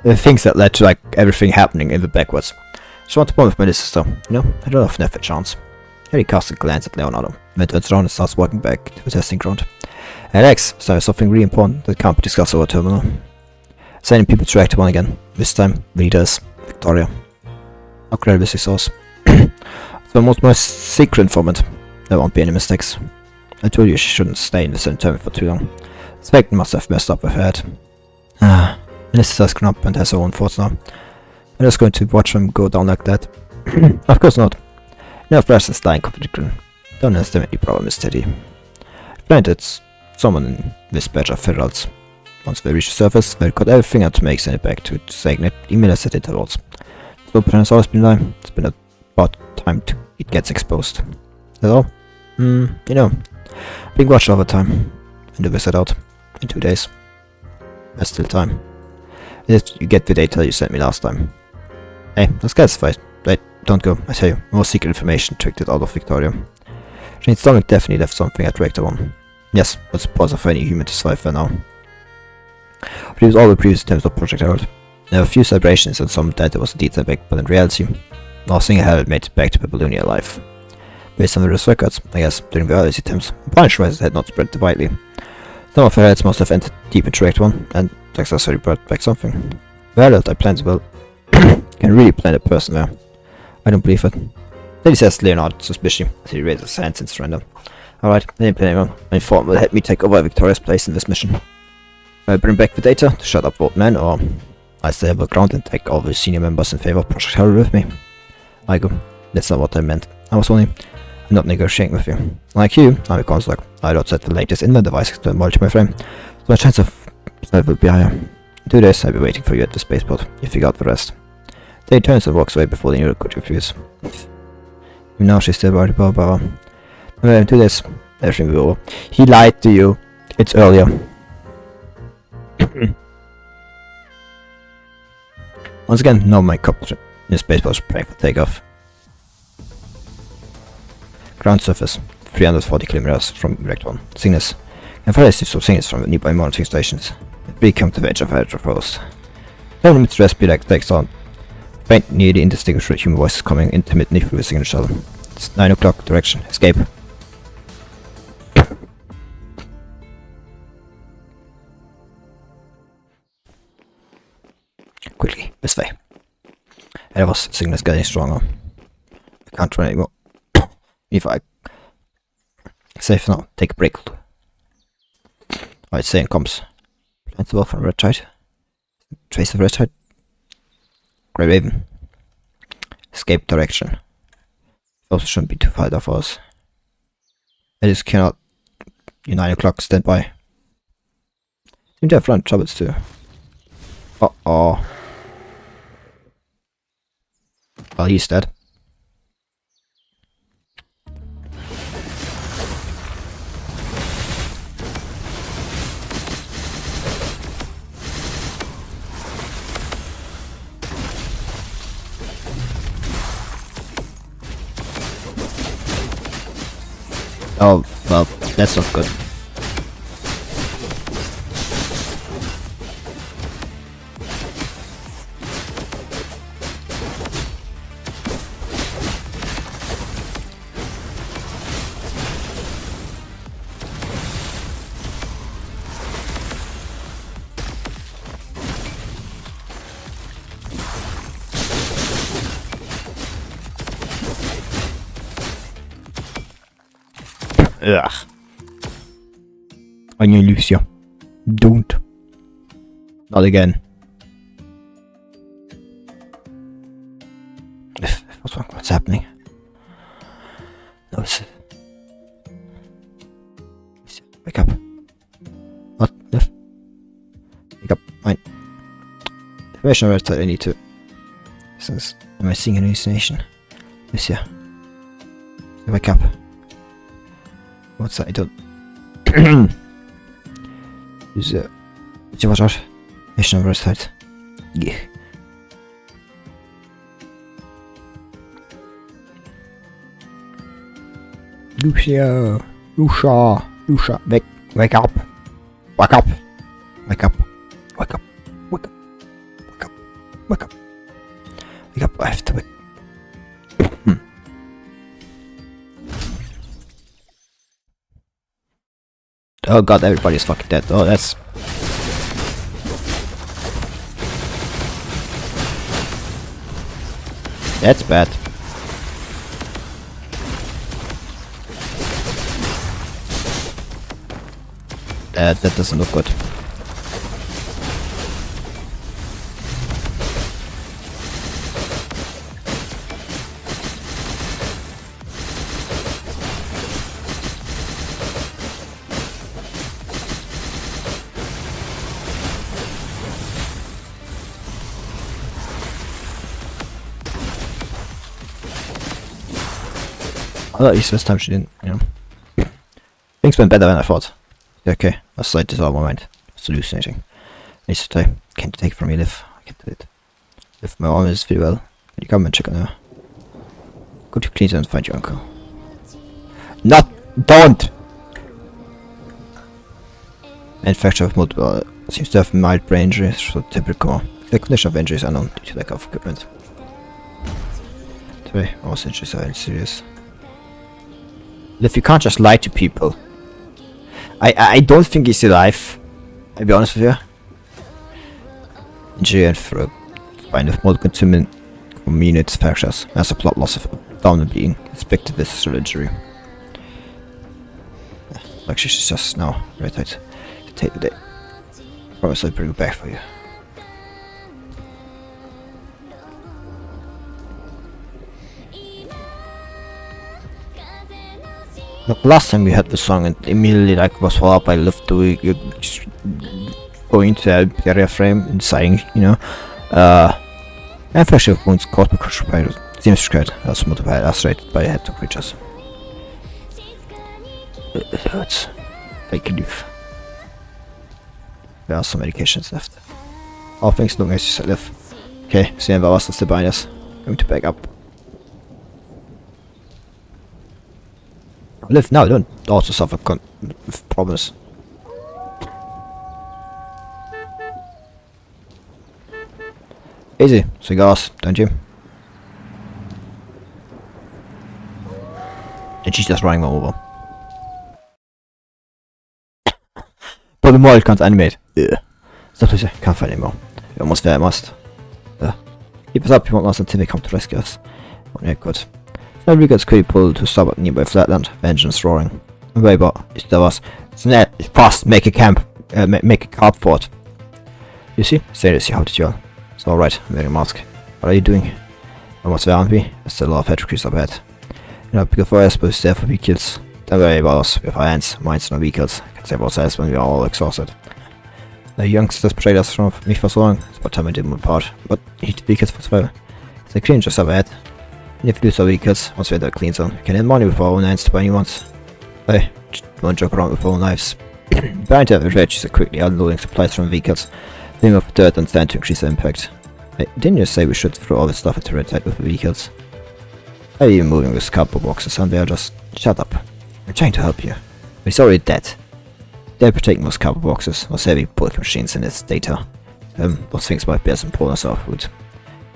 the things that led to like everything happening in the backwards. Just want to bond with my sister, you know? I don't often have a chance. Harry casts a glance at Leonardo, then turns around and starts walking back to the testing ground. Alex, so there's something really important that can't be discussed over terminal. Sending people to Reactor 1 again. This time, leaders, Victoria. How credible is your source? It's almost my secret informant. There won't be any mistakes. I told you she shouldn't stay in the same terminal for too long. Spectre must have messed up her head. Minister has grown up and has her own thoughts now. I'm just going to watch them go down like that. Of course not. Enough presence lying completely. Don't underestimate the problem, Miss Teddy. Granted, someone in this batch of federals. Once they reach the surface, they'll cut everything out to make send it back to stagnate emailers at intervals. So the has always been lying. It's been about time it gets exposed. That's all? You know, being watched all the time. And we set out in 2 days. There's still time. If you get the data you sent me last time. Hey, let's get this fight. Wait, don't go. I tell you, more secret information tricked it out of Victoria. Jane's stomach definitely left something at Reactor 1. Yes, but suppose for any human to survive there now. Reduce all the previous attempts of Project Herald. There were a few celebrations and some data was a detail back, but in reality, nothing had made it back to Babylonia alive. Based on various records, I guess, during the earliest attempts, Punch Rises had not spread widely. Some of the heads must have entered deep into Reactor 1 and successfully brought back something. Well, I plan as well. Can really plant a person there. I don't believe it. Lady says Leonard suspicious as he raises his hands in surrender. Alright, I didn't plan anyone. My informant will help me take over Victoria's place in this mission. I bring back the data to shut up old men, or I stay above ground and take all the senior members in favor of Project Herald with me. I go. That's not what I meant. I was only not negotiating with you. Like you, I'm a construct. I don't set the latest Inward Device to multi my frame, so my chance of survival will be higher. In 2 days, I'll be waiting for you at the spaceport. You figure out the rest. They turns and walks away before the new could refuse. Even now she's still worried about Baba. Well, in 2 days, everything will be over. He lied to you. It's earlier. Once again, no my copter in spaceport is preparing for takeoff. Ground surface, 340 kilometers from Reactor 1. Signals. And for us, signals from the nearby monitoring stations. We come to the edge of our post. 10 minutes rest be like takes on. Faint, nearly indistinguishable human voices coming intermittently through the signal shuttle. It's 9 o'clock, direction, escape. Quickly, this way. Ahead of us, signal's getting stronger. I can't run anymore. If I... Safe now, take a break. Alright, saying comms. Plans the wolf on red tide. Trace of red tide. Grey Raven. Escape direction. Also shouldn't be too far there for us. I just cannot... You 9 o'clock, stand by. Seem to have run troubles too. Uh-oh. Well, he's dead. Oh, well, that's not good. Ugh. I knew Lucia. Don't. Not again. What's wrong? What's happening? No, wake up. What? Lift. Wake up. Mine. Information alert that I need to. Since am I seeing an hallucination? Lucia. Wake up. What's that? I don't. Is it? Did you watch out? Mission over start. Yeah. Lucia. Wake up. Wake up. Wake up. Wake up. Wake up. Wake up. Wake up. Wake up. I have to wake. Oh god, everybody's fucking dead. Oh, that's... That's bad. That doesn't look good. Well, at least this time she didn't, you know. Things went better than I thought. Okay, a slight disorder of my mind. It's hallucinating. I need to die. Can't take it from me, Liv. I can't do it. Liv, my arm is very well. Can you come and check on her? Go to Cleveland and find your uncle. Not! Don't! Manufacturer of multiple seems to have mild brain injuries, so typical. The condition of injuries are unknown due to lack of equipment. Today, most injuries are serious. Liv, you can't just lie to people. I don't think he's alive. I'll be honest with you. Injury and for a spine of multiple convenient fractures. As a plot loss of abdominal bleeding. Expected this injury. Like she's just now right out to take the day. Promise I'll bring it back for you. Look, last time we had the song and immediately like was followed up by Liv doing going to the area frame and sighing, you know. Manufacture of wounds caused by crushed by seems scared as multiplied lacerated by head to creatures. It hurts. I can leave. There are some medications left. All things look as you said, Liv. Okay, sehen wir was das dabei ist. Going to back up. Liv, no, don't also suffer with problems. Easy, cigars, don't you? And she's just running over. But the model can't animate. Ugh. Stop, please, can't fight anymore. You're almost there, I must. Keep us up, you won't last until they come to rescue us. Oh, yeah, good. No Riggers could be pulled to stop at nearby flatland, vengeance roaring. Away, but it's there was. Snap, fast, make a camp, make a carp fort. You see? Seriously, how did you all? It's alright, I'm wearing a mask. What are you doing? Almost there, aren't we? There's still a lot of head up ahead. You know, because for us, but there for vehicles. Don't worry about us, we have our hands, minds, no vehicles. Can save ourselves when we are all exhausted. The youngsters betrayed us from me for so long, it's about time I did move apart, but you need vehicles for survival. It's a clean just up ahead. And if we lose our vehicles, once we have that clean zone, we can earn money with our own hands to buy new ones. Hey, just don't joke around with our own lives. Behind the average is quickly unloading supplies from vehicles, filling up dirt and sand to increase their impact. Hey, didn't you say we should throw all this stuff at the red side with the vehicles? Are you even moving with cardboard boxes and they are just... Shut up. I'm trying to help you. But he's already dead. They're protecting those cardboard boxes, those heavy bulk machines and its data. Those things might be as important as our food.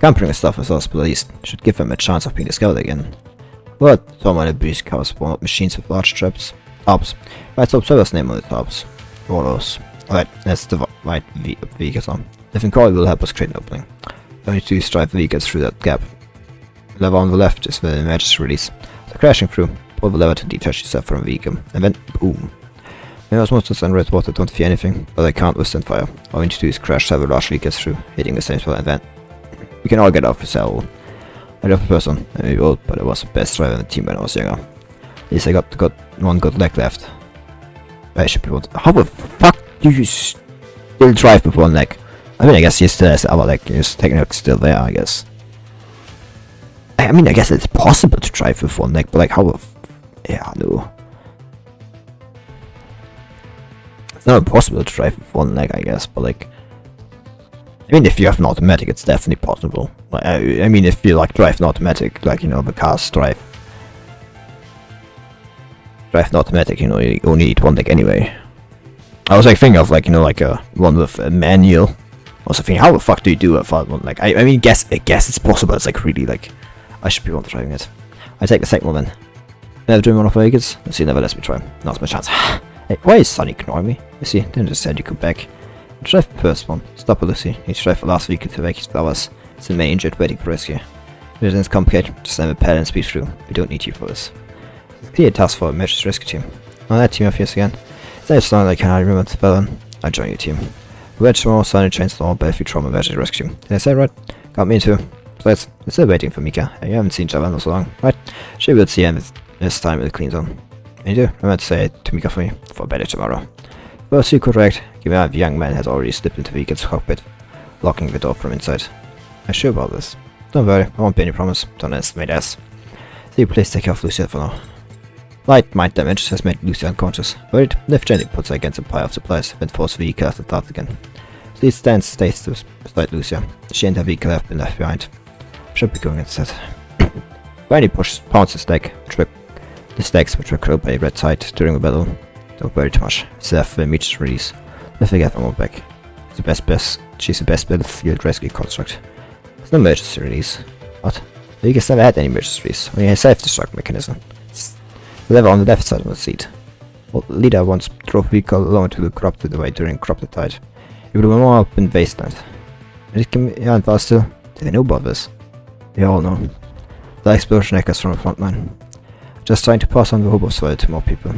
Can't bring the stuff with us, but at least should give them a chance of being discovered again. Well, someone abused cars spawn up machines with large traps. Tops. Write the observer's name on the tops. All those. Alright, that's the right vehicles on. The Fincori will help us create an opening. Only to drive the vehicles through that gap. The lever on the left is the emergency release. So crashing through, pull the lever to detach yourself from a vehicle, and then boom. Those monsters and red water don't fear anything, but they can't withstand fire. All we need to do is crash several large vehicles through, hitting the same spot, and then we can all get off the cell. I love a person, I may be old, but I was the best driver in the team when I was younger. At least I got one good leg left. I should be able to— how the fuck do you still drive with one leg? I mean, I guess he still has the other leg, he's technically still there, I guess. I mean, I guess it's possible to drive with one leg, but like, how the yeah, no. It's not impossible to drive with one leg, I guess, but like, I mean, if you have an automatic, it's definitely possible. Like, I mean, if you like drive an automatic, like, you know, the cars drive an automatic, you know, you only need one leg anyway. I was like thinking of like, you know, like a one with a manual. I was thinking, how the fuck do you do it for one leg? I mean, I guess it's possible. It's like really like, I should be one driving it. I take the second one then. Never doing one of the vehicles. Let's see, never lets me try. Now's my chance. Hey, why is Sonny ignoring me? You see, then just said you come back. Drive the first one. Stop it, Lucy. You drive the last vehicle to wake his flowers. It's the main injured waiting for rescue. It isn't complicated. Just let me pedal and speed through. We don't need you for this. It's a clear task for a emergency rescue team. On that team of yours again. It's not long I cannot remember the spell. I'll join your team. We read tomorrow, Sonny trains all Battlefield Trauma Emergency Rescue. Did I say right? Got me too. Besides, we're still waiting for Mika. You haven't seen Javan in so long, right? She will see him this time in the clean zone. And you do? I meant to say to Mika for me, for better tomorrow. First, you correct. Given that the young man has already slipped into the vehicle's cockpit, locking the door from inside. I'm sure about this. Don't worry, I won't be any promise. Don't estimate us. So please take care of Lucia for now. Light mind damage has made Lucia unconscious. Worried, lift gently puts her against a pile of supplies, then force the vehicle to start again. Please stays beside Lucia. She and her vehicle have been left behind. Should be going instead. Randy pounds the stake, which were killed by a red tide during the battle. Don't worry too much. It's left for immediate release. Let's get them all back. She's the best battlefield rescue construct. There's no emergency release. What? The vehicle's never had any emergency release. Only a self-destruct mechanism. It's the lever on the left side of the seat. Well, the leader once drove the vehicle alone to the corrupted away during corrupted tide. It would have more up in wasteland. And it can be faster. Do they know about this? They all know. The explosion echoes from the front line. Just trying to pass on the hobo soil to more people.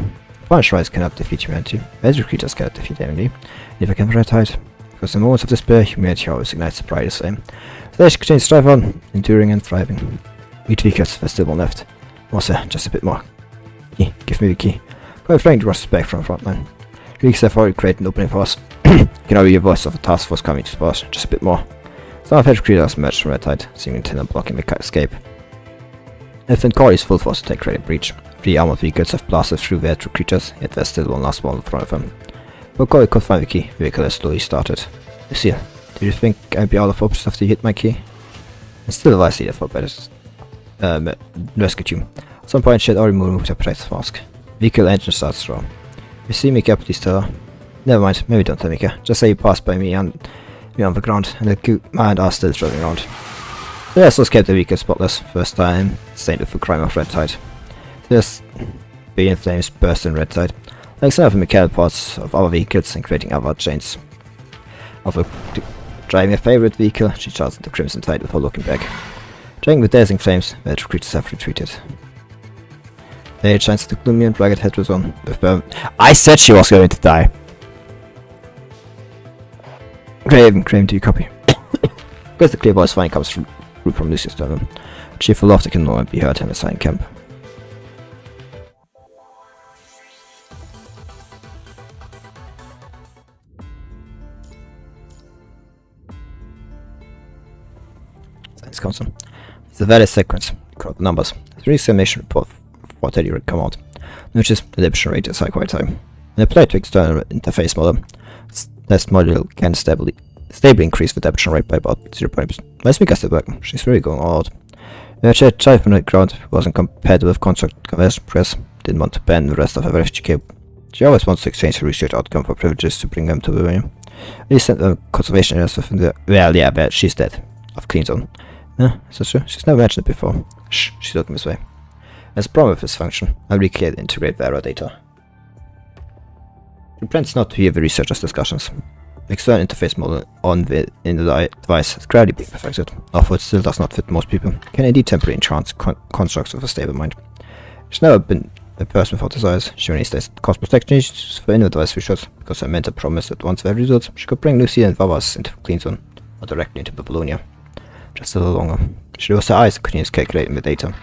Punch rise cannot defeat humanity. Magic creatures cannot defeat humanity. If I can red tide. Because in moments of despair, humanity always ignites the brightest flame. They should continue to strive on, enduring and thriving. Meet vehicles, there's still one left. Also, just a bit more. Key, give me the key. Quite trying to rush back from the front line. Vehicles have already created an opening for us. You can already hear the voice of a task force coming to spot. Just a bit more. Some of the creatures emerged from red tide, seeming intent on blocking the escape. If Fincori is full force to take credit breach. 3 armored vehicles have blasted through the two creatures, yet there's still one last one in front of them. Fincori could find the key. The vehicle has slowly started. Lucia, do you think I'd be out of options after you hit my key? And still a vice leader for better rescue team. At some point she had already moved her protective mask. Vehicle engine starts to roll. You see Mika, please tell her. Never mind, maybe don't tell Mika. Just say you passed by me on the ground, and the man are still driving around. The rest was kept the vehicle spotless, first time stained with the crime of red tide. Just being flames burst in red tide, like some of the mechanical parts of our vehicles and creating other chains. After driving a favorite vehicle, she charged into crimson tide before looking back. Dragging the dancing flames, the two creatures have retreated. They shines the gloomy and ragged head was on with I said she was going to die! Craven, do you copy? Because the clear voice finally comes from Lucius Sternum. Chief of Laughter can no longer be heard in the sign camp. Science Council. It's a valid sequence. Record the numbers. The re-examination report for Teddy would come out. Notice the adaptation rate is high quite time. When applied to external interface model, this module can stably increase the adaptation rate by about 0.0%. Where's Mika still working? She's really going all out. When I checked 5 minute ground wasn't compatible with construct conversion press, didn't want to ban the rest of her refugee. She always wants to exchange the research outcome for privileges to bring them to Oblivion. He sent them conservation areas within the... Well, yeah, but she's dead. Of Clean Zone. Is that true? She's never mentioned it before. Shh, she's looking this way. As a problem with this function, I'll recreate and integrate Vera data. She plans not to hear the researchers' discussions. The external interface model in the device has gradually been perfected, although it still does not fit most people. Can indeed temporarily enhance constructs with a stable mind. She's never been a person without desires. She only stays cost protection issues for inner device research, because her mentor promised that once the results, she could bring Lucia and Vavas into the Clean Zone, or directly into Babylonia. Just a little longer. She closed her eyes and continues calculating the data.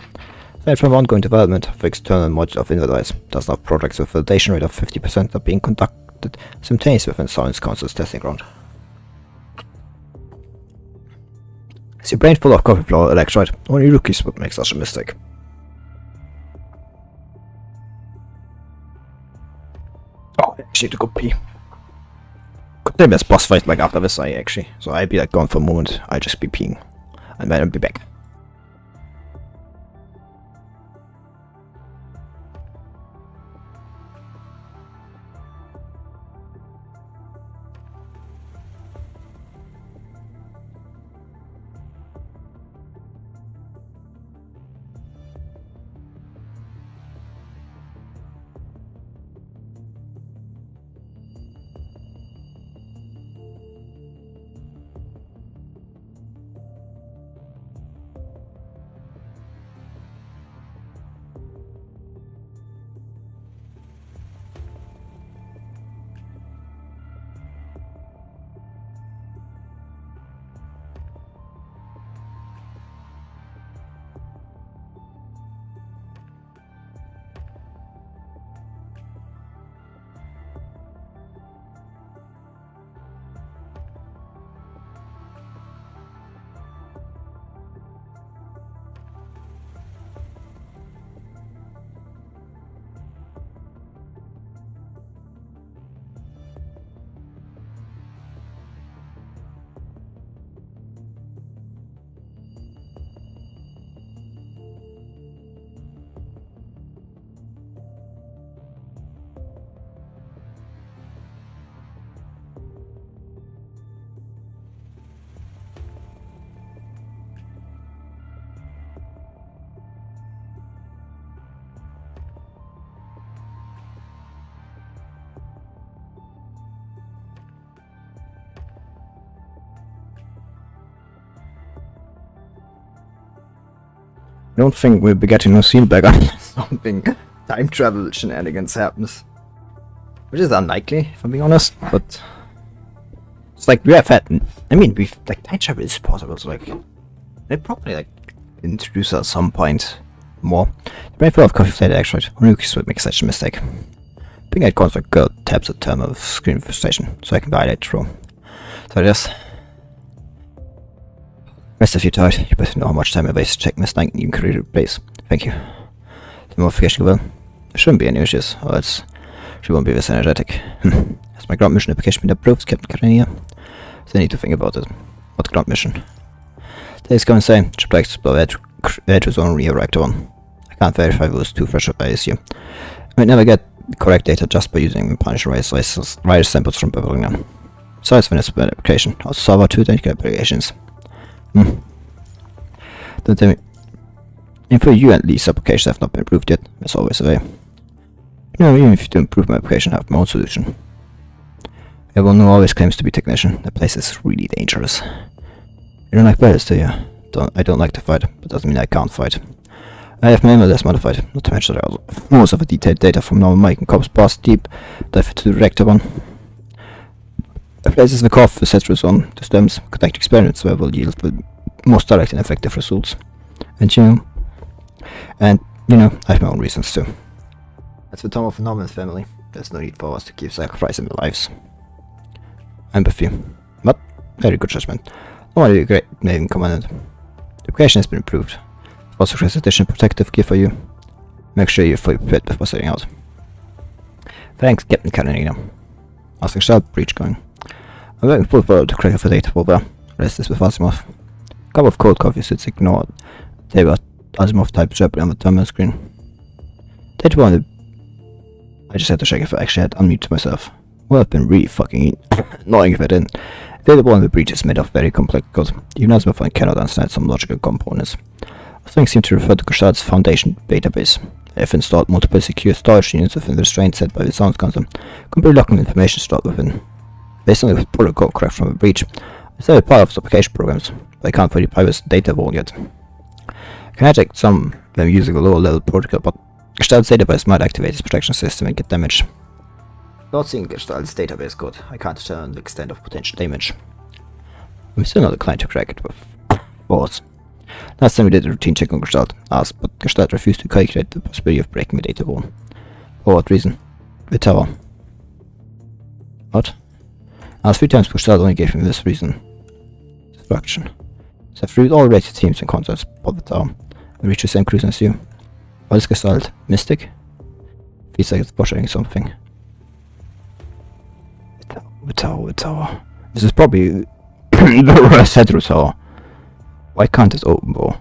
Aside from ongoing development of the external module of inner device, dozens of projects with a validation rate of 50% are being conducted simultaneously within Science Council's testing ground. Is your brain full of coffee flour, electrolyte? Only rookies would make such a mistake. Oh, I actually need to go pee. Could there be a boss fight like after this so I'd be like gone for a moment, I'd just be peeing. And then I'd be back. I don't think we'll be getting no seal back unless something time travel shenanigans happens. Which is unlikely, if I'm being honest, but it's like we have had, I mean, we've, like, time travel is possible, so like, they probably, like, introduce us at some point more. The brain full of coffee flavored extract, only would make such a mistake. Being at conflict girl taps a term of screen frustration, so I can violate through. So just rest if you're tired, you better know how much time I waste to check Miss Knight and you can create a place. Thank you. The modification will. There shouldn't be any issues, or else she won't be this energetic. Has my ground mission application been approved, Captain Karenia? So I need to think about it. What ground mission? Today's going insane. Should like to explore Edge's own reactor 1. I can't verify those two fresh up, I assume. I might never get the correct data just by using the Punisher virus samples from Babylonia. Besides for this application, also solve our two identical applications. Don't tell me. Info you and Lee's applications have not been approved yet, as always a way. You know, even if you do improve my application, I have my own solution. Everyone who always claims to be technician, the place is really dangerous. You don't like battles, do you? I don't like to fight, but doesn't mean I can't fight. I have my MLS modified, not to mention that I also most of the detailed data from normal Mike and Cobb's past deep dive to the reactor 1. It places the core for set on the stems, connect experiments where will yield the most direct and effective results. And you know, I have my own reasons too. That's the Tom of Norman's family. There's no need for us to keep sacrificing their lives. I'm with you. But, very good judgment. Normally a great Navy Commandant. The application has been approved. Also creates additional protective gear for you. Make sure you're fully prepared before setting out. Thanks, Captain Karenina. How's the sharp breach going? I'm waiting full forward to crack for data over. Rest is with Asimov. Cup of cold coffee sits ignored. They were Asimov type jeopardy on the terminal screen. Data 1 will I just had to check if I actually had unmuted myself. Well, I've been really fucking annoying if I didn't. The one with Bridget is made of very complex code. Even as my phone cannot understand some logical components. Things seem to refer to Gestalt's foundation database. I've installed multiple secure storage units within the restraints set by the sound console, completely locking the information stored within. Based on the protocol correct from the breach, I started part of the application programs, but I can't fully private data vault yet. I can hijack some of them using a lower level protocol, but Gestalt's database might activate its protection system and get damaged. Without seeing Gestalt's database code, I can't determine the extent of potential damage. I'm still not inclined to crack it with force. Last time we did a routine check on Gestalt, asked, but Gestalt refused to calculate the possibility of breaking the data vault. For what reason? The tower. What? I asked 3 times, but Gestalt only gave me this reason. Destruction. So I've reviewed all related teams and concepts about the tower, and reached the same conclusion as you. What is Gestalt? Mystic? Feels like it's butchering something. The tower. This is probably the Hetero Tower. Why can't it open, bro?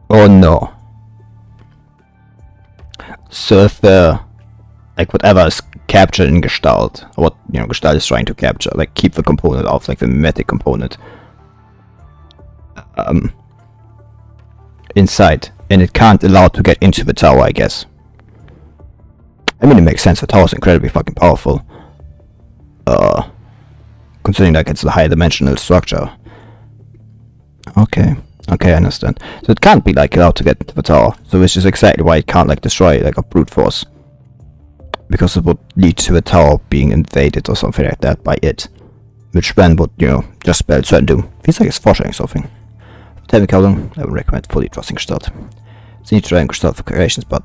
Oh no. So if like whatever is captured in Gestalt, or what Gestalt is trying to capture, like keep the component off, like the mimetic component, inside, and it can't allow it to get into the tower, I guess. I mean, it makes sense. The tower is incredibly fucking powerful. Considering like it's a higher dimensional structure. Okay, I understand. So it can't be like allowed to get into the tower. So which is exactly why it can't like destroy like a brute force. Because it would lead to the tower being invaded or something like that by it. Which then would, just spell certain doom. Feels like it's foreshadowing something. Tell me how long, I would recommend fully trusting Gestalt. It's need to try and Gestalt for creations, but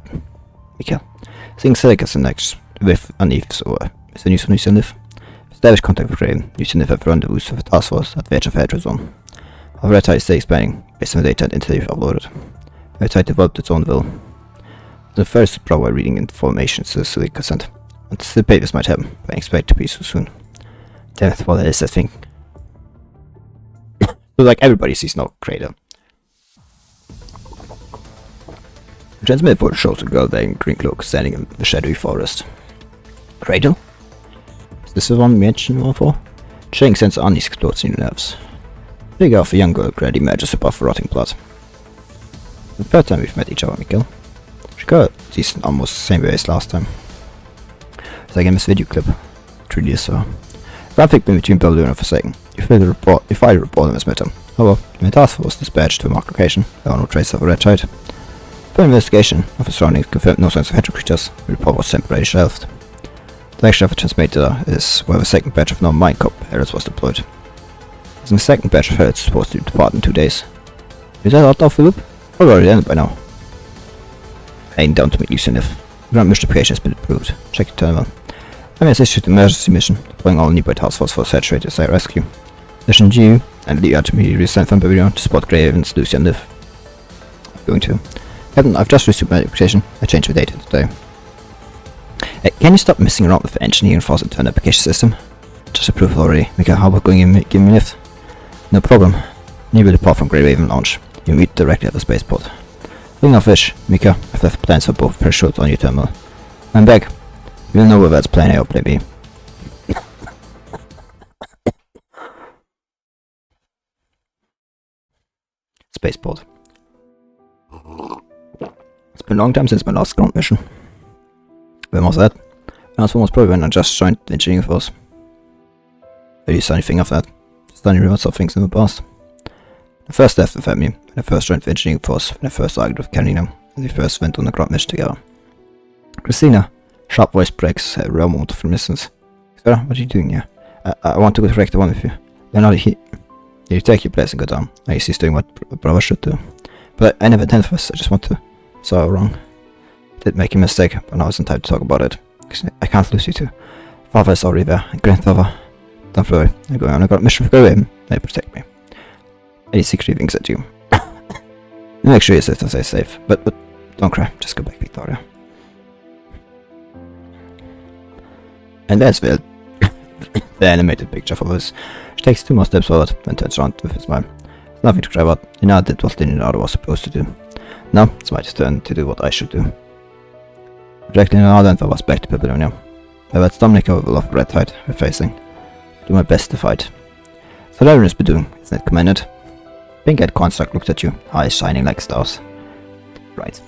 Mikael. Seeing Silicus and next with uneves or is the news from New Establish contact with Raven. Using the rendezvous with the task force at the edge of the Hedra zone. Our red tide is still expanding based on the data and intel you've uploaded. Red tide developed its own will. The first probably reading information to the Silicus and anticipate this might happen, but I expect to be so soon. Damn it, what is that thing? So like everybody sees no crater. The transmit board shows a girl wearing a green cloak standing in the shadowy forest. Cradle? Is this the one mentioned before? Chilling sense of unease explodes in your nerves. The figure of a young girl gradually emerges above the rotting blood. The third time we've met each other, Mikael. She got these almost the same way as last time. It's like in this video clip. 3 years ago. Graphic been between Bellu and Forsaken. You file the report on this matter. However, the task force was dispatched to a marked location. There are no traces of a red tide. For investigation of the surroundings confirmed no signs of hedgehog creatures. The report was temporarily shelved. The next of the transmitter is where the second batch of non-mine cop heralds was deployed. As the second batch of heralds is supposed to depart in 2 days. Is that out of the loop? Or already ended by now? Heading down to meet Lucinif. The ground mission application has been approved. Check the terminal. I has issued an emergency mission, deploying all nearby task force for a saturated site rescue. Mission G and Lee are to be sent from Oblivion to spot Graven's Lucian Liv. I'm going to. Captain, I've just received my application. I changed the data today. Can you stop messing around with the engineering for the application system? Just approved already. Mika, how about going and give me a lift? No problem. You will depart from Grey Raven launch. You meet directly at the spaceport. Looking of fish, Mika, I've left plans for both parachutes on your terminal. I'm back. You'll know whether it's plan A or plan B. Spaceport. It's been a long time since my last ground mission. When was that? Last one was probably when I just joined the engineering force. Have you saw anything of that? Just any remote of things in the past. The first left the family, when I first joined the engineering force, when I first argued with Carolina, and we first went on a ground mission together. Christina, sharp voice breaks a real moment of reminiscence. Sarah, what are you doing here? I want to go direct the one with you. Then I'll you take your place and go down. I guess he's doing what a brother should do. But I never intended for this, I just want to. So wrong. Did make a mistake, but now isn't time to talk about it. I can't lose you two. Father is already there, and grandfather. Don't worry, I'm going on a mission for Graham. They protect me. Any secret things at you. Make sure your sister stays safe, but don't cry, just go back, Victoria. And there's the animated picture for this. She takes 2 more steps forward, then turns around with a smile. There's nothing to cry about. Lina did what Lina was supposed to do. Now, it's my turn to do what I should do. Rejecting another and was back to Babylonia. I let Dominic over of red tide we're facing. Do my best to fight. So everyone is doing, isn't it commended? Pink-eyed construct looked at you, eyes shining like stars. Right.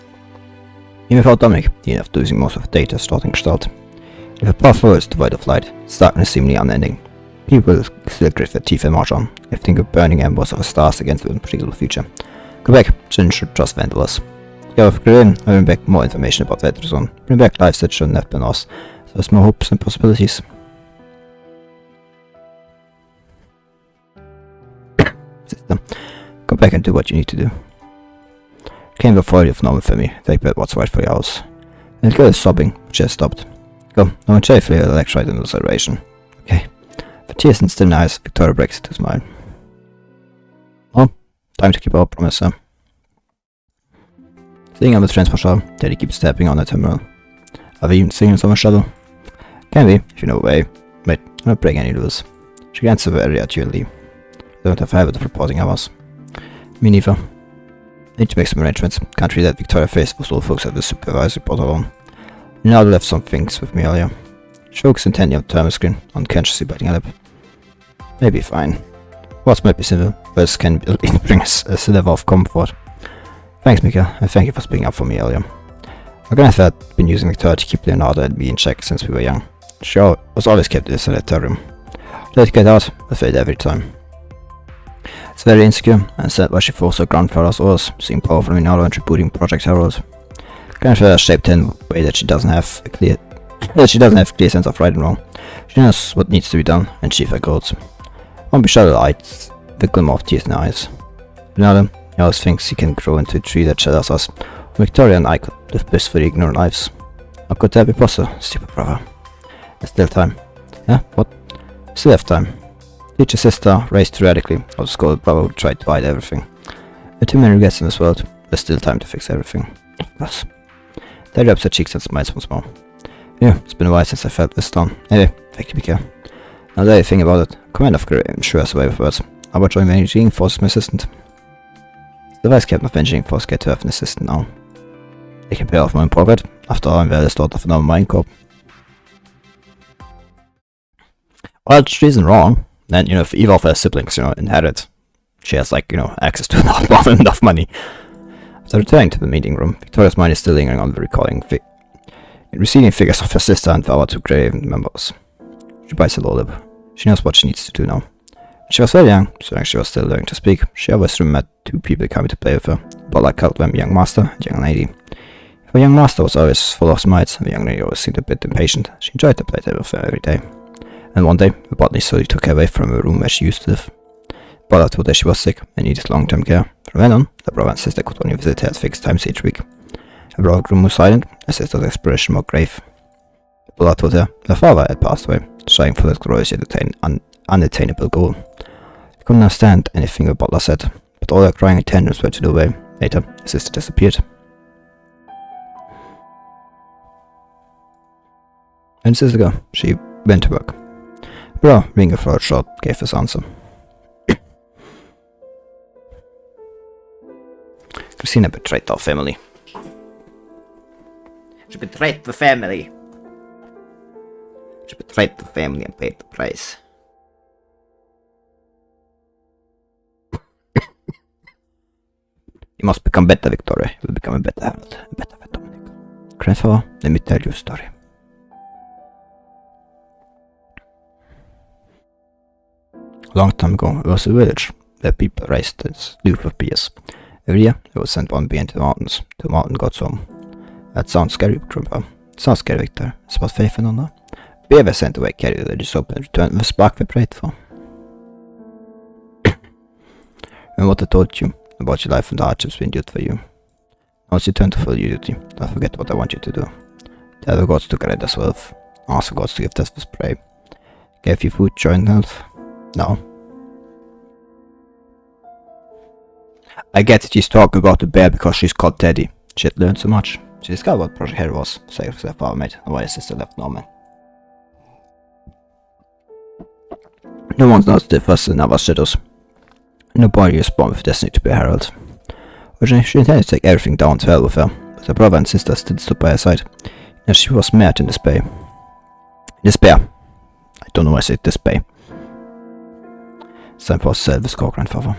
Even without Dominic, he ended up losing most of the data starting gestalt. If a path forward is devoid of light, its darkness seemingly unending. People will still grit their teeth and march on, lifting up burning embers of the stars against the unpredictable future. Go back, Jin should trust Vandalos. Together with Grin, I bring back more information about Veterzone. Bring back lives that shouldn't have been lost, so there's more hopes and possibilities. System. Go back and do what you need to do. Came the authority of normal family, take back what's right for yours. And the girl is sobbing, but she has stopped. Go, no one safely electrolyte in the celebration. Okay. For tears and still eyes, Victoria breaks into a smile. Well, time to keep our promise, sir. Sitting on the transport shuttle, Teddy keeps tapping on the terminal. Are we even seeing someone's shuttle? Can be, if you know the way. Wait, I'm not breaking any rules. She glances over area at you and leave. I don't have a habit of reporting hours. Me neither. Need to make some arrangements. Can't read that Victoria face was all folks at the supervisory board alone. Now left some things with me earlier. She focused intently on the thermal screen, unconsciously biting a lip. Maybe fine. Words might be simple, but this can bring us a sliver of comfort. Thanks, Mika, and thank you for speaking up for me earlier. I'm gonna have been using Victoria to keep Leonardo and me in check since we were young. She was always kept in the sanitarium. Let it get out, I failed every time. It's very insecure, and said why she forced her grandfather's orders, seeing powerful Leonardo and tributing Project Herald. Grandfather shaped her in a way that she doesn't have a clear sense of right and wrong. She knows what needs to be done and achieve her goals. Won't be shadowed the glimmer of tears in her eyes. Leonardo, he always thinks he can grow into a tree that shadows us. Victoria and I could live blissfully ignorant lives. How could that be possible, stupid brother? There's still time. Yeah, what? Still have time. Teacher sister raised radically, or scolded brother who tried to hide everything. There are too many regrets in this world, there's still time to fix everything. Plus. Teddy rubs her cheeks and smiles once more. Yeah, it's been a while since I felt this down. Anyway, thank you, Mika. Now that I think about it, Command of Grim sure has a way with words. How about joining the Engineering Force as my assistant? The Vice Captain of Engineering Force get to have an assistant now. They can pay off my own pocket. After all, I'm the eldest daughter of another Mine Corp. Well, she isn't wrong. And, if either of her siblings, inherit, she has, access to enough money. After returning to the meeting room, Victoria's mind is still lingering on the receding figures of her sister and the other two grave members. She bites her lower lip. She knows what she needs to do now. When she was very young, so young she was still learning to speak, she always remembered two people coming to play with her, but like called them young master and young lady. If her young master was always full of smiles, and the young lady always seemed a bit impatient, she enjoyed the playtime with her every day. And one day, the botany slowly took her away from the room where she used to live. Brother told her she was sick and needed long-term care. From then on, the brother and sister could only visit her at fixed times each week. Her brother grew more silent, her sister's expression more grave. The brother told her her father had passed away, striving for that glorious yet unattainable goal. She couldn't understand anything the butler said, but all her crying and tenderness were to no away. Later, her sister disappeared. And sister go, she went to work. Bro, being a throat short, gave his answer. Christina betrayed our family. She betrayed the family. She betrayed the family and paid the price. You must become better, Victoria. You will become a better Harold, a better Dominic. Grandfather, let me tell you a story. Long time ago, there was a village where people raised its youth of beers. Every year, they would send one beer into the mountains, to the mountain god's home. That sounds scary, Grandpa. It sounds scary, Victor. It's about faith and honor. Beer were sent away, carry the village's open, and return with the spark they prayed for. And what I told you about your life and the hardships we endured for you. Now it's your turn to fulfill your duty. Don't forget what I want you to do. Tell the gods to guide us wealth. Ask the gods to give us this prey. Gave you food, joy, and health. No. I get that she's talking about the bear because she's called Teddy. She had learned so much. She discovered what Project Hero was, save her father made, and why her sister left Norman. No one knows the first in our shadows. Nobody is born with destiny to be a herald. Originally, she intended to take everything down to hell with her, but her brother and sister still stood by her side. And she was mad in despair. Despair. I don't know why I said despair. It's time for us to save this grandfather.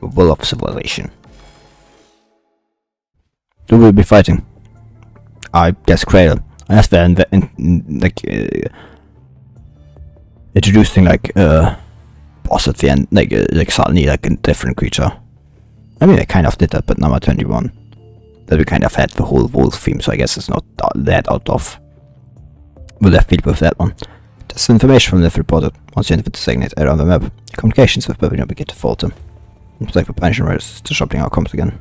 The will of civilization. Who will be fighting? I guess Cradle. And that's introducing boss at the end, like suddenly like a different creature. I mean, I kind of did that, but number 21. That we kind of had the whole wolf theme, so I guess it's not that out of the left field with that one. There's information from the reported. Once you enter the designated area on the map, communications with Oblivion begin to falter. It's like the punishing riders to shopping outcomes again.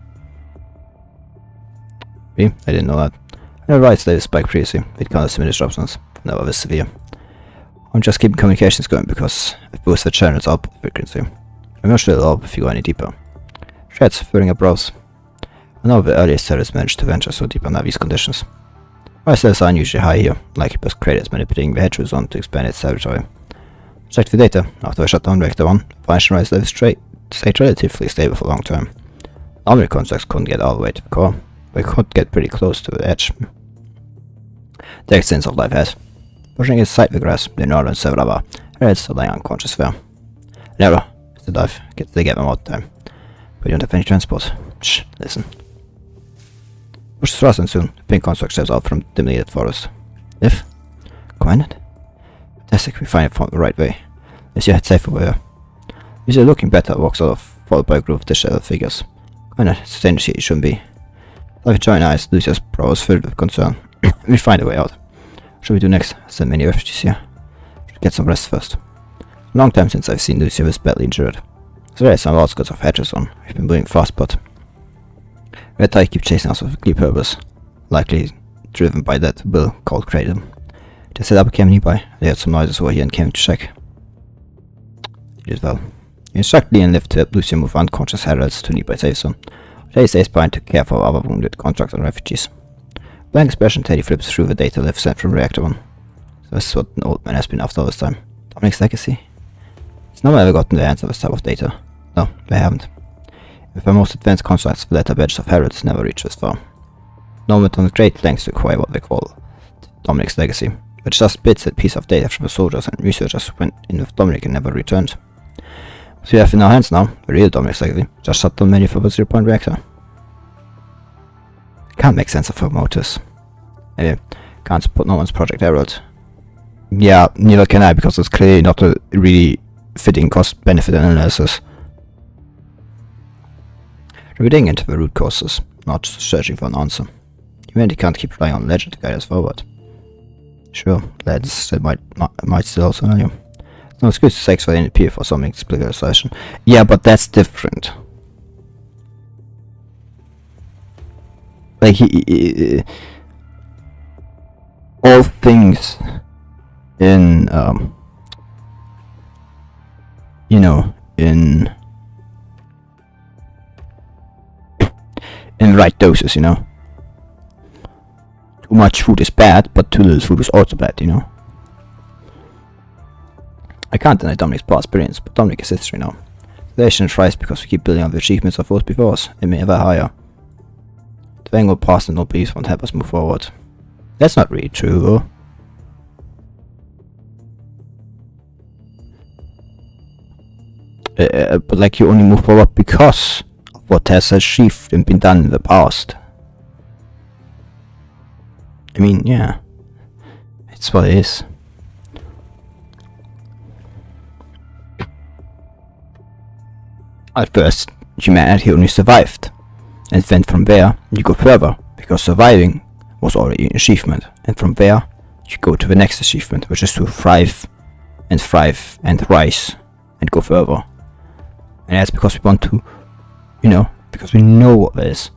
Me? I didn't know that. I know right status spike previously, it counted similar disruptions, now it was severe. I'm just keeping communications going because it boosts the channel's output frequency. I'm not sure it'll help if you go any deeper. Threats filling up rows. I know the earliest terrorists managed to venture so deep under these conditions. Rice levels are unusually high here, likely because Kratos manipulating the hedge zone to expand its territory. Check the data. After the shutdown Reactor 1, financial rice levels stayed relatively stable for long term. Normally constructs couldn't get all the way to the core, but could get pretty close to the edge. The extent of life has. Pushing inside the grass, the northern Severava, Reds are lying unconscious there. Never, it's the dive, they get them out time. We don't have any transport. Shh, listen. Push the thrust and soon, the pink construct steps out from the dimly lit forest. If? Commandant? Fantastic, we finally found the right way. Is your head safe over here? Is looking better, walks out of, followed by a group of disheveled figures. Commandant, it's a dangerous, it shouldn't be. Like giant eyes, Lucia's brow is filled with concern. We find a way out. What should we do next? Send many refugees here. Should get some rest first. A long time since I've seen Lucia was badly injured. So there is some outskirts of Hatcherson. We've been moving fast, but Red Tie keep chasing us with a clear purpose. Likely driven by that Bill called Kratom. They set up a camp nearby. They heard some noises over here and came to check. He did well. He instructed Lee and Liv to help Lucia move unconscious heralds to nearby safe zone. Teddy stays behind to care for other wounded contracts and refugees. Blank expression, Teddy flips through the data Liv sent from Reactor 1. So this is what an old man has been after all this time. Dominic's legacy. It's no one ever gotten the answer of this type of data. No, they haven't. With the most advanced constructs, the letter badges of heralds never reach this far. No one went on great lengths to acquire what they call Dominic's legacy, which just bits and pieces of data from the soldiers and researchers who went in with Dominic and never returned. What we have in our hands now, the real Dominic's legacy, just shut down many for the 0-point reactor. Can't make sense of her motives. Maybe can't support no one's Project Herald. Yeah, neither can I, because it's clearly not a really fitting cost-benefit analysis. Reading into the root causes, not searching for an answer. Humanity can't keep relying on legend to guide us forward. Sure, legends still might still also know you. No excuse to sex for the NP for some inexplicable session. Yeah, but that's different. Like all things in you know, in right doses, you know. Too much food is bad, but too little food is also bad, you know. I can't deny Dominic's past experience, but Dominic is history now. The nation thrives because we keep building on the achievements of those before us, and may ever higher. The angle past and no beliefs won't help us move forward. That's not really true, though. But like, you only move forward because of what has achieved and been done in the past. I mean, yeah. It's what it is. At first, humanity only survived. And then from there, you go further, because surviving was already an achievement. And from there, you go to the next achievement, which is to thrive and rise and go further. And that's because we want to, you know, because we know what it is.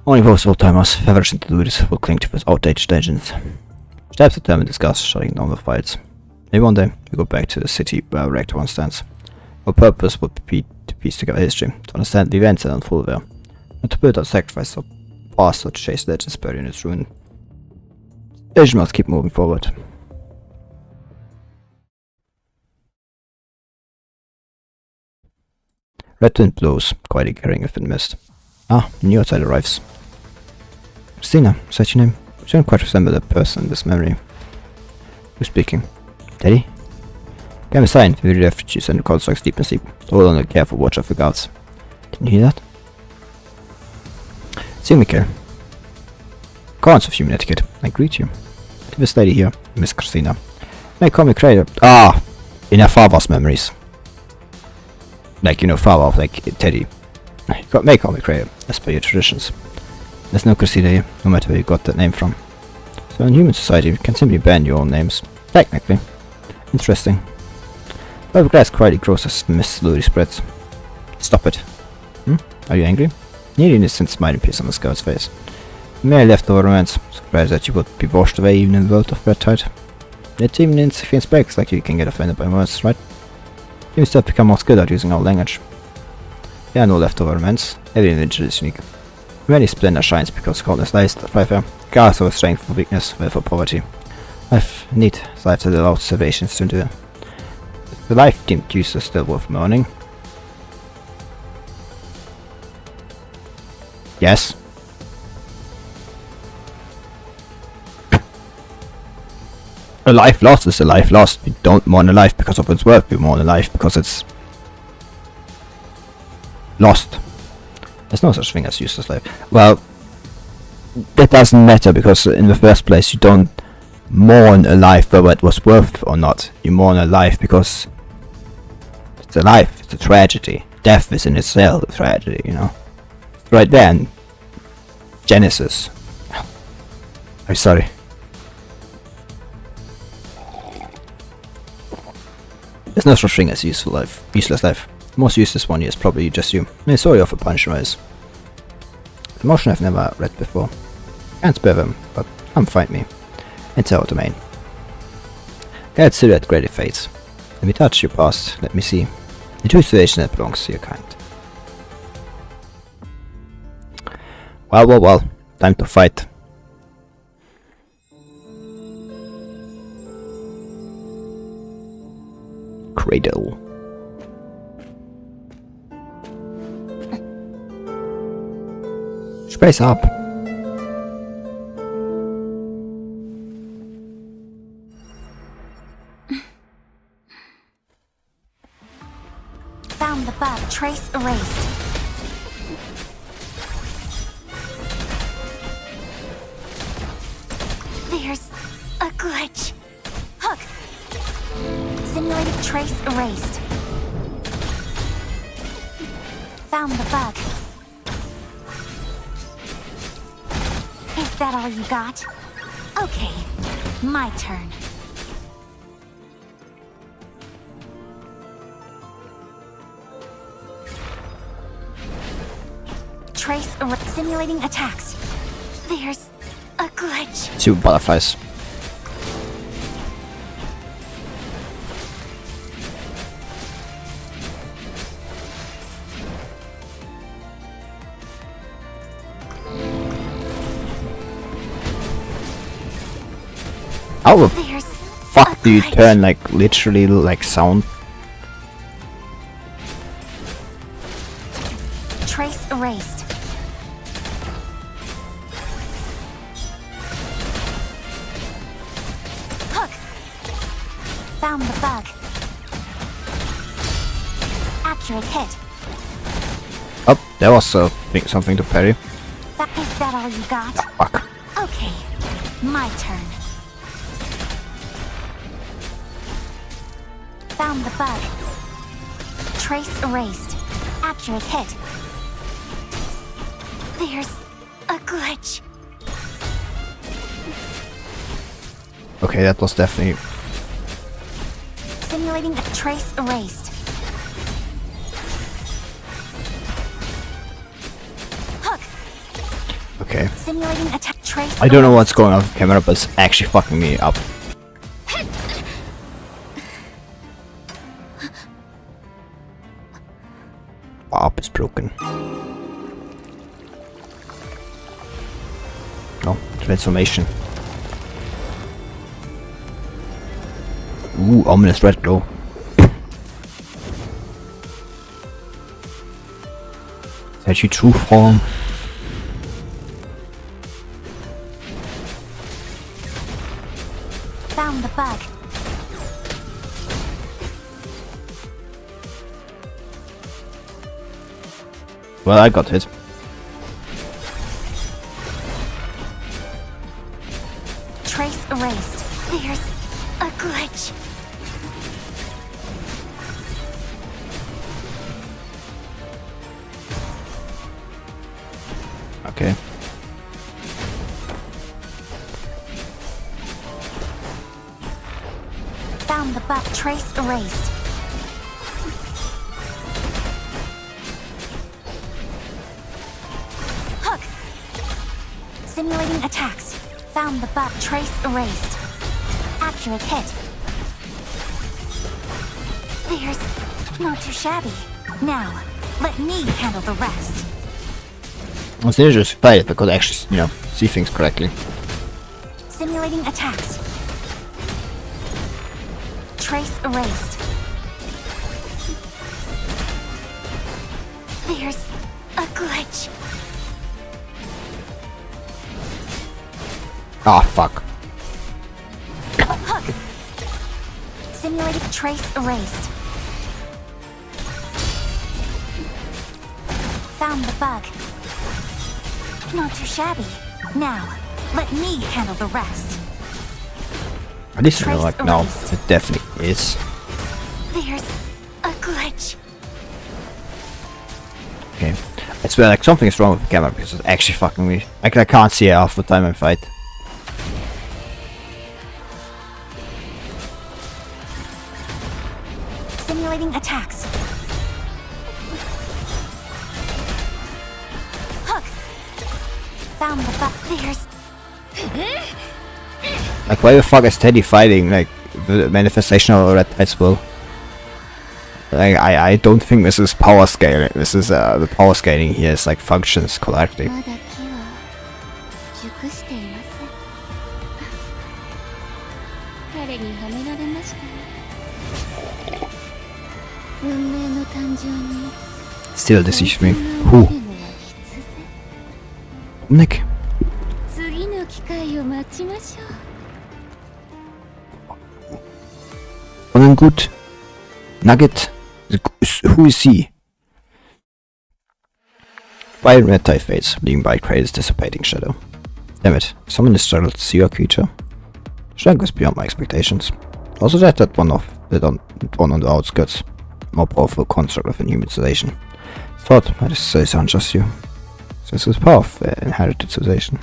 Only those old-timers who have everything to do with this will cling to those outdated legends. Steps determine discuss shutting down the fights. Maybe one day we go back to the city where Reactor 1 stands. Our purpose would be to piece together history, to understand the events that unfold there, and to build our sacrifice of past or to chase legends buried in its ruin. Asia must keep moving forward. Red wind blows, quietly carrying a thin mist. Ah, the new outside arrives. Christina, is that your name? I don't quite resemble the person in this memory. Who's speaking? Daddy? Came a sign for the refugees and the constructs deep in sleep. Hold on a careful watch of the guards. Didn't you hear that? See me, Mikael. Cons of human etiquette. I greet you. This lady here, Miss Christina. May call me Crater. Ah! In her father's memories. Like, you know, father, like Teddy. May call me Crater, as per your traditions. There's no Christina here, no matter where you got that name from. So in human society, you can simply ban your own names. Technically. Interesting. But glass quietly grows as mist slowly spreads. Stop it. Are you angry? Nearly an instant smiling piece on the scout's face. Merely leftover romance. Surprised that you would be washed away even in the world of red tide. Yet even insignificant specs like you can get offended by words, right? You still become more skilled at using our language. There are no leftover romance. Every individual is unique. Many splendor shines because coldness lies thrive here. Regardless of strength for weakness, wealth for poverty. Life need life that allows salvations to endure. The life deemed useless still worth mourning. Yes. A life lost is a life lost. We don't mourn a life because of its worth. We mourn a life because it's lost. There's no such thing as useless life. Well, that doesn't matter because in the first place you don't mourn a life whether it was worth or not. You mourn a life because it's a life. It's a tragedy. Death is in itself a tragedy, you know. Right there in Genesis. I'm sorry. There's no such thing as useful life, useless life. The most useless one is probably just you. Sorry of a punch rise. Emotion I've never read before. Can't spare them, but come find me. Enter our domain. Guide silhouette great fates. Let me touch your past, let me see. The true situation that belongs to your kind. Well. Time to fight. Cradle. Space up. Found the bug. Trace erased. There's a glitch. Hook. Simulated trace erased. Found the bug. Is that all you got? Okay, my turn. Trace simulating attacks. There's a glitch. Two butterflies. How the fuck do you turn like literally like sound? Trace erased. Hook. Found the bug. Accurate hit. Oh, there was something to parry. Is that all you got? Fuck. Okay, my turn. Found the bug. Trace erased. Accurate hit. There's a glitch. Okay, that was definitely... Simulating a trace erased. Hook. Okay. Simulating attack trace. I don't know what's going on with the camera, but it's actually fucking me up. Up is broken. No, transformation. Ooh, ominous red glow. Is that your true form? Found the bug. Well, I got hit. Trace erased. There's a glitch. Okay. Found the bug. Trace erased. Hook. Simulating attacks. Found the bug. Trace erased. Accurate hit. There's not too shabby. Now, let me handle the rest. It's dangerous to fight it because I actually, you know, see things correctly. Simulating attacks. Trace erased. There's a glitch. Ah, fuck. Hook. Simulated trace erased. Found the bug. Not too shabby. Now, let me handle the rest. At least I feel Trace like, no, erased. it definitely is. There's a glitch. Okay. I swear, like, something is wrong with the camera because it's actually fucking me. Like, I can't see it half the time I fight. Simulating attacks. Hook. Found the bug. There's Like, why the fuck is Teddy fighting, like, the manifestation of a red tide will? Like, I don't think this is power scaling. This is, the power scaling here is, like, functions correctly. まだ木は熟していません。彼にはめられましたね。運命の誕生に Still deceive me. Who? Nick. 次の機会を待ちましょう。 Und dann gut. Nugget. Who is he? White red tide fades, leaving by Kratos' dissipating shadow. Damn it, someone is startled to see your creature. Strength was beyond my expectations. Also that one on the outskirts. More powerful construct of inhuman civilization. Thought might say it's unjust you. Since this power of inherited civilization.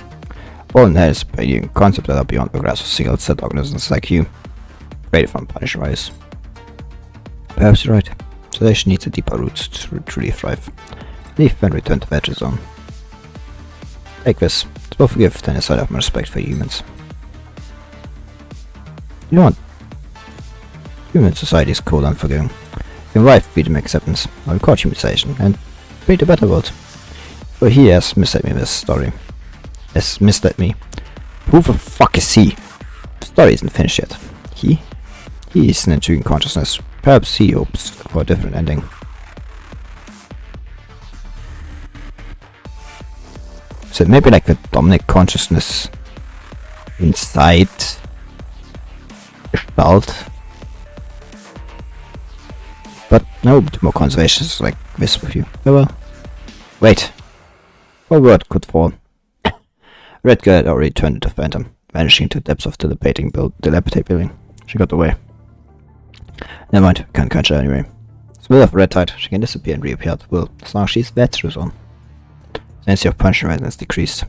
All inherits by the concept that are beyond the grasp of single-set organisms like you. Created from Punisher eyes. Perhaps you're right. Civilization needs a deeper roots to truly thrive. Leave and return to Veggie Zone. Take this. It's both a gift and a sign of my respect for humans. You know what? Human society is cold and forgiving. You can rife freedom acceptance, or record humanization, and create a better world. But he has misled me with this story. Has misled me. Who the fuck is he? The story isn't finished yet. He is an intriguing consciousness. Perhaps he hopes for a different ending. So maybe like the Dominic consciousness inside Gestalt. But no, more conservation is like this with you. Oh well. Wait. What word could fall? Red girl had already turned into phantom, vanishing to the depths of the dilapidated building. She got away. Never mind, can't catch her anyway. Smell of red tide, she can disappear and reappear at will, as long as she's Vetrus on. Sense of punch resistance decreased.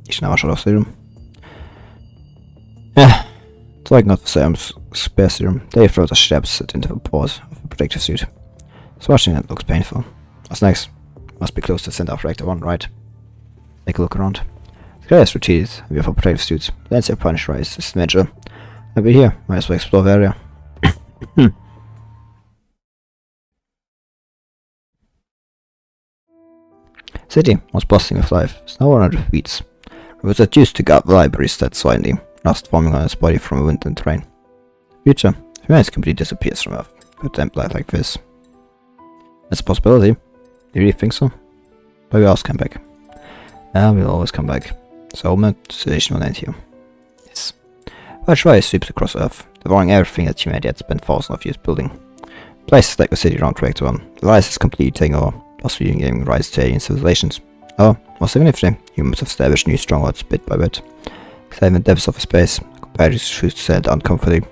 Ich schnell schon aus Serum. Yeah, Zeug not the same spare serum. They throw the steps into the pores of the protective suit. Swashing it looks painful. What's next? Must be close to the center of Reactor 1, right? Take a look around. The guy has retreated with our protective suits. Let's say punish rise is major. I'll be here, might as well explore the area. City was bustling with life. It's now 100 feet. It was reduced to guard the libraries that slightly, rust forming on its body from wind and rain. Future, humanity completely disappears from Earth. Could tempt life like this. That's a possibility. Do you really think so? But we always come back. Yeah, we'll always come back. So, my situation will end here. Yes. White fire sweeps across Earth, devouring everything that humanity had spent thousands of years building. Places like the city around Reactor 1, the rise is completely taking over, possibly giving rise to alien civilizations. Or, more significantly, humans have established new strongholds bit by bit. Climbing the depths of space, competitors choose to sail uncomfortably,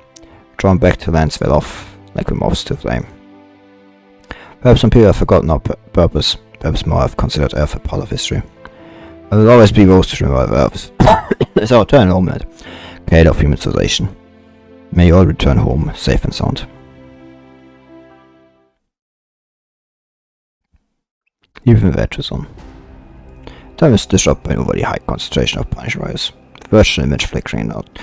drawn back to lands well off, like moths to flame. Perhaps some people have forgotten our purpose, perhaps more have considered Earth a part of history. There will always be those to remember Earth as our eternal homeland, creator of human civilization. May you all return home safe and sound. Even the edge on. Time is disrupted by an overly high concentration of punishing virus. Virtual image flickering out.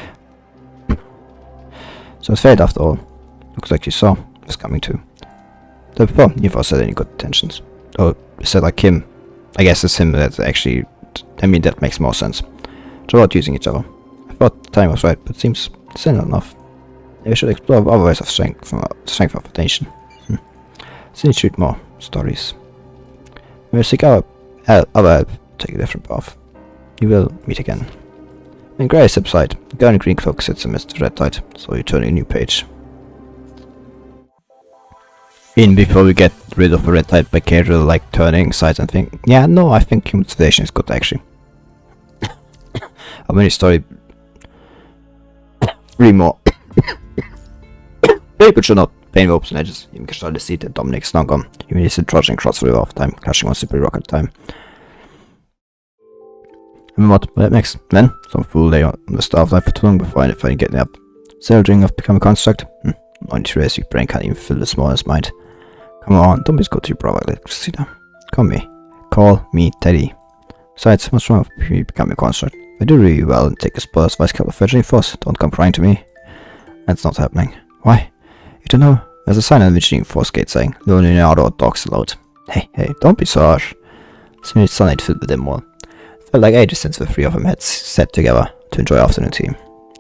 So it's fate after all. Looks like you saw was coming too. Though before you never said any good intentions. Oh, you said like him. I guess it's him that actually. I mean that makes more sense. They're out using each other. I thought the time was right, but it seems still not enough. Maybe we should explore other ways of strength of the nation. So you shoot more stories. We'll seek our other help, take a different path. You will meet again. In Grey's side, the girl in green cloak sits amidst the red tide, so you turn a new page. Before we get rid of the red tide by casual like turning sides and think, yeah, no, I think human civilization is good actually. How many story 3 more. People should not pain ropes and edges, even can the seat that Dominic snug on. Even is trudging across the river of time, crashing on super rocket time. And what next? Then, some fool lay on the star of life for too long before finally getting up. Still dreaming of becoming a construct? Only to raise your brain can't even fill the smallest mind. Come on, don't be so good to your brother, electricity. Call me Teddy. Besides, what's wrong with me becoming a construct? I do really well and take a spot as vice captain of Federation Force. Don't come crying to me. That's not happening. Why? You don't know? There's a sign on the Virginia Force gate saying, "No new outdoor dogs allowed." Hey, don't be so harsh. Soon it's sunlight filled with them all. It felt like ages since the 3 of them had sat together to enjoy afternoon tea.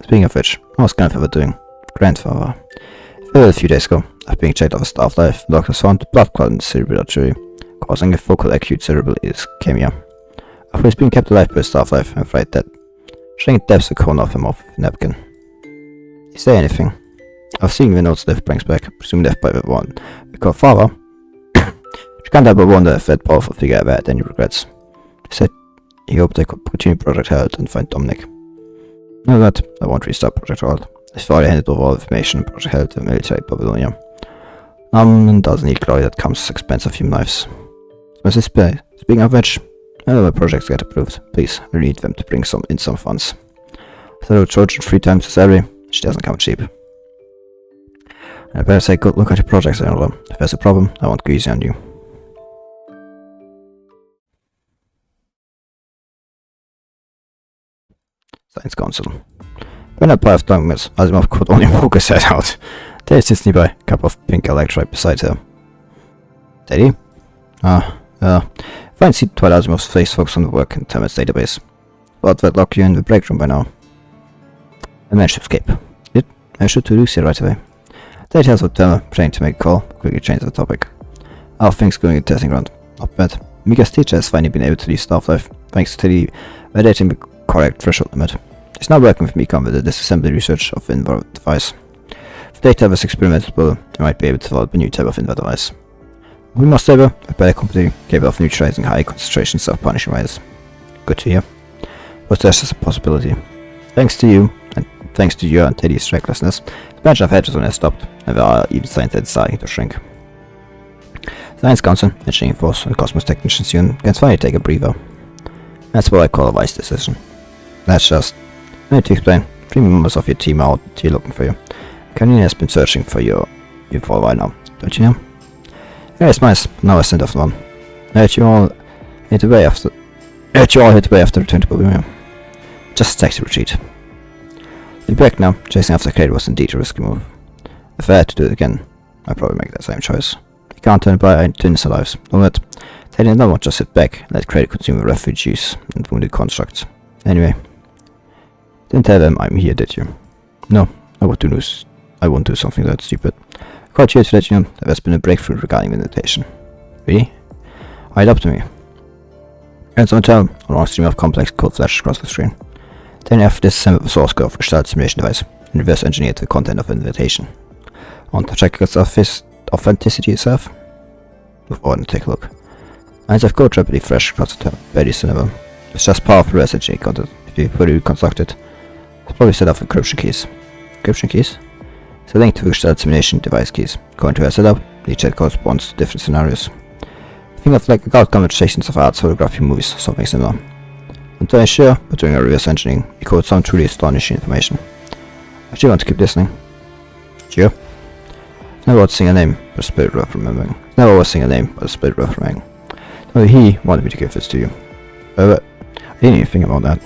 Speaking of which, what was grandfather doing? Grandfather. A few days ago, after being checked off a staff life, the doctors found a blood clot in the cerebral artery, causing a focal acute cerebral ischemia. After he's being kept alive by a staff life, I'm afraid that Shrinking depths a corner of him off with a napkin. You say anything? I've seen the notes Liv brings back, presumed left by the one we call father. She can't help but wonder if that powerful figure ever had any regrets. He said he hoped they could continue Project Herald and find Dominic. No, that I won't restart Project Herald. His father handed over all the information on Project Herald to the military at Babylonia. Doesn't need glory that comes at the expense of human lives. Speaking of which, I know the projects get approved. Please, I need them to bring in some funds. I thought I would charge 3 times the salary. She doesn't come cheap. I better say good look at your projects, Anna. If there's a problem, I won't go easy on you. Science Council. When I play of documents, Asimov could only poke his head out. There sits nearby, a cup of pink electrolyte beside her. Teddy? Fine seat while Asimov's face focused on the work in Termit's database. Thought that locked you in the break room by now. I managed to escape. I should to Lucia right away. Teddy tells what Terma, trying to make a call, quickly change the topic. How are things going in the testing ground? Not bad. Mika's teacher has finally been able to leave staff life, thanks to Teddy validating the correct threshold limit. He's now working with Mika on the disassembly research of the Invar device. If the data was experimentable, we might be able to develop a new type of Invar device. We must stable, a better company capable of neutralizing high concentrations of punishing virus. Good to hear. But there's just a possibility. Thanks to you, and thanks to your and Teddy's recklessness, the branch of hedges has stopped, and there are even signs that it's starting to shrink. Science Council, Engineering Force, and Cosmos Technicians Union can finally take a breather. That's what I call a wise decision. That's just... I need to explain. 3 members of your team are out here looking for you. Canyon has been searching for you for a while now, don't you know? Yeah, it's nice, but now I sent off one. I heard you all hit away after the return to Oblivion. Just attack to retreat. You're back now. Chasing after Crater was indeed a risky move. If I had to do it again, I'd probably make that same choice. You can't turn by to innocent lives. Don't let Teddy and no one just sit back and let Crater consume the refugees and wounded constructs. Anyway, didn't tell them I'm here, did you? No, I won't do something that stupid. Quite here to let you know that there's been a breakthrough regarding the invitation. Really? Hide up to me. And so tell a long stream of complex code flashes across the screen. Then after this source code for start simulation device and reverse engineer the content of the invitation. Want to check its authenticity itself? Move on and take a look. Lines of code rapidly fresh across the top, very reasonable. It's just powerful reverse engineering content. If you fully reconstruct it, it's probably set off encryption keys. Encryption keys? It's a link to start simulation device keys. Going to a setup, each set corresponds to different scenarios. Think of like the conversations of arts, photography, movies, something similar. I'm not sure, but during our reverse engineering, we code some truly astonishing information. I do want to keep listening. Sure. Never was sing a name, but a spirit worth remembering. Never was sing a name, but a spirit worth remembering. No, he wanted me to give this to you. But I didn't even think about that.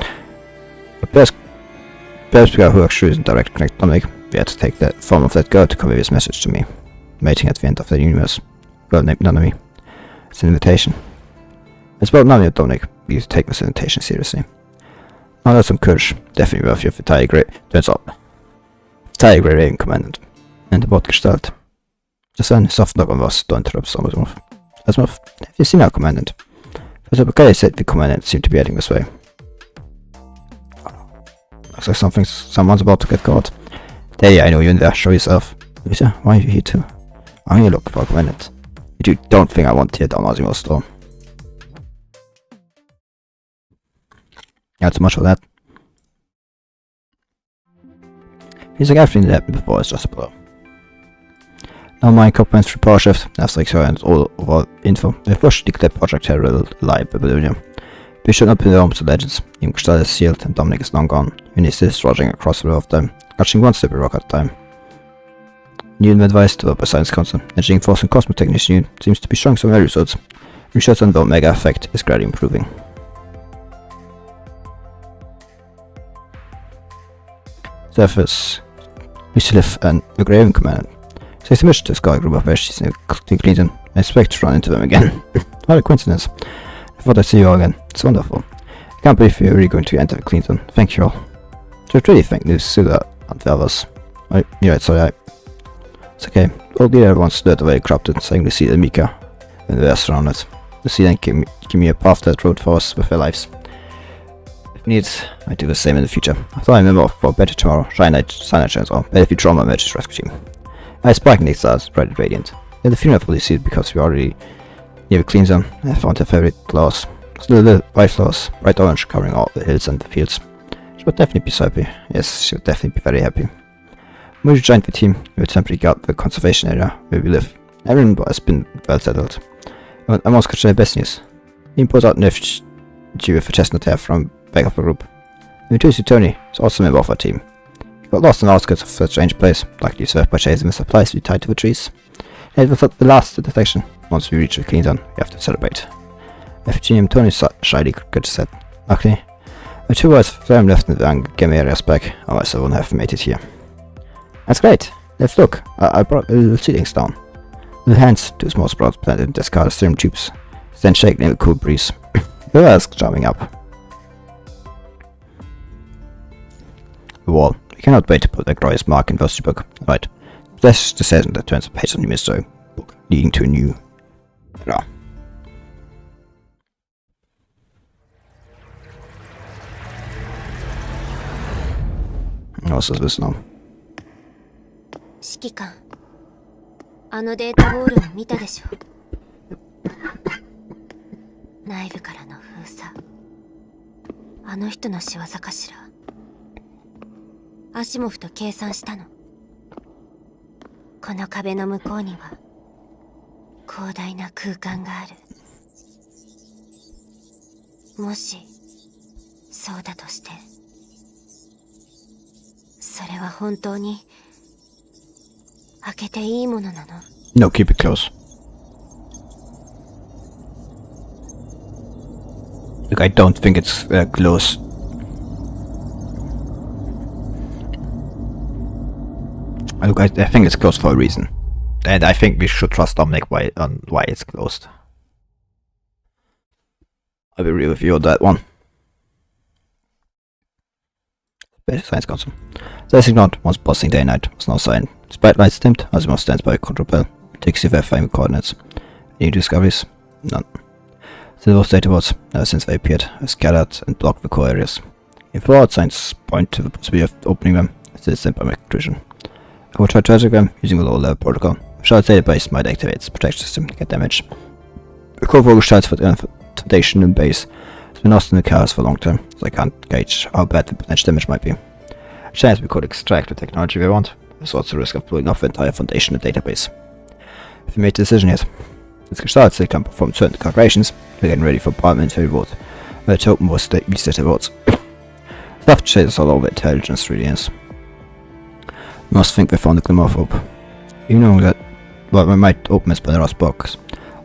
But perhaps because who actually is in direct connect Dominic, we had to take the form of that girl to convey his message to me. Mating at the end of the universe. Girl named Nanami. It's an invitation. It's about Nanami and Dominic. We need to take this invitation seriously. Now that's some courage. Definitely worth your Tire Grey. Turns out. Tire Grey Raven Commandant. And the bot Gestalt. Just then, soft knock on was to interrupt Sommersmouth. Asmouth, have you seen our commandant? Professor Bukai said the commandant seemed to be heading this way. Looks like someone's about to get caught. There, I know you in there. Show yourself. Lisa, why are you here too? I'm here looking for a commandant. You don't think I want to tear down Osimo's store. Yeah, too much for that. He's like everything that happened before is just a blow. Now my compliments for Power Shift, that's like so and all over info. We've rushed to declare Project Herald alive by Oblivion. We should not be home to legends. Even Gestalt is sealed and Dominic is long gone. We need this trudging across the row of them, catching one slippery rock at a time. New advice developed by Science Council. Engineering Force and Cosmic Technician seems to be showing some early results. Research on the Omega effect is gradually improving. Surface. Lucilev and the Graven Commandant. Says the mission to scout a group of vesties in Clinton. I expect to run into them again. What a coincidence. I thought I'd see you all again. It's wonderful. I can't believe you're really going to enter Clinton. Thank you all. Should really thank this Suda and the others. Yeah, it's alright. It's okay. All the other ones stood away corrupted, saying to see the Mika and the rest around it. The sea then give me a path that road for us with their lives. If needed, I do the same in the future. I thought I remember for better tomorrow, Cyanide Chance or better if you trauma emerges rescue team. I sparking the stars, bright and radiant. Yeah, the funeral fully sealed because we already near the clean zone. I found her favorite flowers. Still little white flowers, bright orange covering all the hills and the fields. She would definitely be so happy. Yes, she would definitely be very happy. When we joined the team, we would temporarily guard the conservation area where we live. Everyone has been well settled. I must catch their best news. He imposed out Nift due with a chestnut hair from back of the group. We introduced Tony, is also a member of our team. He got lost in the outskirts of a strange place, likely served by chasing the supplies we tied to the trees. And it was the last detection. Once we reach the clean zone, we have to celebrate. FG and Tony shyly could said, luckily, the two boys firm left in the game areas back, otherwise I wouldn't have made it here. That's great. Let's look. I brought little seedlings down. Little hands, two small sprouts planted in discarded serum tubes, then shaken in a cool breeze. Who else jumping up? The wall. We cannot wait to put the glorious mark in the history book. Right. That's the session that turns a page on the mystery book, leading to a new era. What's this now? 指揮官、あのデータボールを見たでしょ。内部からの封鎖。あの人の仕業かしら。アシモフと計算したの。この壁の向こうには広大な空間がある。もしそうだとして、それは本当に開けていいものなの？ No, keep it close. Look, I don't think it's close. Look, I think it's closed for a reason. And I think we should trust Dominic on why it's closed. I will real with you on that one. Better Science Council. The designate, once buzzing day and night, was now silent. Despite lights dimmed, Asimov stands by a control panel. Takes you verifying the coordinates. Any discoveries? None. The those data boards, ever since they appeared, have scattered and blocked the core areas. If all signs point to the possibility of opening them, it's a simple conclusion. I will try to attack them using a low-level protocol. The Shard's database might activate its protection system to get damage. The core for Shards for the foundation and base has been lost in the chaos for a long time, so I can't gauge how bad the potential damage might be. A chance we could extract the technology we want. There's also a risk of blowing off the entire foundation and database. Have you made the decision yet? Since Gestalt still can perform certain calculations, we're getting ready for parliamentary vote. Let's hope most least votes. Stuff shades all over intelligence really is. Must think we found a glimmer of hope. Even knowing that, well, we might open this Pandora's box,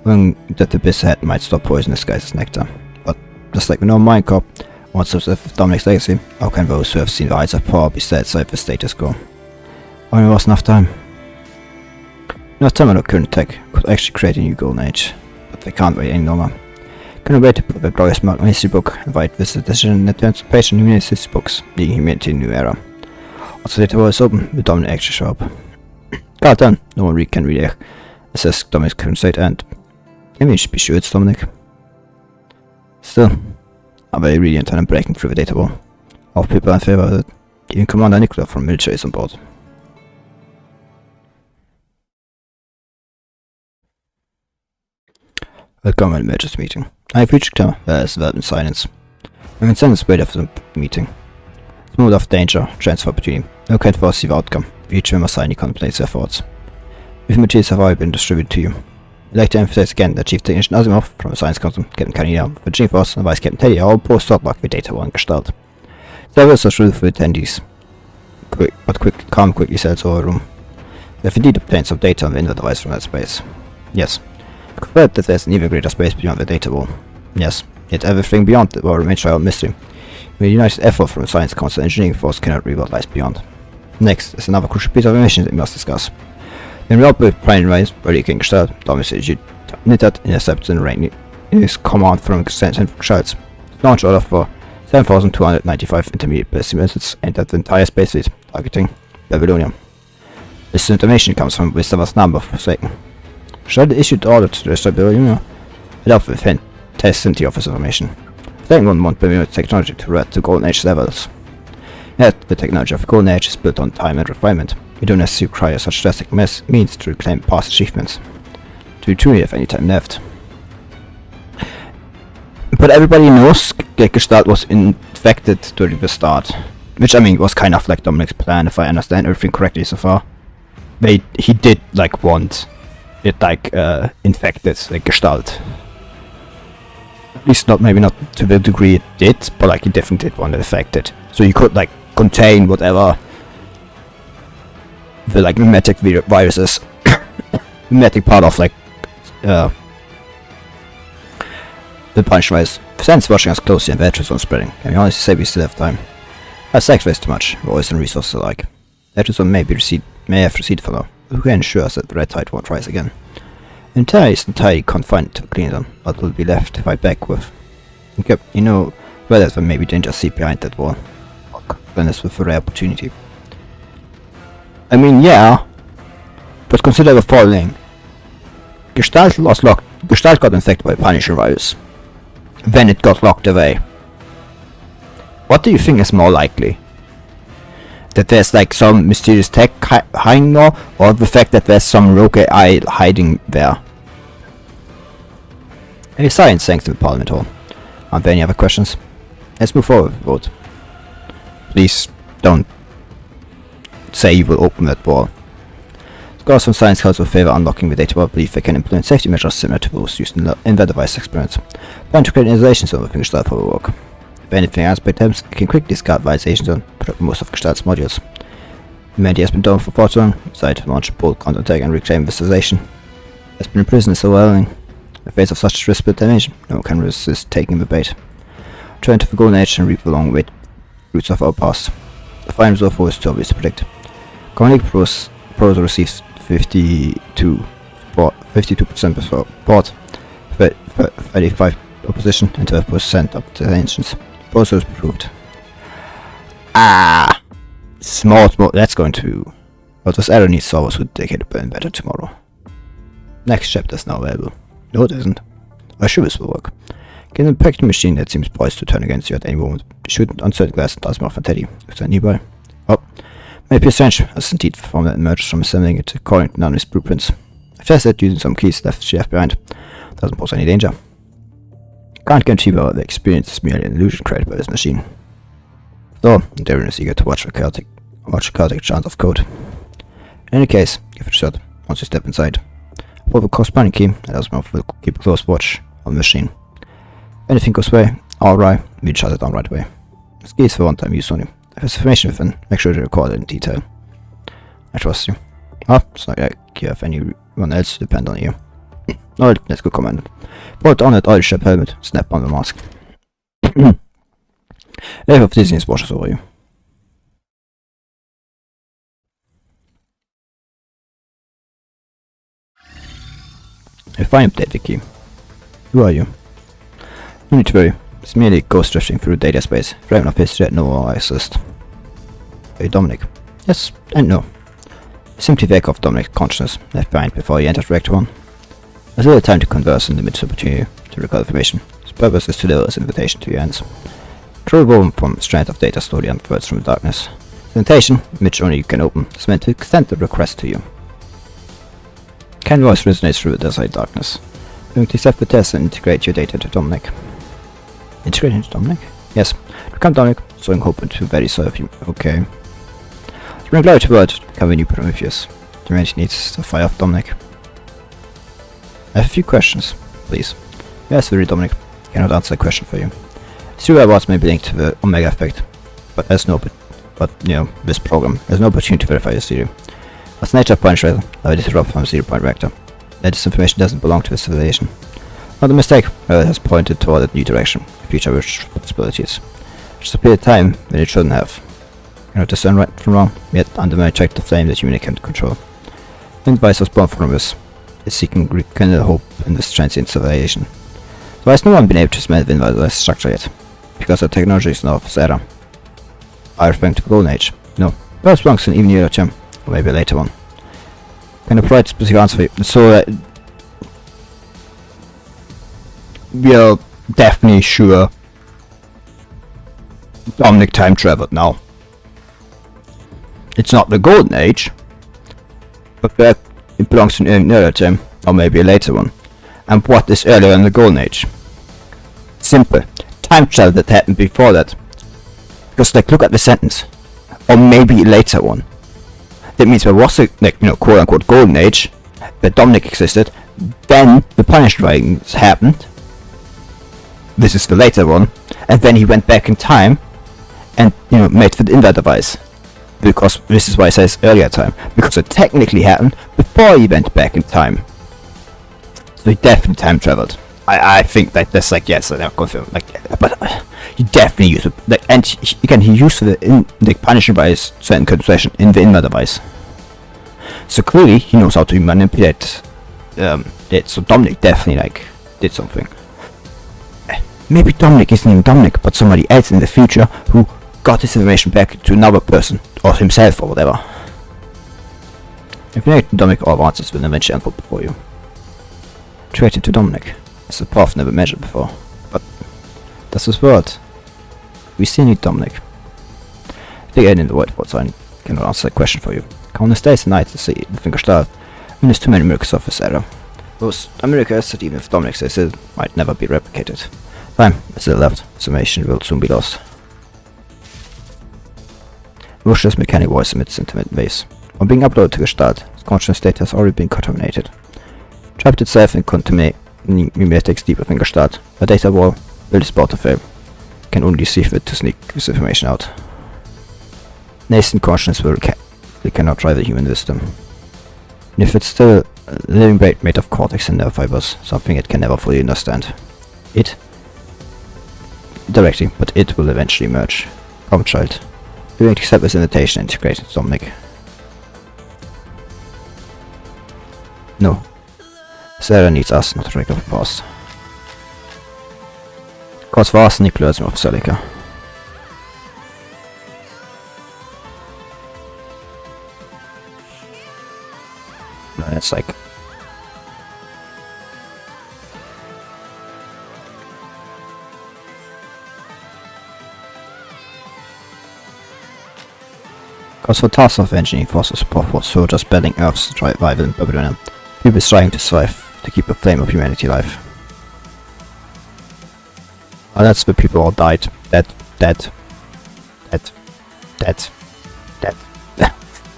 knowing that the abyss ahead might stop poisonous skies as nectar. But just like we know Minecraft wants to observe Dominic's legacy, how can those who have seen the heights of power be satisfied with status quo? Only was enough time. Enough time on our current tech could actually create a new golden age, but they can't wait any longer. Can we wait to put the glorious mark on history book and write this decision in advance of page in humanity history books, leading humanity in a new era? Once the data was open, the Dominic actually show up. God done, no one can really assess Dominic's current state, and maybe you should be sure it's Dominic. Still, I'm very really intent on breaking through the data wall. All people are in favor of it, even Commander Nicola from military is on board. Welcome to the emergency meeting. I have reached Clemmer, there is development silence. I'm in sentence wait for the meeting. Smooth of danger, chance for opportunity. No can't foresee the outcome. Each member silently contemplates their thoughts. Information have already been distributed to you. I'd like to emphasize again that Chief Technician Asimov from the Science Council, Captain Canina, Virginia Force, and Vice Captain Teddy are all post-lock with data one Gestalt. Several such rules for attendees. Calm quickly said to our room. They have indeed obtained some data on the inner device from that space. Yes. Confirmed that there's an even greater space beyond the data wall. Yes, yet everything beyond the wall remains trial mystery. With a united effort from the Science Council Engineering Force cannot reveal what lies beyond. Next is another crucial piece of information that we must discuss. In real brief primary rise, where you can Gestalt, Dominic's knitted intercepts and range in his command from Central Gestalts. Launch order for 7,295 intermediate ballistic missiles aimed at the entire space fleet, targeting Babylonia. This information comes from Wisdom's number for Forsaken. Gestalt issued order to destroy Babylonia without the fantasticity of this information. Second one won't permit technology to red to Golden Age levels. Yet, the technology of Golden Age is built on time and refinement. We don't necessarily require such drastic means to reclaim past achievements. Do we truly have any time left? But everybody knows that Gestalt was infected during the start. Which, I mean, was kind of like Dominic's plan, if I understand everything correctly so far. He did, like, want it, like, infected, like, Gestalt. At least maybe not to the degree it did, but, like, he definitely did want it affected. So you could, like, contain whatever the, like, mimetic viruses, mimetic part of, like, the punch virus. Sense watching us closely and veterans on spreading. Can we honestly say we still have time? I sacrificed too much, voice and resources alike. Veterans may have receded for now, but who can ensure us that the red tide won't rise again? Entire is entirely confined to the Kingdom. What will be left to fight back with? Okay, you know, well, there may be danger seep behind that wall. Then this with a rare opportunity. I mean, yeah, but consider the following. Gestalt got infected by the Punisher virus. Then it got locked away. What do you think is more likely? That there's like some mysterious tech hiding there, or the fact that there's some rogue AI hiding there? A silence sank in the Parliament Hall. Aren't there any other questions? Let's move forward with the vote. Please don't say you will open that wall. Scholars from Science Council favor unlocking the data, but believe they can implement safety measures similar to those used in the device experiments. Plan to create an installation zone within Gestalt for the work. If anything else by attempts, it can quickly discard the installation zone, put up most of Gestalt's modules. Humanity has been down for far too long, decided to launch a bold counterattack and reclaim the civilization. Has been imprisoned so overwhelming. In the face of such risk determination, no one can resist taking the bait. Return to the Golden Age and reap the long roots of our past. The final result was too obvious to predict. Community Pros receives 52% support, 35% opposition, and 12% abstentions. Pros was approved. Small, that's going to... What was error needs solvers would dedicate a burn better tomorrow. Next chapter is now available. No, it isn't. I sure this will work. Get an impacting machine that seems poised to turn against you at any moment. Shoot on certain glass and does more for Teddy. Is that nearby? Oh, maybe a strange as indeed form that emerged from assembling it according to Nani's blueprints. I guess that using some keys she left behind doesn't pose any danger. Can't guarantee whether the experience is merely an illusion created by this machine. Though, Darren is eager to watch a chaotic chance of code. In any case, give it a shot once you step inside. Pull the corresponding key and Asmov will keep a close watch on the machine. If anything goes awry, we'll shut it down right away. This key is for one-time use only. If there's information within, make sure to record it in detail. I trust you. Oh, it's not like you have anyone else to depend on you. Alright, let's go command. Put on that oil ship helmet, snap on the mask. Wave of dizziness washes over you. If I update the key. Who are you? No need to worry. It's merely ghost drifting through data space. Driving enough history that no more I assist. Are you Dominic? Yes and no. Simply the echo of Dominic's consciousness left behind before he entered Reactor 1. There's little time to converse in the midst of opportunity to record information. His purpose is to deliver his invitation to your hands. True woven from strands of data slowly unfurls from the darkness. The invitation, which only you can open, is meant to extend the request to you. Kind voice resonates through the desert darkness. Going to accept the test and integrate your data to Dominic. Integrate into Dominic? Yes. Become Dominic, sowing hope into very serve you. Okay. To bring glory to word, become a new Prometheus. The range needs to fire off Dominic. I have a few questions, please. Yes, very Dominic. I cannot answer a question for you. Zero awards may be linked to the Omega effect, but this program has no opportunity to verify this theory. As nature point rather, it is robbed from a zero-point reactor. That this information doesn't belong to the civilization. Not a mistake, rather it has pointed toward a new direction, future rich possibilities. It should be a time when it shouldn't have. Cannot discern right from wrong, yet under my attractive flame that human can't control. The device was born from this, is seeking rekindle hope in this transient civilization. So has no one been able to smell the inviolable structure yet, because the technology is now of this era. Are referring to the Golden Age? No. Perhaps belongs to an even nearer term, or maybe a later one. Can I provide a specific answer for you? So, we are definitely sure Dominic time traveled now. It's not the Golden Age, but it belongs to an earlier time, or maybe a later one. And what is earlier in the Golden Age? Simple. Time travel that happened before that. Because, look at the sentence. Or maybe a later one. That means there was a, quote-unquote Golden Age, where Dominic existed, then the Punished Dragons happened. This is the later one. And then he went back in time, and, made the Invert device. Because, this is why it says earlier time. Because it technically happened before he went back in time. So he definitely time traveled. I think that that's yes, I don't confirm. But he definitely used it. And he used the punishment by his certain concentration in the Invert device. So clearly he knows how to manipulate it. So Dominic definitely did something. Maybe Dominic isn't even Dominic, but somebody else in the future who got this information back to another person or himself or whatever. If you know Dominic, all answers will eventually unfold before you. Treated to Dominic. It's a path never measured before. But that's his word. We still need Dominic. Dig in the whiteboard so I cannot answer that question for you. Countless days and nights to see the finger start, and there's too many miracles of this era. Those miracles that even if Dominic says it might never be replicated. Time is still left, summation will soon be lost. Russia's mechanic voice emits intermittent waves. On being uploaded to Gestalt, its conscious state has already been contaminated. Trapped itself in memetics deep within Gestalt, a data wall built as part of it can only see fit to sneak this information out. Nascent conscience they cannot drive the human wisdom. And if it's still a living brain made of cortex and nerve fibers, something it can never fully understand. It directly, but it will eventually merge. Come, child. We will accept this invitation and integrate it, Dominic. No. Sarah needs us, not to recover the past. Kort was niet lösen of Celica. No, it's Because for tasks of engineering forces support for soldiers battling Earth's survival in Babylon, people trying to survive to keep the flame of humanity alive. Oh, that's the people all died. Dead.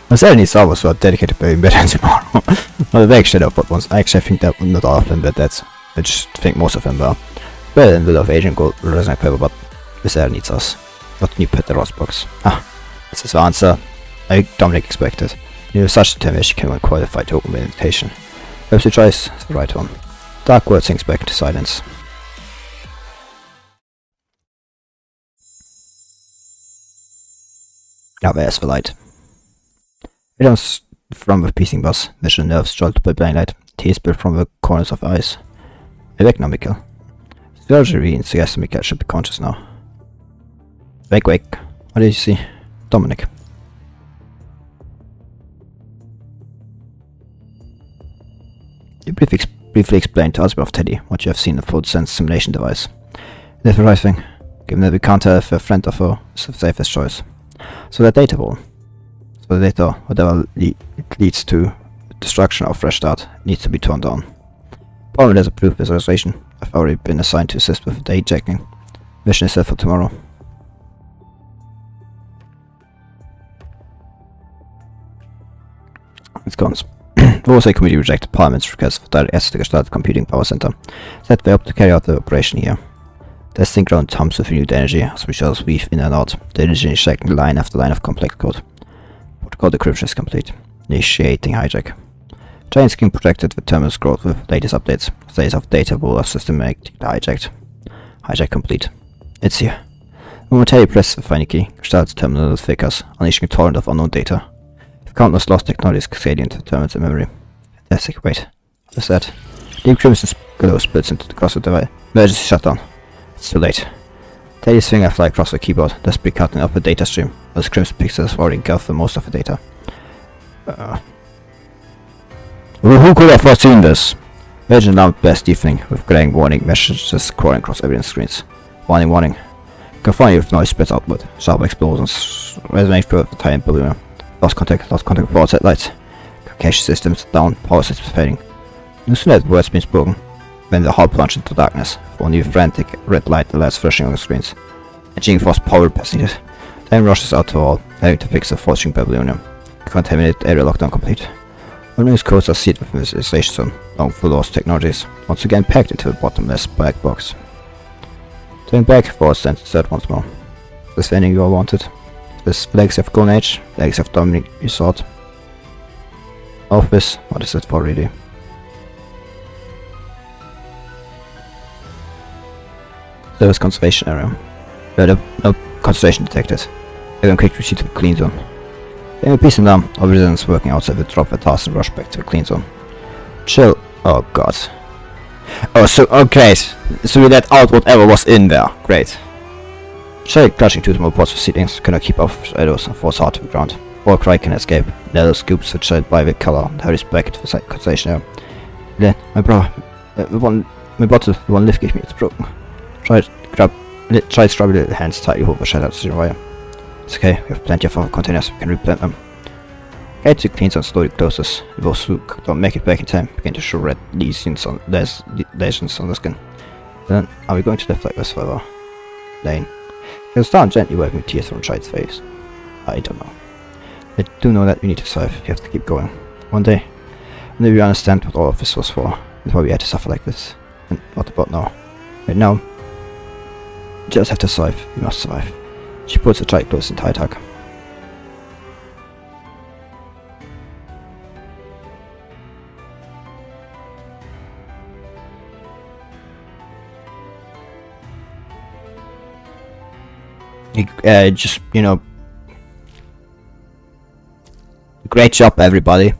There's any servers who are dedicated to playing better tomorrow. Well, the vague shadow of ones. I actually think that not all of them were dead. I just think most of them were. Better than Will of Agent Gold, Resonant Paper, but this air needs us. Not new pet the Ross box. Ah, this is the answer I Dominic expected. With such determination came unqualified to open the invitation. Perhaps the choice is the right one. Dark word sinks back into silence. Now there's the light. It comes from the piecing bus, visual nerves jolted by blind light, tears built from the corners of the eyes. Economical. Surgery and suggests Mikael should be conscious now. Wake. What did you see? Dominic. You briefly explained to us of Teddy what you have seen of the full sense simulation device. It is the right thing, given that we can't tell if a friend or foe is the safest choice. So that data ball. So the data, whatever it leads to destruction or fresh start, needs to be turned on. Problem is approved visualization. I've already been assigned to assist with data checking. Mission is set for tomorrow. It comes. The Oversight Committee rejected Parliament's request for direct access to the Gestalt Computing Power Center. Set way up to carry out the operation here. The testing ground hums with renewed energy as we shells weave in and out, diligently checking line after line of complex code. Protocol decryption is complete. Initiating hijack. Giant screen projected with terminal scrolled with latest updates. Status of data will systematically hijacked. Hijack complete. It's here. Momentarily press the finding key. Gestalt's terminal flickers, unleashing a torrent of unknown data. If countless lost technologies cascading into terminals in memory. Fantastic, wait. What's that? Deep crimson glow splits into the crossword device. Emergency shutdown. It's too late. Teddy's finger fly across the keyboard, desperately cutting up the data stream, as crimson pixels already engulfed most of the data. Who could have foreseen this? Virgin alarmed best evening, with glaring warning messages crawling across evidence screens. Warning. Confirm with noise spreads outward. Sharp explosions resonate through the tiny balloon. Lost contact with all satellites. Communication systems down, power systems fading. No sooner had words been spoken, when the hull plunged into darkness, with only frantic red light alerts flashing on the screens. Engineering force power repair needed. Time rushes out to all, having to fix the falling Babylonium. Contaminated area lockdown complete. Unused codes are sealed within the station zone, long for lost technologies, once again packed into the bottomless black box. Turning back, forward stands insert once more. This ending you all wanted. This legacy of Golden Age, legacy of Dominic you sought. Office, what is it for really? Service conservation area. No concentration detected. Everyone quick retreat to the clean zone. Then a peace and alarm, all residents working outside will drop their tasks and rush back to the clean zone. Chill. Oh god. Oh, so okay. So we let out whatever was in there. Great. Shelly clutching two small pots for ceilings, cannot keep off shadows and falls hard to the ground. All cry can escape. Nether scoops the child by the color and hurries back to the concentration area. Then, my bro, my bottle, the one Liv gave me, it's broken. Try to scrub your little hands tightly over the shattered steel wire. It's okay, we have plenty of other containers, we can replant them. Kate cleans and slowly closes. Those who don't make it back in time begin to show red lesions on the skin. Then, are we going to live like this forever? Lane. He'll start gently wiping tears from Child's face. I don't know. I do know that we need to survive, we have to keep going. One day, maybe we understand what all of this was for, and why we had to suffer like this. And what about now? Right now, we just have to survive, we must survive. She puts the child close and tight hug. Just, you know, great job everybody.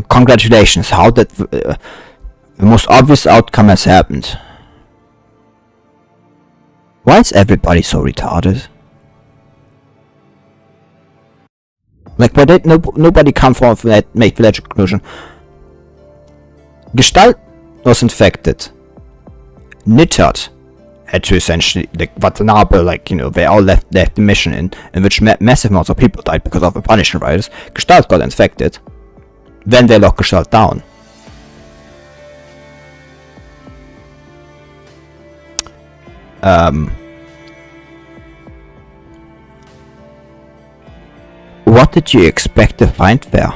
Congratulations, how that the most obvious outcome has happened. Why is everybody so retarded? Like, why did nobody come forward for that, make the logical conclusion? Gestalt was infected, knittered, had to essentially, like, Watanabe, like, you know, they all left the mission in which massive amounts of people died because of the Punisher virus. Gestalt got infected. Then they locked Gestalt down. What did you expect to find there?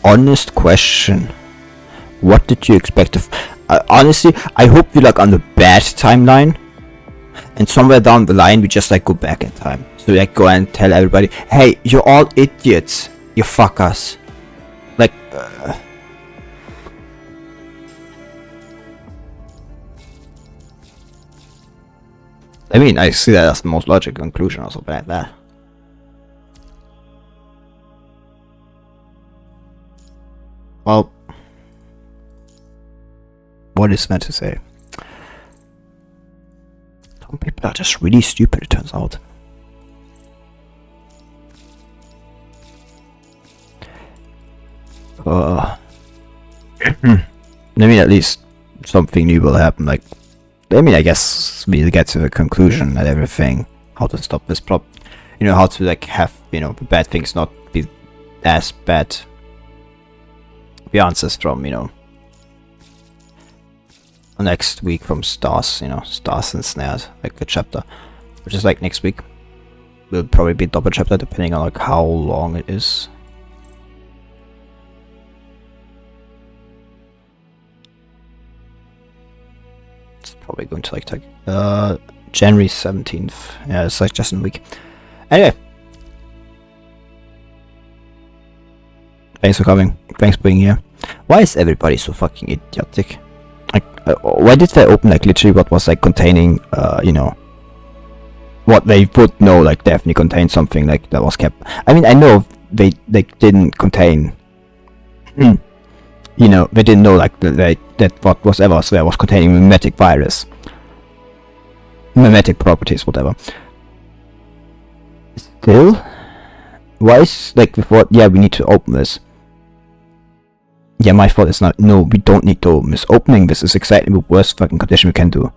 Honest question. What did you expect to honestly, I hope we're like on the bad timeline, and somewhere down the line we just like go back in time. So like go and tell everybody, hey, you're all idiots, you fuckers. Like I mean, I see that as the most logical conclusion or something like that. Well, what is meant to say? Some people are just really stupid, it turns out. I mean, at least something new will happen. Like, I mean, I guess we'll get to the conclusion and everything. How to stop this problem. You know, how to like have, you know, bad things not be as bad. The answers from, you know, next week from Stars, you know, Stars Ensnared, like the chapter, which is like next week. Will probably be a double chapter depending on like how long it is. It's probably going to like take January 17th. Yeah, it's like just in a week. Anyway. Thanks for coming. Thanks for being here. Why is everybody so fucking idiotic? Like, why did they open like literally what was like containing, you know, what they would know like definitely contained something like that was kept. I mean, I know they didn't contain, you know, they didn't know like that what was ever there was containing mimetic virus, mimetic properties, whatever. Still, why is like before? Yeah, we need to open this. Yeah, my fault is not. No, we don't need to open this. Opening this is exactly the worst fucking condition we can do.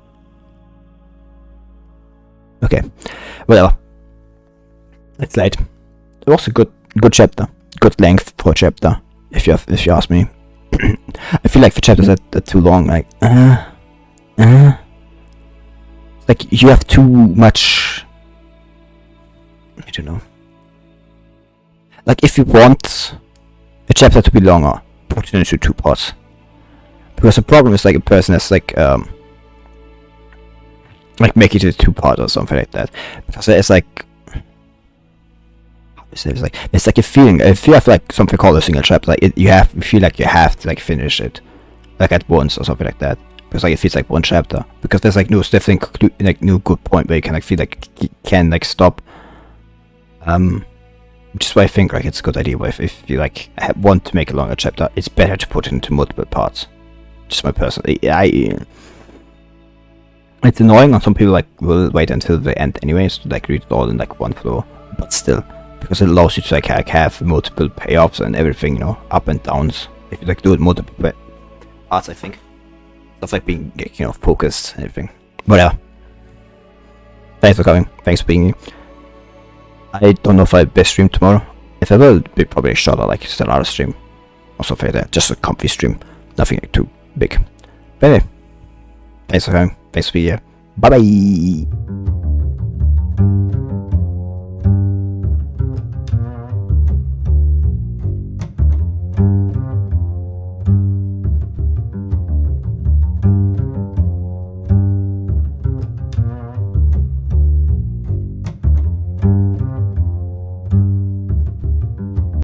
Okay, whatever. It's late. It was a good chapter. Good length for a chapter. If you ask me. I feel like the chapters are too long. Like, like you have too much. I don't know. Like if you want a chapter to be longer, put it into 2 parts. Because the problem is like a person that's like make it a 2-part or something like that. Because it's like it's like a feeling. If you have like something called a single chapter, like you feel like you have to like finish it like at once or something like that. Because like it feels like one chapter. Because there's like no definite like no good point where you can like feel like you can like stop. Which is why I think like it's a good idea. But if you like want to make a longer chapter, it's better to put it into multiple parts. Just my personal. It's annoying on some people like will wait until the end anyways to like read it all in like one flow. But still, because it allows you to like have multiple payoffs and everything, you know, up and downs. If you like do it multiple parts, I think stuff like being like, you know, focused and everything. Whatever. Thanks for coming. Thanks for being here. I don't know if I'll be stream tomorrow. If I will, it'll be probably a shorter, like Stellar stream or something like that. Just a comfy stream, nothing like too big. But anyway, thanks for coming. Thanks for being here. Bye bye.